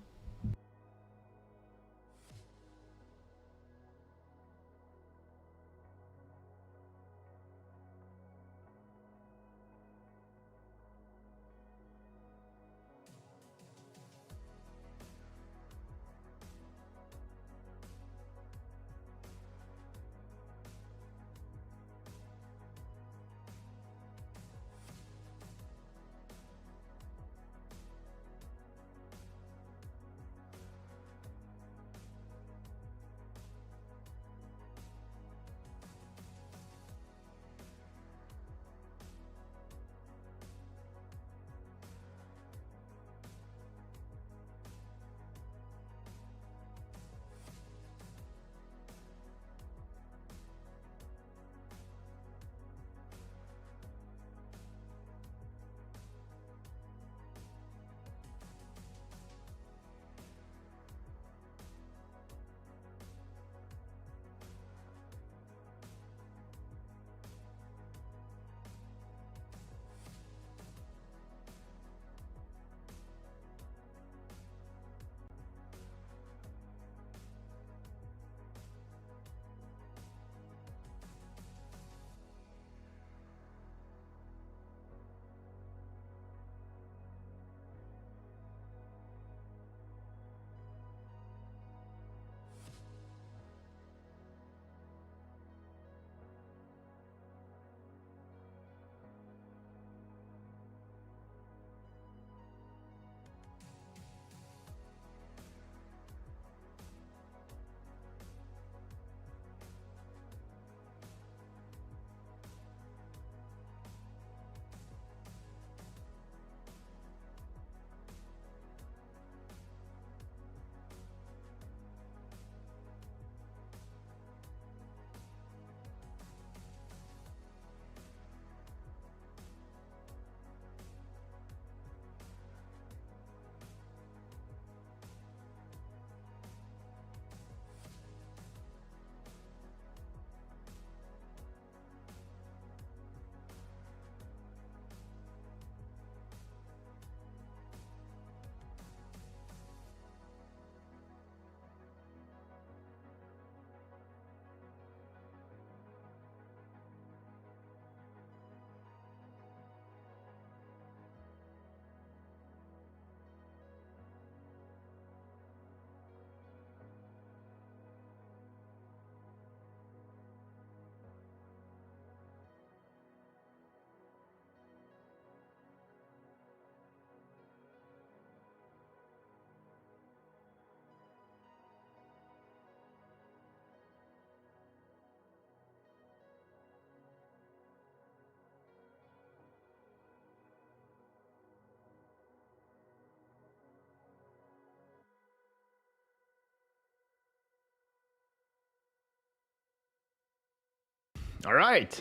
All right.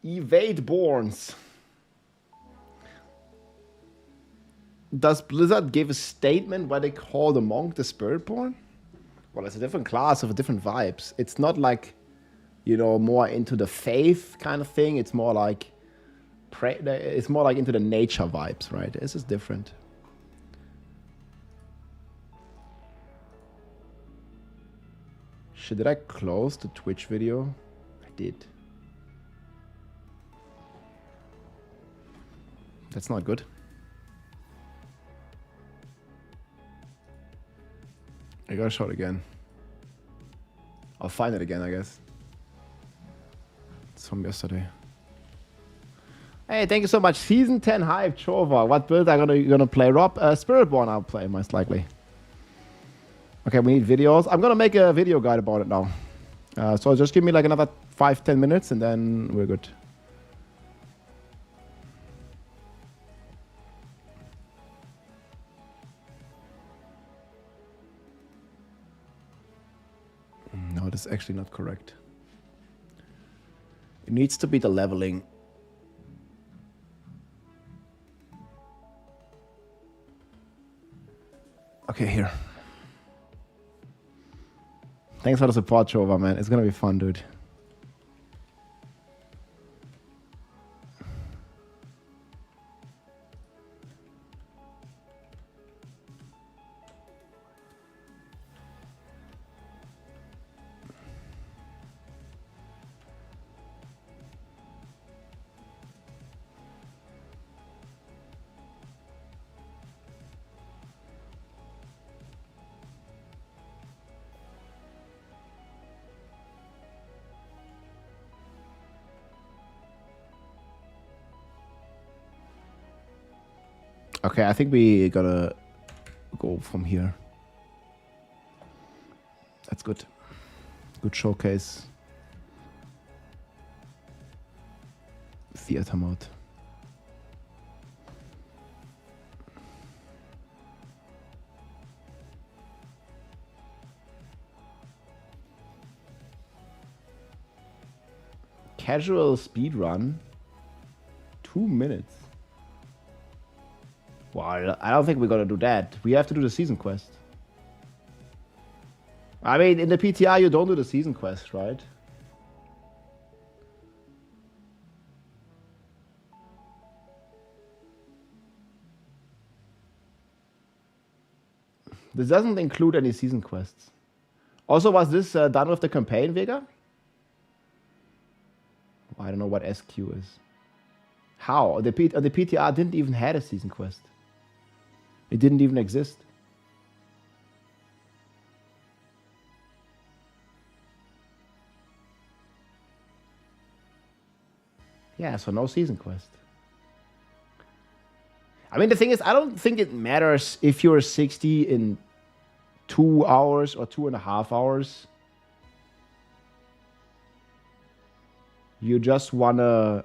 Evade Borns. Does Blizzard give a statement why they call the monk the Spiritborn? Well, it's a different class of different vibes. It's not like, you know, more into the faith kind of thing. It's more like it's more like into the nature vibes, right? This is different. Did I close the Twitch video? I did. That's not good. I gotta show it again. I'll find it again, I guess. It's from yesterday. Hey, thank you so much. Season 10 hype, Chova. What build are you gonna play, Rob? Spiritborn I'll play, most likely. Okay, we need videos. I'm gonna make a video guide about it now. So just give me like another 5-10 minutes and then we're good. Oh, that's actually not correct. It needs to be the leveling. Okay, here. Thanks for the support, Chova, man. It's gonna be fun, dude. Okay, I think we gotta go from here. That's good. Good showcase. Theater mode. Casual speed run. 2 minutes. Well, I don't think we're gonna do that. We have to do the season quest. I mean, in the PTR, you don't do the season quest, right? This doesn't include any season quests. Also, was this done with the campaign, Vega? I don't know what SQ is. How? The PTR didn't even have a season quest. It didn't even exist. Yeah, so no season quest. I mean, the thing is, I don't think it matters if you're 60 in 2 hours or 2.5 hours. You just wanna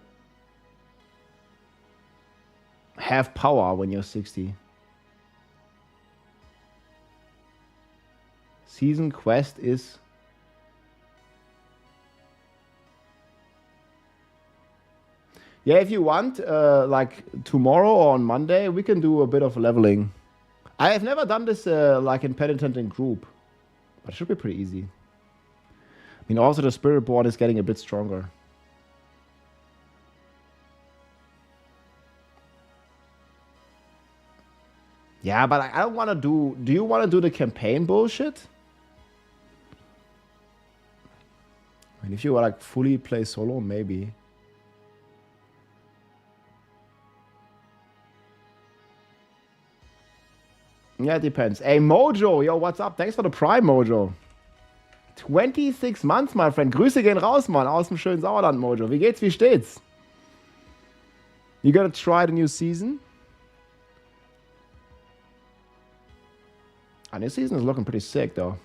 have power when you're 60. Season quest is... Yeah, if you want, like tomorrow or on Monday, we can do a bit of leveling. I have never done this like in Penitent in group, but it should be pretty easy. I mean, also the Spirit Board is getting a bit stronger. Yeah, but I don't want to do... Do you want to do the campaign bullshit? I mean, if you like fully play solo, maybe. Yeah, it depends. Hey, Mojo, yo, what's up? Thanks for the Prime, Mojo. 26 months, my friend. Grüße gehen raus, Mann, aus dem schönen Sauerland, Mojo. Wie geht's, wie steht's? You gonna try the new season? Our new season is looking pretty sick, though.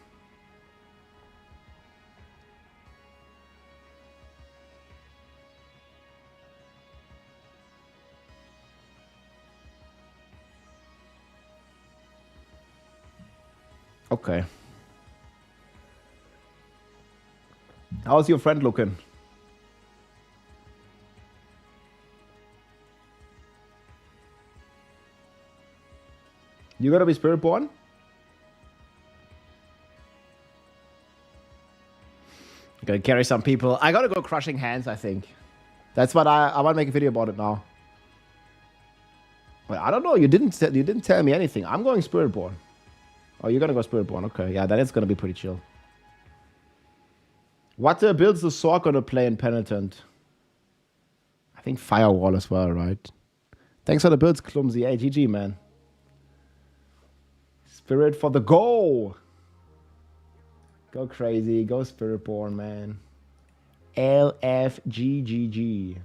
Okay. How's your friend looking? You gonna be Spiritborn? Gonna carry some people. I gotta go crushing hands, I think. That's what I want to make a video about it now. Well, I don't know. You didn't tell me anything. I'm going Spiritborn. Oh, you're gonna go Spiritborn. Okay, yeah, then it's gonna be pretty chill. What builds the Sork gonna play in Penitent? I think Firewall as well, right? Thanks for the builds, Clumsy. Hey, GG, man. Spirit for the go! Go crazy. Go Spiritborn, man. LFGGG.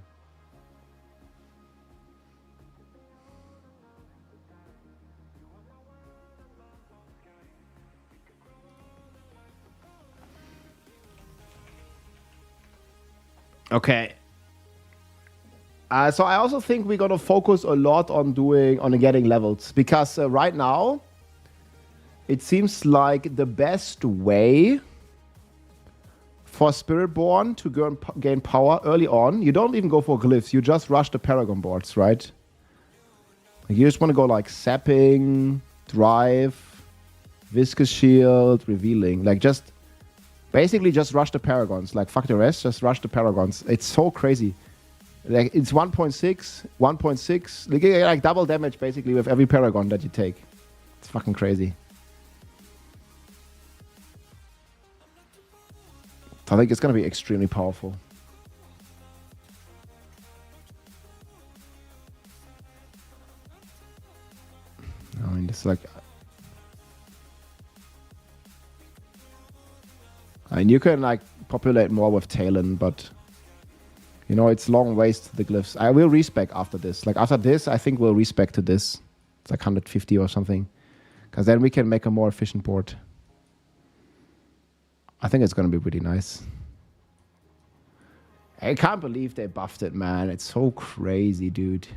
Okay. So I also think we're gonna focus a lot on getting levels, because right now it seems like the best way for Spiritborn to gain power early on, you don't even go for glyphs. You just rush the Paragon boards, right? You just want to go like sapping, drive, viscous shield, revealing. Like just basically just rush the Paragons. Like fuck the rest, just rush the Paragons. It's so crazy. Like it's 1.6, 1.6. You get like double damage basically with every Paragon that you take. It's fucking crazy. I think it's going to be extremely powerful. I mean, it's like... I mean, you can like populate more with Talon, but... You know, it's long ways to the glyphs. I will respec after this. Like, after this, I think we'll respec to this. It's like 150 or something. Because then we can make a more efficient board. I think it's going to be pretty nice. I can't believe they buffed it, man. It's so crazy, dude.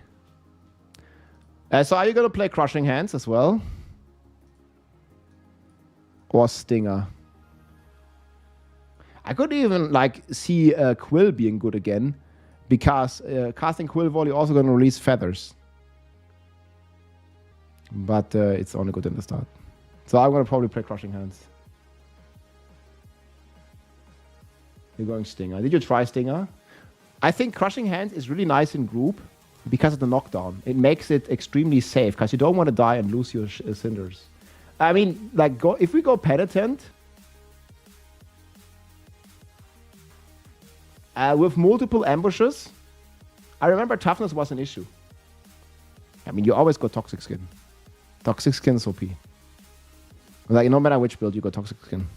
So are you going to play Crushing Hands as well? Or Stinger? I could even like see Quill being good again. Because casting Quill Volley also going to release Feathers. But it's only good in the start. So I'm going to probably play Crushing Hands. You're going Stinger. Did you try Stinger? I think Crushing Hands is really nice in group because of the knockdown. It makes it extremely safe because you don't want to die and lose your cinders. I mean, like, if we go Penitent with multiple ambushes, I remember toughness was an issue. I mean, you always go Toxic Skin. Toxic Skin is OP. Like, no matter which build, you go Toxic Skin.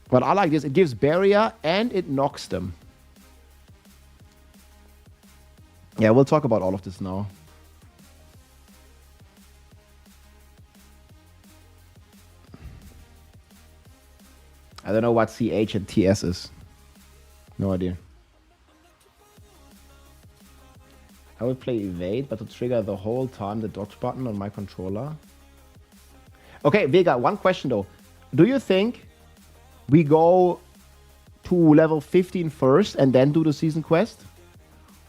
But I like this. It gives barrier and it knocks them. Yeah, we'll talk about all of this now. I don't know what CH and TS is. No idea. I would play evade, but to trigger the whole time the dodge button on my controller. Okay, Vega, one question though. Do you think we go to level 15 first and then do the season quest?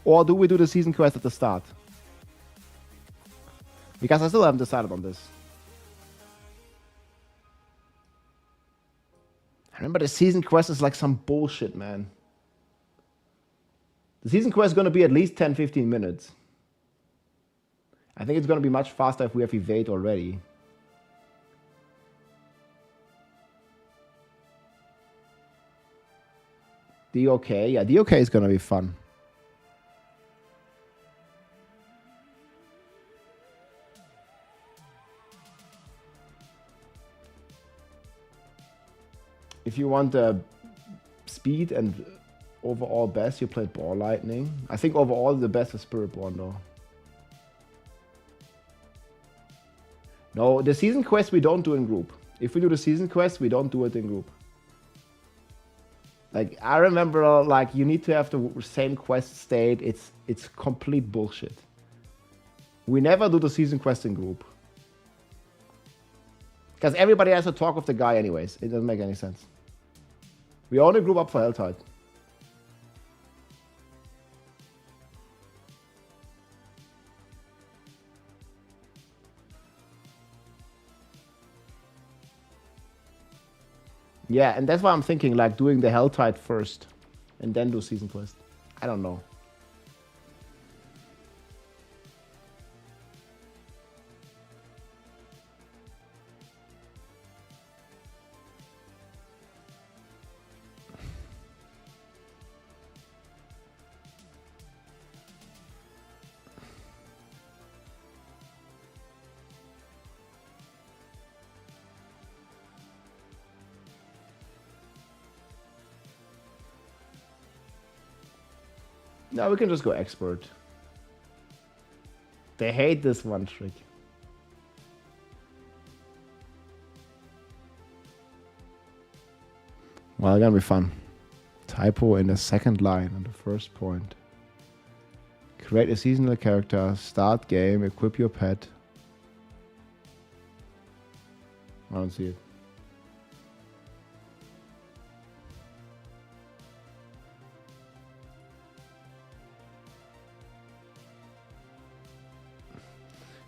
Or do we do the season quest at the start? Because I still haven't decided on this. I remember the season quest is like some bullshit, man. The season quest is going to be at least 10-15 minutes. I think it's going to be much faster if we have evade already. DOK, yeah, DOK is gonna be fun. If you want speed and overall best, you play Ball Lightning. I think overall the best is Spiritborn though. No, the season quest we don't do in group. If we do the season quest, we don't do it in group. Like, I remember, like, you need to have the same quest state. It's complete bullshit. We never do the season quest in group. Because everybody has to talk with the guy anyways. It doesn't make any sense. We only group up for Helltide. Yeah, and that's why I'm thinking, like, doing the Helltide first and then do season quest. I don't know. No, we can just go expert. They hate this one trick. Well, it's gonna be fun. Typo in the second line on the first point. Create a seasonal character, start game, equip your pet. I don't see it.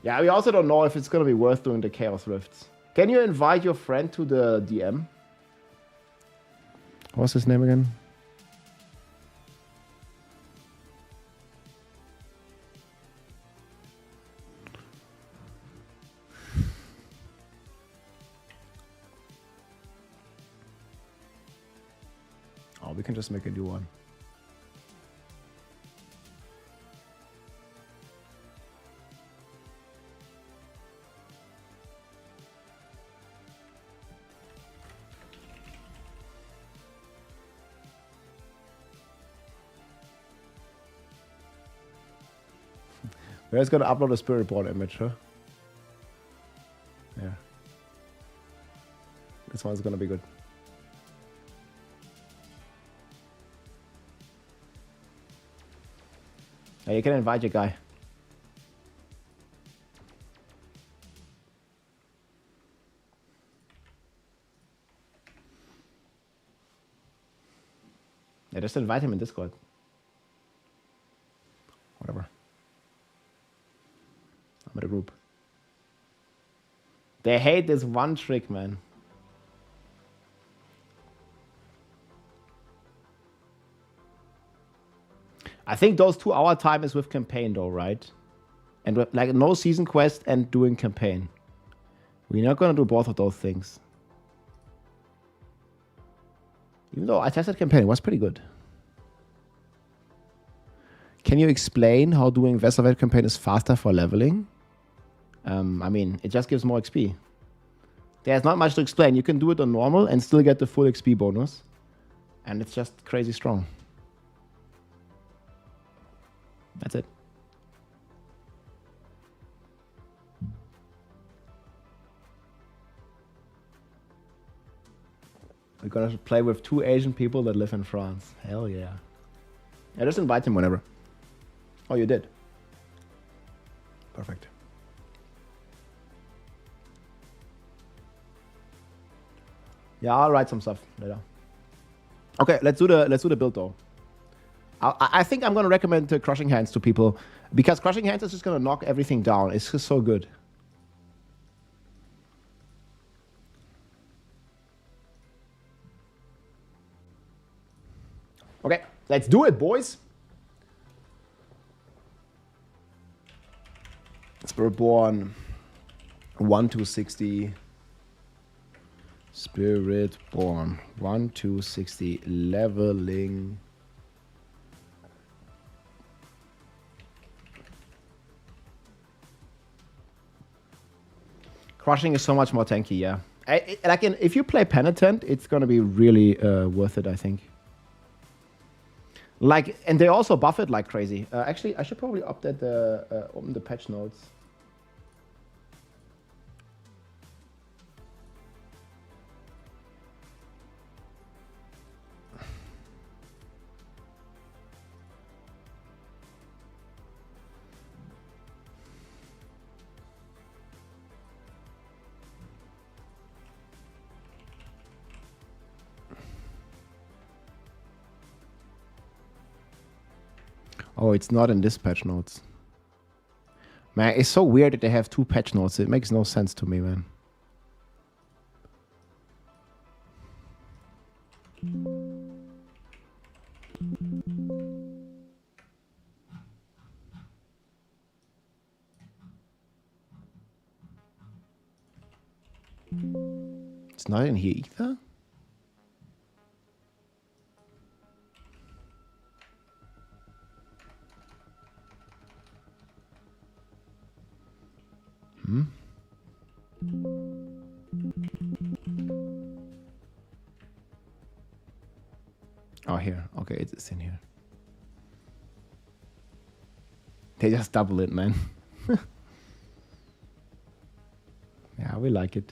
Yeah, we also don't know if it's gonna be worth doing the Chaos Rifts. Can you invite your friend to the DM? What's his name again? Oh, we can just make a new one. We're just gonna upload a spirit board image, huh? Yeah. This one's gonna be good. Yeah, you can invite your guy. Yeah, just invite him in Discord. Whatever. I'm in a group. They hate this one trick, man. I think those 2 hour time is with campaign though, right? And with, like no season quest and doing campaign. We're not gonna do both of those things. Even though I tested campaign, it was pretty good. Can you explain how doing Vesselvet campaign is faster for leveling? I mean, it just gives more XP. There's not much to explain. You can do it on normal and still get the full XP bonus. And it's just crazy strong. That's it. We're gonna play with 2 Asian people that live in France. Hell yeah. Yeah, just invite him whenever. Oh, you did? Perfect. Yeah, I'll write some stuff later. Okay, let's do the build though. I think I'm gonna recommend Crushing Hands to people because Crushing Hands is just gonna knock everything down. It's just so good. Okay, let's do it, boys. Spiritborn 1-60. Spiritborn 1-60 leveling. Crushing is so much more tanky, yeah. If you play Penitent, it's gonna be really worth it, I think. Like, and they also buff it like crazy. Actually, I should probably update open the patch notes. Oh, it's not in this patch notes. Man, it's so weird that they have 2 patch notes. It makes no sense to me, man. It's not in here either? Oh, here. Okay, it's in here. They just double it, man. Yeah, we like it.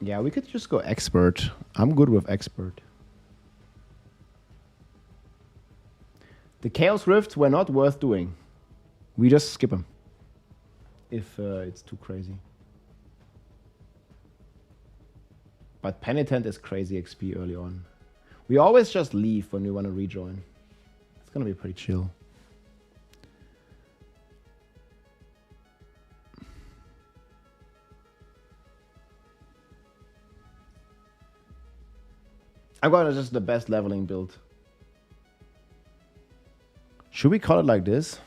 Yeah, we could just go expert. I'm good with expert. The Chaos Rifts were not worth doing. We just skip them. If it's too crazy. But Penitent is crazy XP early on. We always just leave when we want to rejoin. It's gonna be pretty chill. I'm going to just the best leveling build. Should we call it like this?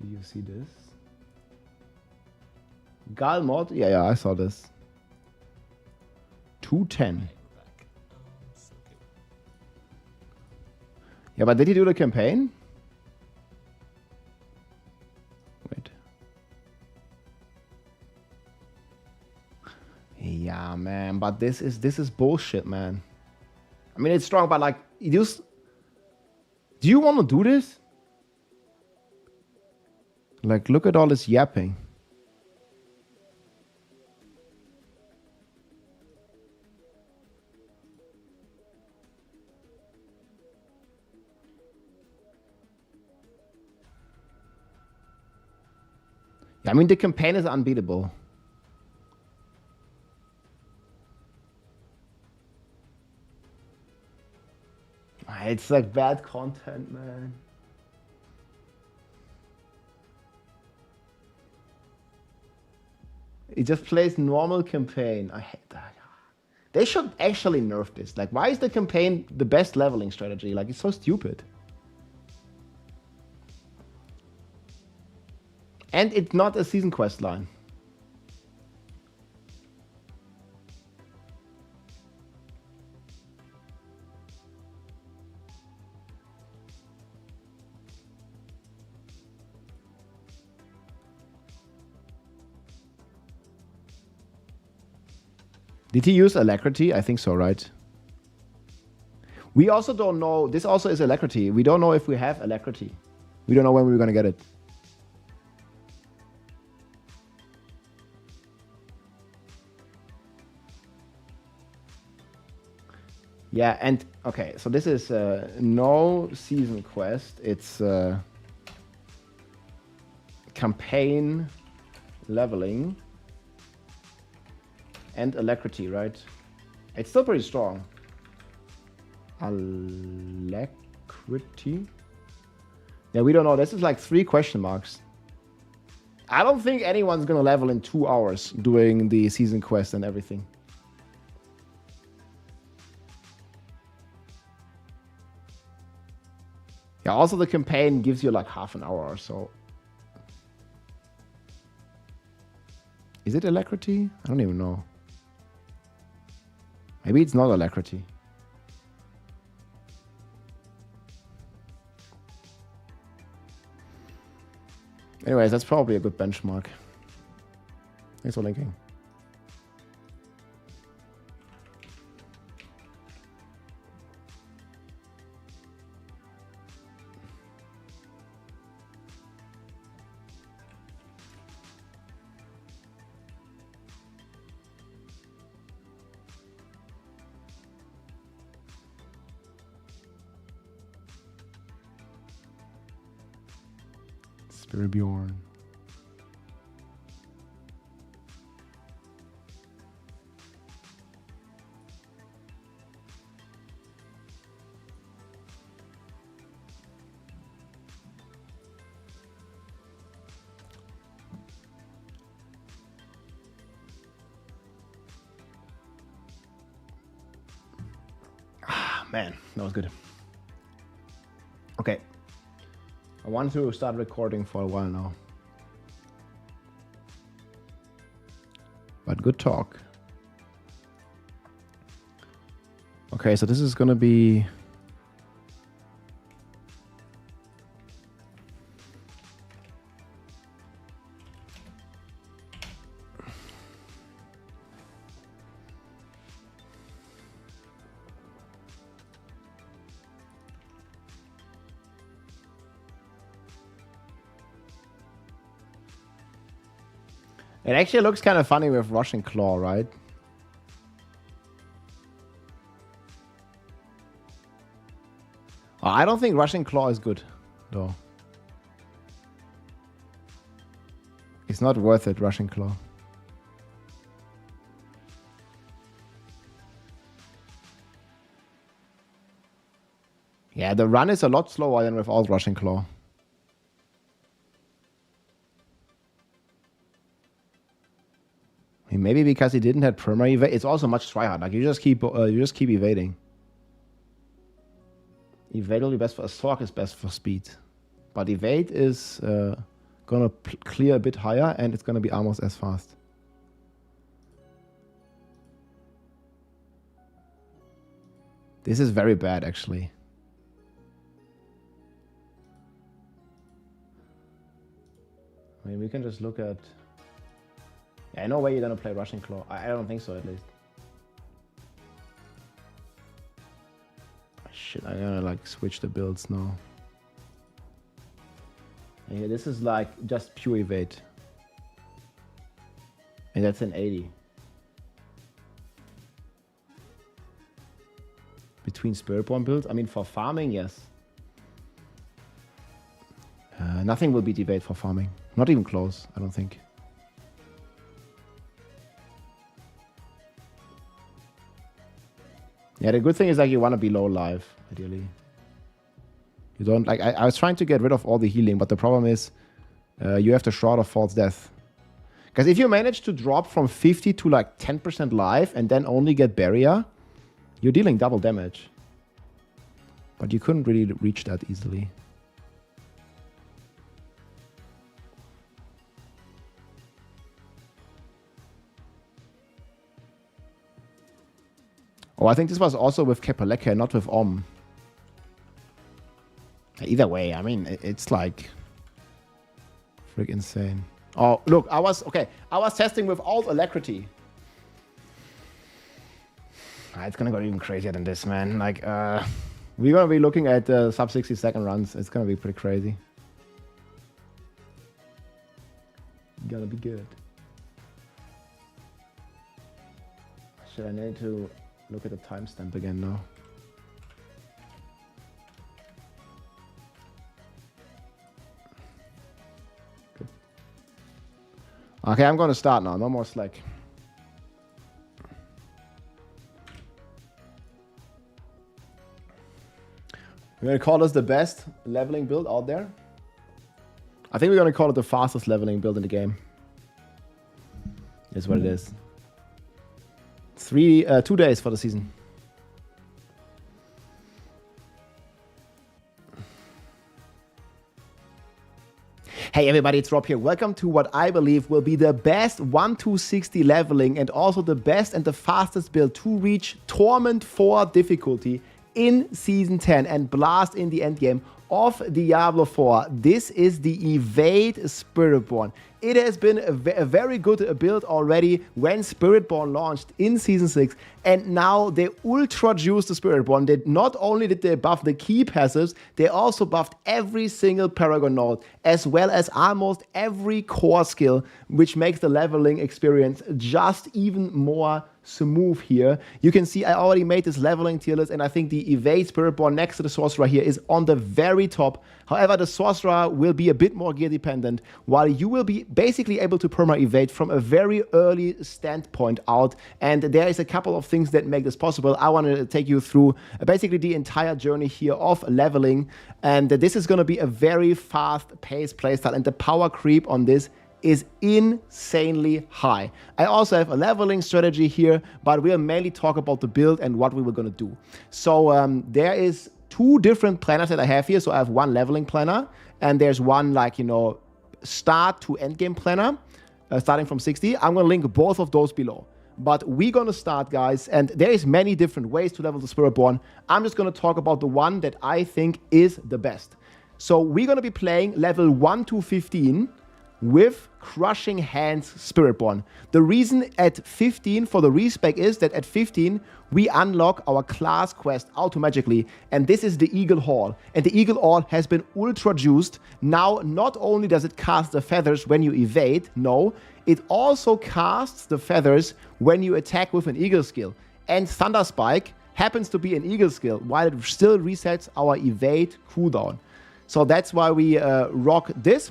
Do you see this? Gal mod? Yeah, I saw this. 210. Yeah, but did he do the campaign? Wait. Yeah, man, but this is bullshit, man. I mean, it's strong, but like, do you want to do this? Like, look at all this yapping. I mean, the campaign is unbeatable. It's like bad content, man. It just plays normal campaign. I hate that. They should actually nerf this. Like, why is the campaign the best leveling strategy? Like, it's so stupid. And it's not a season quest line. Did he use alacrity? I think so, right? We also don't know. This also is alacrity. We don't know if we have alacrity. We don't know when we're going to get it. Yeah, and okay, so this is no season quest. It's campaign leveling and alacrity, right? It's still pretty strong. Alacrity? Yeah, we don't know. This is like 3 question marks. I don't think anyone's gonna level in 2 hours doing the season quest and everything. Yeah, also the campaign gives you like half an hour or so. Is it alacrity? I don't even know. Maybe it's not alacrity. Anyways, that's probably a good benchmark. Thanks for linking. Bjorn. Ah, man, that was good. Okay. I want to start recording for a while now. But good talk. Okay, so this is gonna be... It actually looks kind of funny with Russian Claw, right? I don't think Russian Claw is good, though. It's not worth it, Russian Claw. Yeah, the run is a lot slower than without Russian Claw. I mean, maybe because he didn't have perma evade. It's also much tryhard. Like you just keep evading. Evade will be best for Sork is best for speed, but evade is gonna clear a bit higher and it's gonna be almost as fast. This is very bad, actually. I mean, we can just look at... Yeah, no way you're gonna play Russian Claw. I don't think so, at least. Shit, I'm gonna like switch the builds now. Yeah, this is like just pure evade. And that's an 80. Between Spiritborn builds? I mean, for farming, yes. Nothing will beat evade for farming. Not even close, I don't think. Yeah, the good thing is like you want to be low life, ideally. You don't like. I was trying to get rid of all the healing, but the problem is you have the Shroud of False Death. Because if you manage to drop from 50 to like 10% life and then only get barrier, you're dealing double damage. But you couldn't really reach that easily. Oh, I think this was also with Kepaleka, not with Om. Either way, I mean, it's like... Frick insane. Oh, look, I was testing with alt alacrity. It's gonna go even crazier than this, man. Like, we're gonna be looking at sub 60-second runs. It's gonna be pretty crazy. Gonna be good. Should I need to look at the timestamp again now? Good. Okay, I'm gonna start now. No more slack. We're gonna call this the best leveling build out there. I think we're gonna call it the fastest leveling build in the game. Is what it is. 2 days for the season. Hey everybody, it's Rob here. Welcome to what I believe will be the best 1-60 leveling and also the best and the fastest build to reach Torment 4 difficulty in Season 10 and blast in the endgame of Diablo 4. This is the Evade Spiritborn. It has been a very good build already when Spiritborn launched in Season 6, and now they ultra juiced the Spiritborn. Not only did they buff the key passives, they also buffed every single Paragon node, as well as almost every core skill, which makes the leveling experience just even more smooth here. You can see I already made this leveling tier list, and I think the Evade Spiritborn next to the Sorcerer here is on the very top. However, the Sorcerer will be a bit more gear dependent, while you will be basically able to perma-evade from a very early standpoint out, and there is a couple of things that make this possible. I want to take you through basically the entire journey here of leveling, and this is going to be a very fast-paced playstyle, and the power creep on this is insanely high. I also have a leveling strategy here, but we'll mainly talk about the build and what we were going to do. So there is 2 different planners that I have here. So I have one leveling planner, and there's one like, you know, start to end game planner, starting from 60. I'm going to link both of those below. But we're going to start, guys, and there is many different ways to level the Spiritborn. I'm just going to talk about the one that I think is the best. So we're going to be playing level 1 to 15 with Crushing Hands Spiritborn. The reason at 15 for the respec is that at 15 we unlock our class quest auto-magically, and this is the Eagle Hall. And the Eagle Hall has been ultra juiced. Now, not only does it cast the feathers when you evade, no, it also casts the feathers when you attack with an Eagle skill. And Thunder Spike happens to be an Eagle skill, while it still resets our evade cooldown. So that's why we rock this.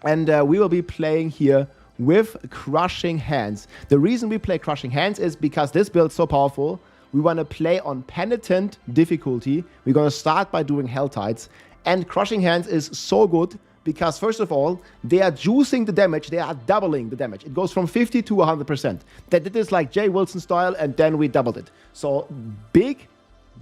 And we will be playing here with Crushing Hands. The reason we play Crushing Hands is because this build is so powerful. We want to play on Penitent difficulty. We're going to start by doing Hell Tides. And Crushing Hands is so good because, first of all, they are juicing the damage. They are doubling the damage. It goes from 50 to 100%. They did this like Jay Wilson style, and then we doubled it. So big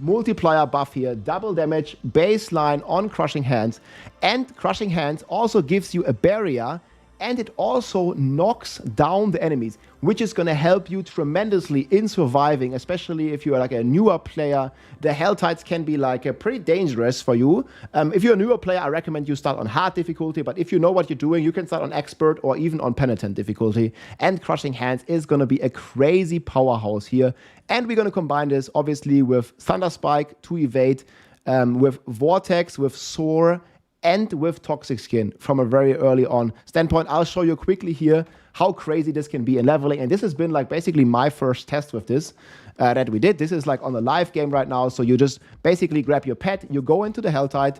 multiplier buff here, double damage, baseline on Crushing Hands. And Crushing Hands also gives you a barrier, and it also knocks down the enemies, which is going to help you tremendously in surviving, especially if you're like a newer player. The Hell Tides can be like pretty dangerous for you. If you're a newer player, I recommend you start on hard difficulty, but if you know what you're doing, you can start on expert or even on penitent difficulty. And Crushing Hands is going to be a crazy powerhouse here. And we're going to combine this obviously with Thunder Spike to evade, with Vortex, with Soar, and with Toxic Skin from a very early on standpoint. I'll show you quickly here how crazy this can be in leveling. And this has been like basically my first test with this that we did. This is like on the live game right now. So you just basically grab your pet, you go into the Helltide.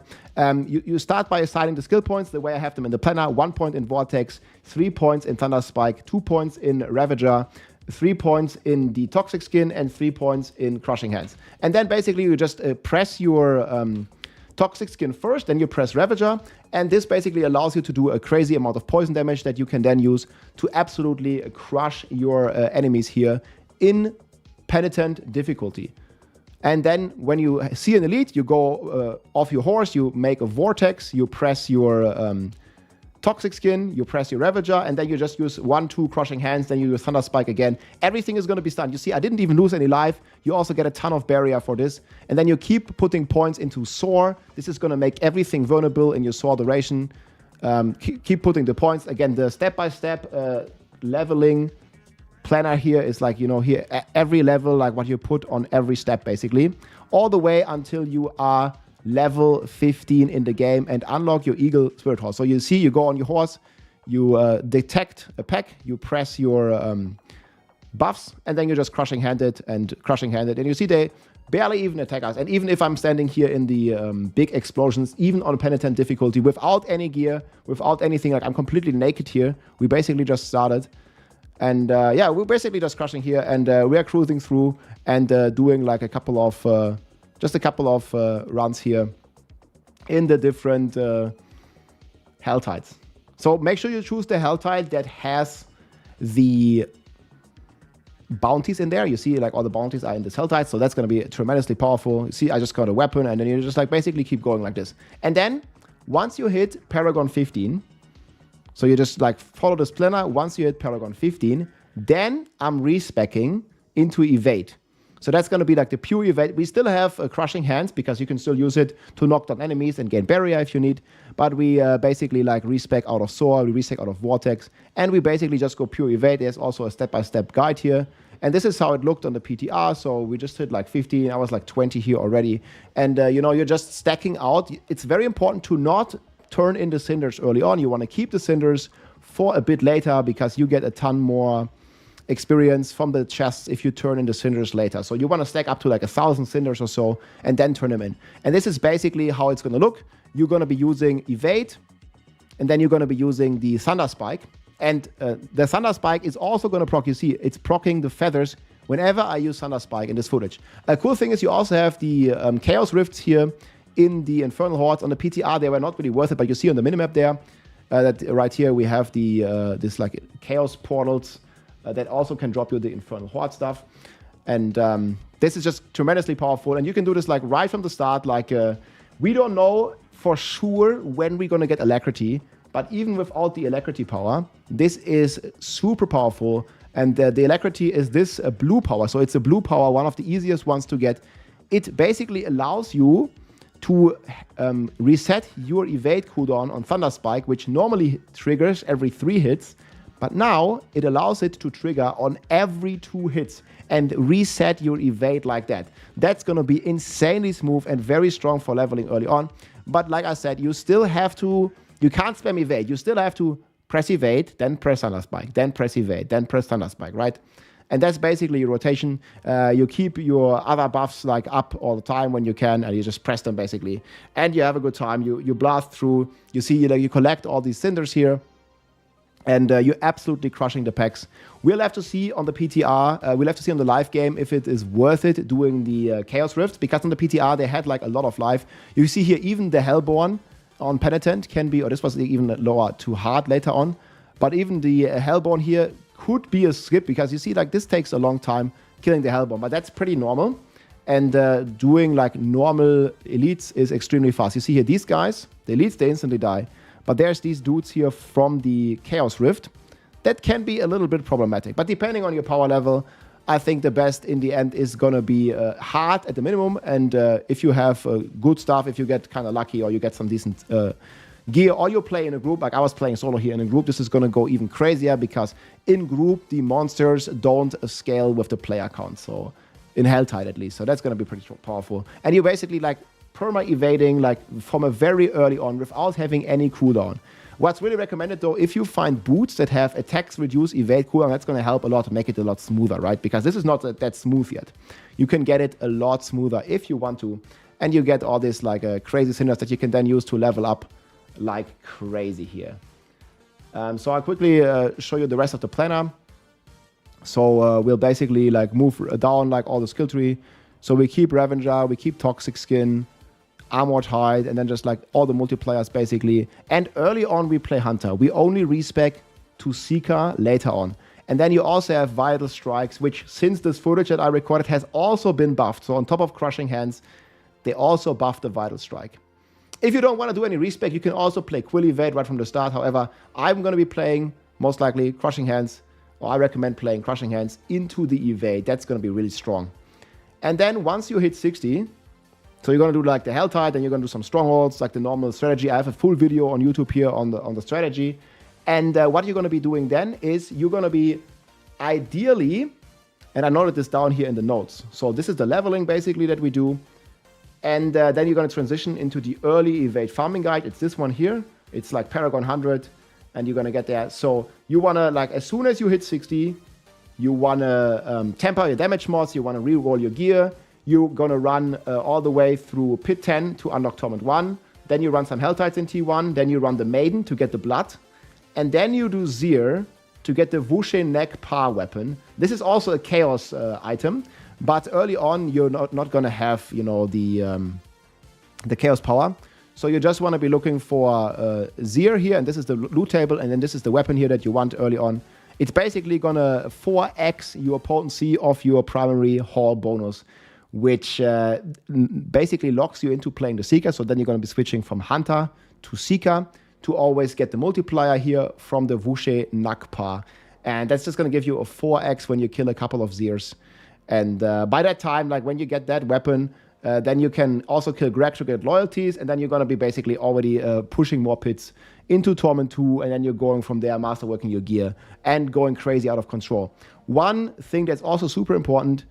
You start by assigning the skill points the way I have them in the planner. 1 point in Vortex, 3 points in Thunder Spike, 2 points in Ravager, 3 points in the Toxic Skin, and 3 points in Crushing Hands. And then basically you just press your Toxic Skin first, then you press Ravager, and this basically allows you to do a crazy amount of poison damage that you can then use to absolutely crush your enemies here in Penitent difficulty. And then when you see an elite, you go off your horse, you make a Vortex, you press your Toxic Skin, you press your Ravager, and then you just use 1, 2 Crushing Hands, then you use Thunder Spike again. Everything is going to be stunned. You see, I didn't even lose any life. You also get a ton of barrier for this. And then you keep putting points into Soar. This is going to make everything vulnerable in your Soar duration. Keep putting the points. Again, the step-by-step leveling planner here is like, you know, here, every level, like what you put on every step, basically. All the way until you are level 15 in the game and unlock your Eagle Spirit Horse. So you see, you go on your horse, you detect a pack, you press your buffs, and then you're just crushing handed, and you see they barely even attack us. And even if I'm standing here in the big explosions, even on penitent difficulty, without any gear, without anything, like I'm completely naked here, we basically just started. And yeah, we're basically just crushing here, and we are cruising through and doing like a couple of just a couple of runs here in the different Hell Tides. So make sure you choose the Hell Tide that has the bounties in there. You see, like all the bounties are in this Hell Tide, so that's going to be tremendously powerful. You see, I just got a weapon, and then you just like basically keep going like this. And then once you hit Paragon 15, so you just like follow this planner. Once you hit Paragon 15, then I'm respecking into Evade. So that's going to be like the pure evade. We still have Crushing Hands because you can still use it to knock down enemies and gain barrier if you need. But we basically like respec out of Soar, we respec out of Vortex, and we basically just go pure evade. There's also a step-by-step guide here. And this is how it looked on the PTR. So we just hit like 15. I was like 20 here already. And, you know, you're just stacking out. It's very important to not turn in the Cinders early on. You want to keep the Cinders for a bit later because you get a ton more experience from the chests if you turn in the Cinders later. So you want to stack up to like 1,000 Cinders or so and then turn them in. And this is basically how it's going to look. You're going to be using Evade, and then you're going to be using the Thunder Spike. And the Thunder Spike is also going to proc. You see, it's procking the feathers whenever I use Thunder Spike in this footage. A cool thing is you also have the Chaos Rifts here in the Infernal Hordes. On the PTR, they were not really worth it, but you see on the minimap there, that right here we have the this like Chaos Portals that also can drop you the Infernal Horde stuff. And this is just tremendously powerful. And you can do this like right from the start. Like we don't know for sure when we're going to get Alacrity, but even without the Alacrity power, this is super powerful. And the Alacrity is this blue power. So it's a blue power, one of the easiest ones to get. It basically allows you to reset your evade cooldown on Thunder Spike, which normally triggers every 3 hits, but now it allows it to trigger on every 2 hits and reset your evade like that. That's going to be insanely smooth and very strong for leveling early on. But like I said, you still have to, you can't spam evade. You still have to press evade, then press Thunder Spike, then press evade, then press Thunder Spike, right? And that's basically your rotation. You keep your other buffs like up all the time when you can, and you just press them basically. And you have a good time. You blast through. You see, you collect all these cinders here. And you're absolutely crushing the packs. We'll have to see on the PTR, we'll have to see on the live game if it is worth it doing the Chaos Rift, because on the PTR they had like a lot of life. You see here even the Hellborn on Penitent can be, or this was even lower to hard later on, but even the Hellborn here could be a skip, because you see like this takes a long time killing the Hellborn, but that's pretty normal. And doing like normal elites is extremely fast. You see here these guys, the elites, they instantly die. But there's these dudes here from the Chaos Rift that can be a little bit problematic. But depending on your power level, I think the best in the end is going to be hard at the minimum. And if you have good stuff, if you get kind of lucky or you get some decent gear, or you play in a group, like I was playing solo here in a group, this is going to go even crazier, because in group, the monsters don't scale with the player count. So in Helltide at least. So that's going to be pretty powerful. And you basically like perma-evading like from a very early on without having any cooldown. What's really recommended though, if you find boots that have attacks reduce evade cooldown, that's going to help a lot to make it a lot smoother, right? Because this is not that smooth yet. You can get it a lot smoother if you want to, and you get all this like crazy cinders that you can then use to level up like crazy here. So I'll quickly show you the rest of the planner. So we'll basically like move down like all the skill tree. So we keep Revenger, we keep Toxic Skin, Armored Hide, and then just like all the multipliers basically. And early on we play Hunter. We only respec to Seeker later on. And then you also have Vital Strikes, which since this footage that I recorded has also been buffed. So on top of Crushing Hands, they also buffed the Vital Strike. If you don't want to do any respec, you can also play Quill Evade right from the start. However, I'm going to be playing most likely Crushing Hands, or I recommend playing Crushing Hands into the Evade. That's going to be really strong. And then once you hit 60, so you're going to do like the Helltide, then you're going to do some strongholds, like the normal strategy. I have a full video on YouTube here on the strategy. And what you're going to be doing then is you're going to be ideally, and I noted this down here in the notes. So this is the leveling basically that we do. And then you're going to transition into the early evade farming guide. It's this one here. It's like Paragon 100, and you're going to get there. So you want to, like, as soon as you hit 60, you want to temper your damage mods. You want to re-roll your gear. You're going to run all the way through Pit 10 to unlock Torment 1. Then you run some Helltides in T1. Then you run the Maiden to get the Blood. And then you do Zir to get the Wushe Neck Par weapon. This is also a Chaos item. But early on, you're not going to have, you know, the Chaos power. So you just want to be looking for Zir here. And this is the loot table. And then this is the weapon here that you want early on. It's basically going to 4x your potency of your primary haul bonus, which basically locks you into playing the Seeker. So then you're going to be switching from Hunter to Seeker to always get the multiplier here from the Wushe Nakpa. And that's just going to give you a 4x when you kill a couple of Zirs. And by that time, like when you get that weapon, then you can also kill Greg to get loyalties. And then you're going to be basically already pushing more pits into Torment 2. And then you're going from there, masterworking your gear and going crazy out of control. One thing that's also super important,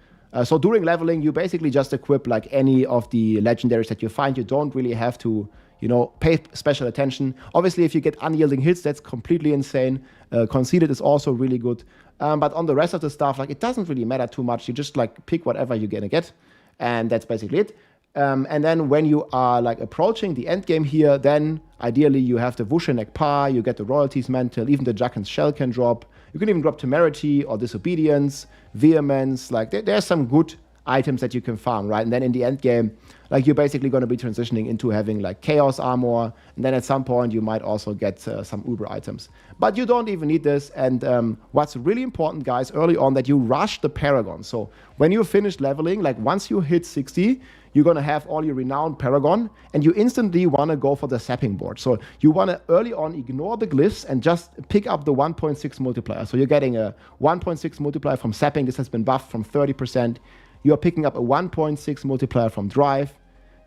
so during leveling, you basically just equip like any of the legendaries that you find. You don't really have to, you know, pay special attention. Obviously, if you get unyielding hits, that's completely insane. Conceded is also really good. But on the rest of the stuff, like, it doesn't really matter too much. You just like pick whatever you're gonna get, and that's basically it. And then when you are like approaching the end game here, then ideally you have the Wushe Neck Pa, you get the Royalties Mantle, even the Jacken's Shell can drop. You can even drop Temerity or Disobedience, Vehemence. Like there's some good items that you can farm, right? And then in the end game, like, you're basically going to be transitioning into having like Chaos armor, and then at some point you might also get some Uber items. But you don't even need this. And what's really important, guys, early on, that you rush the Paragon. So when you finish leveling, like once you hit 60, you're going to have all your renowned Paragon, and you instantly want to go for the sapping board. So you want to early on ignore the glyphs and just pick up the 1.6 multiplier. So you're getting a 1.6 multiplier from sapping. This has been buffed from 30%. You're picking up a 1.6 multiplier from drive.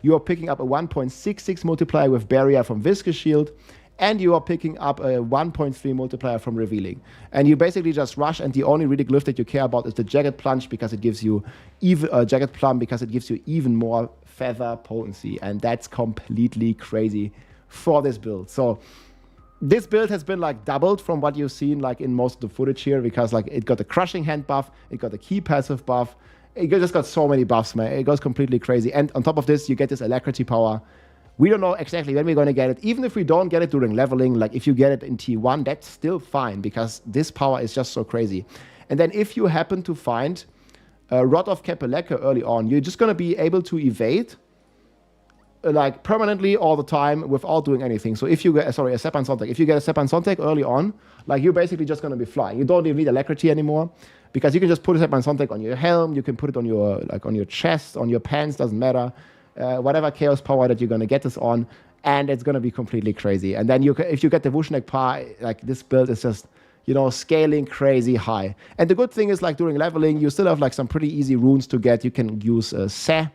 you are picking up a 1.66 multiplier with Barrier from Viscous Shield, and you are picking up a 1.3 multiplier from Revealing. And you basically just rush, and the only really glyph that you care about is the Jagged Plunge, because it gives you Jagged Plum, because it gives you even more feather potency, and that's completely crazy for this build. So this build has been like doubled from what you've seen like in most of the footage here, because like it got the Crushing Hand buff, it got the Key passive buff, it just got so many buffs, man. It goes completely crazy. And on top of this, you get this Alacrity power. We don't know exactly when we're going to get it. Even if we don't get it during leveling, like if you get it in T1, that's still fine, because this power is just so crazy. And then if you happen to find Rod of Kapeleka early on, you're just going to be able to evade like permanently all the time without doing anything. So if you get, sorry, a Sepan Sontek, if you get a Sepan Sontek early on, like you're basically just going to be flying. You don't even need Alacrity anymore, because you can just put a Sepan Sontek on your helm, you can put it on your, like on your chest, on your pants, doesn't matter. Whatever chaos power that you're going to get this on, and it's going to be completely crazy. And then if you get the Vushnek Pa, like this build is just, you know, scaling crazy high. And the good thing is, like during leveling, you still have like some pretty easy runes to get. You can use Se,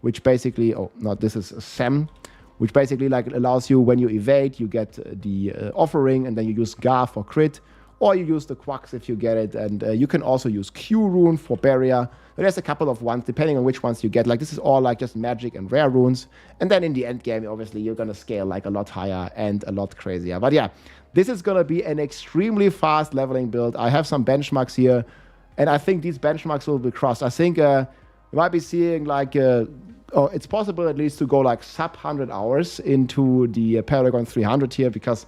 which basically, oh, no, this is Sem, which basically like allows you, when you evade, you get the offering, and then you use Gar for crit, or you use the Quacks if you get it. And you can also use Q rune for barrier. There's a couple of ones, depending on which ones you get. Like this is all like just magic and rare runes. And then in the end game, obviously, you're going to scale like a lot higher and a lot crazier. But yeah, this is going to be an extremely fast leveling build. I have some benchmarks here, and I think these benchmarks will be crossed. I think we might be seeing like, it's possible at least to go like sub 100 hours into the Paragon 300 here, because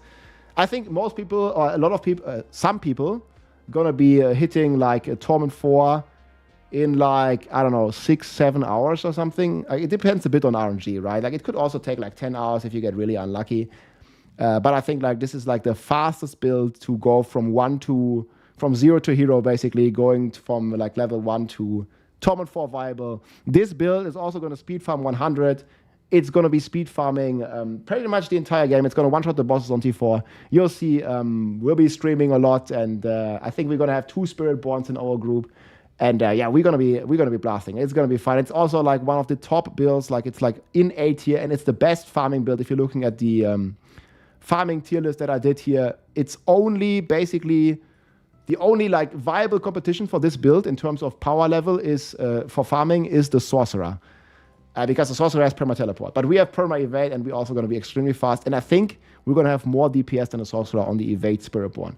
I think most people, or a lot of people, some people, going to be hitting like a Torment 4 in like, I don't know, 6-7 hours or something. It depends a bit on RNG, right? Like it could also take like 10 hours if you get really unlucky. But I think like this is like the fastest build to go from 0 to hero, basically going from like level 1 to Torment 4 viable. This build is also going to speed farm 100. It's going to be speed farming pretty much the entire game. It's going to one-shot the bosses on T4. You'll see we'll be streaming a lot, and I think we're going to have 2 Spiritborns in our group. And yeah, we're gonna be blasting. It's gonna be fun. It's also like one of the top builds. Like it's like in A tier, and it's the best farming build. If you're looking at the farming tier list that I did here, it's only basically the only like viable competition for this build in terms of power level is for farming is the Sorcerer, because the Sorcerer has perma teleport. But we have perma evade, and we're also gonna be extremely fast. And I think we're gonna have more DPS than the Sorcerer on the evade Spiritborn.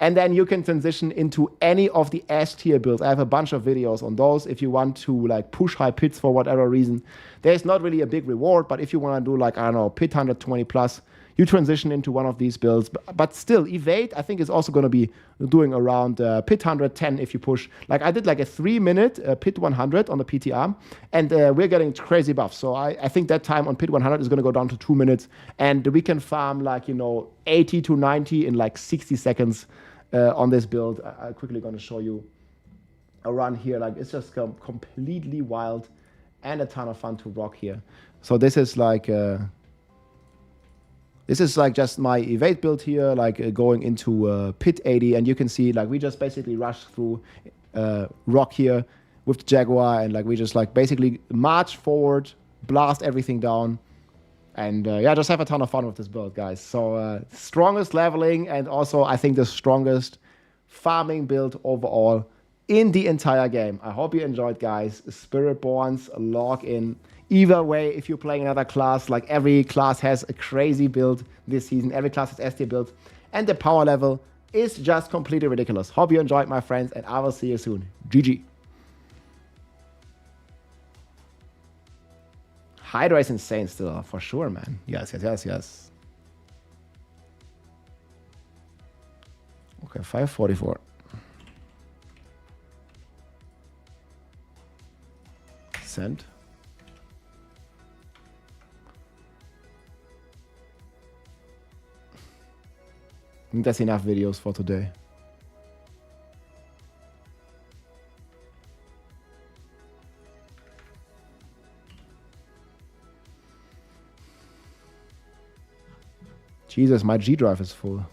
And then you can transition into any of the S tier builds. I have a bunch of videos on those if you want to like push high pits for whatever reason. There's not really a big reward, but if you want to do like, I don't know, pit 120 plus, you transition into one of these builds. But still, evade, I think, is also going to be doing around pit 110 if you push. Like I did like a 3-minute pit 100 on the PTR, and we're getting crazy buffs. So I think that time on pit 100 is going to go down to 2 minutes, and we can farm like, you know, 80 to 90 in like 60 seconds. On this build. I'm quickly going to show you a run here. Like it's just completely wild and a ton of fun to rock here. So this is like just my evade build here, like going into pit 80, and you can see like we just basically rush through rock here with the Jaguar, and like we just like basically march forward, blast everything down. And yeah, just have a ton of fun with this build, guys. So strongest leveling, and also I think the strongest farming build overall in the entire game. I hope you enjoyed, guys. Spiritborns, log in. Either way, if you're playing another class, like every class has a crazy build this season. Every class has S tier builds. And the power level is just completely ridiculous. Hope you enjoyed, my friends, and I will see you soon. GG. Hydra is insane still, for sure, man. Yes. Okay, 544. Send. I think that's enough videos for today. Jesus, my G drive is full.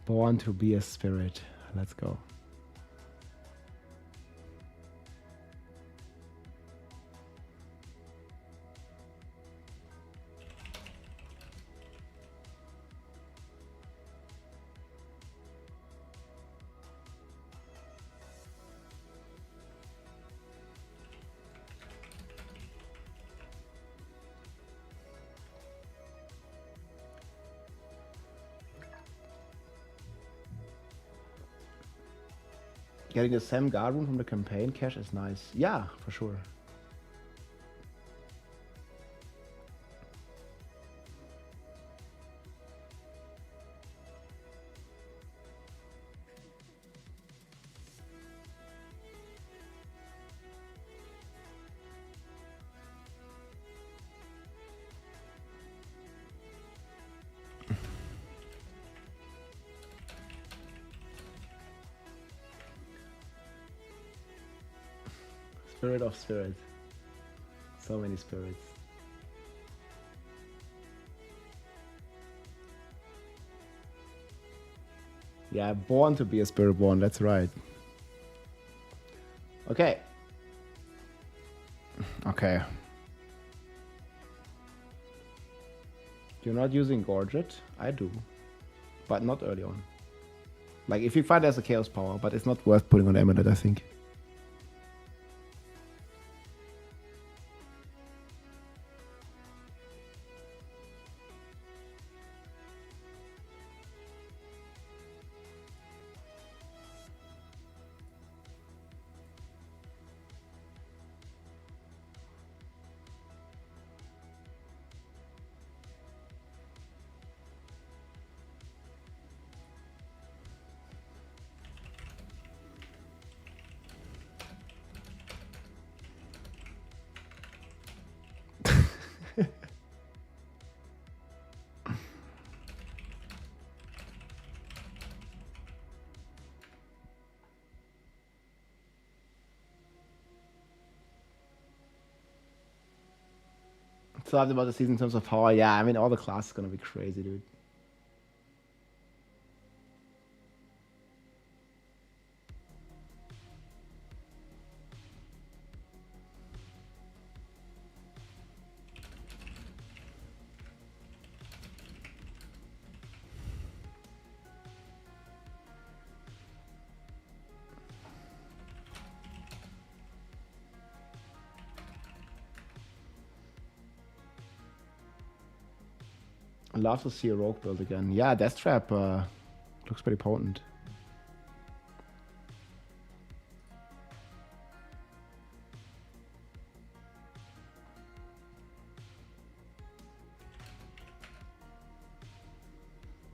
Born to be a spirit. Let's go. Getting the Sam guard room from the campaign cache is nice. Yeah, for sure. Spirit of spirit. So many spirits. Yeah, born to be a spirit born, that's right. Okay. Okay. You're not using Gorget? I do. But not early on. Like, if you find there's a chaos power, but it's not worth putting on the amulet, I think. So about the season in terms of power, yeah, I mean, all the classes gonna be crazy, dude. I'd love to see a rogue build again. Yeah, Death Trap looks pretty potent.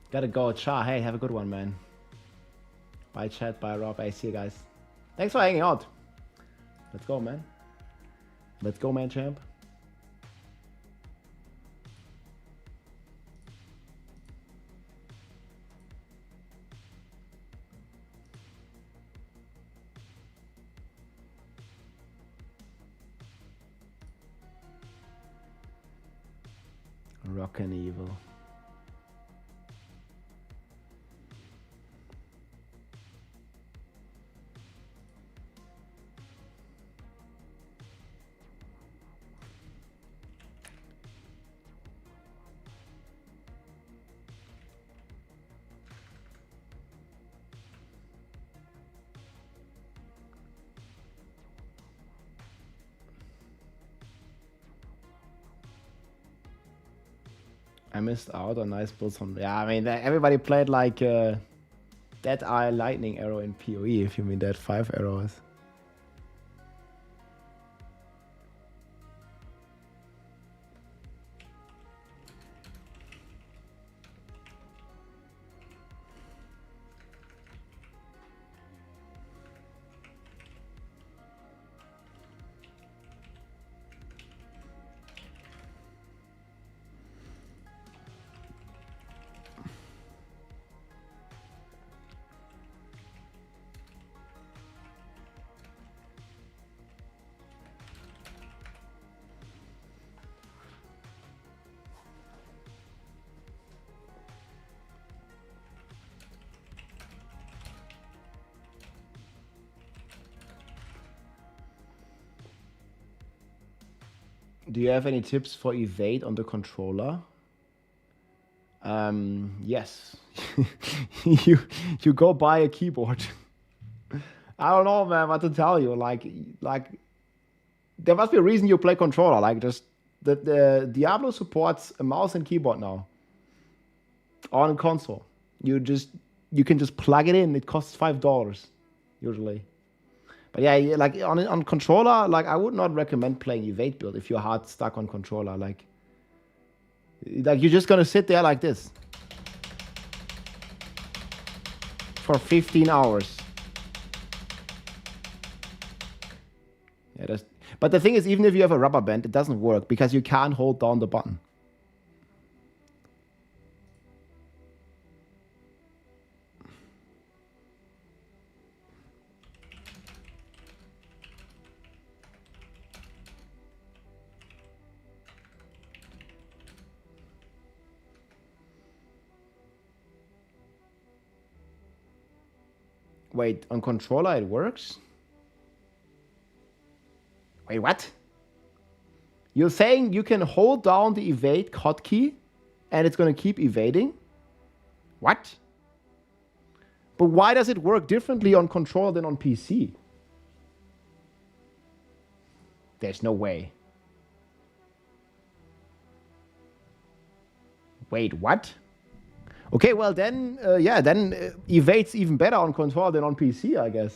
Gotta go, Cha. Hey, have a good one, man. Bye, chat. Bye, Rob. Hey, see you guys. Thanks for hanging out. Let's go, man. Let's go, man, champ. Rock and evil. I missed out on nice builds from... Yeah, I mean, everybody played like Dead Eye Lightning Arrow in PoE, if you mean that 5 arrows. Do you have any tips for evade on the controller? Yes. you go buy a keyboard. I don't know, man, what to tell you. Like there must be a reason you play controller. Like just the Diablo supports a mouse and keyboard now on console. You can just plug it in. It costs $5 usually. But yeah, like on controller, like I would not recommend playing evade build if you're hard stuck on controller. Like you're just gonna sit there like this for 15 hours. Yeah, but the thing is, even if you have a rubber band, it doesn't work because you can't hold down the button. Wait, on controller it works? Wait, what? You're saying you can hold down the evade hotkey and it's going to keep evading? What? But why does it work differently on controller than on PC? There's no way. Wait, what? Okay, well then, evade's even better on controller than on PC, I guess.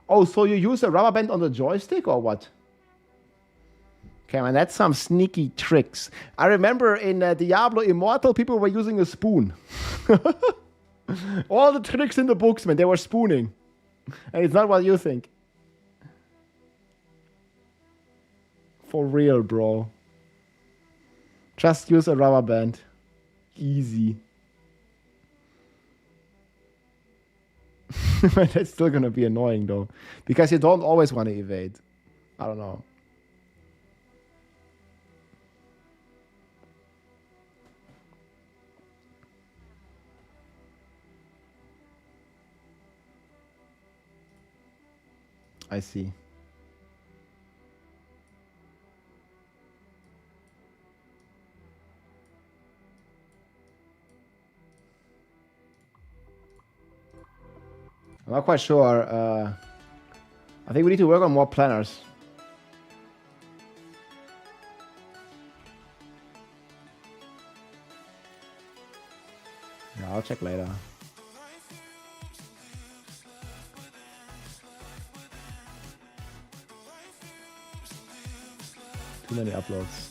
Oh, so you use a rubber band on the joystick or what? Okay, man, that's some sneaky tricks. I remember in Diablo Immortal, people were using a spoon. All the tricks in the books, man, they were spooning. And it's not what you think. For real, bro. Just use a rubber band. Easy. That's still gonna be annoying though. Because you don't always want to evade. I don't know. I see. I'm not quite sure. I think we need to work on more planners. Yeah, I'll check later. Too many uploads.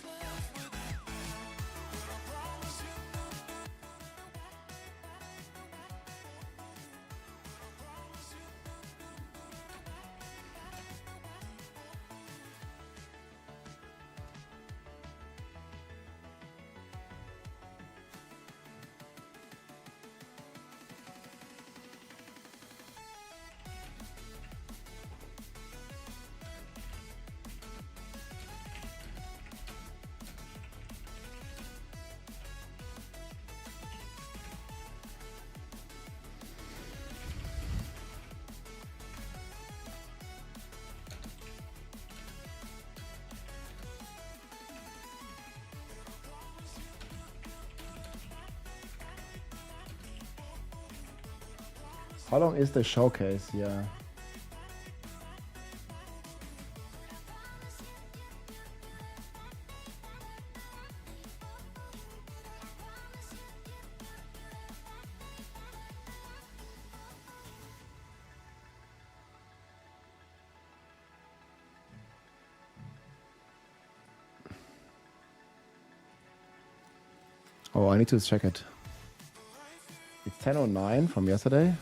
How long is the showcase? Yeah. Oh, I need to check it. It's 10:09 from yesterday.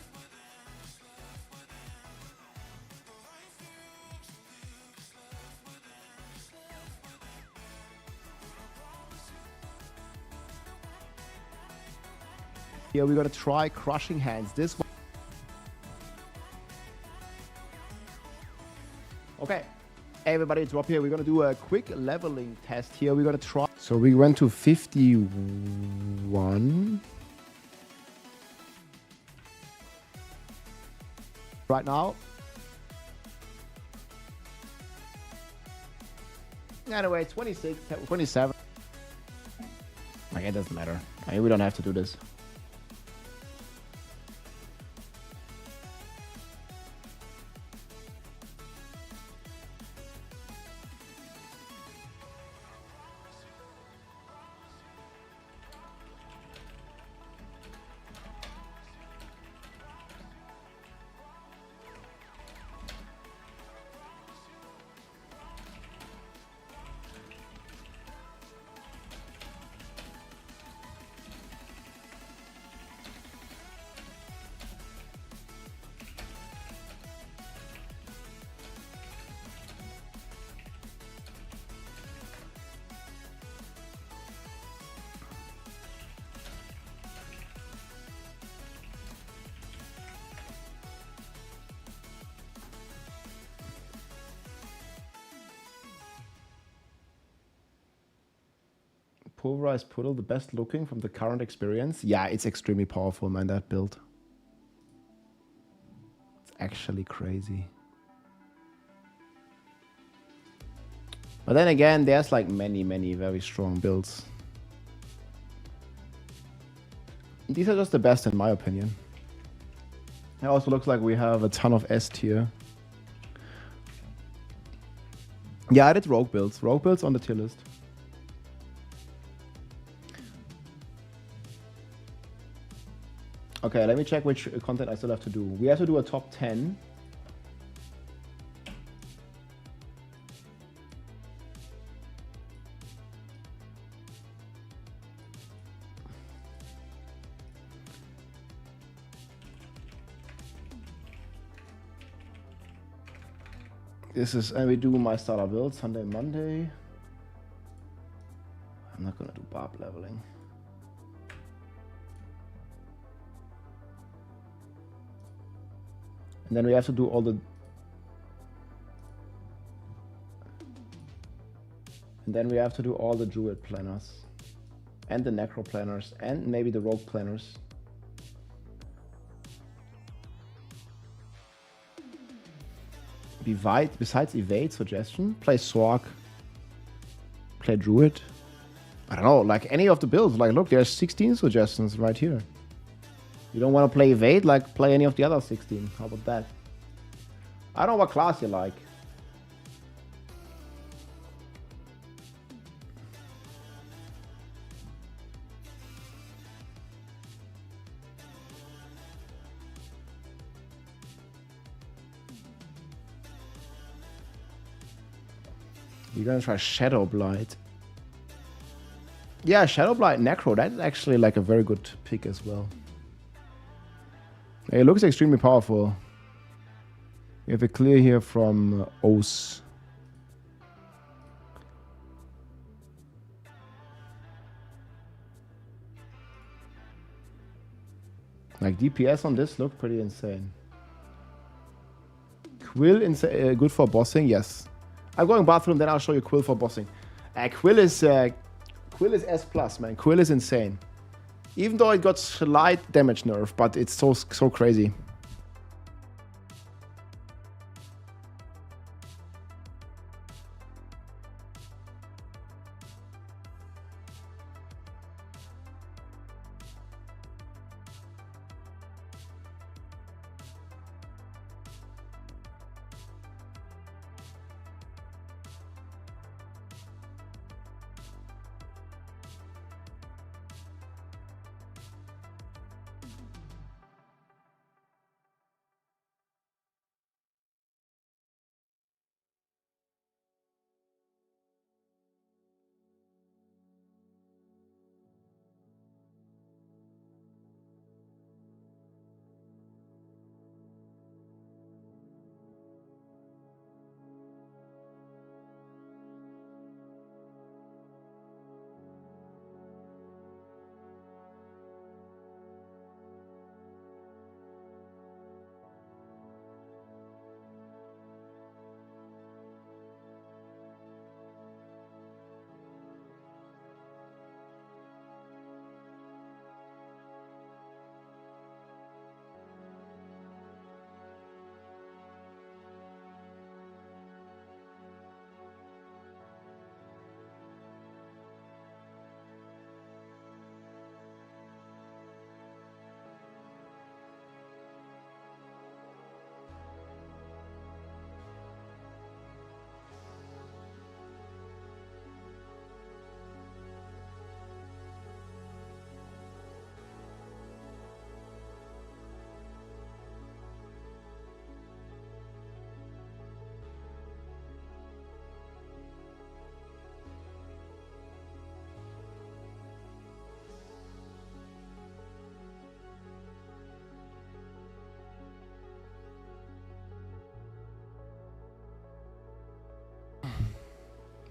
Here we're gonna try crushing hands. This one. Okay, everybody, drop here. We're gonna do a quick leveling test here. We're gonna try. So we went to 51. Right now. Anyway, 26, 27. Like, it doesn't matter. I mean, we don't have to do this. Pulverized Puddle, the best looking from the current experience. Yeah, it's extremely powerful, man, that build. It's actually crazy. But then again, there's like many very strong builds. These are just the best in my opinion. It also looks like we have a ton of S tier. Yeah, I did rogue builds. Rogue builds on the tier list. Okay, let me check which content I still have to do. We have to do a top 10. This is, and we do my starter build Sunday, Monday. I'm not gonna do barb leveling. And then we have to do all the... And then we have to do all the Druid planners. And the Necro planners. And maybe the Rogue planners. Besides evade suggestion, play Sork. Play Druid. I don't know, like any of the builds. Like look, there's 16 suggestions right here. You don't want to play evade, like play any of the other 16. How about that? I don't know what class you like. You're gonna try Shadow Blight. Yeah, Shadow Blight Necro, that's actually like a very good pick as well. It looks extremely powerful. We have a clear here from O's. Like DPS on this look pretty insane. Quill good for bossing, yes. I'm going bathroom, then I'll show you Quill for bossing. Quill is S+, man. Quill is insane. Even though it got slight damage nerf, but it's so crazy.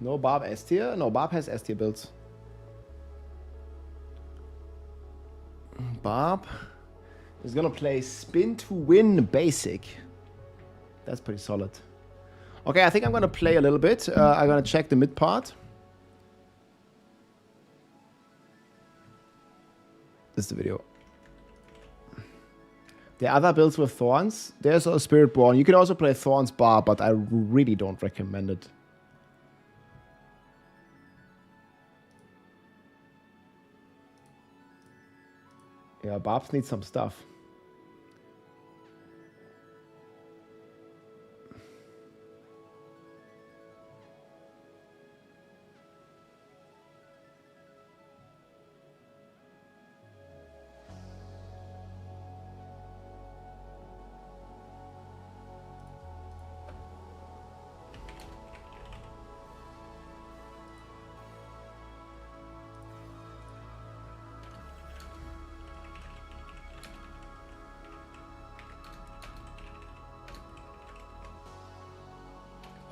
No Barb S tier? No, Barb has S tier builds. Barb is gonna play Spin to Win basic. That's pretty solid. Okay, I think I'm gonna play a little bit. I'm gonna check the mid part. This is the video. The other builds with Thorns. There's a Spiritborn. You can also play Thorns Barb, but I really don't recommend it. Yeah, Barbs need some stuff.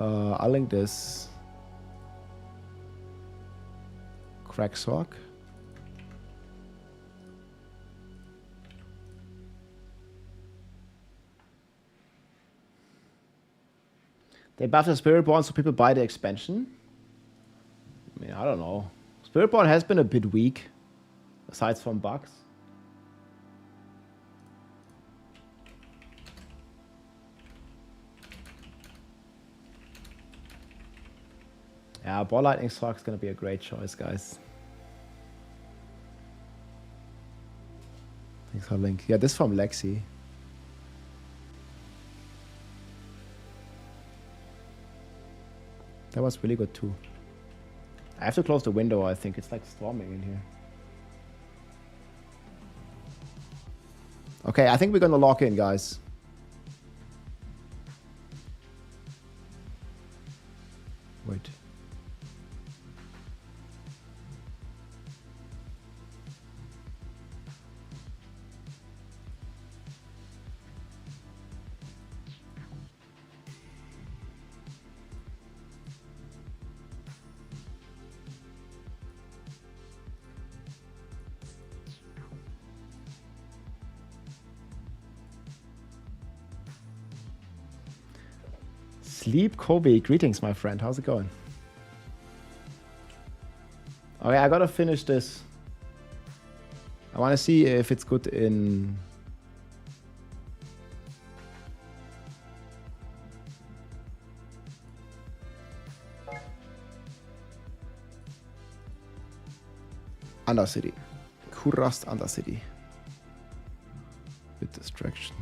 I'll link this. Cracksock. They buff the Spiritborn so people buy the expansion. I mean, I don't know. Spiritborn has been a bit weak, aside from bugs. Yeah, Ball Lightning Sock is going to be a great choice, guys. Thanks for link. Yeah, this from Lexi. That was really good too. I have to close the window, I think. It's like storming in here. Okay, I think we're going to lock in, guys. Wait. Sleep Kobe, greetings, my friend. How's it going? Okay, I gotta finish this. I want to see if it's good in... Undercity. Kurast Undercity. Bit distraction.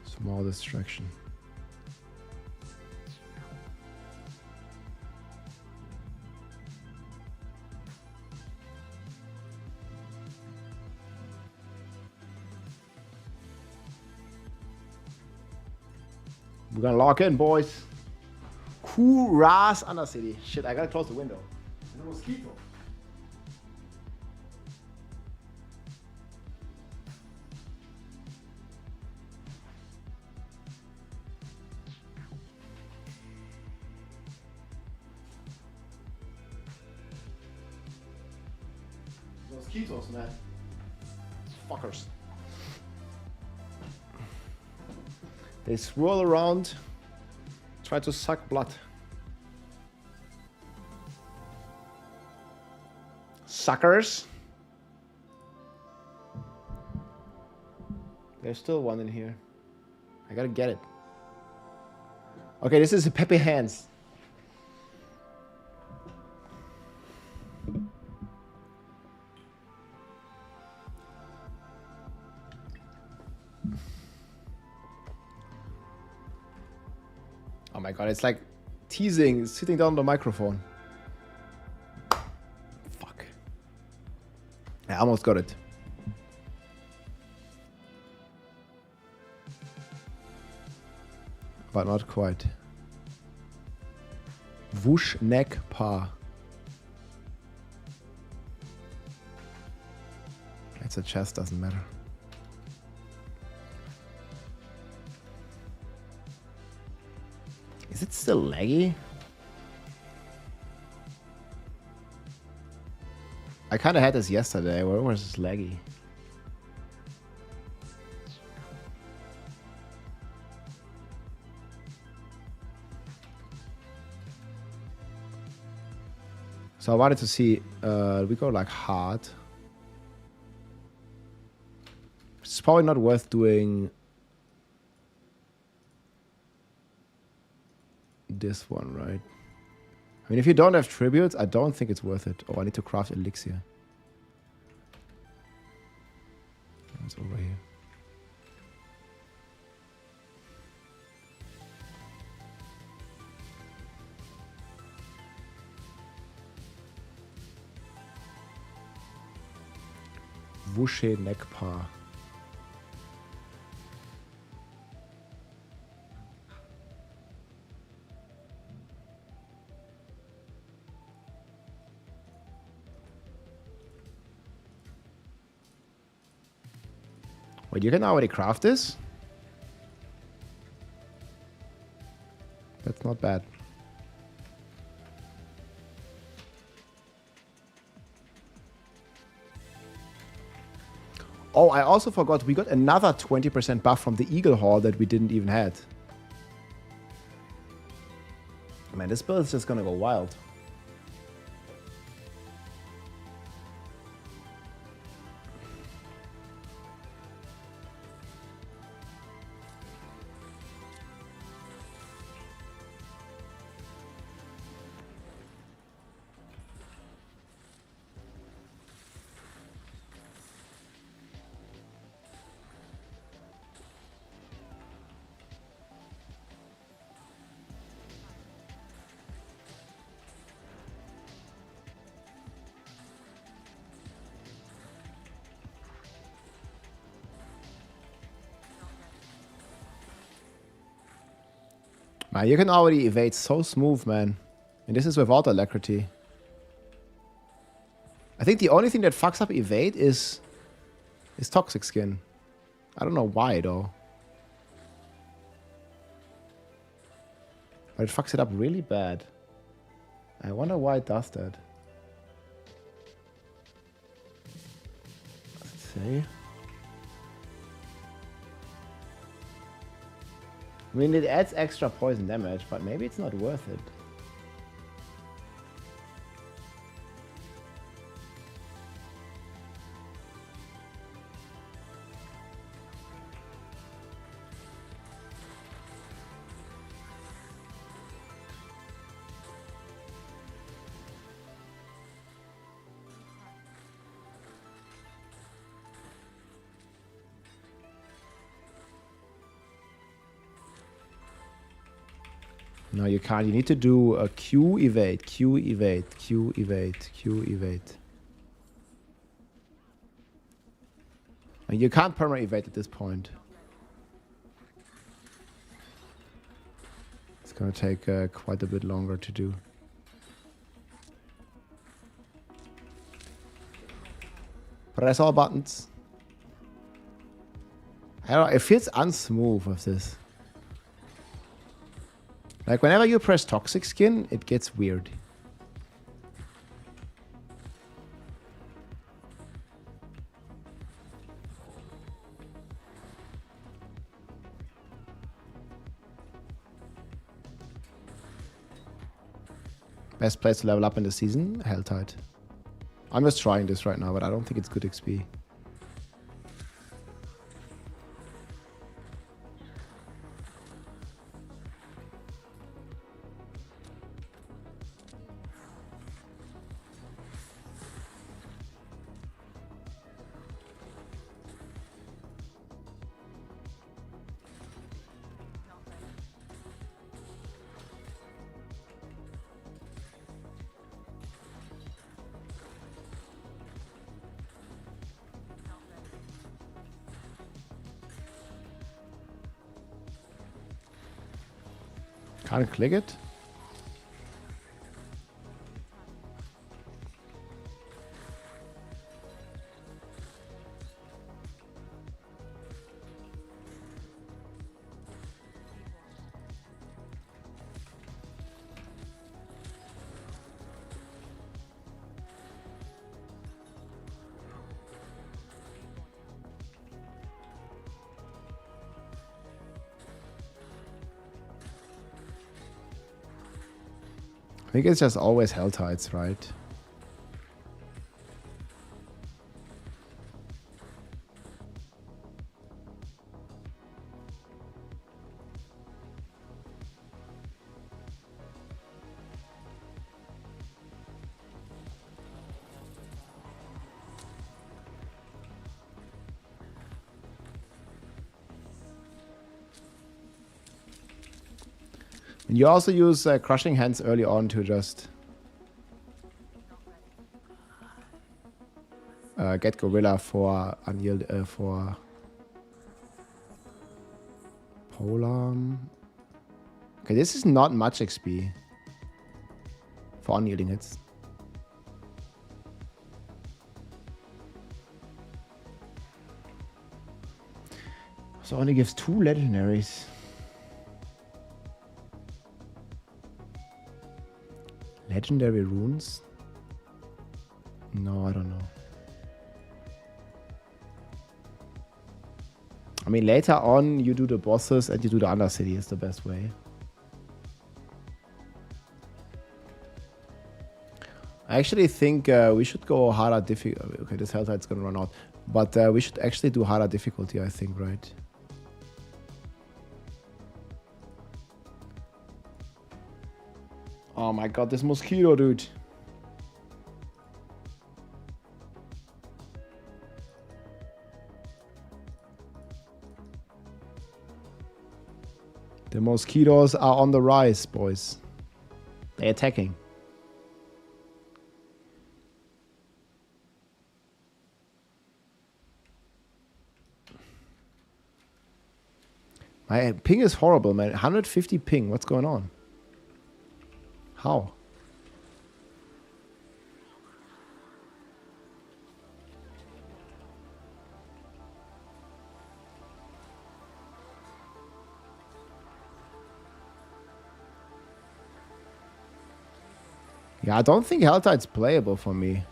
Small distraction. We're gonna lock in, boys. Kuras Undercity. Shit, I gotta close the window. There's a mosquito. Mosquitoes, man. Fuckers. They swirl around, try to suck blood. Suckers. There's still one in here. I gotta get it. Okay, this is a Pepe Hands. Oh my god, it's like teasing, sitting down on the microphone. Fuck. I almost got it. But not quite. Whoosh neck pa. It's a chest, doesn't matter. Is it still laggy? I kind of had this yesterday. Where was this laggy? So I wanted to see, we go like hard. It's probably not worth doing this one, right? I mean, if you don't have tributes, I don't think it's worth it. Oh, I need to craft elixir. It's over here. Wushe Nekpa. Wait, you can already craft this? That's not bad. Oh, I also forgot we got another 20% buff from the Eagle Hall that we didn't even had. Man, this build is just gonna go wild. Man, you can already evade so smooth, man. And this is without alacrity. I think the only thing that fucks up evade is toxic skin. I don't know why though. But it fucks it up really bad. I wonder why it does that. Let's see. I mean, it adds extra poison damage, but maybe it's not worth it. No, you can't. You need to do a Q evade, Q evade, Q evade, Q evade. And you can't perma evade at this point. It's gonna take quite a bit longer to do. Press all buttons. I don't know, it feels unsmooth with this. Like, whenever you press Toxic Skin, it gets weird. Best place to level up in the season? Helltide. I'm just trying this right now, but I don't think it's good XP. Can't click it? I think it's just always Hell Tides, right? And you also use Crushing Hands early on to just get Gorilla for for Polearm. Okay, this is not much XP for unyielding hits. So only gives 2 legendaries. Legendary runes? No, I don't know. I mean, later on, you do the bosses and you do the Undercity is the best way. I actually think we should go harder difficulty. Okay, this Hell Tide's gonna run out. But we should actually do harder difficulty, I think, right? Oh my god, this mosquito, dude. The mosquitoes are on the rise, boys. They're attacking. My ping is horrible, man. 150 ping. What's going on? How? Yeah, I don't think Hell Tide's playable for me.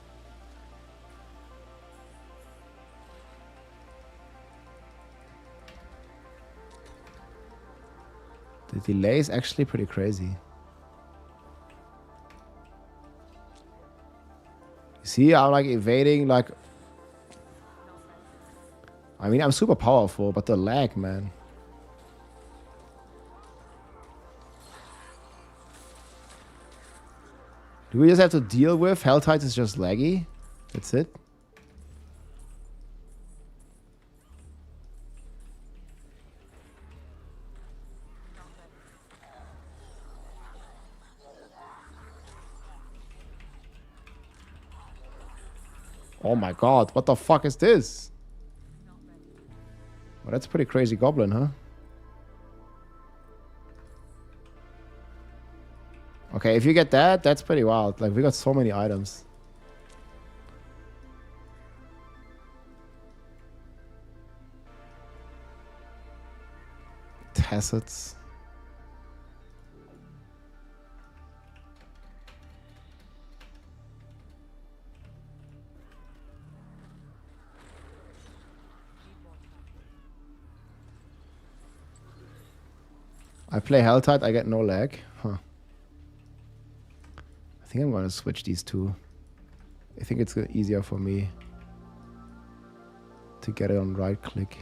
The delay is actually pretty crazy. See, I'm like evading, like... I mean, I'm super powerful, but the lag, man. Do we just have to deal with Hell Tides is just laggy? That's it? Oh my god, what the fuck is this? Well, that's a pretty crazy goblin, huh? Okay, if you get that, that's pretty wild. Like, we got so many items. Tassets. I play Helltide, I get no lag. Huh. I think I'm gonna switch these two. I think it's easier for me to get it on right click.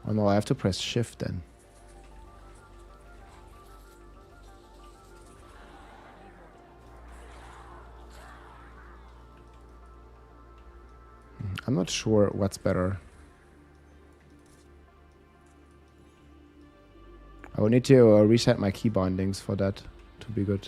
Oh no, I have to press shift then. I'm not sure what's better. I will need to reset my key bindings for that to be good.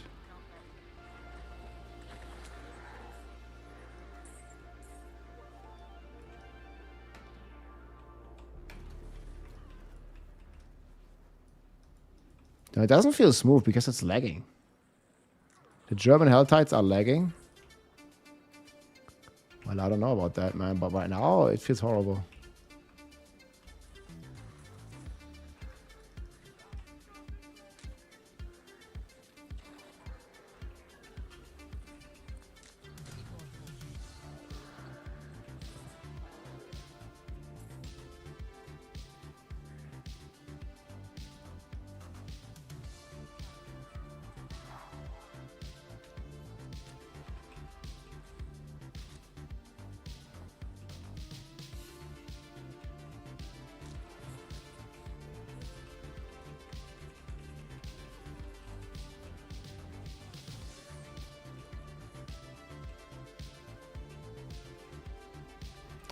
No, it doesn't feel smooth because it's lagging. The German Helltides are lagging. Well, I don't know about that, man, but right now it feels horrible.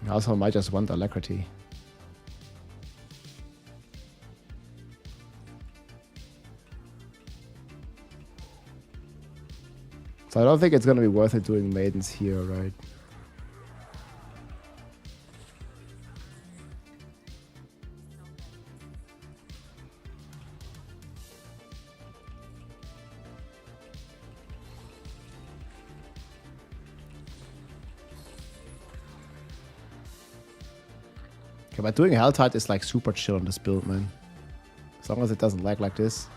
Also, I might just want alacrity. So I don't think it's gonna be worth it doing maidens here, right? Okay, but doing Helltide is like super chill on this build, man. As long as it doesn't lag like this.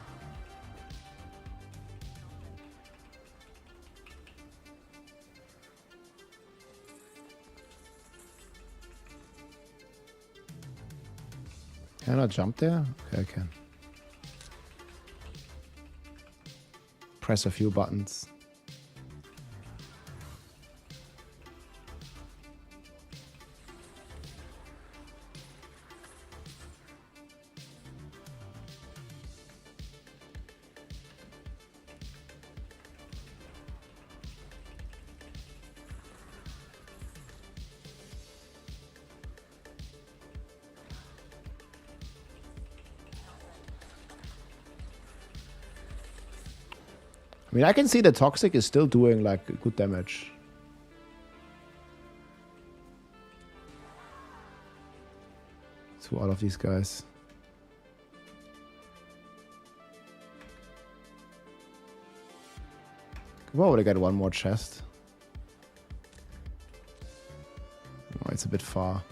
Can I jump there? Okay, I can. Press a few buttons. I mean, I can see the Toxic is still doing, like, good damage. To all of these guys. Could probably get one more chest. Oh, it's a bit far.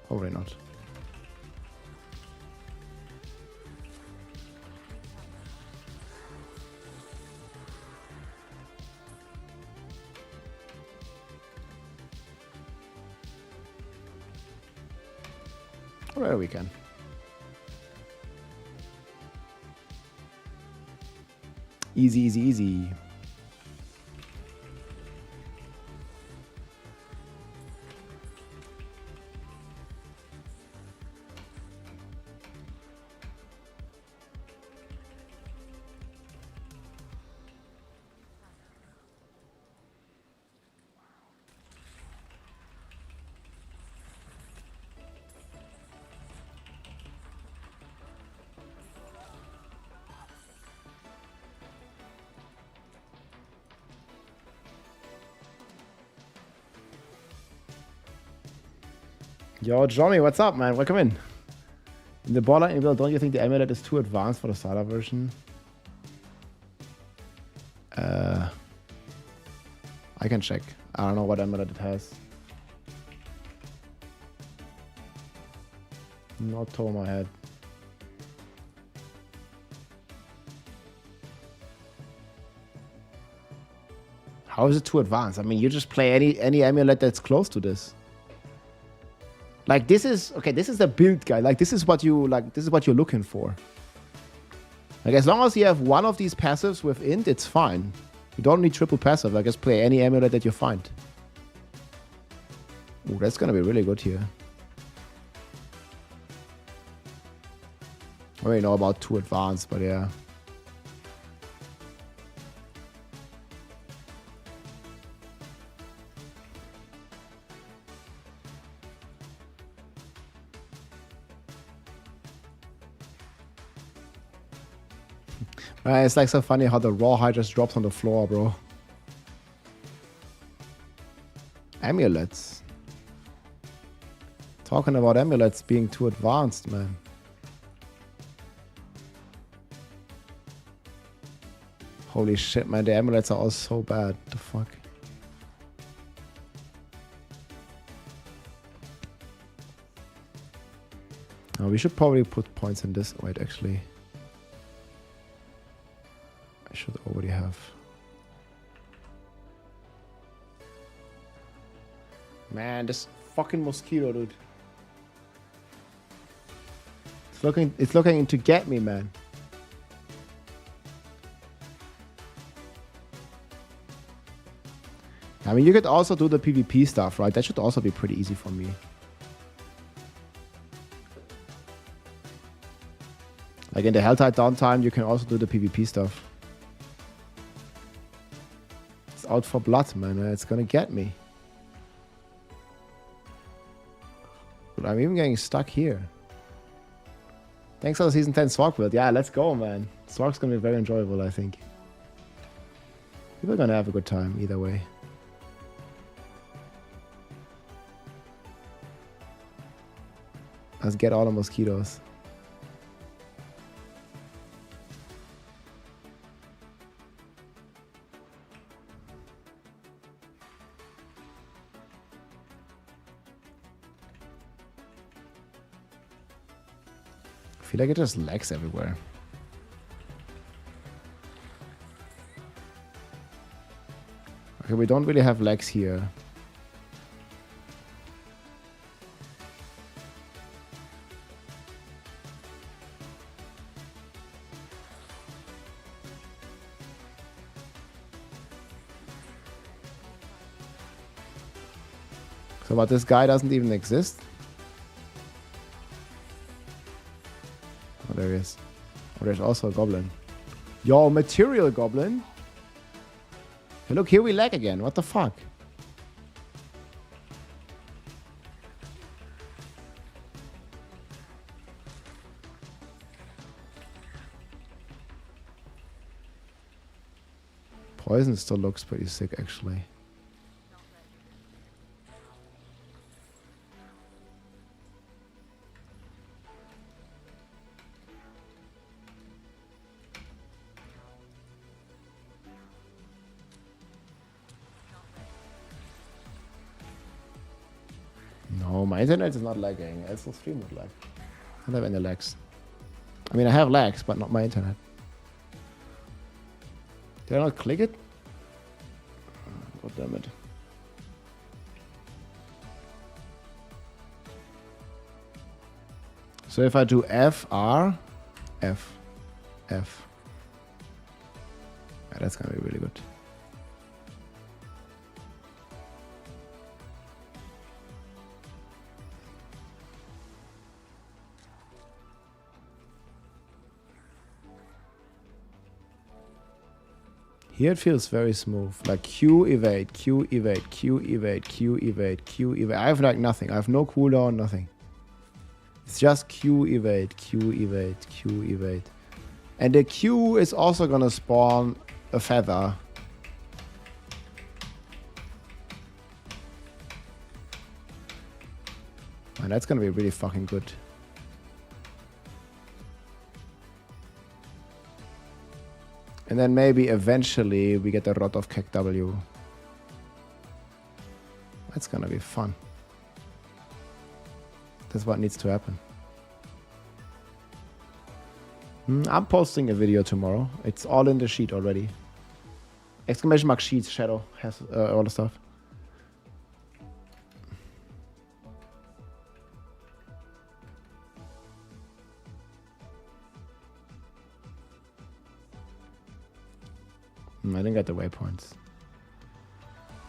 Probably not. Where we can. Easy, easy, easy. Yo, Johnny, what's up, man? Welcome in. In the borderline build, don't you think the amulet is too advanced for the starter version? I can check. I don't know what amulet it has. Not top of my head. How is it too advanced? I mean, you just play any amulet that's close to this. Like, this is okay, this is the build guide. Like, this is what you're looking for. Like, as long as you have one of these passives with int, it's fine. You don't need triple passive. Like, just play any amulet that you find. Ooh, that's gonna be really good here. I already know about too advanced, but yeah. It's like so funny how the rawhide just drops on the floor, bro. Amulets. Talking about amulets being too advanced, man. Holy shit, man. The amulets are all so bad. The fuck? Oh, we should probably put points in this. Wait, actually. I should already have. Man, this fucking mosquito, dude. It's looking to get me, man. I mean, you could also do the PvP stuff, right? That should also be pretty easy for me. Like in the Helltide downtime, you can also do the PvP stuff. It's out for blood, man. It's gonna get me. Dude, I'm even getting stuck here. Thanks for the Season 10 Sorg build. Yeah, let's go, man. Sorg's gonna be very enjoyable, I think. People are gonna have a good time either way. Let's get all the mosquitoes. I feel like it just lags everywhere. Okay, we don't really have lags here. So, but this guy doesn't even exist? Oh, there he is. Oh, there's also a goblin. Yo, material goblin. Hey, look, here we lag again. What the fuck? Poison still looks pretty sick, actually. No, my internet is not lagging. Else the stream would lag. I don't have any lags. I mean, I have lags, but not my internet. Did I not click it? God damn it. So if I do F, R, F, F. Yeah, that's gonna be really good. Here it feels very smooth, like Q evade, Q evade, Q evade, Q evade, Q evade. I have like nothing. I have no cooldown, nothing. It's just Q evade, Q evade, Q evade. And the Q is also gonna spawn a feather. And that's gonna be really fucking good. And then maybe eventually we get the Rod of Kek W. That's gonna be fun. That's what needs to happen. I'm posting a video tomorrow. It's all in the sheet already. Exclamation mark sheets, Shadow has all the stuff. I didn't get the waypoints.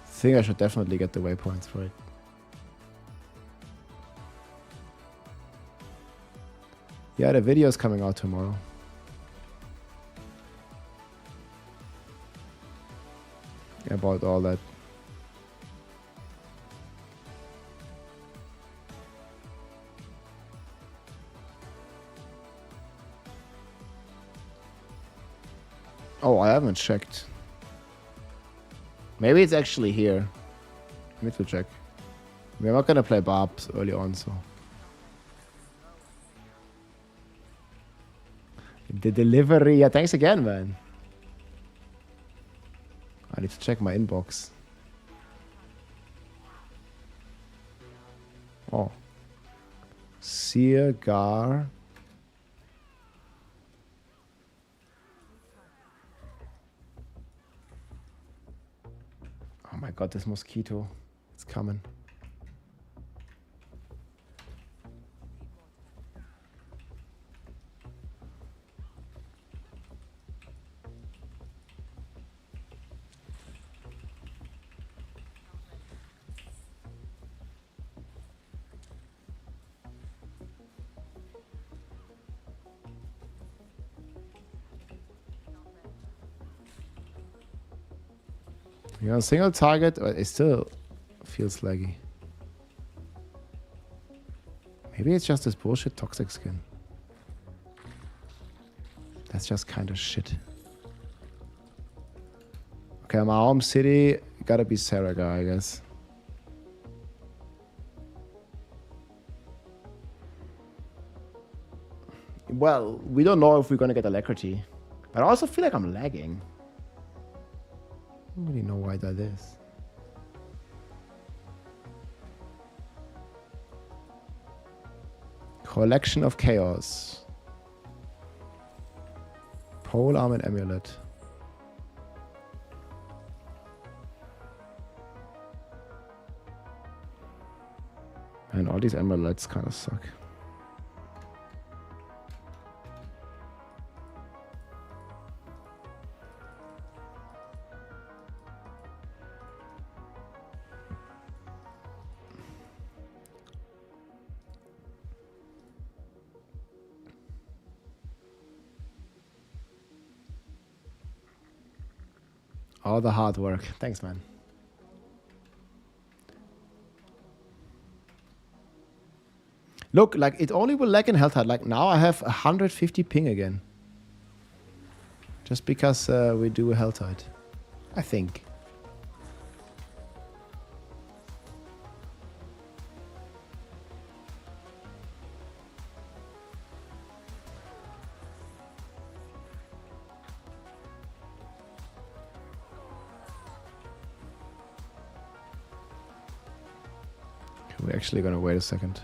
I think I should definitely get the waypoints for it. Yeah, the video is coming out tomorrow. About all that. Oh, I haven't checked. Maybe it's actually here. I need to check. We're not gonna play Barbs early on, so. The delivery. Yeah, thanks again, man. I need to check my inbox. Oh. Cigar. Oh my god, this mosquito. It's coming. You're on single target, but it still feels laggy. Maybe it's just this bullshit toxic skin. That's just kind of shit. Okay, I'm Home City. Gotta be Saraga, I guess. Well, we don't know if we're gonna get Alacrity. But I also feel like I'm lagging. I don't really know why that is. Collection of Chaos. Pole Arm and Amulet. And all these amulets kind of suck. All the hard work. Thanks, man. Look, like, it only will lag in Helltide. Like, now I have 150 ping again. Just because we do a Helltide. I think. We're actually gonna wait a second.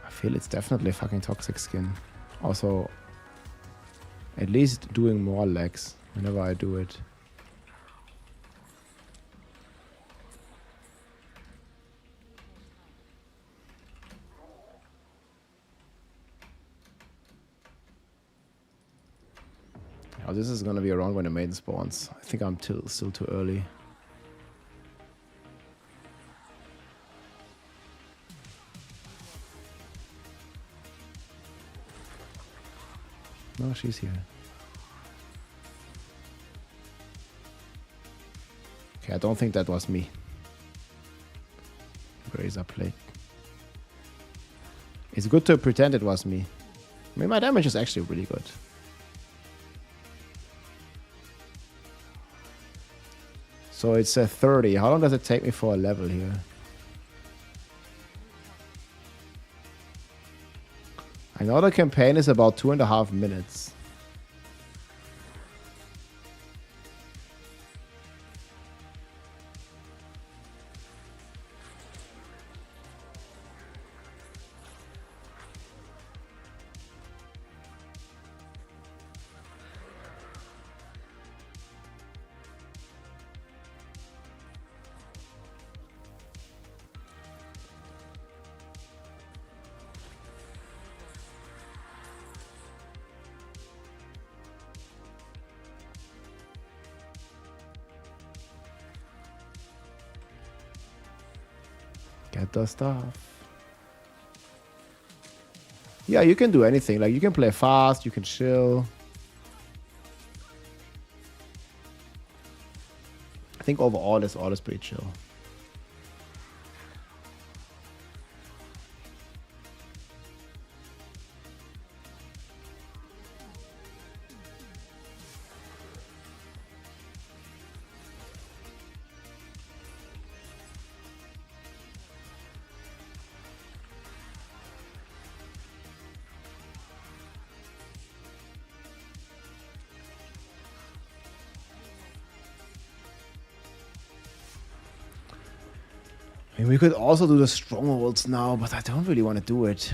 I feel it's definitely a fucking toxic skin. Also, at least doing more legs whenever I do it. Oh, this is gonna be around when the maiden spawns. I think I'm still too early. No, she's here. Okay, I don't think that was me. Razor plate. It's good to pretend it was me. I mean, my damage is actually really good. So it's a 30. How long does it take me for a level here? I know the campaign is about 2.5 minutes. Get the stuff. Yeah, you can do anything. Like, you can play fast, you can chill. I think overall it's all is pretty chill. I mean, we could also do the strongholds now, but I don't really want to do it.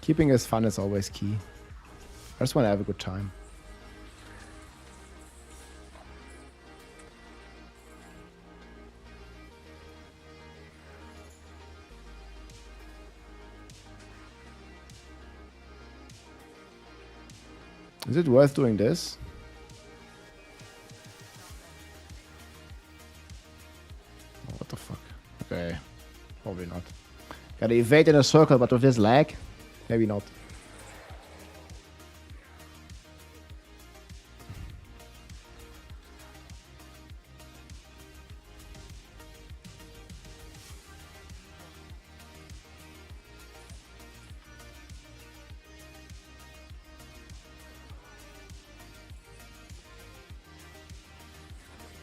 Keeping it fun is always key. I just want to have a good time. Is it worth doing this? Oh, what the fuck? Okay. Probably not. Gotta evade in a circle, but with this lag, maybe not.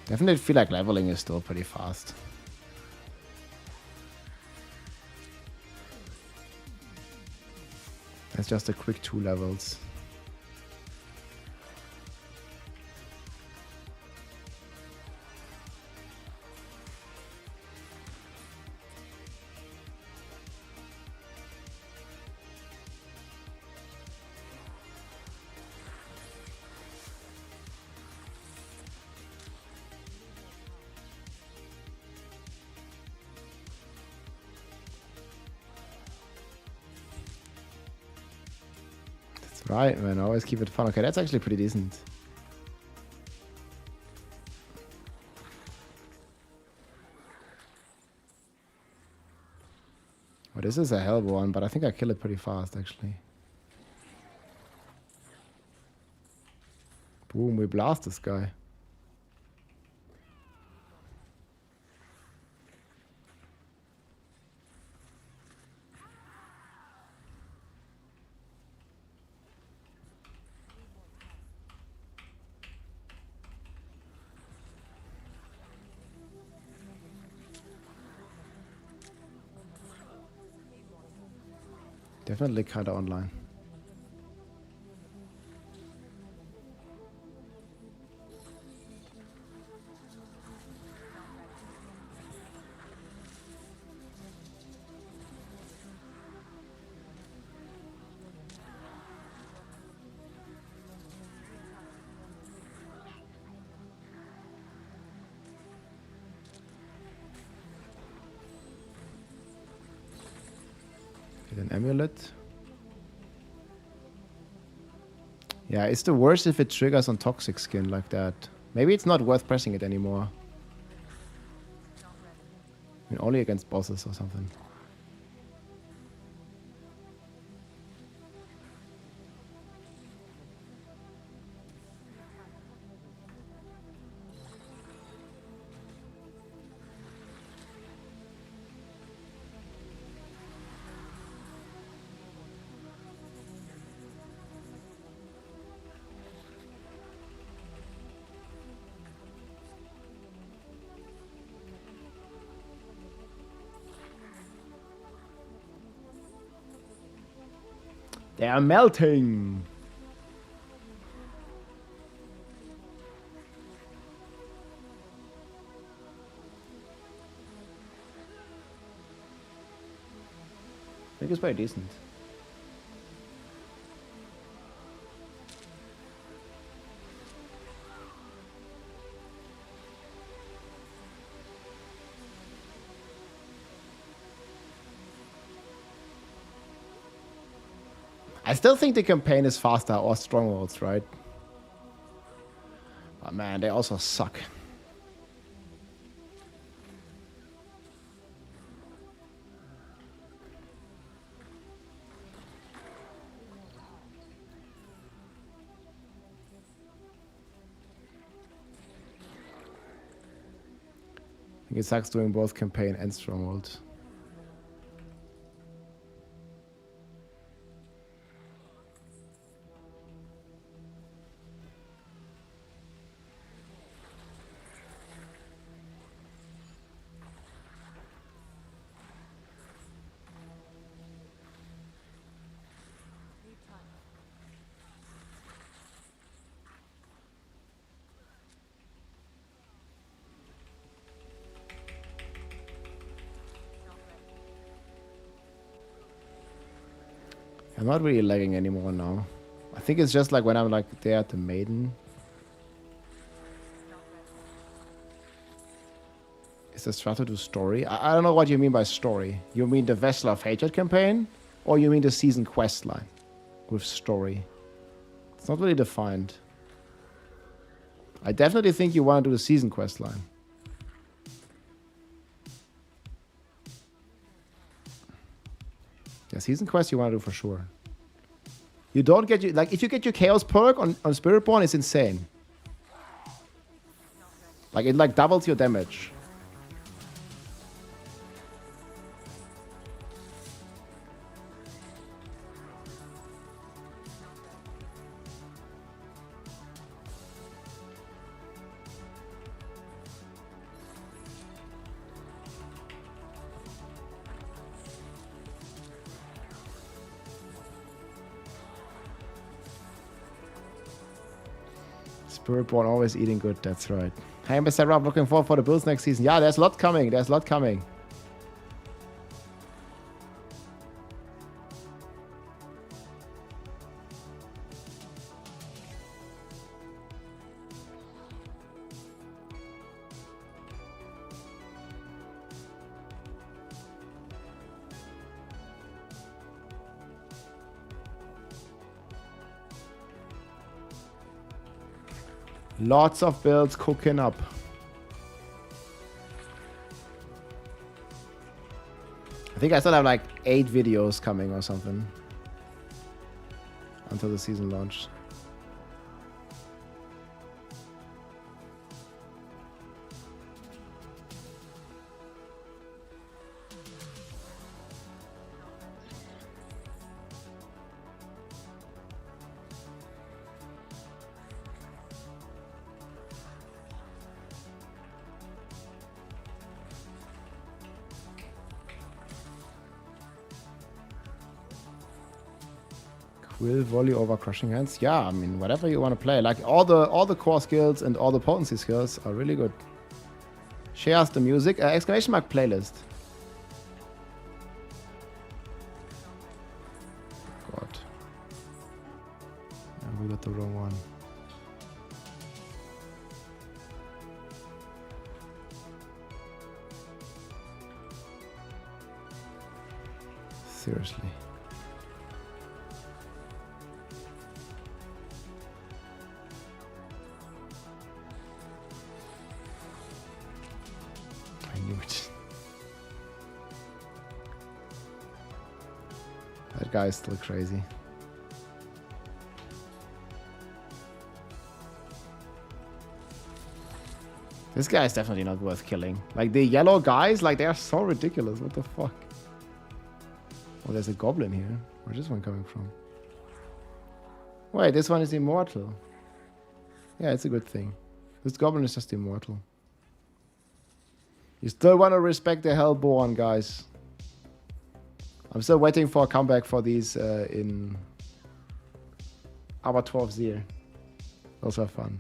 Definitely feel like leveling is still pretty fast. That's just a quick 2 levels. Right, man. Always keep it fun. Okay, that's actually pretty decent. Well, this is a hell one, but I think I kill it pretty fast, actually. Boom, we blast this guy. Definitely kind of online. Get an amulet. Yeah, it's the worst if it triggers on toxic skin like that. Maybe it's not worth pressing it anymore. I mean, only against bosses or something. They are melting. I think it's very decent. I still think the campaign is faster or strongholds, right? But man, they also suck. I think it sucks doing both campaign and strongholds. I'm not really lagging anymore now. I think it's just like when I'm like there at the maiden. Is the Strato do story? I don't know what you mean by story. You mean the Vessel of Hatred campaign? Or you mean the season quest line with story? It's not really defined. I definitely think you want to do the season quest line. Yeah, season quest you want to do for sure. You don't get you like if you get your chaos perk on Spiritborn, it's insane. Like it like doubles your damage. Spiritborn always eating good, that's right. Hey, Mr. Rob, looking forward for the Bills next season. Yeah, there's a lot coming. There's a lot coming. Lots of builds cooking up. I think I still have like 8 videos coming or something until the season launched. Quill, volley over crushing hands. Yeah, I mean whatever you want to play. Like all the core skills and all the potency skills are really good. Shares the music. Exclamation mark playlist. God. Yeah, we got the wrong one. Seriously. That guy is still crazy. This guy is definitely not worth killing. Like the yellow guys, like they are so ridiculous. What the fuck? Oh, there's a goblin here. Where's this one coming from? Wait, this one is immortal. Yeah, it's a good thing. This goblin is just immortal. You still want to respect the Hellborn, guys. I'm still waiting for a comeback for these in our 12th year. Those are fun.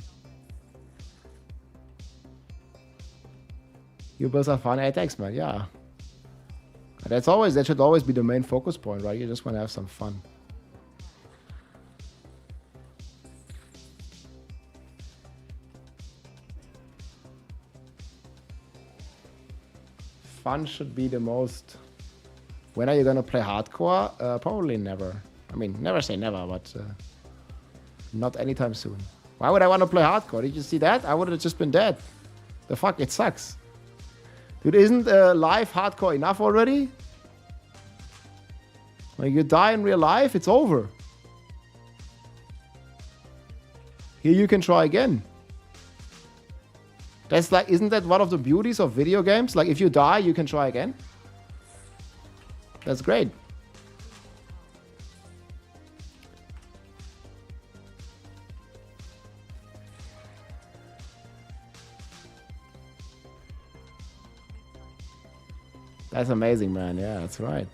You builds are fun. Hey, thanks, man. Yeah. That should always be the main focus point, right? You just want to have some fun. Fun should be the most. When are you gonna play hardcore? Probably never. I mean, never say never, but not anytime soon. Why would I want to play hardcore? Did you see that? I would have just been dead. The fuck, it sucks. Dude, isn't live hardcore enough already? When you die in real life, it's over. Here you can try again. That's like, isn't that one of the beauties of video games? Like, if you die, you can try again. That's great. That's amazing, man. Yeah, that's right.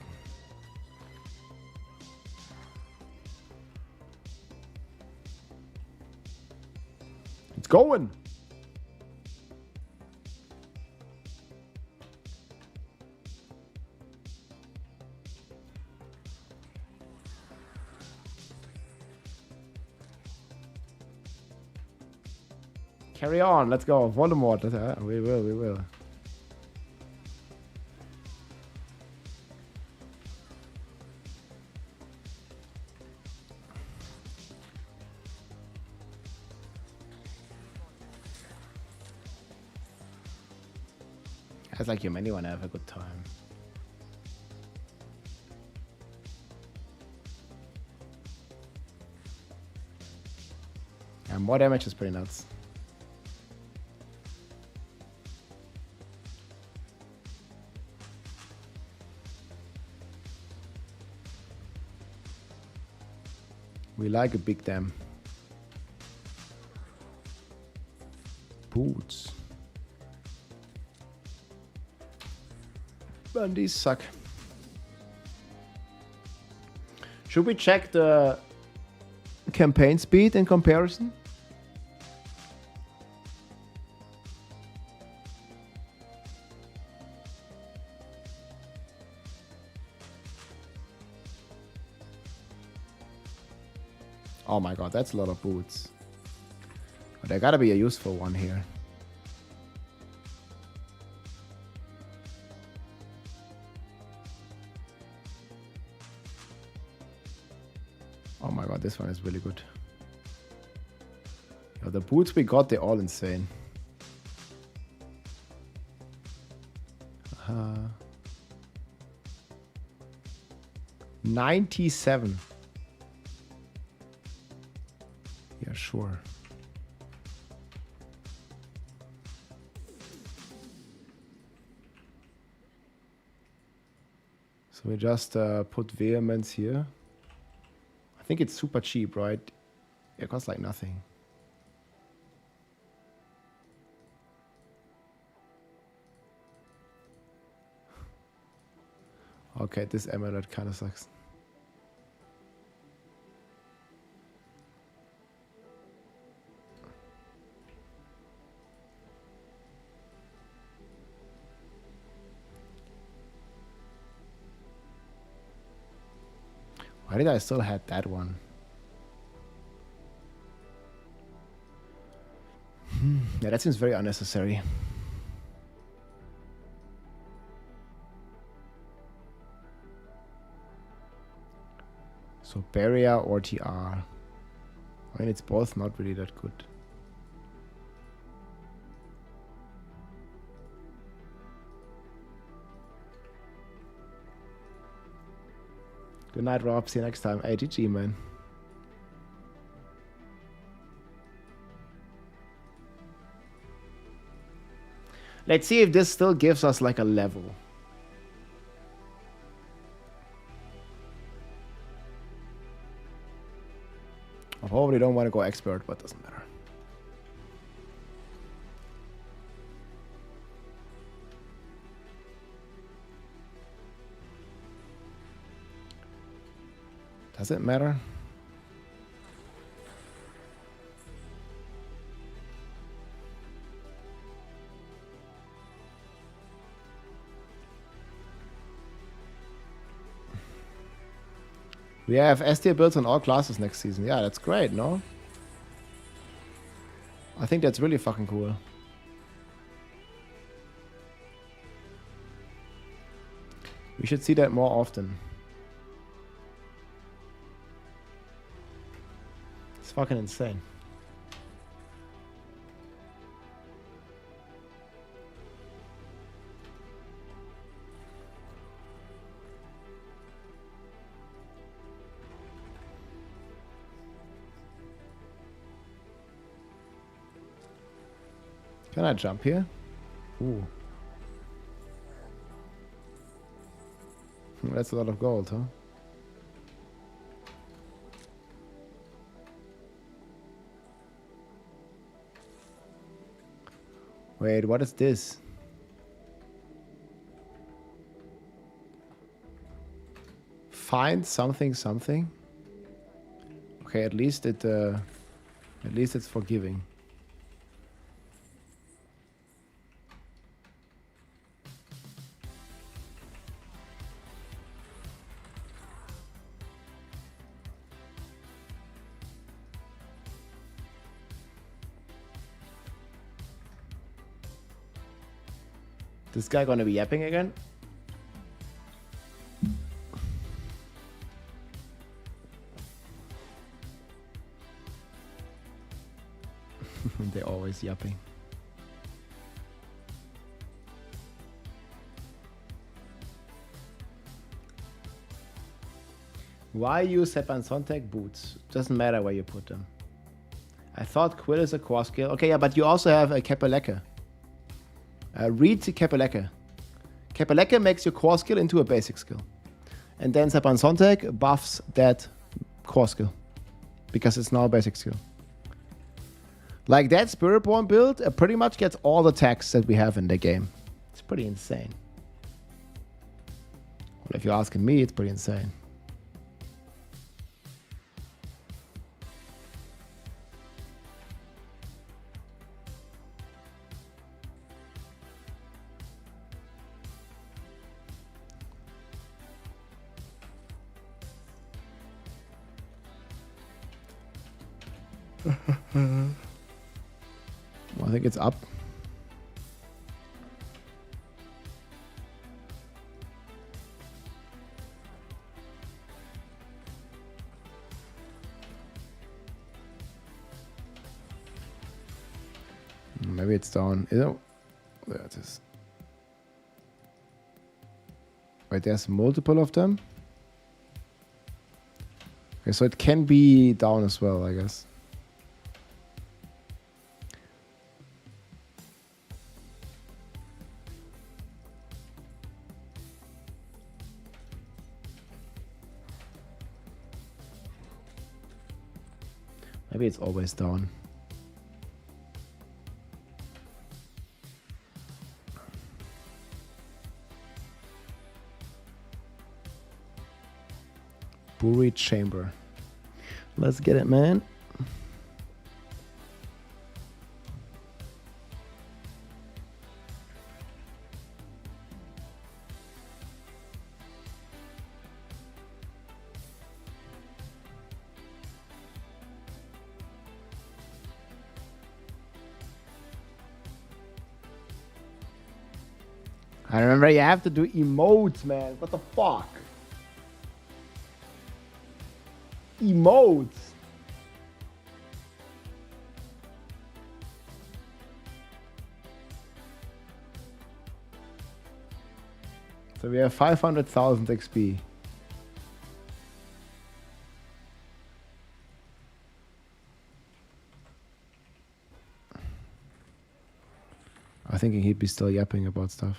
It's going. Carry on. Let's go. Voldemort. We will. As like you, anyone have a good time. Yeah, more damage is pretty nuts. We like a big dam. Boots. And these suck. Should we check the campaign speed in comparison? Oh my god, that's a lot of boots. But there gotta be a useful one here. Oh my god, this one is really good. Yeah, the boots we got, they're all insane. 97. Yeah, sure. So we just put vehemence here. I think it's super cheap, right? It costs like nothing. Okay, this amulet kind of sucks. Why did I still have that one? Yeah, that seems very unnecessary. So barrier or TR. I mean, it's both not really that good. Good night, Rob. See you next time. Hey, GG, man. Let's see if this still gives us like a level. I probably don't want to go expert, but doesn't matter. Does it matter? We have S10 builds on all classes next season. Yeah, that's great, no? I think that's really fucking cool. We should see that more often. It's fucking insane. Can I jump here? Ooh. That's a lot of gold, huh? Wait, what is this? Find something, something. Okay, at least it's forgiving. This guy gonna be yapping again? They're always yapping. Why use Sepan Sontag boots? Doesn't matter where you put them. I thought Quill is a core skill. Okay, yeah, but you also have a Kapeleke. Read Kapeleke. Kapeleke makes your core skill into a basic skill. And then Sepan Sontag buffs that core skill. Because it's now a basic skill. Like that Spiritborn build pretty much gets all the attacks that we have in the game. It's pretty insane. Well, if you're asking me, it's pretty insane. Well, I think it's up. Maybe it's down. Is it? There it is. Wait, there's multiple of them? Okay, so it can be down as well, I guess. Maybe it's always down. Buried chamber. Let's get it, man. I remember you have to do emotes, man. What the fuck? Emotes. So we have 500,000 XP. I think he'd be still yapping about stuff.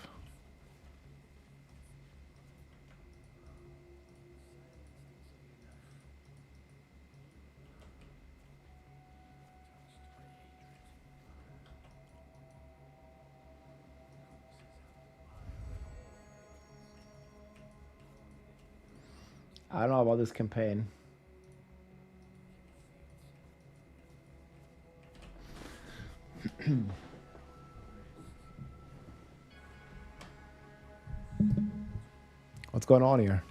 I don't know about this campaign. What's going on here?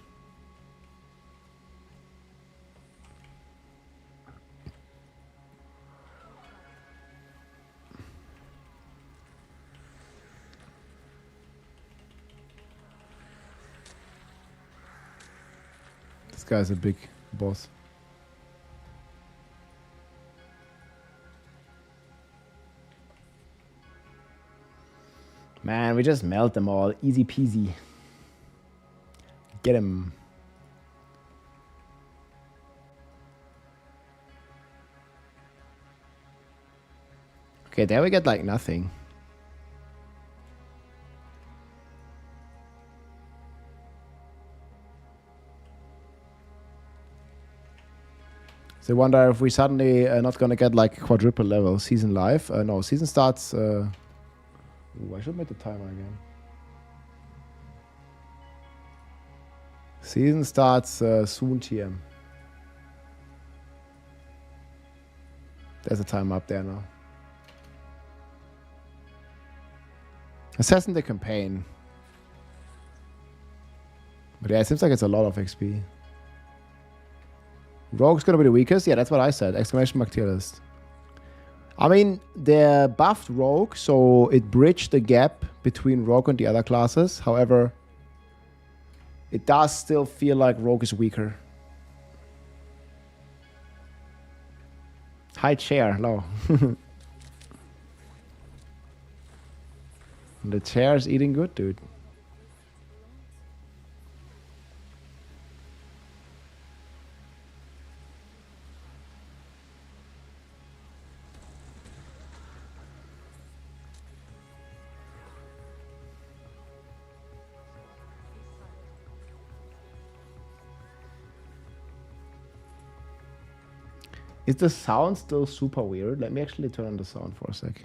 This guy's a big boss. Man, we just melt them all. Easy peasy. Get him. Okay, there we get like nothing. So I wonder if we suddenly are not gonna get like quadruple level season live. No, season starts. Ooh, I should make the timer again. Season starts soon, TM. There's a timer up there now. Assessing the campaign. But yeah, it seems like it's a lot of XP. Rogue's gonna be the weakest? Yeah, that's what I said. Exclamation mark tier list. I mean, they're buffed Rogue, so it bridged the gap between Rogue and the other classes. However, it does still feel like Rogue is weaker. High chair, low. The chair is eating good, dude. Is the sound still super weird? Let me actually turn on the sound for a sec.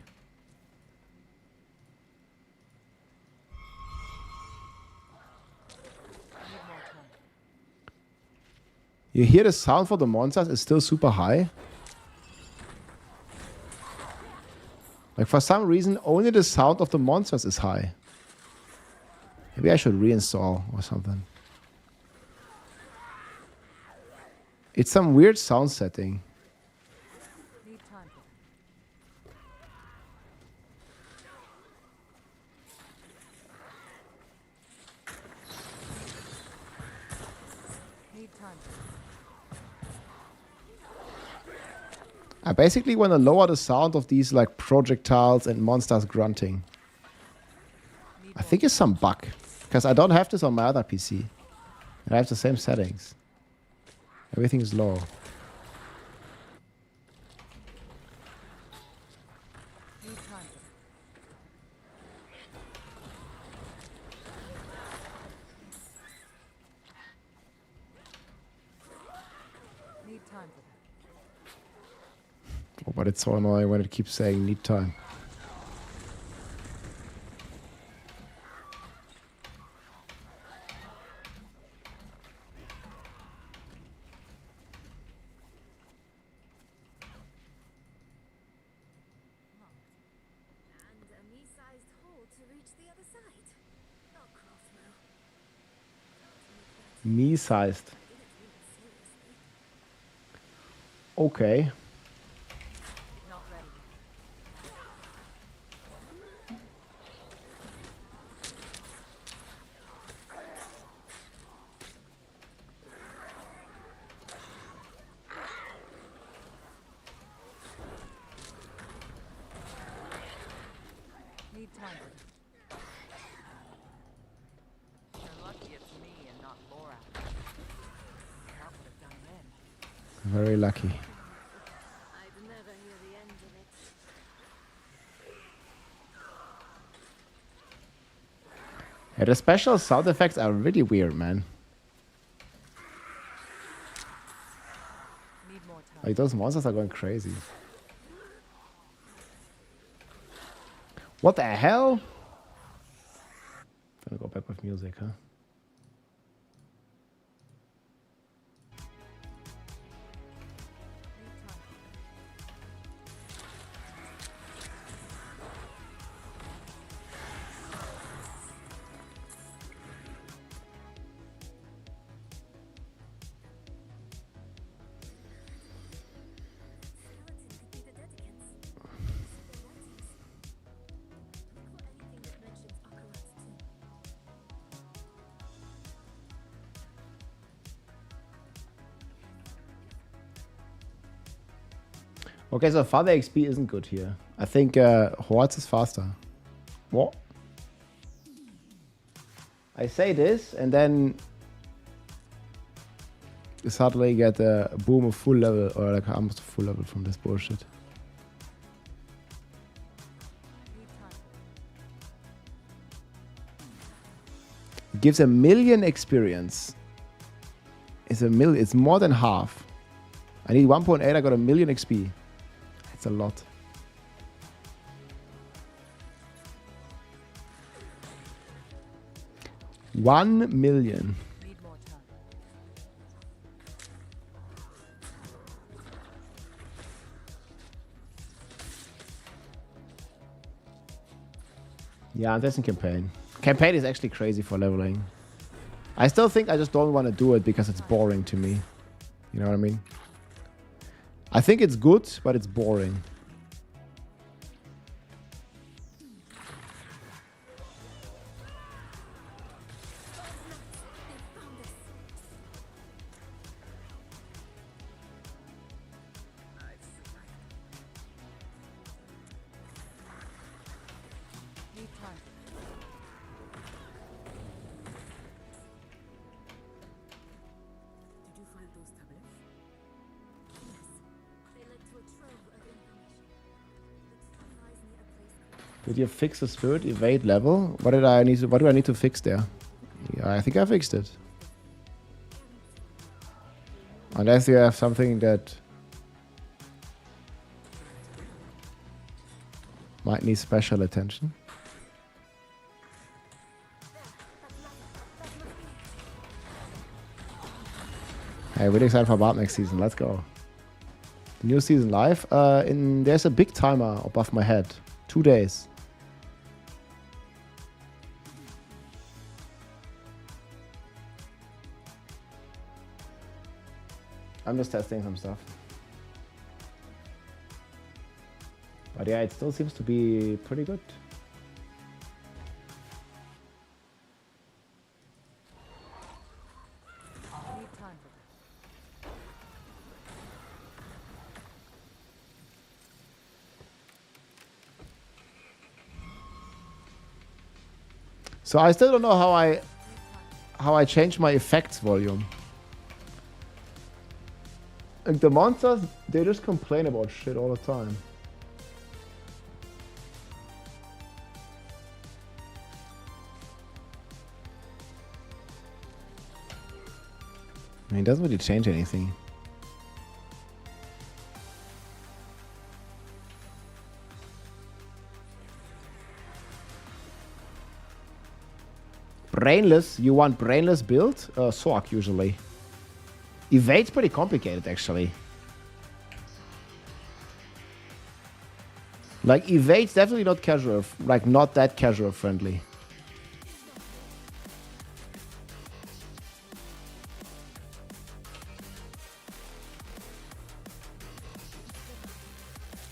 You hear the sound for the monsters is still super high. Like for some reason, only the sound of the monsters is high. Maybe I should reinstall or something. It's some weird sound setting. I basically want to lower the sound of these like projectiles and monsters grunting. I think it's some bug. Because I don't have this on my other PC. And I have the same settings. Everything is low. Oh, but it's so annoying when it keeps saying need time. Me-sized. Okay. Very lucky. Yeah, the special sound effects are really weird, man. Like those monsters are going crazy. What the hell? I'm gonna go back with music, huh? Okay, so father XP isn't good here. I think Hordes is faster. What? I say this, and then you suddenly get a boom of full level, or like almost full level from this bullshit. It gives 1,000,000 experience. It's more than half. I need 1.8, I got 1,000,000 XP. It's a lot. $1,000,000. Yeah, that's in campaign. Campaign is actually crazy for leveling. I still think I just don't want to do it because it's boring to me. You know what I mean? I think it's good, but it's boring. Did you fix the spirit evade level? What do I need to fix there? Yeah, I think I fixed it. Unless you have something that Might need special attention. Hey, really excited for Barb next season. Let's go. The new season live. There's a big timer above my head. 2 days. I'm just testing some stuff. But yeah, it still seems to be pretty good. So I still don't know how I change my effects volume. Like the monsters, they just complain about shit all the time. I mean, it doesn't really change anything. Brainless, you want brainless build? Sork usually. Evade's pretty complicated actually. Like evade's definitely not casual, like not that casual friendly.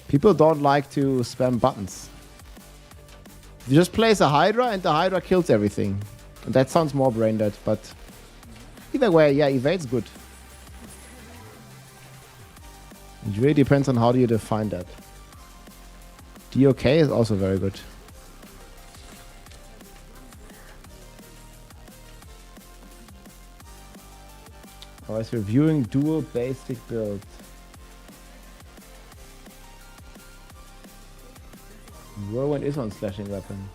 People don't like to spam buttons. You just place a Hydra and the Hydra kills everything. And that sounds more brain dead, but either way, yeah, evade's good. It really depends on how do you define that. DOK is also very good. I was reviewing dual basic build. Whirlwind is on slashing weapon.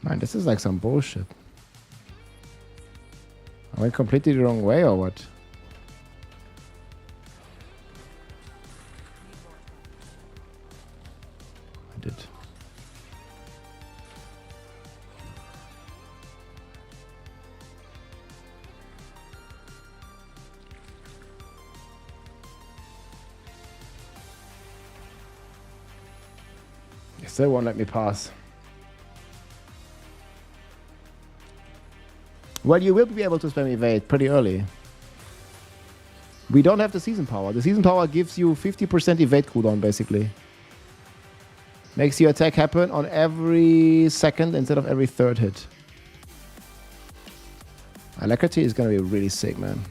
Man, this is like some bullshit. I went completely the wrong way or what? I did. They still won't let me pass. Well, you will be able to spam evade pretty early. We don't have the season power. The season power gives you 50% evade cooldown, basically. Makes your attack happen on every second instead of every third hit. Alacrity is gonna be really sick, man.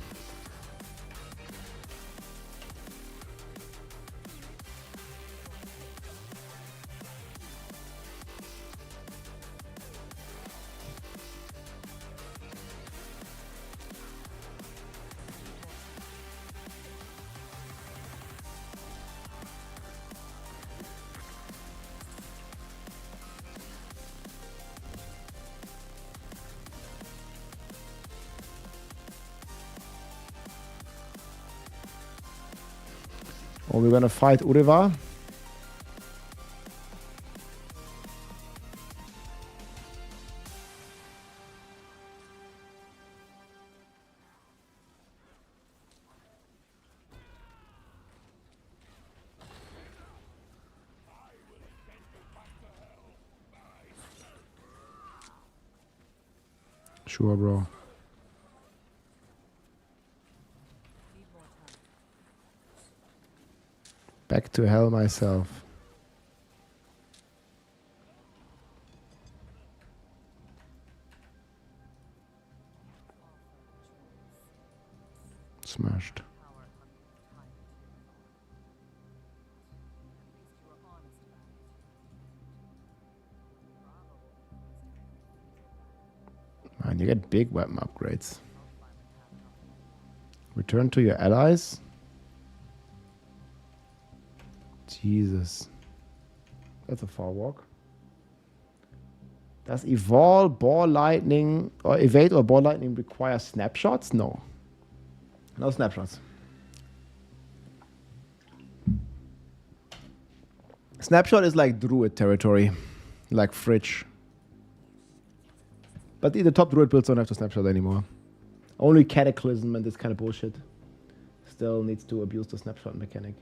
Oh, we're gonna fight Uriva. Sure, bro. Back to hell myself. Smashed. Man, you get big weapon upgrades. Return to your allies. Jesus. That's a far walk. Does evolve, ball lightning, or evade or ball lightning require snapshots? No. No snapshots. Snapshot is like Druid territory. Like Fridge. But the top Druid builds don't have to snapshot anymore. Only Cataclysm and this kind of bullshit still needs to abuse the snapshot mechanic.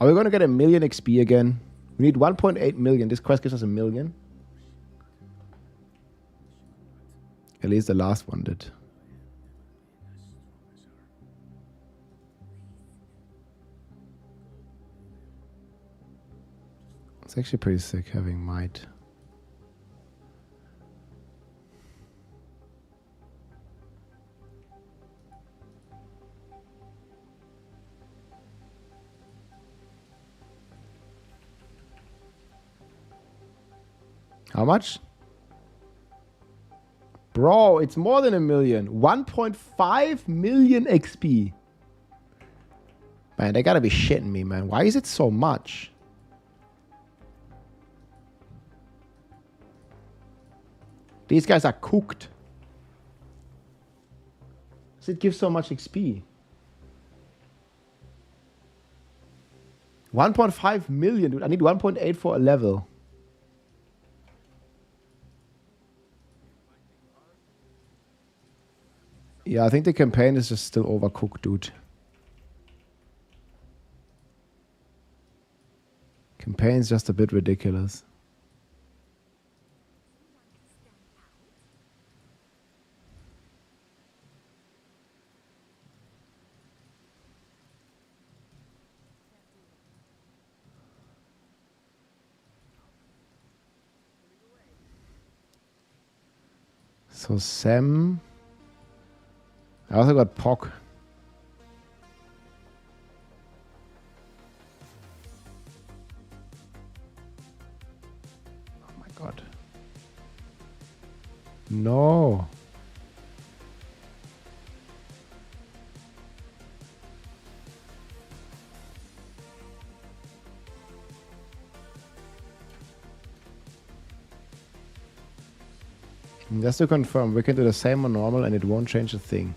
Are we going to get 1 million XP again? We need 1.8 million. This quest gives us 1 million. At least the last one did. It's actually pretty sick having might. How much? Bro, it's more than 1 million. 1.5 million XP. Man, they gotta be shitting me, man. Why is it so much? These guys are cooked. Does it give so much XP? 1.5 million, dude. I need 1.8 for a level. Yeah, I think the campaign is just still overcooked, dude. Campaign's just a bit ridiculous. So Sam... I also got Pock. Oh my god. No. Just to confirm, we can do the same on normal and it won't change a thing.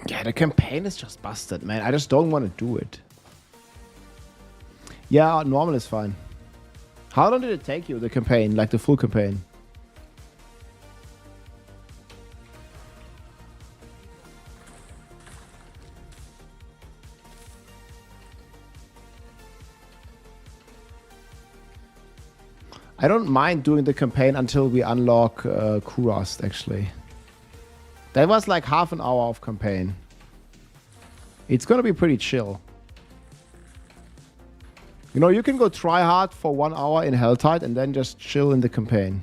Yeah, the campaign is just busted, man. I just don't want to do it. Yeah, normal is fine. How long did it take you, the campaign? Like the full campaign? I don't mind doing the campaign until we unlock Kurast, actually. That was like half an hour of campaign. It's gonna be pretty chill. You know, you can go try hard for 1 hour in Helltide and then just chill in the campaign.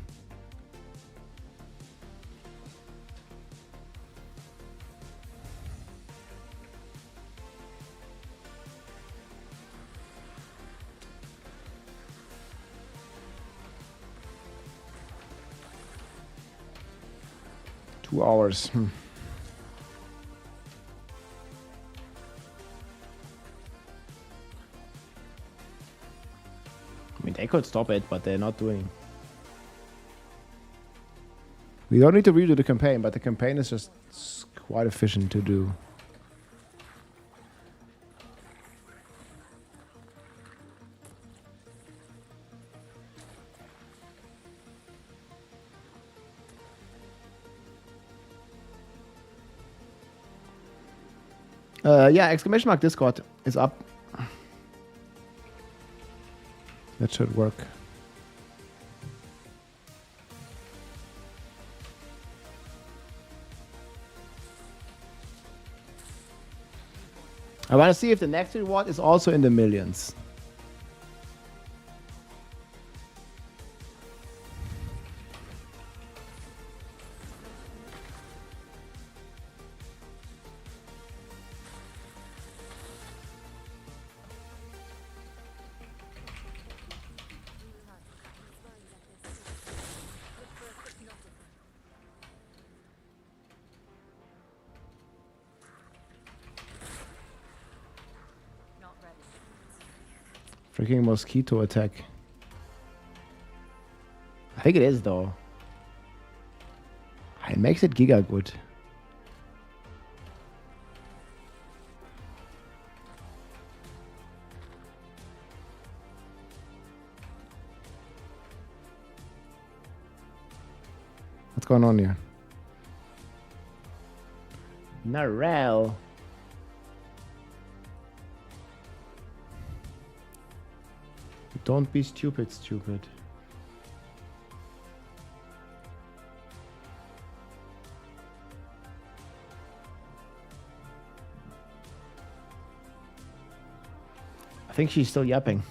Hours. I mean, they could stop it, but they're not doing. We don't need to redo the campaign, but the campaign is just quite efficient to do. Yeah, exclamation mark Discord is up. That should work. I want to see if the next reward is also in the millions. Freaking mosquito attack. I think it is though. It makes it giga good. What's going on here? Narelle. Don't be stupid, stupid. I think she's still yapping.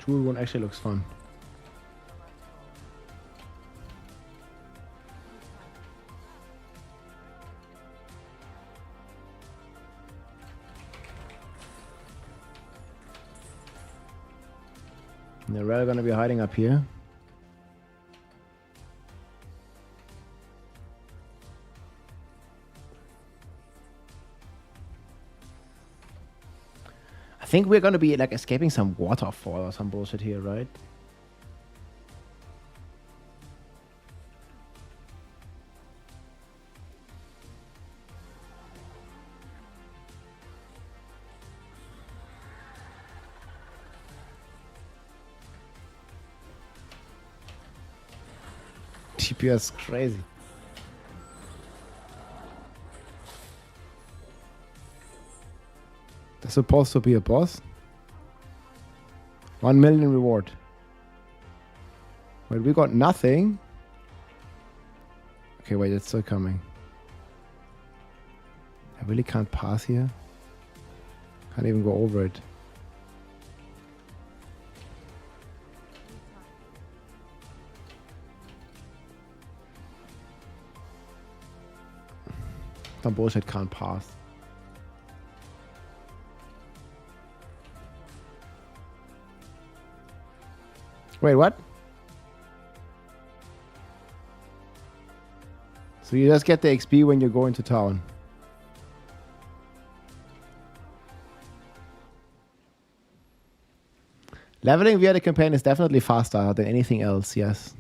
Druid one actually looks fun. And they're really gonna be hiding up here. I think we're gonna be like escaping some waterfall or some bullshit here, right? TPS crazy. That's supposed to be a boss. 1 million reward. Wait, we got nothing. Okay, wait, it's still coming. I really can't pass here. Can't even go over it. Some bullshit can't pass. Wait, what? So you just get the XP when you go into town. Leveling via the campaign is definitely faster than anything else, yes.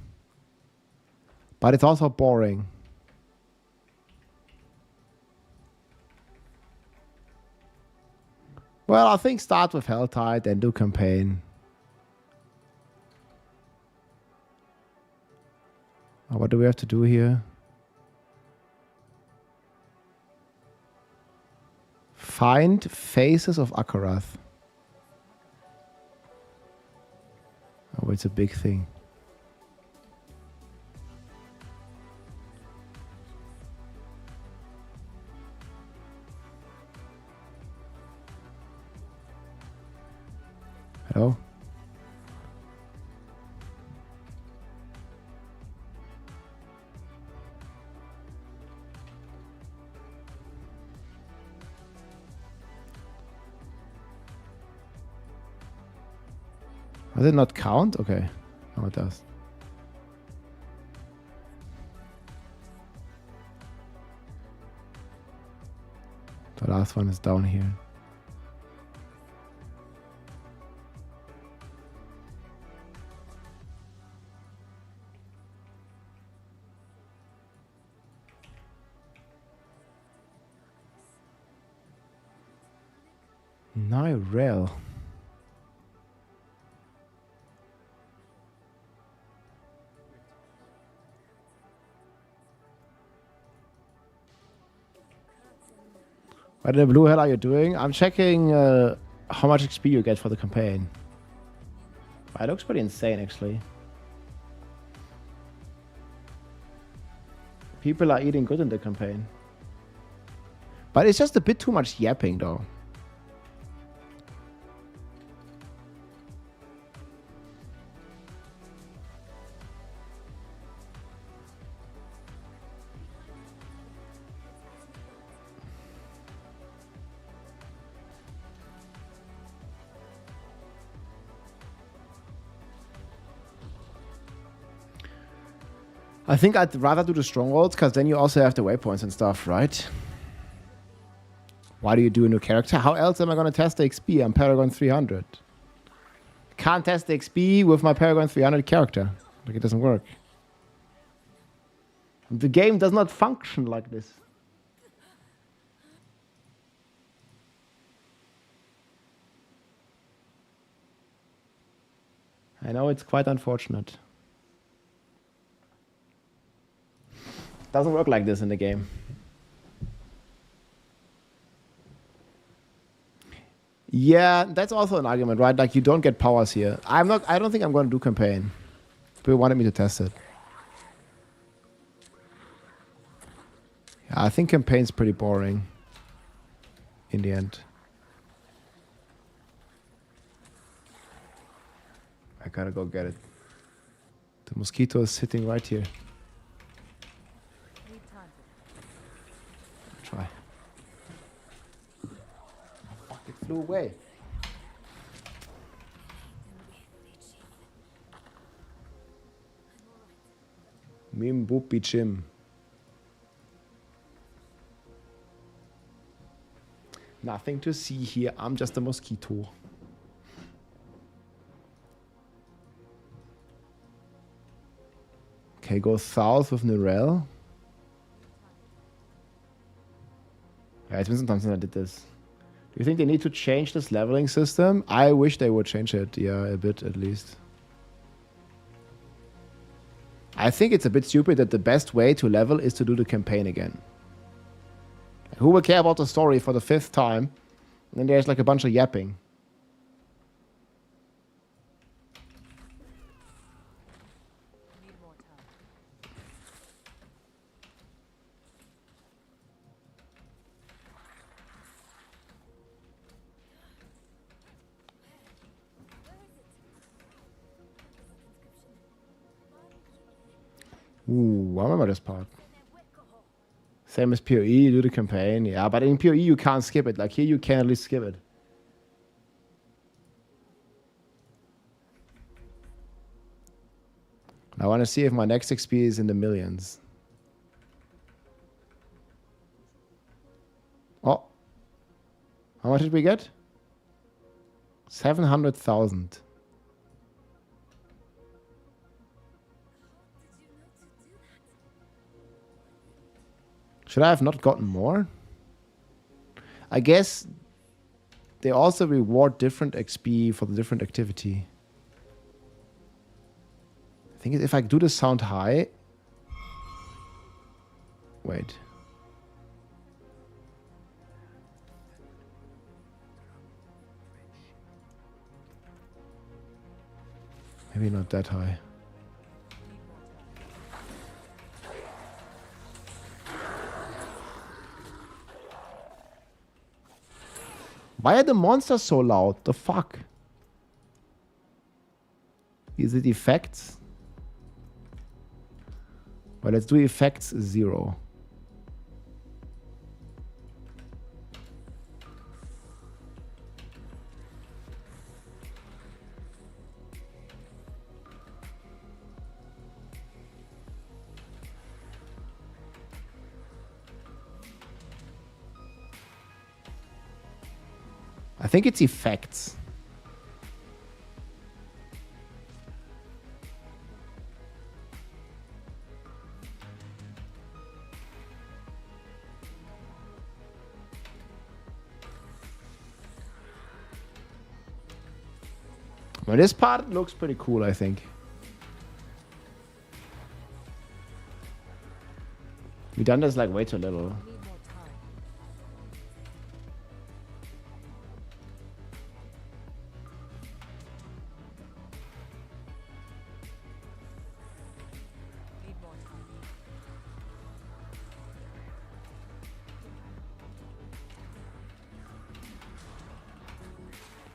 But it's also boring. Well, I think start with Helltide and do campaign. What do we have to do here? Find faces of Akarath. Oh, it's a big thing. Hello? Does it not count? Okay. No, it does. The last one is down here. Nirel. What in the blue hell are you doing? I'm checking how much XP you get for the campaign. It looks pretty insane, actually. People are eating good in the campaign. But it's just a bit too much yapping, though. I think I'd rather do the strongholds, because then you also have the waypoints and stuff, right? Why do you do a new character? How else am I going to test the XP? I'm Paragon 300. Can't test the XP with my Paragon 300 character. Like, it doesn't work. The game does not function like this. I know it's quite unfortunate. Doesn't work like this in the game. Yeah, that's also an argument, right? Like, you don't get powers here. I don't think I'm going to do campaign. People wanted me to test it. Yeah, I think campaign's pretty boring in the end. I gotta go get it. The mosquito is sitting right here. Try. Fuck, it flew away. Mim boopy chim. Nothing to see here. I'm just a mosquito. Okay, go south with Nirel. Yeah, it's been some time since I did this. Do you think they need to change this leveling system? I wish they would change it, yeah, a bit at least. I think it's a bit stupid that the best way to level is to do the campaign again. Who will care about the story for the 5th time? And then there's like a bunch of yapping. Ooh, I remember this part. Same as PoE, you do the campaign. Yeah, but in PoE you can't skip it. Like here you can at least skip it. I want to see if my next XP is in the millions. Oh. How much did we get? 700,000. Should I have not gotten more? I guess they also reward different XP for the different activity. I think if I do the sound high... Wait. Maybe not that high. Why are the monsters so loud? The fuck? Is it effects? Well, let's do effects 0. I think it's effects. Well, this part looks pretty cool, I think. We done this like way too little.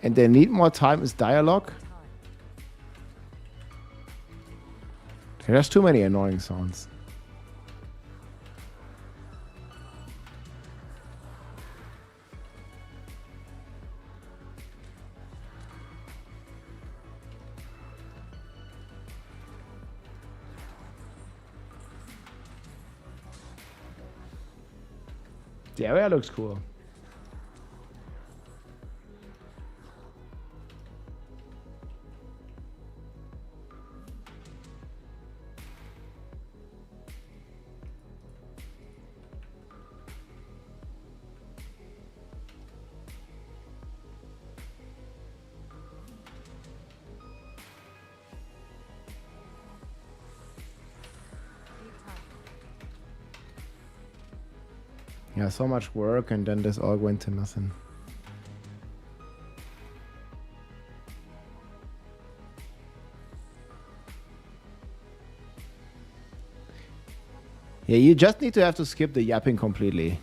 And they need more time is dialogue. There's too many annoying sounds. The area looks cool. Yeah, so much work and then this all went to nothing. Yeah, you just need to have to skip the yapping completely.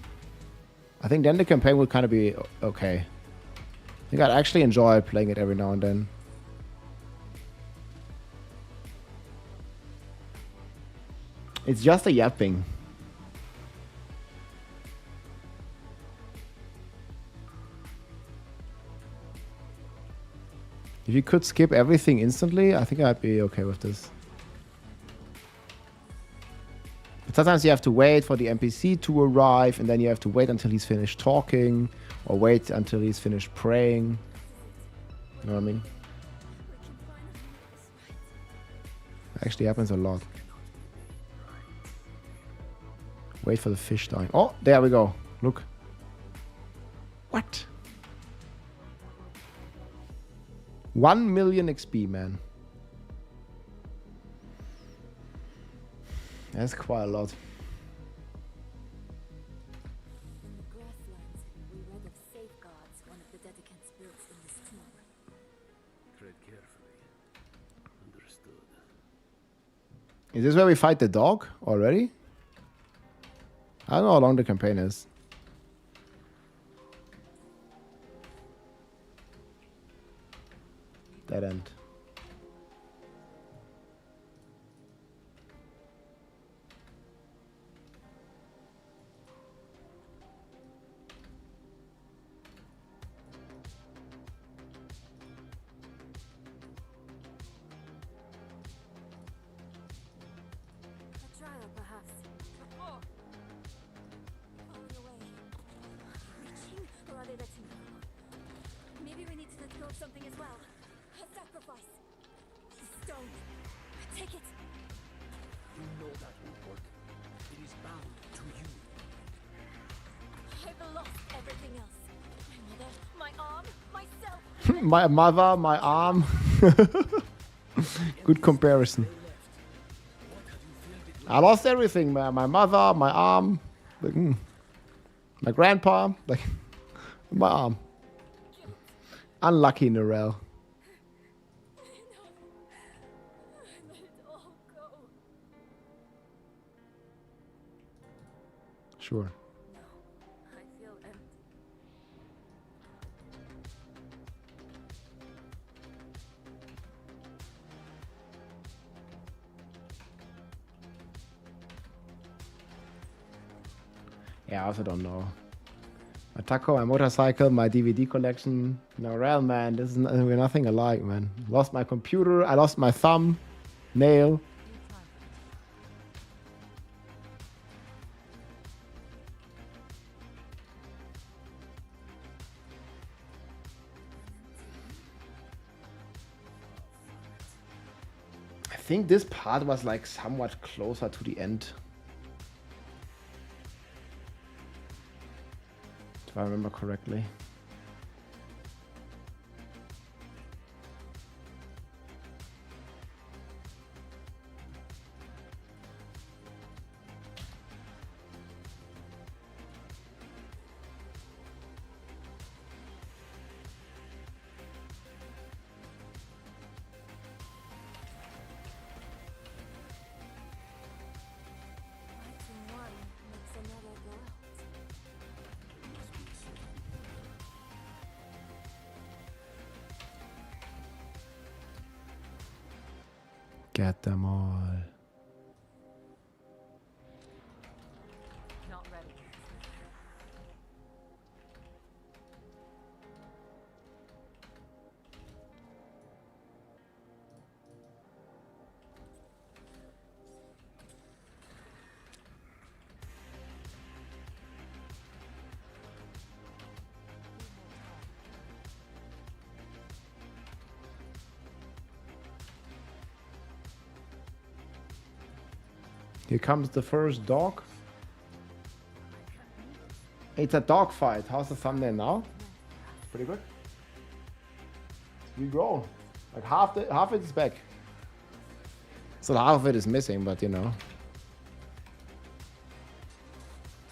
I think then the campaign would kind of be okay. I think I'd actually enjoy playing it every now and then. It's just a yapping. If you could skip everything instantly, I think I'd be okay with this. But sometimes you have to wait for the NPC to arrive, and then you have to wait until he's finished talking, or wait until he's finished praying. You know what I mean? Actually happens a lot. Wait for the fish dying. Oh, there we go. Look. What? 1 million XP, man. That's quite a lot. In the grasslands, we read of safeguards one of the dedicants built in this tomb. Tread carefully. Understood. Is this where we fight the dog already? I don't know how long the campaign is. Dead end. A trial, perhaps. Falling away. Reaching, or are they letting go? Maybe we need to let go of something as well. A sacrifice. Stone. Take it. You know that will work. It is bound to you. I've lost everything else. My mother, my arm, myself. My mother, my arm. Good comparison. I lost everything, man. My mother, my arm, like, my grandpa, like my arm. Unlucky, Narelle. Let it all go. Sure. I feel empty. Yeah, I also don't know. My taco, my motorcycle, my DVD collection. Narelle, man, this is we're nothing alike, man. Lost my computer, I lost my thumb, nail. I think this part was like somewhat closer to the end. If I remember correctly. Fighting one makes another go out. Get them all. Not ready. Here comes the first dog. It's a dog fight. How's the thumbnail now? Pretty good. We grow. Like half it is back. So half of it is missing, but you know.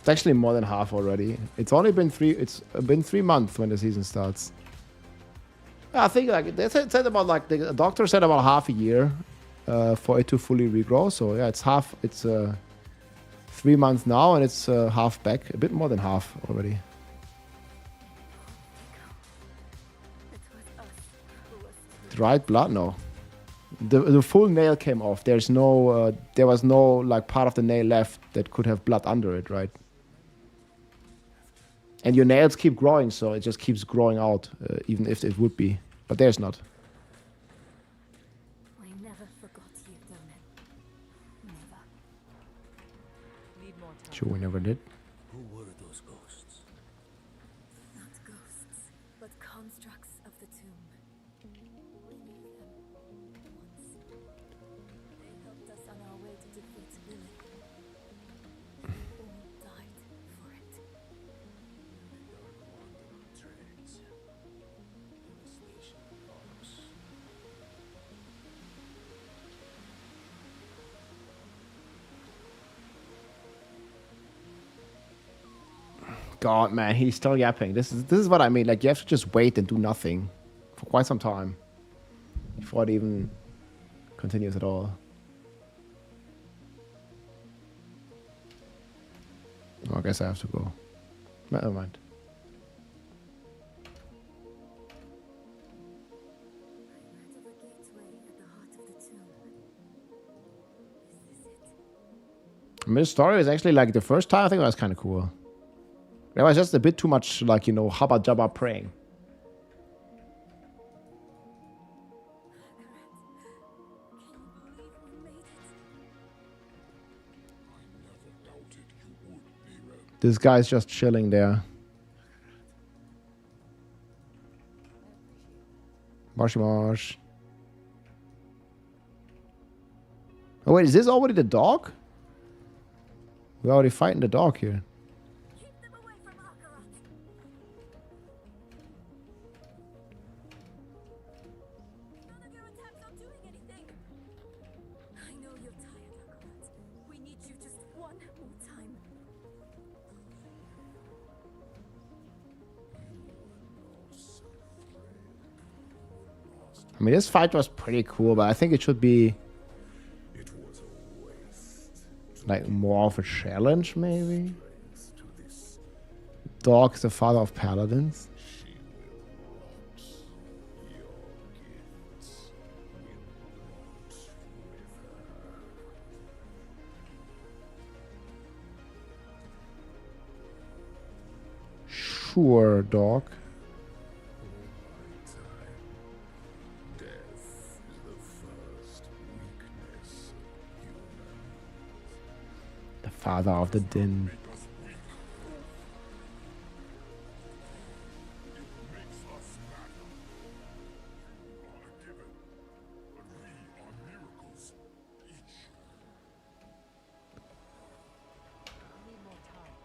It's actually more than half already. It's only been 3 months when the season starts. I think like they said about like the doctor said about half a year for it to fully regrow. So yeah, it's 3 months now, and it's half back, a bit more than half already. Dried blood? No. The full nail came off. There's no, there was no like part of the nail left that could have blood under it, right? And your nails keep growing, so it just keeps growing out, even if it would be. But there's not. I never forgot you, Donan. Never. Need more time. Sure, we never did. Who were those ghosts? Not ghosts, but constructs of the tomb. We knew them once. They helped us on our way to defeat Lilith. We all died for it. Trades. Devastation follows. God, man, he's still yapping. This is what I mean. Like, you have to just wait and do nothing for quite some time before it even continues at all. Oh, I guess I have to go. Never mind. I read of a gateway at the heart of the tomb. Is this it? I mean, the story is actually like the first time I think it was kind of cool. There was just a bit too much, like, you know, Habba Jabba praying. Can you believe we made it? I never doubted you would, Nero. This guy's just chilling there. Marsh marsh. Oh wait, is this already the dog? We're already fighting the dog here. Keep them away from Akarat. None of your attacks are doing anything. I know you're tired, Akarat. We need you just one more time. I mean, this fight was pretty cool, but I think it should be It was a waste. like more of a challenge, maybe. To this, Dog is the father of paladins. she will rot. Your gifts will rot with her. Sure, dog. Death is the first weakness of humans. The father of the din. Makes us matter. You are a given, but we are miracles. Each. Need more time.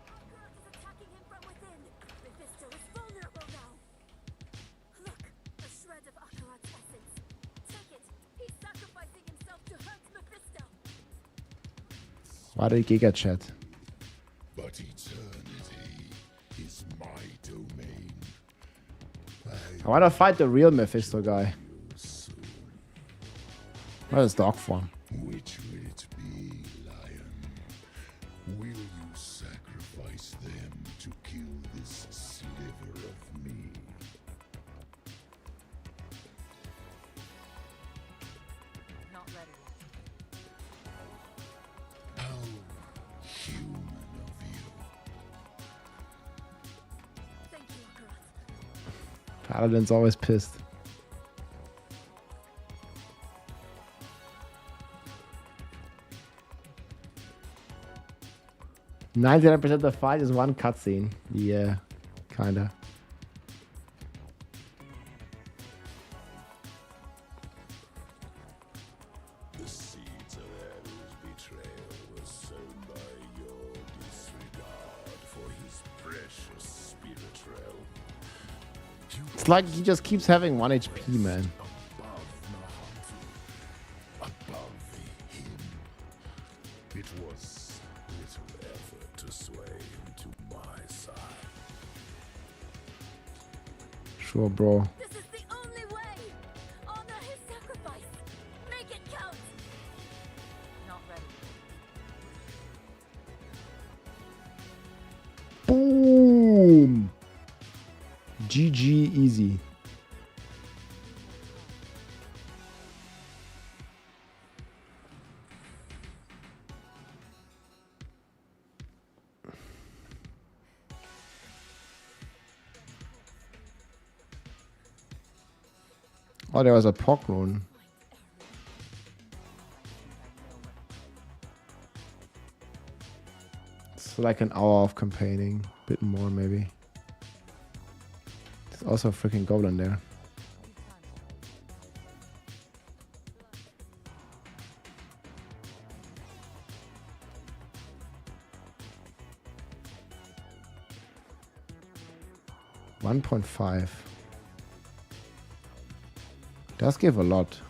Akarat is attacking him from within. Mephisto is vulnerable now. Look, a shred of Akarat's essence. Take it. He's sacrificing himself to hurt Mephisto. Why did Giga chat? But eternity is my domain. I want to fight the real Mephisto guy. Soon. What is dog form? Which will it be, Lion? Will you sacrifice them to kill this sliver of me? Not Paladin's always pissed. 99% of the fight is one cutscene. Yeah, kinda. The seeds of Aru's betrayal were sown by your disregard for his precious spirit realm. It's like he just keeps having 1 HP, man. Above him. It was little effort to sway him to my side. Sure, bro. This is the only way. Honor his sacrifice. Make it count. Not ready. Boom! GG easy. Oh, there was a POC rune. It's like an hour of campaigning. Bit more, maybe. There's also a freaking goblin there. $1.5. Does give a lot.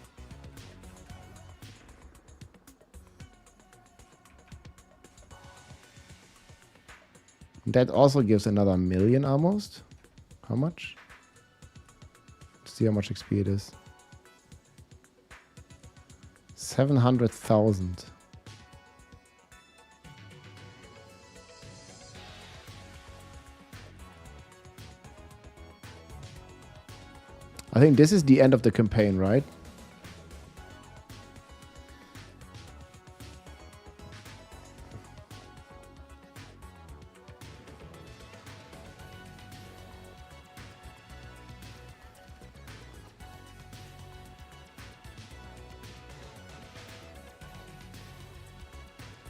That also gives another million almost. How much? Let's see how much XP it is. 700,000. I think this is the end of the campaign, right?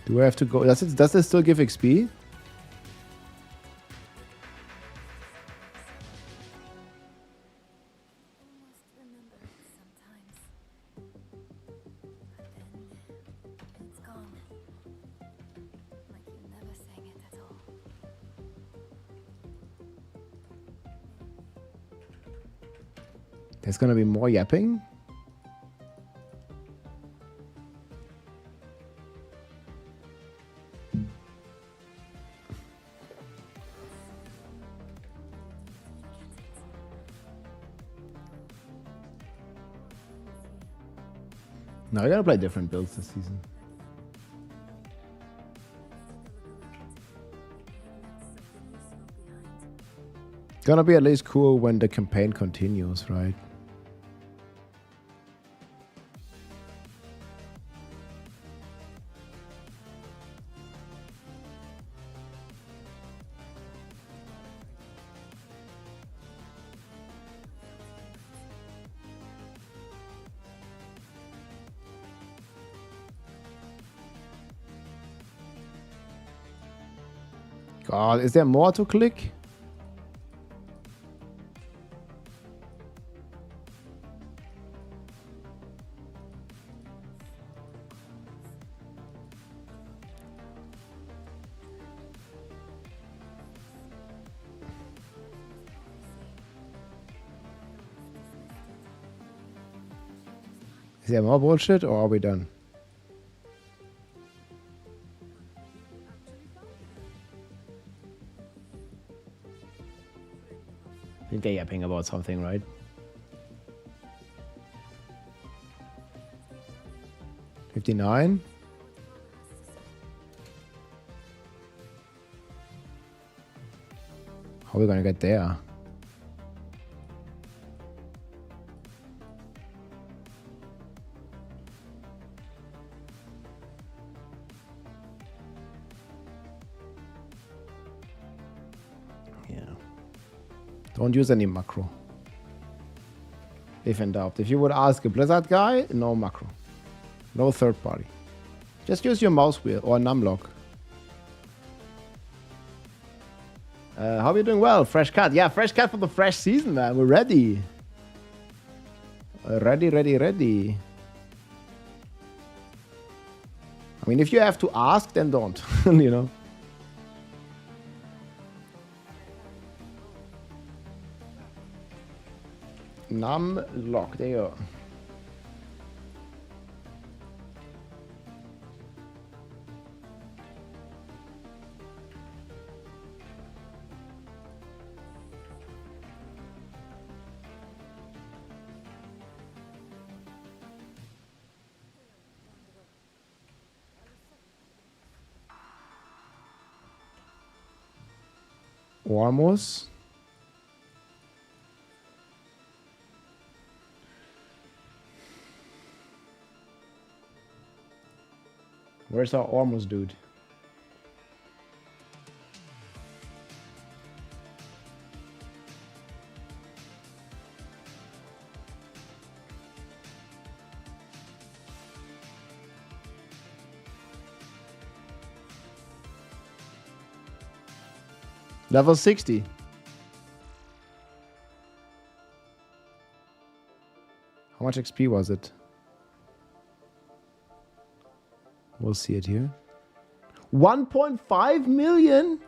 Do I have to go? Does it still give XP? Almost remember it sometimes. But then it's gone. Like you never sang it at all. There's gonna be more yapping? No, I gotta play different builds this season. Gonna be at least cool when the campaign continues, right? God, is there more to click? Is there more bullshit or are we done? I think they're yapping about something, right? $59? How are we gonna get there? Yeah. Don't use any macro. If in doubt. If you would ask a Blizzard guy, no macro. No third party. Just use your mouse wheel or numlock. How are you doing? Well, fresh cut. Yeah, fresh cut for the fresh season, man. We're ready. Ready. I mean, if you have to ask, then don't. You know? Numlock. There you go. Ormus. Where's our Ormus dude? Level 60. How much XP was it? We'll see it here. 1.5 million?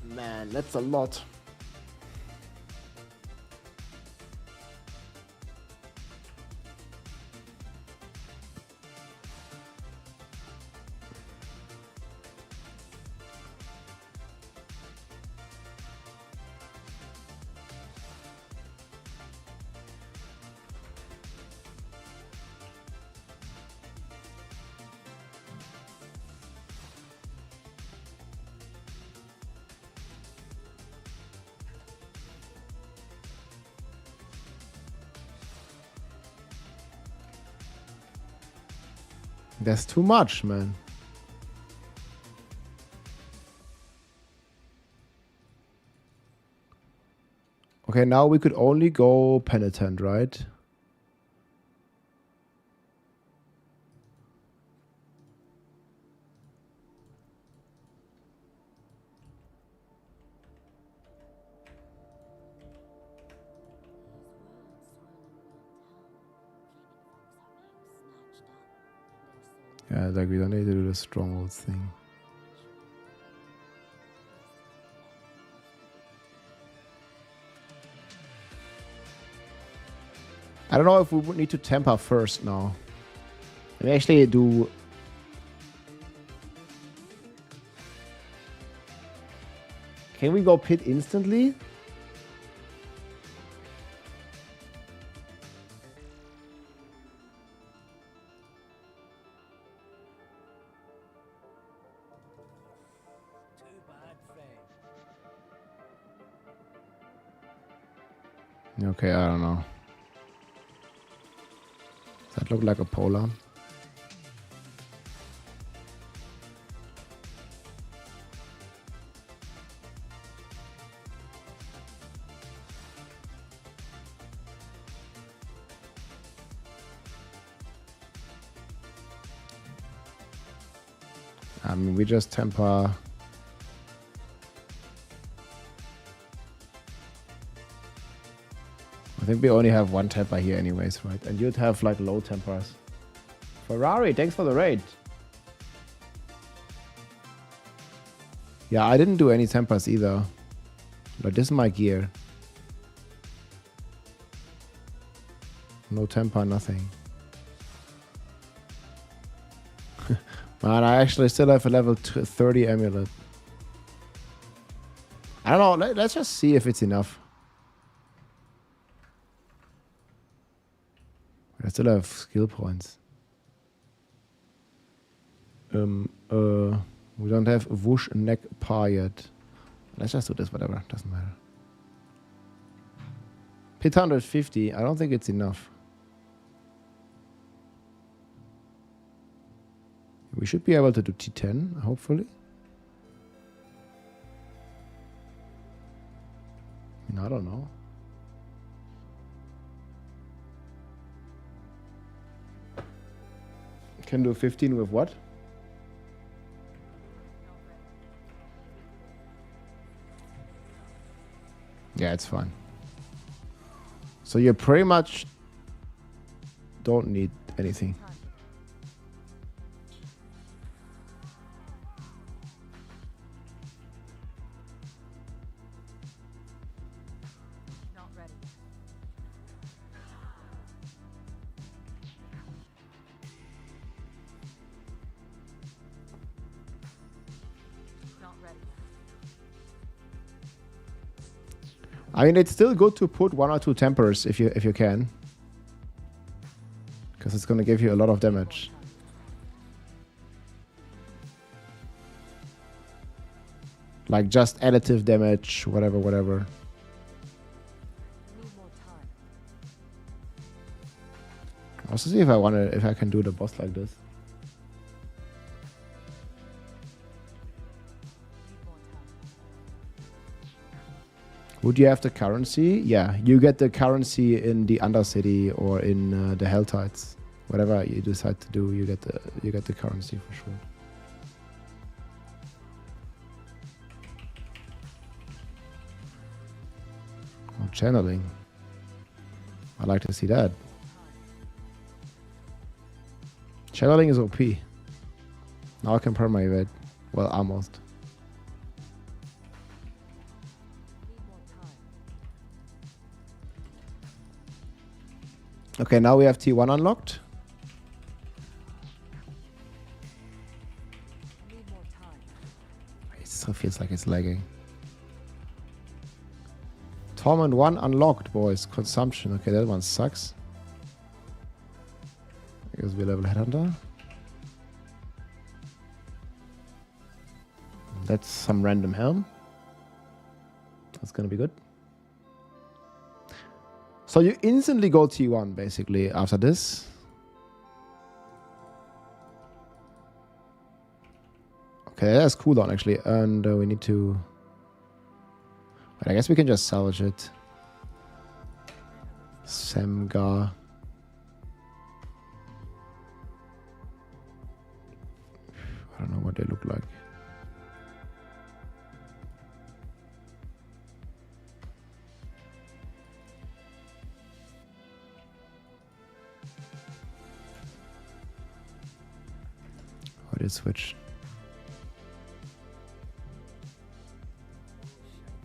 Man, that's a lot. That's too much, man. Okay, now we could only go penitent, right? Yeah, like we don't need to do the stronghold thing. I don't know if we would need to temper first now. Let me actually do... Can we go pit instantly? Okay, I don't know. Does that look like a polar? I mean, we just temper... I think we only have one temper here anyways, right? And you'd have like low tempers. Ferrari, thanks for the raid. Yeah, I didn't do any tempers either. But this is my gear. No temper, nothing. Man, I actually still have a level 30 amulet. I don't know, let's just see if it's enough. I still have skill points. We don't have whoosh neck par yet. Let's just do this, whatever, doesn't matter. Pit 150, I don't think it's enough. We should be able to do T10, hopefully. I don't know. Can do 15 with what? Yeah, it's fine. So you pretty much don't need anything. Not ready. Not ready. I mean, it's still good to put 1 or 2 tempers if you can, because it's gonna give you a lot of damage. Like just additive damage, whatever. Need more time. I'll also see if I can do the boss like this. Need more time. Would you have the currency? Yeah, you get the currency in the Undercity or in the Hell Tides. Whatever you decide to do, you get the currency for sure. Oh, channeling. I like to see that. Channeling is OP. Now I can perma evade. Well, almost. Need more time. Okay, now we have T1 unlocked. Need more time. It still feels like it's lagging. Torment 1 unlocked, boys. Consumption. Okay, that one sucks. I guess we level Headhunter. That's some random helm. That's gonna be good. So you instantly go T1 basically after this. Okay, that's cooldown actually, and we need to. But I guess we can just salvage it. Semgar. I don't know what they look like. Oh, it is switched.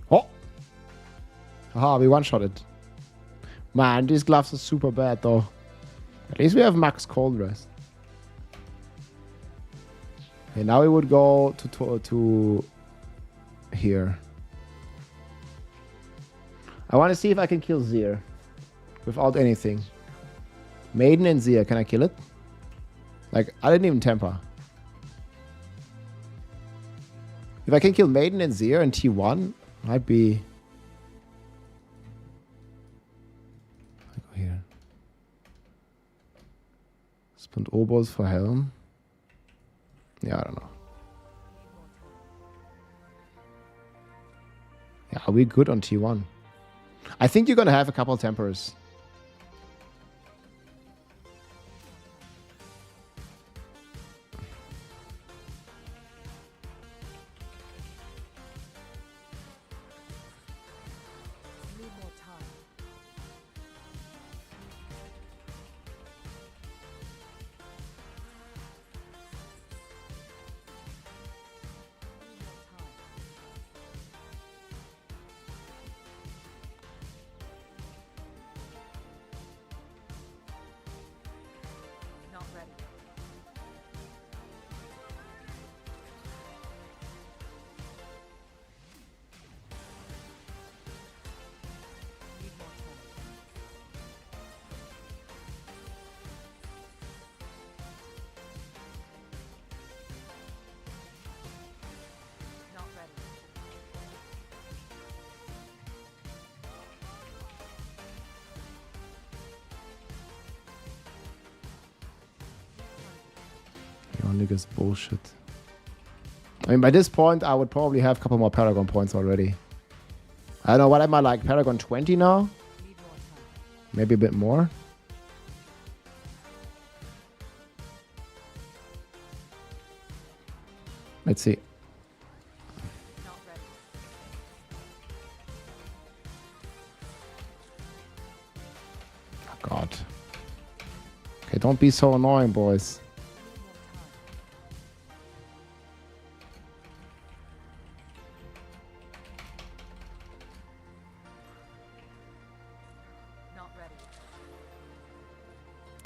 Oh! Haha, we one-shot it. Man, these gloves are super bad though. At least we have max cold rest. Okay, now we would go to here. I want to see if I can kill Zir without anything. Maiden and Zir, can I kill it? Like, I didn't even temper. If I can kill Maiden and Zir in T1, might be. I go here. Spend Obols for Helm. Yeah, I don't know. Yeah, are we good on T1? I think you're gonna have a couple tempers. Need more time. Need more time. Niggas bullshit. I mean, by this point, I would probably have a couple more Paragon points already. I don't know, what am I like? Paragon 20 now? Maybe a bit more? Let's see. Oh, God. Okay, don't be so annoying, boys.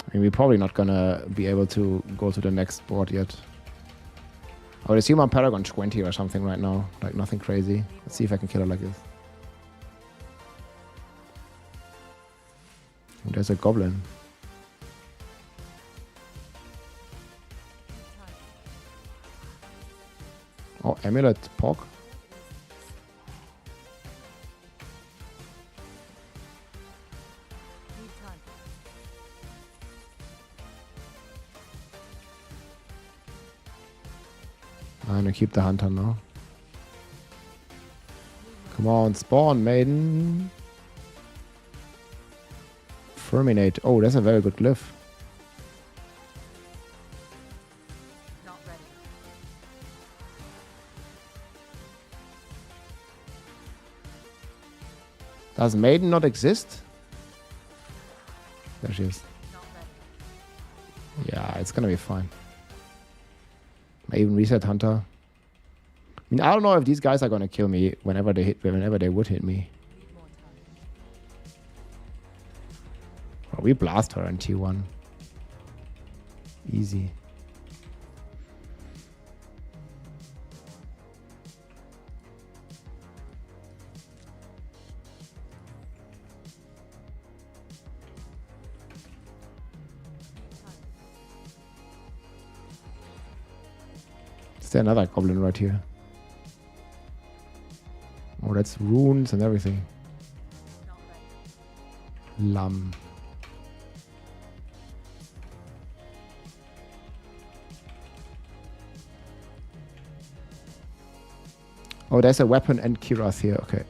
I mean, we're probably not gonna be able to go to the next board yet. I would assume I'm Paragon 20 or something right now. Like, nothing crazy. Let's see if I can kill her like this. Oh, there's a goblin. Oh, amulet pork. I'm gonna keep the hunter now. Come on, spawn, maiden. Ferminate. Oh, that's a very good glyph. Does maiden not exist? There she is. Yeah, it's gonna be fine. I even reset hunter. I mean, I don't know if these guys are gonna kill me whenever they would hit me. Oh, we blast her in T1. Easy. Is there another goblin right here? Oh, that's runes and everything. Lamb. Oh, there's a weapon and Kira's here. Okay.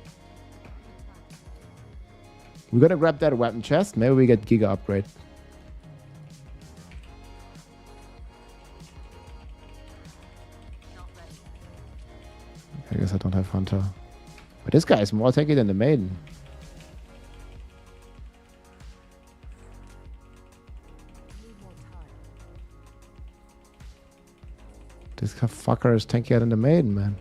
We're gonna grab that weapon chest. Maybe we get Giga upgrade. I guess I don't have hunter. But this guy is more tanky than the maiden. This fucker is tankier than the maiden, man.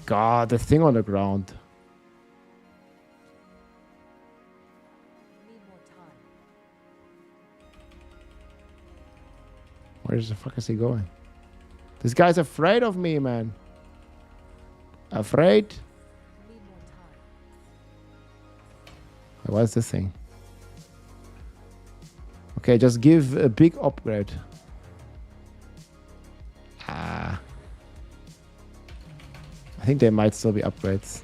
God, the thing on the ground. Where the fuck is he going? This guy's afraid of me, man. Afraid? What is this thing? Okay, just give a big upgrade. Ah. I think there might still be upgrades.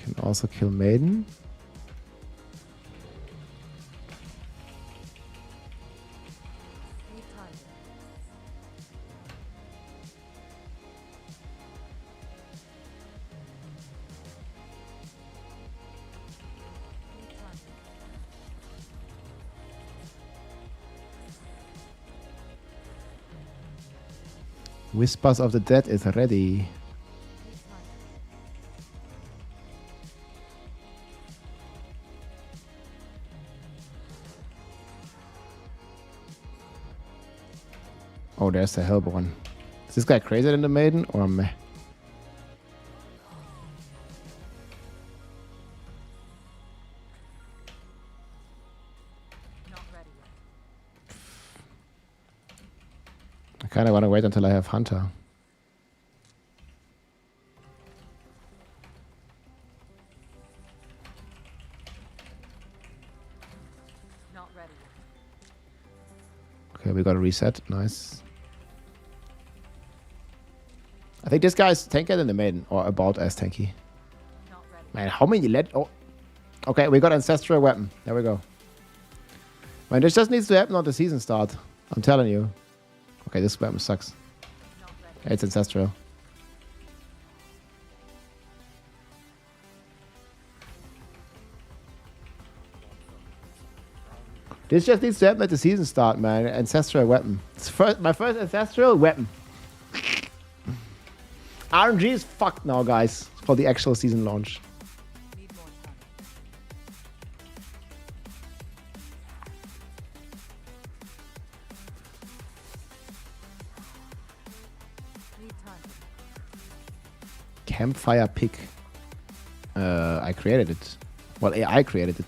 Can also kill Maiden. Whispers of the Dead is ready. Oh, there's the Hellborn. Is this guy crazier than the Maiden or meh? kind of want to wait until I have Hunter. Not ready. Okay, we got a reset. Nice. I think this guy's tankier than the maiden, or about as tanky. Not ready. Man, how many Oh, okay, we got ancestral weapon. There we go. Man, this just needs to happen on the season start. I'm telling you. Okay, this weapon sucks. Not ready. It's ancestral. This just needs to happen at the season start, man. Ancestral weapon. It's my first ancestral weapon. RNG is fucked now, guys, for the actual season launch. Need more time. Need time. Campfire pick. I created it. Well, AI created it.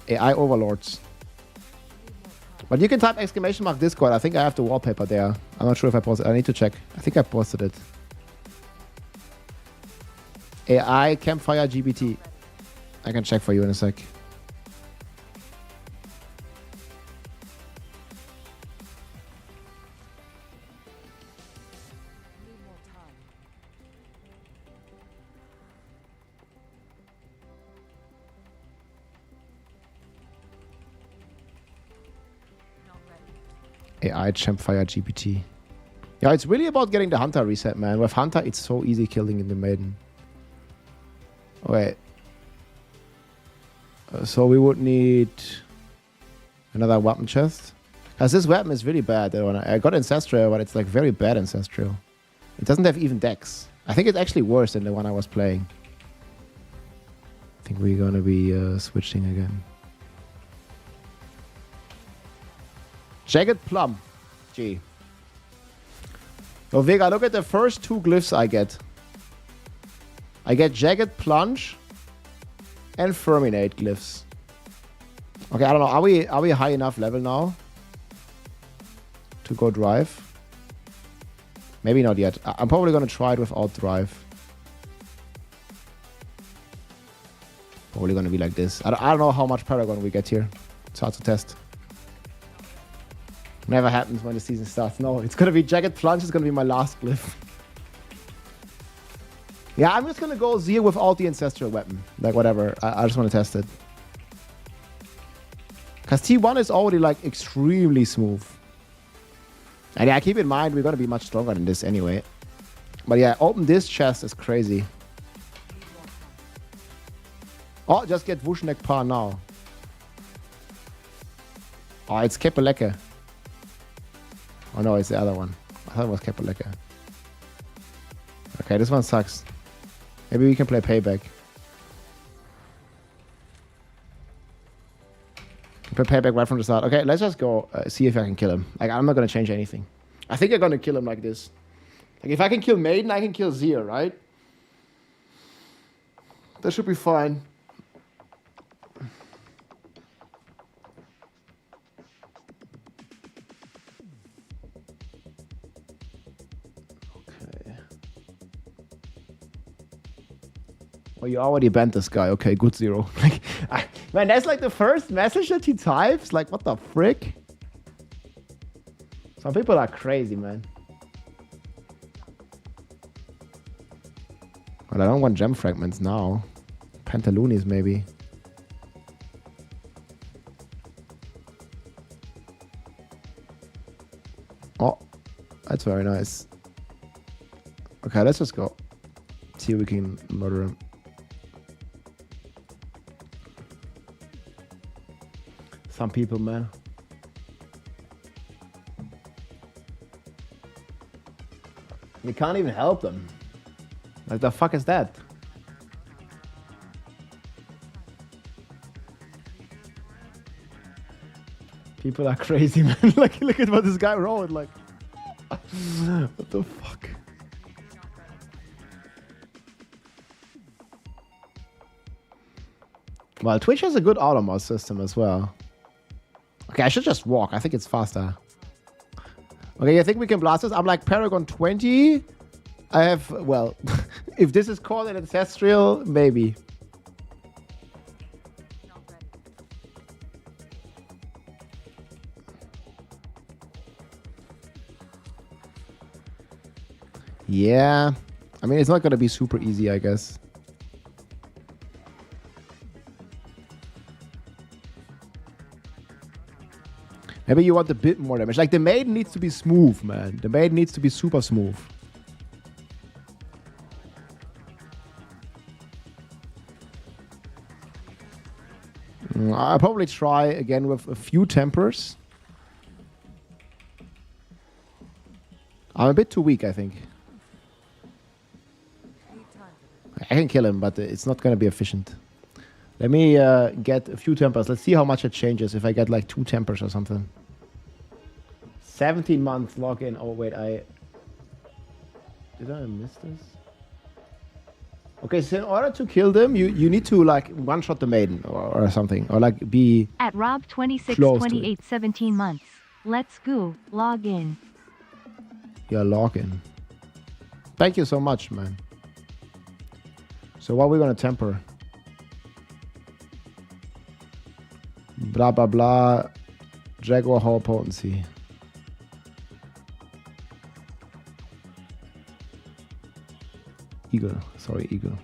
AI overlords. But you can type exclamation mark Discord. I think I have the wallpaper there. I'm not sure if I posted it. I need to check. I think I posted it. AI Campfire GBT. I can check for you in a sec. Need more time. Not ready. AI Campfire GPT. Yeah, it's really about getting the Hunter reset, man. With Hunter, it's so easy killing in the Maiden. Okay. So we would need another weapon chest. Because this weapon is really bad. I got Ancestral, but it's like very bad Ancestral. It doesn't have even dex. I think it's actually worse than the one I was playing. I think we're gonna be switching again. Jagged Plum. G. So Vega, look at the first two glyphs I get. I get Jagged Plunge and Ferminate glyphs. Okay, I don't know. Are we high enough level now to go drive? Maybe not yet. I'm probably gonna try it without drive. Probably gonna be like this. I don't know how much Paragon we get here. It's hard to test. Never happens when the season starts. No, it's gonna be Jagged Plunge. It's gonna be my last glyph. Yeah, I'm just gonna go Zero without the Ancestral weapon. Like, whatever. I just want to test it. Because T1 is already, like, extremely smooth. And yeah, keep in mind, we're gonna be much stronger than this anyway. But yeah, open this chest is crazy. Oh, just get Wushnek Par now. Oh, it's Kepeleke. Oh no, it's the other one. I thought it was Kepeleke. Okay, this one sucks. Maybe we can play Payback. Play Payback right from the start. Okay, let's just go see if I can kill him. Like, I'm not gonna change anything. I think I'm gonna kill him like this. Like, if I can kill Maiden, I can kill Zir, right? That should be fine. Oh, you already banned this guy. Okay, good Zero. Like, man, that's like the first message that he types. Like, what the frick? Some people are crazy, man. But I don't want gem fragments now. Pantaloonies, maybe. Oh, that's very nice. Okay, let's just go. See if we can murder him. Some people, man. You can't even help them. Like, the fuck is that? People are crazy, man. Like, look at what this guy wrote. Like, what the fuck? Well, Twitch has a good automod system as well. Okay, I should just walk. I think it's faster. Okay, I think we can blast this. I'm like Paragon 20. I have, well, if this is called an ancestral, maybe. Yeah. I mean, it's not going to be super easy, I guess. Maybe you want a bit more damage. Like, the maiden needs to be smooth, man. The maiden needs to be super smooth. I'll probably try again with a few tempers. I'm a bit too weak, I think. I can kill him, but it's not going to be efficient. Let me get a few tempers. Let's see how much it changes if I get like 2 tempers or something. 17 months login. Oh, wait, did I miss this? Okay, so in order to kill them, you need to like one-shot the maiden or something. Or like be At Rob 26, close 28, 17 months. Let's go. Log in. Yeah, log in. Thank you so much, man. So what are we going to temper? Blah, blah, blah. Jaguar Hall potency. Eagle. Sorry, eagle.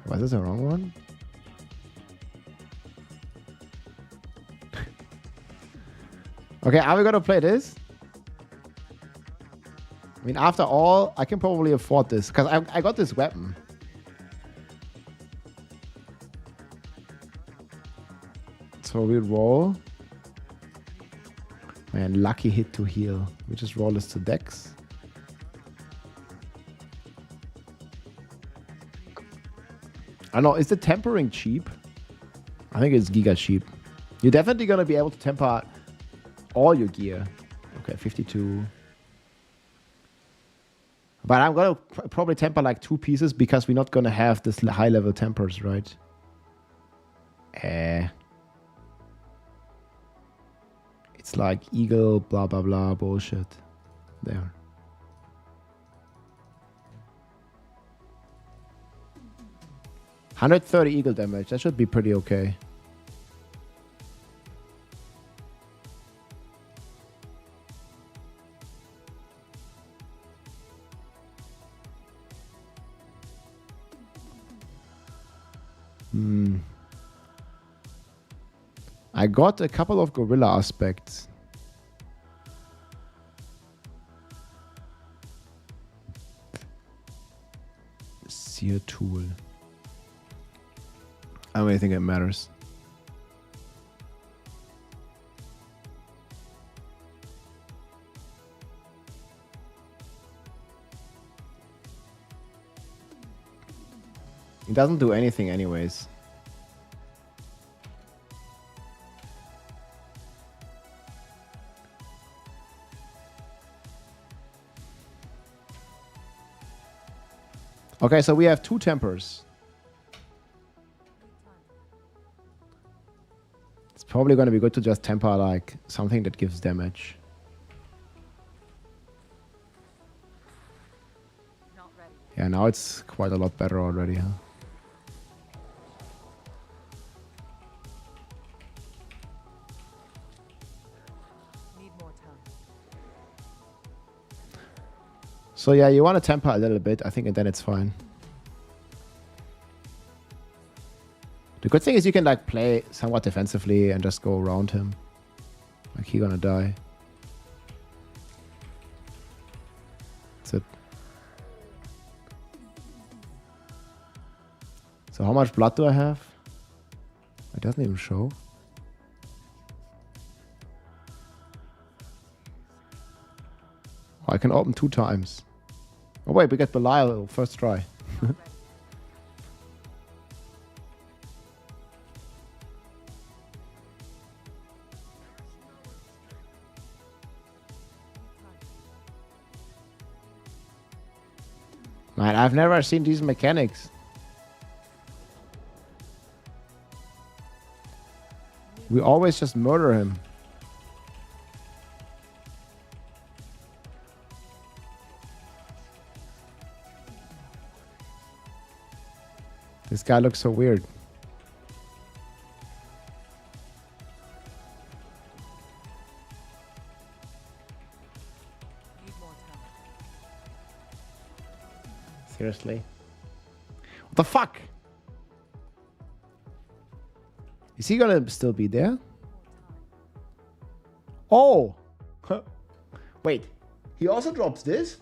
Was this the wrong one? Okay, are we going to play this? I mean, after all, I can probably afford this because I got this weapon. So we roll. Man, lucky hit to heal. We just roll this to Dex. I know, is the tempering cheap? I think it's giga cheap. You're definitely going to be able to temper all your gear. Okay, 52. But I'm going to probably temper like 2 pieces because we're not going to have this high level tempers, right? It's like eagle, blah, blah, blah, bullshit. There. $130 eagle damage. That should be pretty okay. I got a couple of gorilla aspects. Seer tool. I don't really think it matters. It doesn't do anything anyways. Okay, so we have 2 tempers. It's probably going to be good to just temper like something that gives damage. Yeah, now it's quite a lot better already, huh? So yeah, you want to temper a little bit, I think, and then it's fine. The good thing is you can like play somewhat defensively and just go around him. Like he's gonna die. That's it. So how much blood do I have? It doesn't even show. Oh, I can open 2 times. Oh wait, we get Belial first try. Man, I've never seen these mechanics. We always just murder him. This guy looks so weird. Seriously? What the fuck? Is he gonna still be there? Oh! Wait. He also drops this?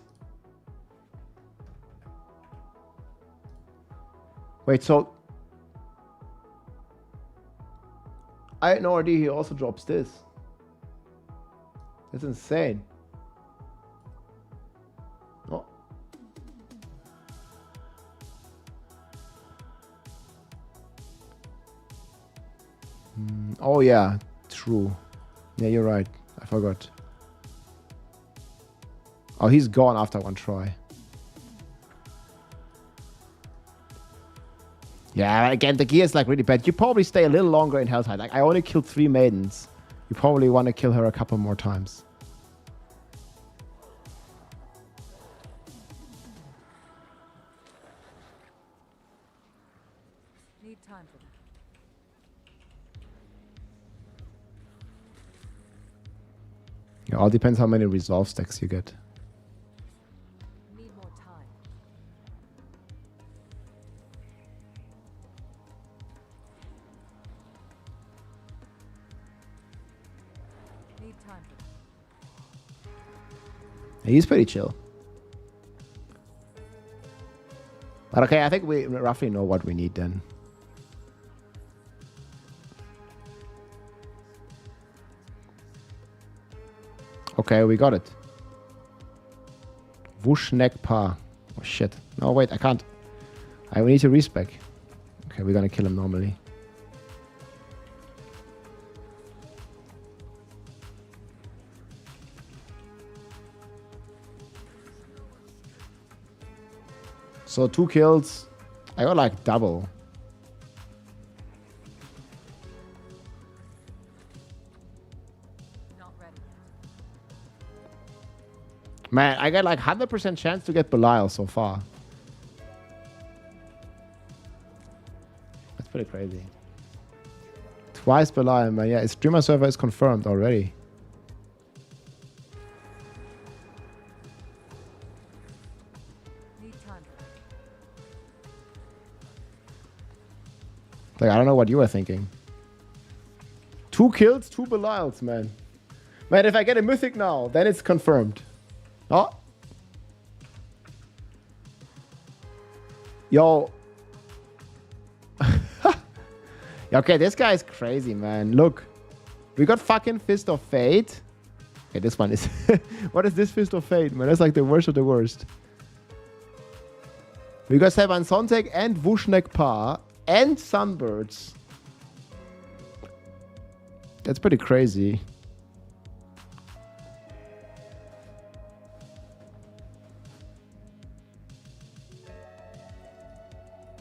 Wait, so... I had no idea he also drops this. That's insane. Oh. Oh yeah, true. Yeah, you're right. I forgot. Oh, he's gone after one try. Yeah, again, the gear is like really bad. You probably stay a little longer in Helltide. Like, I only killed 3 maidens. You probably want to kill her a couple more times. Need time for that. It all depends how many resolve stacks you get. Need more time. Need time for that. He's pretty chill. But okay, I think we roughly know what we need then. Okay, we got it. Wushnek Pa. Oh shit. No, wait, I can't. I need to respec. Okay, we're gonna kill him normally. So 2 kills. I got like double. Not ready yet. Man, I got like 100% chance to get Belial so far. That's pretty crazy. Twice Belial, man. Yeah, his streamer server is confirmed already. Need time for that. Like, I don't know what you were thinking. 2 kills, 2 Belials, man. Man, if I get a mythic now, then it's confirmed. Oh. Yo. Okay, this guy is crazy, man. Look. We got fucking Fist of Fate. Okay, this one is... What is this Fist of Fate, man? That's like the worst of the worst. We got Sevan Sontek and Wushnek Pa and Sunbirds. That's pretty crazy.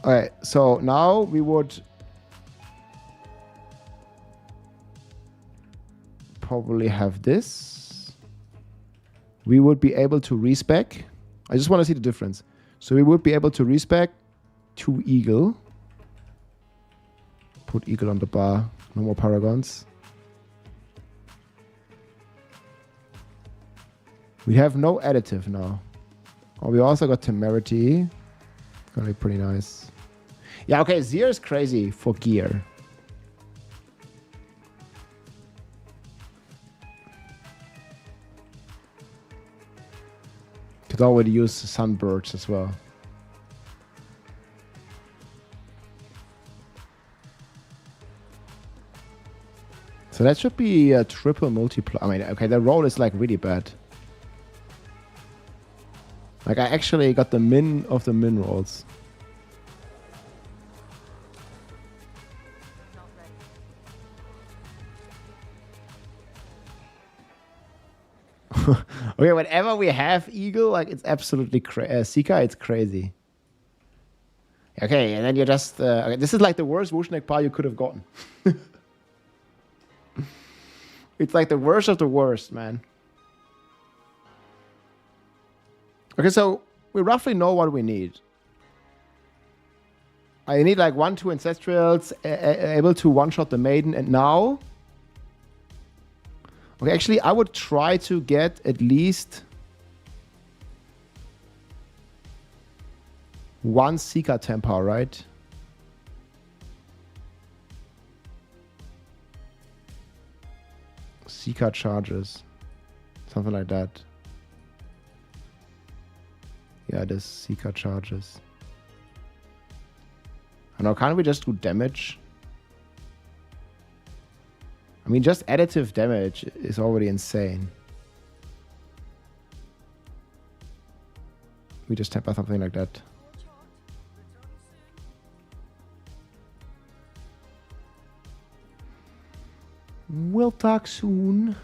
Alright, so now we would probably have this. We would be able to respec. I just want to see the difference. So we would be able to respec 2 Eagle. Put Eagle on the bar. No more Paragons. We have no additive now. Oh, we also got Temerity. Gonna be pretty nice. Yeah, okay, Zir is crazy for gear. Could already use Sunbirds as well. So that should be a triple multiplier. I mean, okay, the roll is like really bad. Like, I actually got the min of the min rolls. Not ready. Okay, whenever we have Eagle, like, it's absolutely Seeker, it's crazy. Okay, and then you just... okay, this is like the worst Wushnek par you could have gotten. It's like the worst of the worst, man. Okay, so we roughly know what we need. I need like 1-2 Ancestrals, able to one-shot the Maiden, and now... Okay, actually, I would try to get at least... 1 Seeker Temper, right? Seeker charges. Something like that. Yeah, it is Seeker charges. I know, can't we just do damage? I mean, just additive damage is already insane. We just temper something like that. We'll talk soon.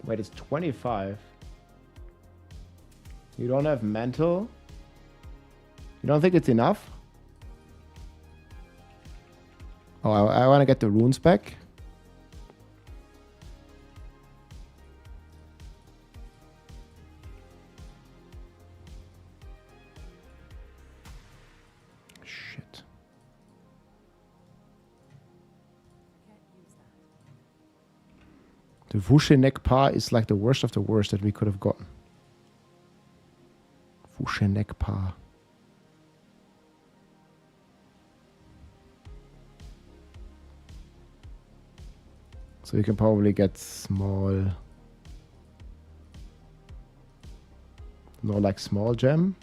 Wait, it's 25. You don't have mental? You don't think it's enough? Oh, I want to get the runes back. Shit. The Wushe Nekpa is like the worst of the worst that we could have gotten. Wushe Nekpa. So we can probably get small... No, like small gem.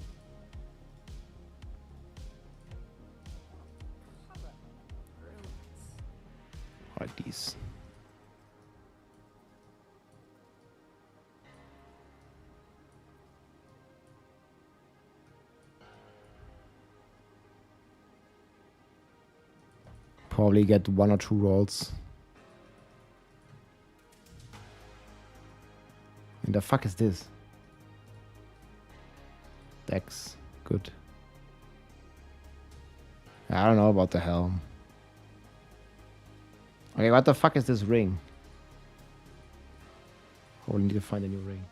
Like these. Probably get 1 or 2 rolls. And the fuck is this? Dex. Good. I don't know about the helm. Okay, what the fuck is this ring? Oh, we need to find a new ring.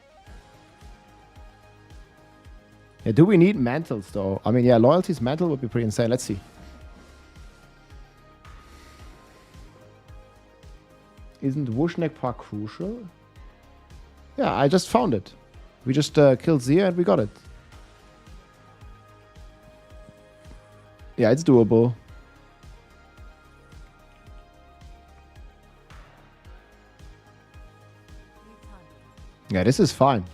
Yeah, do we need mantles though? I mean, yeah, loyalty's mantle would be pretty insane. Let's see. Isn't Wushnek crucial? Yeah, I just found it. We just killed Zia and we got it. Yeah, it's doable. Yeah, this is fine.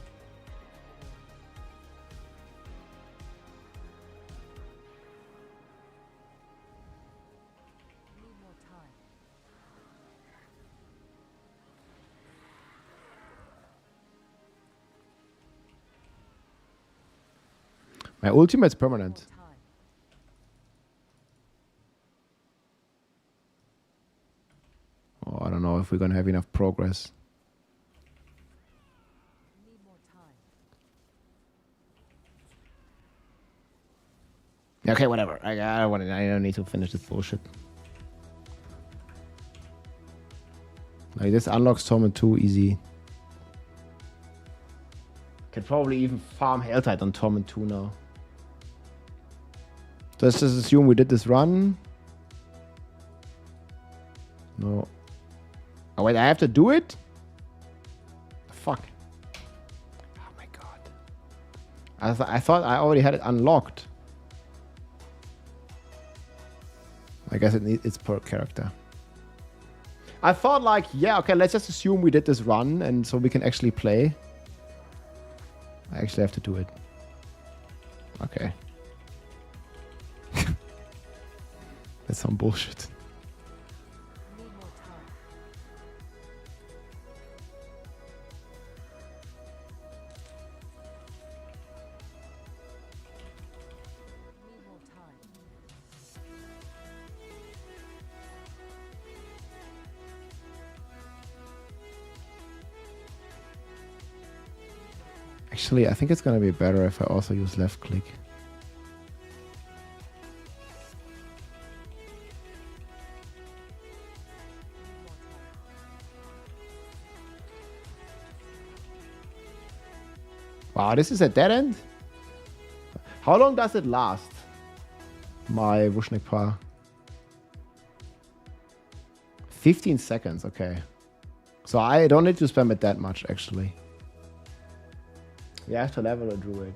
My ultimate's permanent. Oh, I don't know if we're gonna have enough progress. Okay, whatever. I don't need to finish this bullshit. Like this unlocks Torment 2 easy. Can probably even farm Helltide on Torment 2 now. So let's just assume we did this run. No. Oh wait, I have to do it? Fuck. Oh my god. I thought I already had it unlocked. I guess it's per character. I thought like, yeah, okay, let's just assume we did this run and so we can actually play. I actually have to do it. Okay. That's some bullshit. Actually, I think it's gonna be better if I also use left click. Wow, this is a dead end? How long does it last? My Vushnik Pa. 15 seconds, okay. So I don't need to spam it that much, actually. You have to level a druid.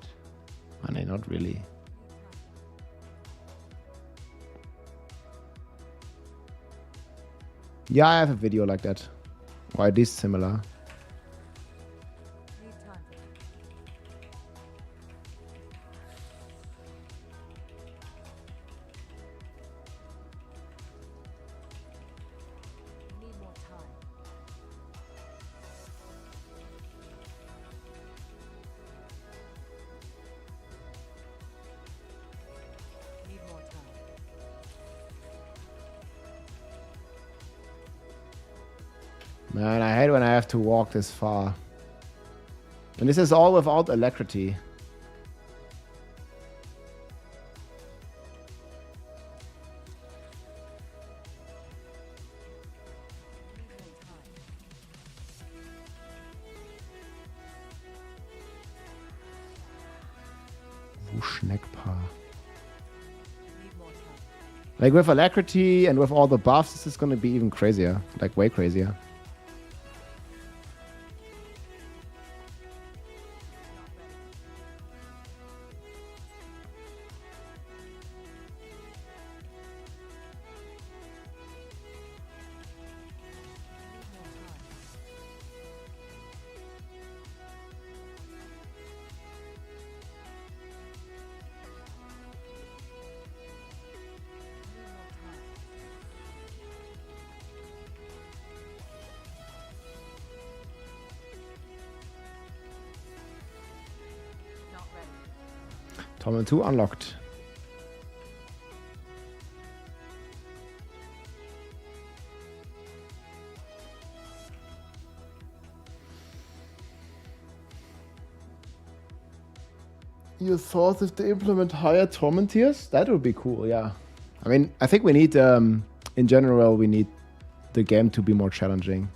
I mean, not really. Yeah, I have a video like that. Or at least similar. Man, I hate when I have to walk this far. And this is all without alacrity. Wuschneckpaar. Like with alacrity and with all the buffs, this is going to be even crazier. Like way crazier. Torment 2 unlocked. You thought if they implement higher torment tiers? That would be cool, yeah. I mean, I think we need, in general, we need the game to be more challenging.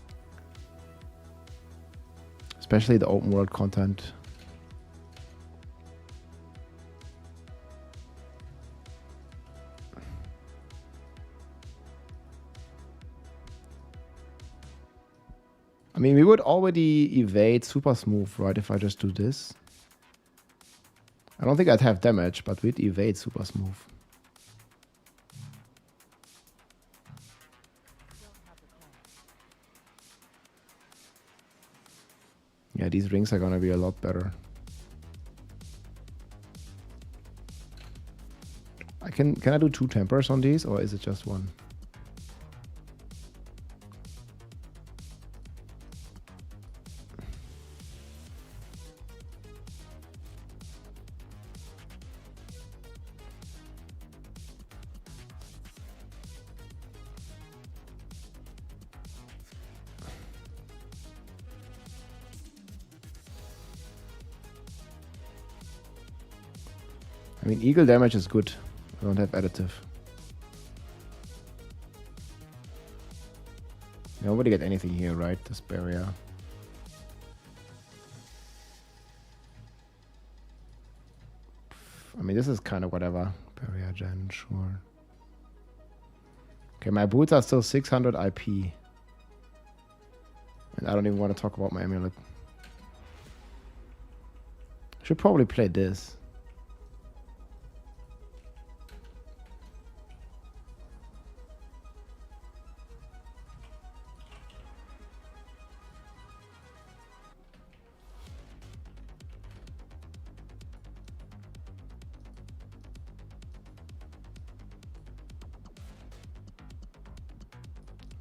Especially the open world content. I mean, we would already evade super smooth, right, if I just do this. I don't think I'd have damage, but we'd evade super smooth. Yeah, these rings are gonna be a lot better. Can I do 2 tempers on these, or is it just 1? I mean, eagle damage is good. I don't have additive. Nobody get anything here, right? This barrier. I mean, this is kind of whatever. Barrier gen, sure. Okay, my boots are still 600 IP. And I don't even want to talk about my amulet. Should probably play this.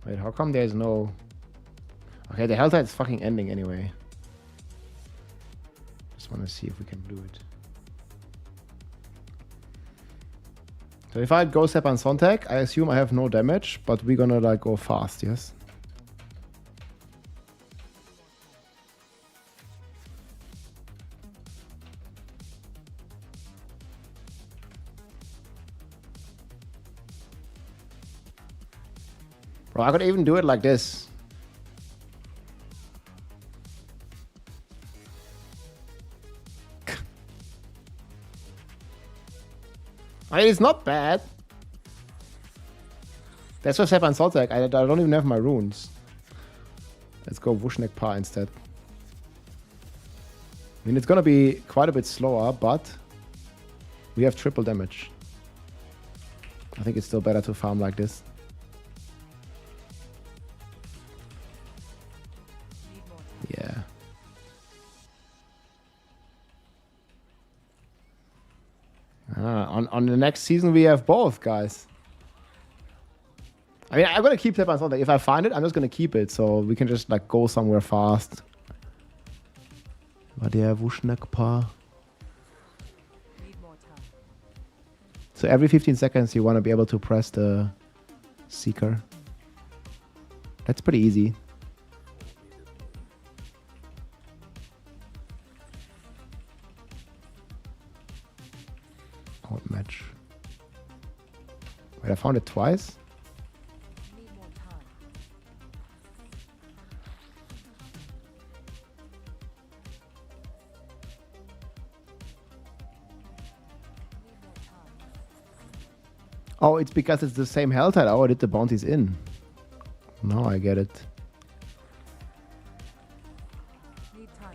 Wait, how come there's no... Okay, the Helltide is fucking ending anyway. Just want to see if we can do it. So if I go step on Sontag, I assume I have no damage, but we're gonna like go fast, yes? Bro, I could even do it like this. I mean, it's not bad. That's what Sepan Soltek. I don't even have my runes. Let's go Vushnek Pa instead. I mean, it's gonna be quite a bit slower, but we have triple damage. I think it's still better to farm like this. Yeah. On the next season, we have both, guys. I mean, I'm gonna keep Sepan Soltek. If I find it, I'm just gonna keep it, so we can just like go somewhere fast. But yeah, Vushnek Pa. So every 15 seconds, you want to be able to press the Seeker. That's pretty easy. What match? Wait, I found it twice? Oh, it's because it's the same hell tide. Oh, I did the bounties in. Now I get it. Need time.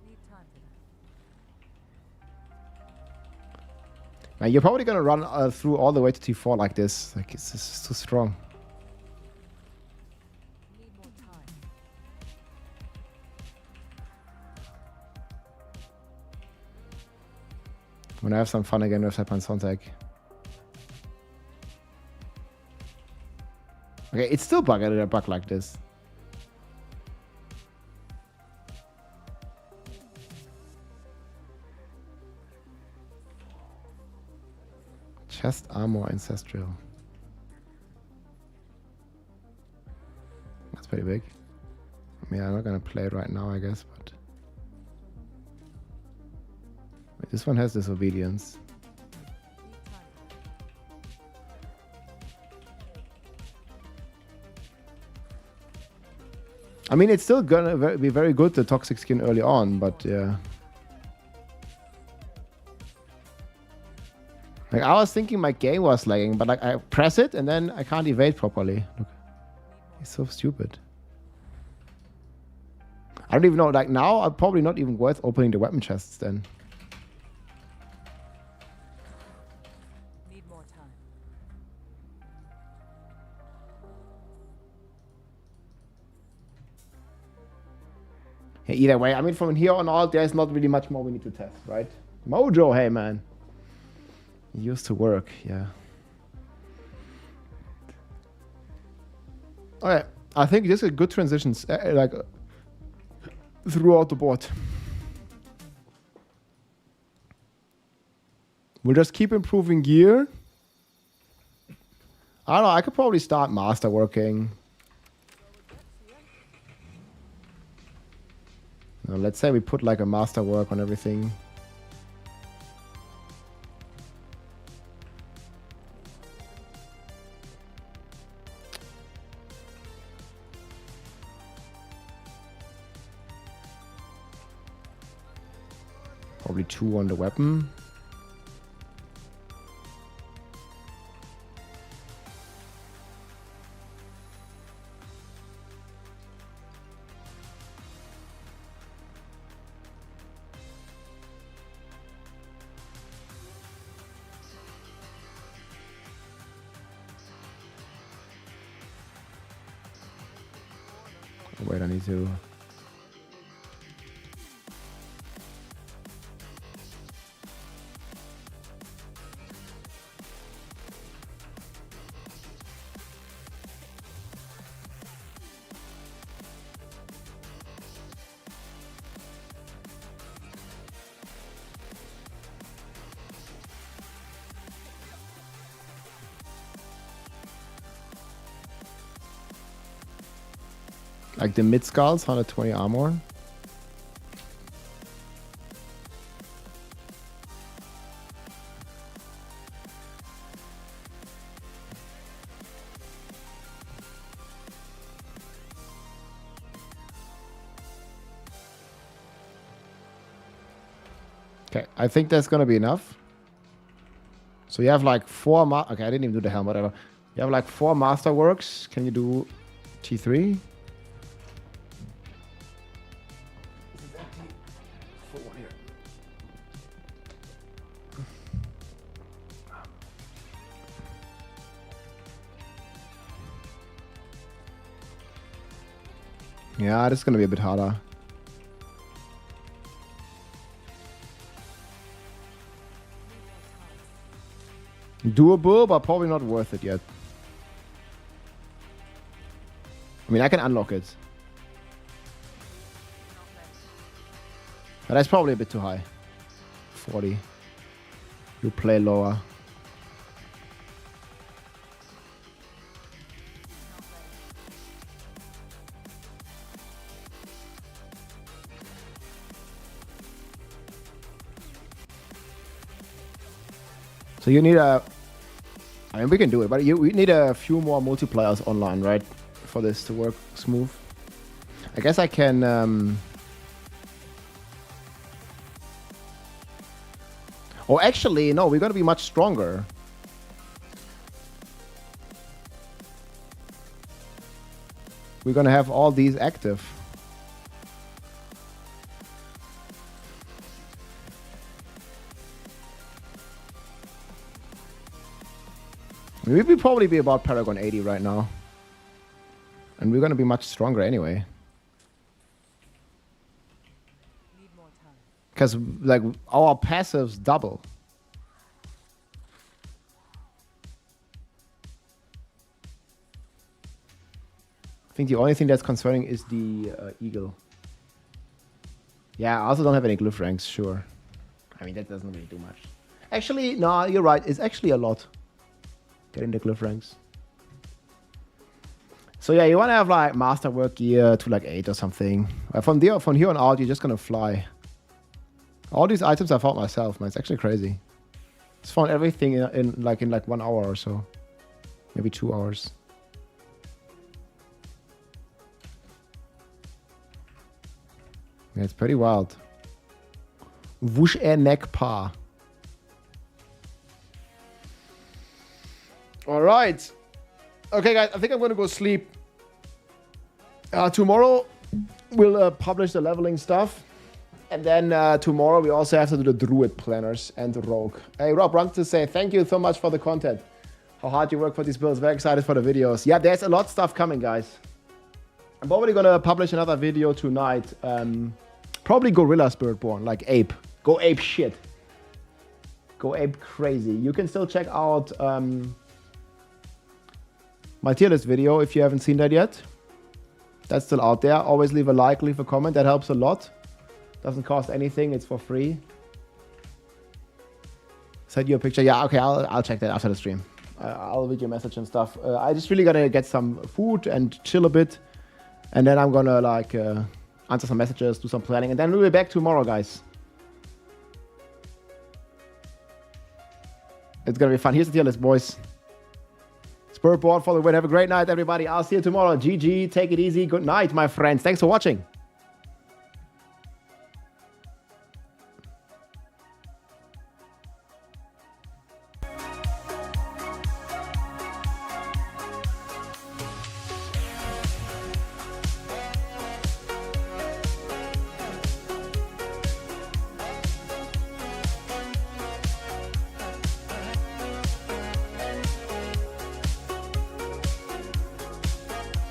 Need time for that. Now, you're probably gonna run through all the way to T4 like this. Like, it's just too strong. Need more time. I'm gonna have some fun again with Sepan Soltek. Okay, it's still a bug like this. Chest armor ancestral. That's pretty big. I mean, I'm not gonna play it right now, I guess, but wait, this one has disobedience. I mean, it's still gonna be very good, the toxic skin early on, but yeah. Like, I was thinking my game was lagging, but like I press it and then I can't evade properly. Look, it's so stupid. I don't even know, like now I'm probably not even worth opening the weapon chests then. Need more time. Yeah, either way, I mean, from here on out, there's not really much more we need to test, right? Mojo, hey man. It used to work, yeah. Alright, I think this is a good transitions, like throughout the board. We'll just keep improving gear. I don't know, I could probably start masterworking. Now, let's say we put like a masterwork on everything. Probably 2 on the weapon. Wait, I need to... Like the mid skulls, 120 armor. Okay, I think that's gonna be enough. So you have like 4 okay, I didn't even do the helm, whatever. You have like 4 masterworks. Can you do T3? Yeah, this is gonna be a bit harder. Doable, but probably not worth it yet. I mean, I can unlock it. But that's probably a bit too high. 40. You play lower. So you need a... I mean, we can do it, but we need a few more multipliers online, right? For this to work smooth. I guess I can... Oh, actually, no, we're going to be much stronger. We're going to have all these active. We will probably be about Paragon 80 right now. And we're going to be much stronger anyway. Because, like, our passives double. I think the only thing that's concerning is the eagle. Yeah, I also don't have any glyph ranks, sure. I mean, that doesn't really do much. Actually, no, you're right. It's actually a lot. Getting the glyph ranks. So yeah, you want to have like masterwork gear to like 8 or something. From here on out, you're just gonna fly. All these items I found myself, man. It's actually crazy. Just found everything in like 1 hour or so, maybe 2 hours. Yeah, it's pretty wild. Wush neck pa. All right. Okay, guys, I think I'm going to go sleep. Tomorrow, we'll publish the leveling stuff. And then tomorrow, we also have to do the Druid planners and the Rogue. Hey, Rob, want to say thank you so much for the content. How hard you work for these builds. Very excited for the videos. Yeah, there's a lot of stuff coming, guys. I'm probably going to publish another video tonight. Probably Gorilla Spiritborn, like ape. Go ape shit. Go ape crazy. You can still check out... my tier list video, if you haven't seen that yet. That's still out there. Always leave a like, leave a comment. That helps a lot. Doesn't cost anything. It's for free. Send you a picture. Yeah, okay, I'll check that after the stream. I'll read your message and stuff. I just really gotta get some food and chill a bit. And then I'm gonna like answer some messages, do some planning. And then we'll be back tomorrow, guys. It's gonna be fun. Here's the tier list, boys. Spiritborn for the win. Have a great night, everybody. I'll see you tomorrow. GG. Take it easy. Good night, my friends. Thanks for watching.